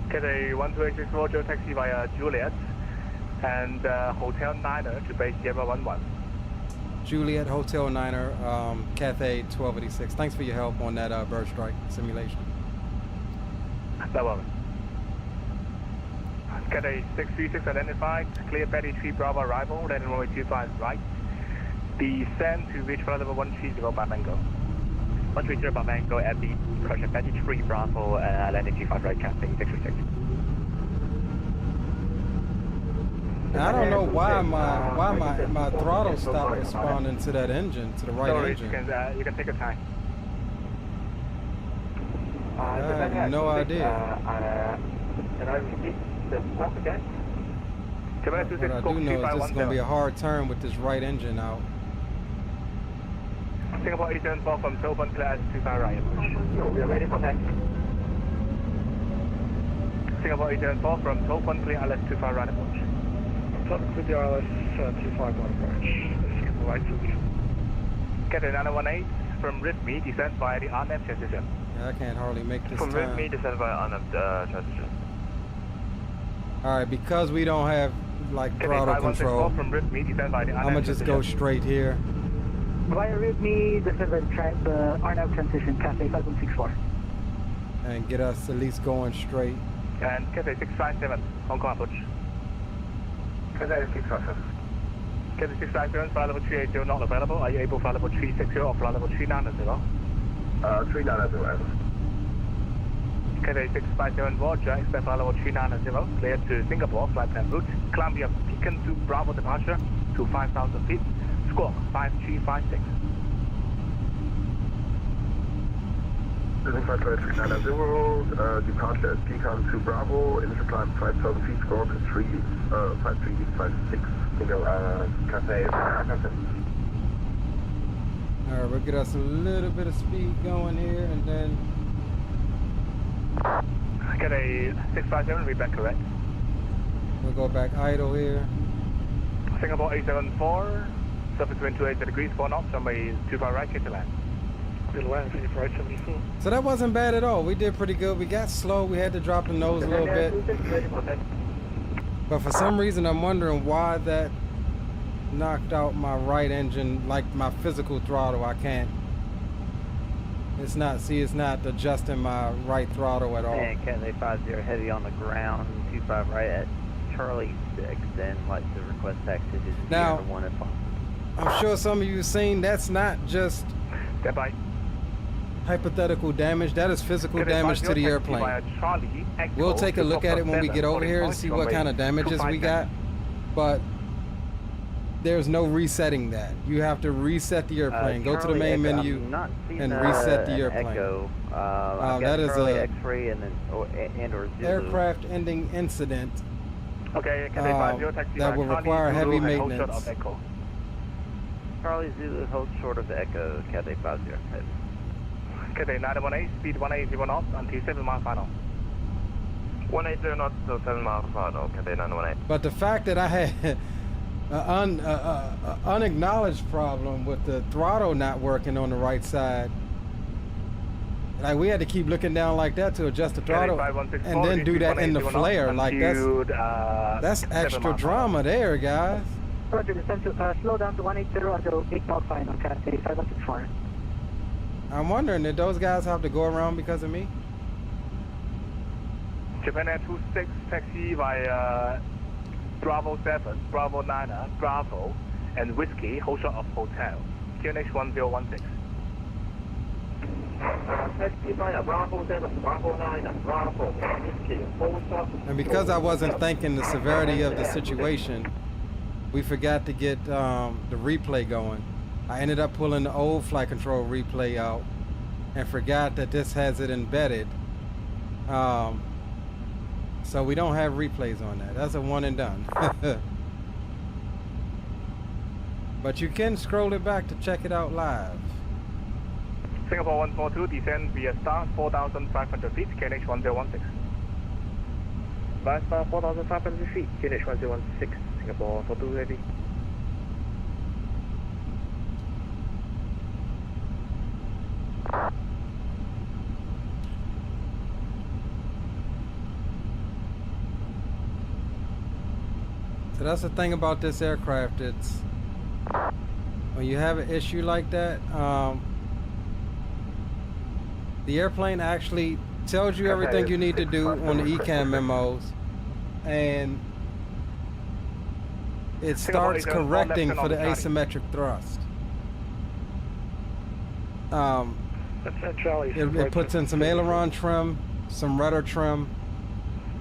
Cathay 12864, Roger, taxi via Juliet and Hotel Niner to base Sierra 11. Juliet Hotel Niner, Cathay 1286. Thanks for your help on that bird strike simulation. No problem. Cathay 636 identified, clear Betty 3 Bravo arrival, landing runway 25 right. Descend to reach flight level 130 by Mango. 130 by Mango at the approach Betty 3 Bravo, landing 25 right, Cathay 636. Now, I don't know why my throttle stopped responding to that engine, to the right engine. You can take your time. I have no idea. Can I repeat the walk again? What I do know is this is going to be a hard turn with this right engine out. Singapore 874 from Tobin, clear as 25 right. We are ready for taxi. Singapore 874 from Tobin, clear as 25 right approach. With the RLS 251 approach. Skip right solution. Cathay 918 from RIFME, descend via the RNAV transition. Yeah, I can't hardly make this From time. RIFME, descend via RNAV transition. All right, because we don't have like throttle control, from RIFME, descend via the I'm gonna just go straight here. Via RIFME, this is the RNAV transition, Cathay 5164. And get us at least going straight. And Cathay 657, Hong Kong approach. Cathay 657. Cathay 657, flight level 380 not available. Are you able to fly level 360 or flight level 390? 390. Cathay 657, Roger, expect flight level 390, clear to Singapore, flight plan route, Columbia Beacon to Bravo departure to 5,000 feet, score 5356. Flight 390, departure at Beacon to Bravo, initial climb 5,000 feet, score 5356, Cathay. All right, we'll get us a little bit of speed going here, and then Cathay 657, read back correct. we'll go back idle here. Singapore 874, surface wind 28 degrees, 4 knots, runway 25 right, clear to land. Clear to land, Singapore 874. So that wasn't bad at all. We did pretty good. We got slow. We had to drop the nose a little bit. But for some reason, I'm wondering why that knocked out my right engine, like my physical throttle. I can't. It's not, see, it's not adjusting my right throttle at all. And Cathay 50 heavy on the ground, 25 right at Charlie 6, then like to request taxi to Now, 1 and 5. I'm sure some of you have seen that's not just hypothetical damage, that is physical damage to the airplane. We'll take a look at it when we get over here and see what kind of damages we got, but there's no resetting that. You have to reset the airplane. Go to the main menu and reset the airplane. That is a X-ray and then or Zulu. aircraft ending incident that will require heavy maintenance. Charlie Zulu hold short of Echo, Cathay 50. Cathay 918, speed 180 knots until 7 mile final. 180 knots to 7 mile final, Cathay 918. But the fact that I had an unacknowledged problem with the throttle not working on the right side, like we had to keep looking down like that to adjust the throttle and then do that in the flare. Like that's extra drama there, guys. Roger, descend to slow down to 180 until 8 mile final, Cathay 5164. I'm wondering, did those guys have to go around because of me? Japan Air 26 taxi via Bravo 7, Bravo 9, Bravo, and Whiskey, hold short of hotel. QNH 1016. Taxi via Bravo 7, Bravo 9, Bravo, Whiskey, hold short. And because I wasn't thinking the severity of the situation, we forgot to get the replay going. I ended up pulling the old flight control replay out and forgot that this has it embedded. So we don't have replays on that. That's a one and done. But you can scroll it back to check it out live. Singapore 142, descend via star 4,500 feet, QNH 1016. Via star 4,500 feet, QNH 1016, Singapore 42 heavy. So that's the thing about this aircraft. It's when you have an issue like that, the airplane actually tells you everything you need to do on the ECAM memos, and it starts correcting for the asymmetric thrust. It puts in some aileron trim, some rudder trim.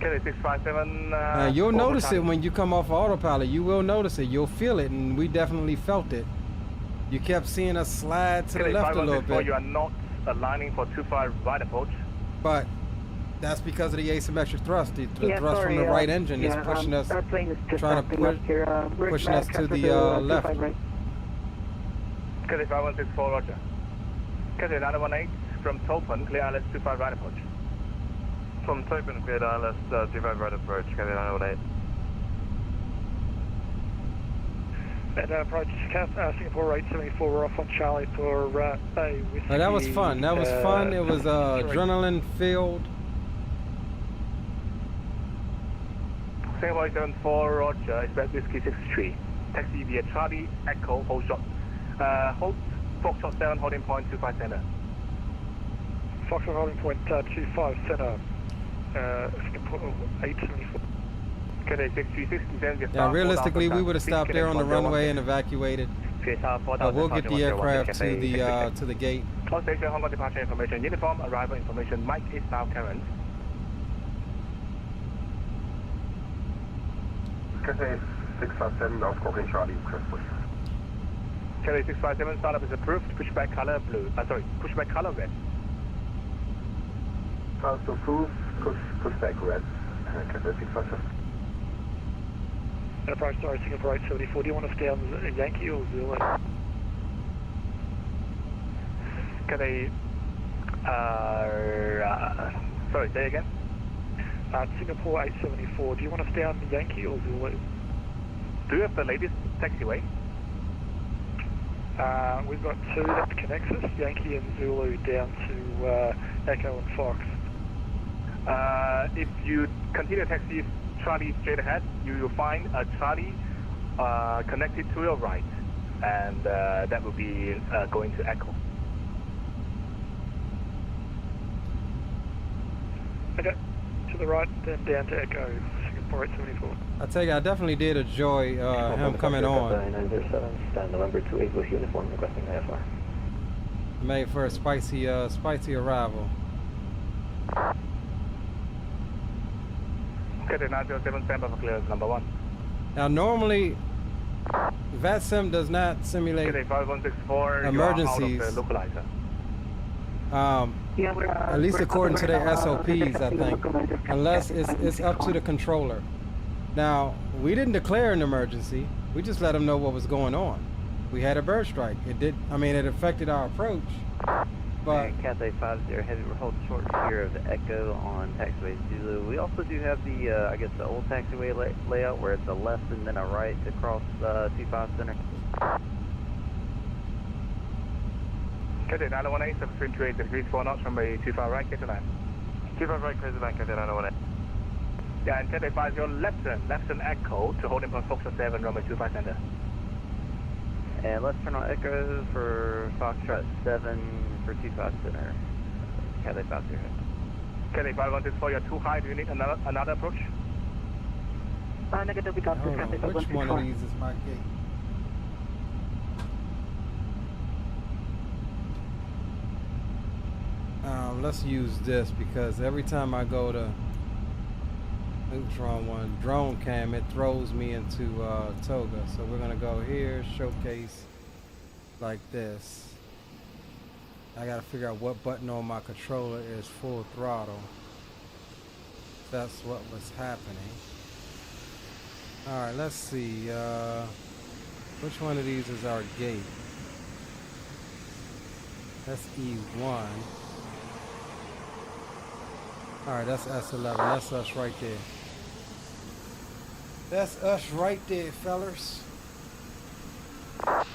Cathay 657. You'll notice it when you come off autopilot. You will notice it. You'll feel it, and we definitely felt it. You kept seeing us slide to the left a little bit. You are not aligning for 25 right approach. But that's because of the asymmetric thrust. The thrust from the right engine is pushing us, trying to pushing us to the left. Cathay 5164, roger. Cathay 918 from Topen, clear ILS 25 right approach. From Topen, clear ILS 25 right approach, Cathay 918. And approach Singapore 874, we're off on Charlie for A Whiskey. That was fun. That was fun. It was adrenaline filled. Singapore 874, roger, expect Whiskey 63. Taxi via Charlie, Echo, hold shot. Hold Foxtrot 7, holding point 25 center. Foxtrot holding point 25 center. Singapore 874. Cathay 636, yeah, realistically, we would have stopped there on the runway and evacuated. But we'll get the aircraft to the gate. Close station, Hong Kong departure information, uniform arrival information. Mike is now current. Cathay 657, now scoring Charlie, Chris Bush. Cathay 657, startup is approved. Pushback color blue. Pushback color red. Startup approved. Pushback red. Cathay 657. Approach sorry, Singapore 874. Do you want to stay on Yankee or Zulu? Cathay. Sorry, say again. Singapore 874. Do you want to stay on Yankee or Zulu? Do you have the latest taxiway? We've got two that connects us, Yankee and Zulu, down to Echo and Fox. If you continue taxi Charlie straight ahead, you will find a Charlie connected to your right, and that will be going to Echo. Okay, to the right, then down to Echo, Singapore 874. I tell you, I definitely did enjoy him coming on. 907, stand November 28 with uniform, requesting IFR. Made for a spicy arrival. Okay, 907, stand by for clearance number 1. Now normally, VATSIM does not simulate okay, 5164, emergencies. You are out of the localizer. At least according to their SOPs, I think, unless it's up to the controller. Now, we didn't declare an emergency. We just let them know what was going on. We had a bird strike. It affected our approach. But Cathay 50, heavy, we're holding short here of the Echo on taxiway Zulu. We also do have the, I guess the old taxiway layout where it's a left and then a right to cross 25 center. Cathay 918, 728 degrees 4 knots from a 25 right, get to line. 25 right, clear the line, Cathay 918. Yeah, and Cathay 50, left turn Echo to holding point Foxtrot 7, runway 25 center. And let's turn on Echo for Foxtrot 7 for 25 center. Cathay 50. Cathay 5164, you're too high, do you need another approach? Negative, we got this, Cathay 5164. Which one of these is my gate? Let's use this because every time I go to Neutron one drone cam, it throws me into Toga. So we're gonna go here, showcase like this. I gotta figure out what button on my controller is full throttle. That's what was happening. All right, let's see. Which one of these is our gate? That's E1. Alright, that's S11. That's us right there. That's us right there, fellers. Alright,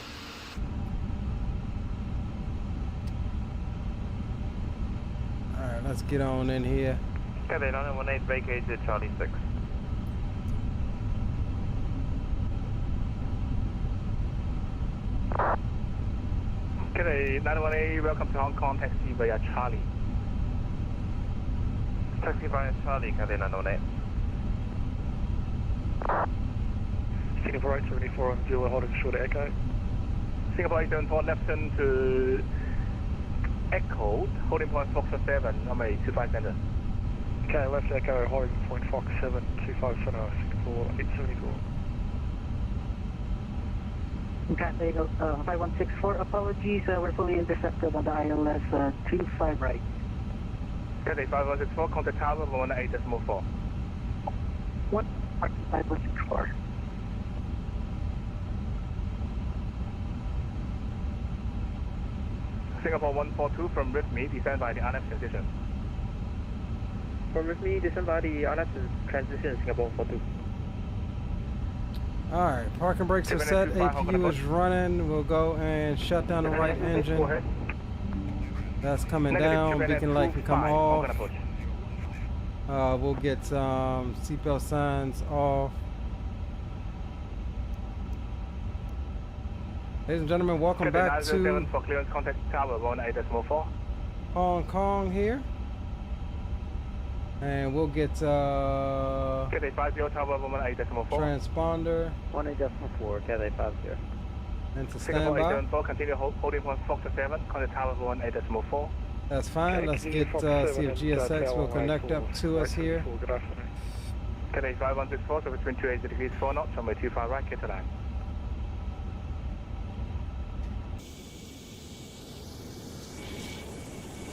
let's get on in here. Cathay 918, vacate to Charlie 6. Cathay 918, welcome to Hong Kong, taxi via Charlie. Taxi via Charlie, Cathay 918. Singapore 874 on Zulu, holding short Echo. Singapore 874, left turn to Echo, holding point Foxtrot 7, runway 25 center. Okay, left Echo, holding point Fox 7, 25 center, Singapore 874. Cathay 5164, apologies, we're fully intercepted on the ILS 25 right. Cathay 5164, contact tower 118.4. 5164. Singapore 142 from RIFME, descend by the RF transition. From RIFME, descend by the RF transition, Singapore 142. Alright, parking brakes are set, APU is running. We'll go and shut down the right engine. That's coming down, beacon light can come off. We'll get seatbelt signs off. Ladies and gentlemen, welcome back to for clearance, contact tower 18.4. Hong Kong here. And we'll get 50 tower 18.4. transponder 18.4, Cathay 50. into Singapore standby. 874, continue holding point Foxtrot 7, contact tower 18.4. That's fine. Let's get see if GSX will connect up to us here. Good afternoon. Cathay 5164, so between 28 degrees 4 knots, runway 25 right, get to line.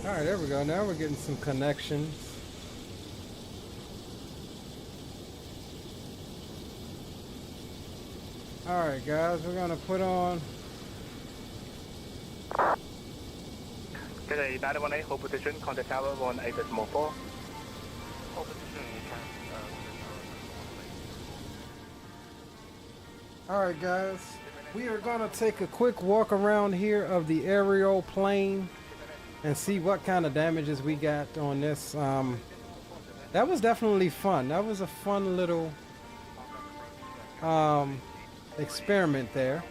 Alright, there we go. Now we're getting some connections. Alright guys, we're gonna put on Cathay 918, hold position, contact tower 18.4. Hold position, Alright guys. We are gonna take a quick walk around here of the aerial plane and see what kind of damages we got on this. That was definitely fun. That was a fun little experiment there.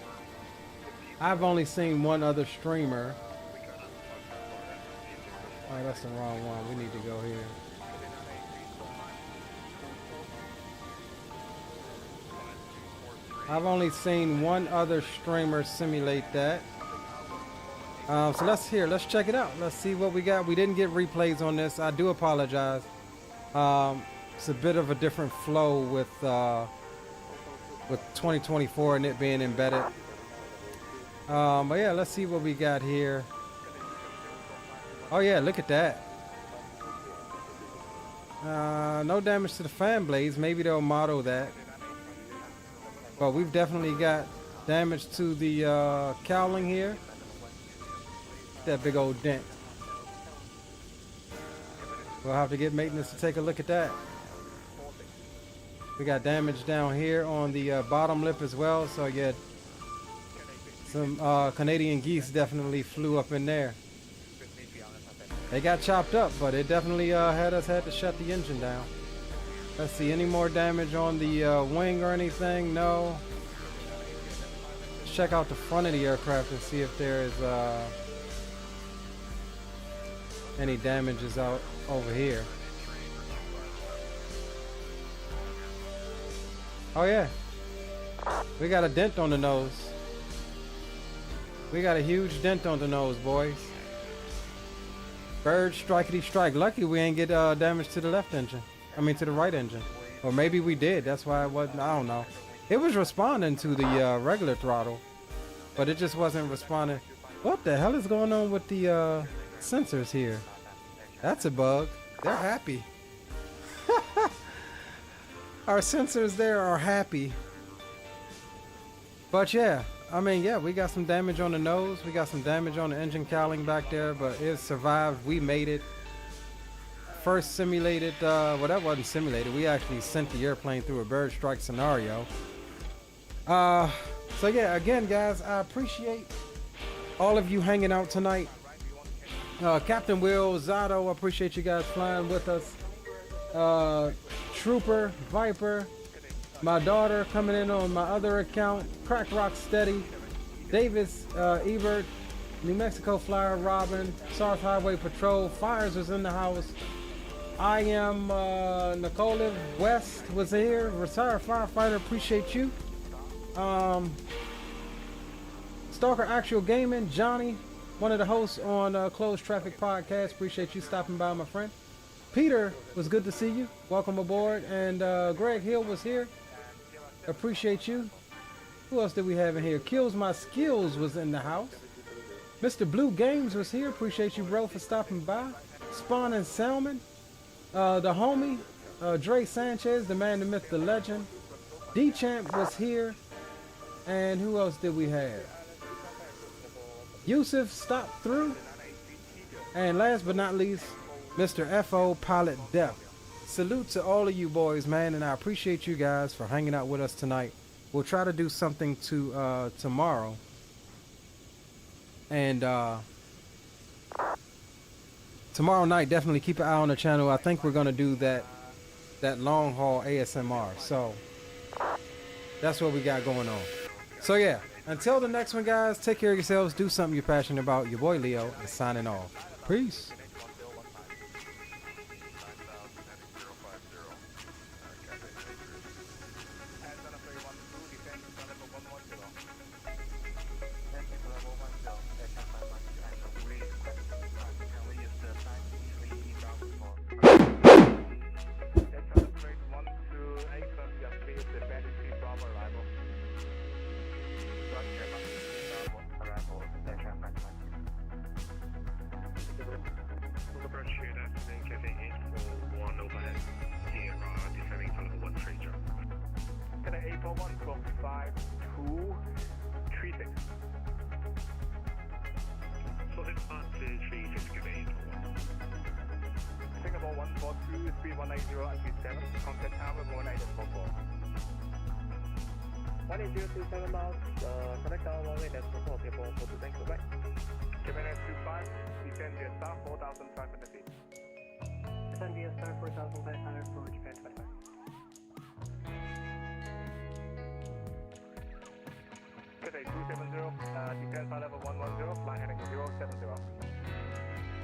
I've only seen one other streamer. Oh, that's the wrong one. We need to go here. I've only seen one other streamer simulate that. So let's check it out. Let's see what we got. We didn't get replays on this. I do apologize. It's a bit of a different flow with 2024 and it being embedded. But yeah, let's see what we got here. Oh yeah, look at that. No damage to the fan blades. Maybe they'll model that. But we've definitely got damage to the cowling here. That big old dent. We'll have to get maintenance to take a look at that. We got damage down here on the bottom lip as well. So yeah, some Canadian geese definitely flew up in there. They got chopped up, but it definitely had to shut the engine down. Let's see, any more damage on the wing or anything? No. Let's check out the front of the aircraft and see if there is any damages out over here. Oh yeah, we got a dent on the nose. We got a huge dent on the nose, boys. Bird strikety strike. Lucky we ain't get damage to the left engine. I mean to the right engine. Or maybe we did. That's why it wasn't. I don't know. It was responding to the regular throttle, but it just wasn't responding. What the hell is going on with the sensors here? That's a bug. They're happy. Our sensors there are happy. But yeah, I mean, yeah, we got some damage on the nose. We got some damage on the engine cowling back there, but it survived. We made it. First simulated, well, that wasn't simulated. We actually sent the airplane through a bird strike scenario. So yeah, again, guys, I appreciate all of you hanging out tonight. Captain Will, Zato, I appreciate you guys flying with us. Trooper, Viper, my daughter coming in on my other account, Crack Rock Steady, Davis, Ebert, New Mexico Flyer, Robin, South Highway Patrol, Fires was in the house. I am Nicole West was here, retired firefighter, appreciate you. Stalker Actual Gaming, Johnny, one of the hosts on Closed Traffic Podcast, appreciate you stopping by, my friend. Peter, was good to see you. Welcome aboard. And Greg Hill was here. Appreciate you. Who else did we have in here? Kills My Skills was in the house. Mr. Blue Games was here. Appreciate you, bro, for stopping by. Spawn and Salmon. The homie. Dre Sanchez, the man, the myth, the legend. D-Champ was here. And who else did we have? Yusuf stopped through. And last but not least, Mr. FO Pilot Death. Salute to all of you boys, man, and I appreciate you guys for hanging out with us tonight. We'll try to do something to tomorrow. And tomorrow night, definitely keep an eye on the channel. I think we're gonna do that long haul ASMR. So that's what we got going on. So yeah, until the next one, guys, take care of yourselves, do something you're passionate about. Your boy Leo is signing off. Peace. Singapore 142, 3180, contact tower 1944. 18027 miles, connect our runway, that's the call, people, for thanks, bye. Gemini 25, descend via star 4,500 feet. Descend via star 4,500 for Japan 25.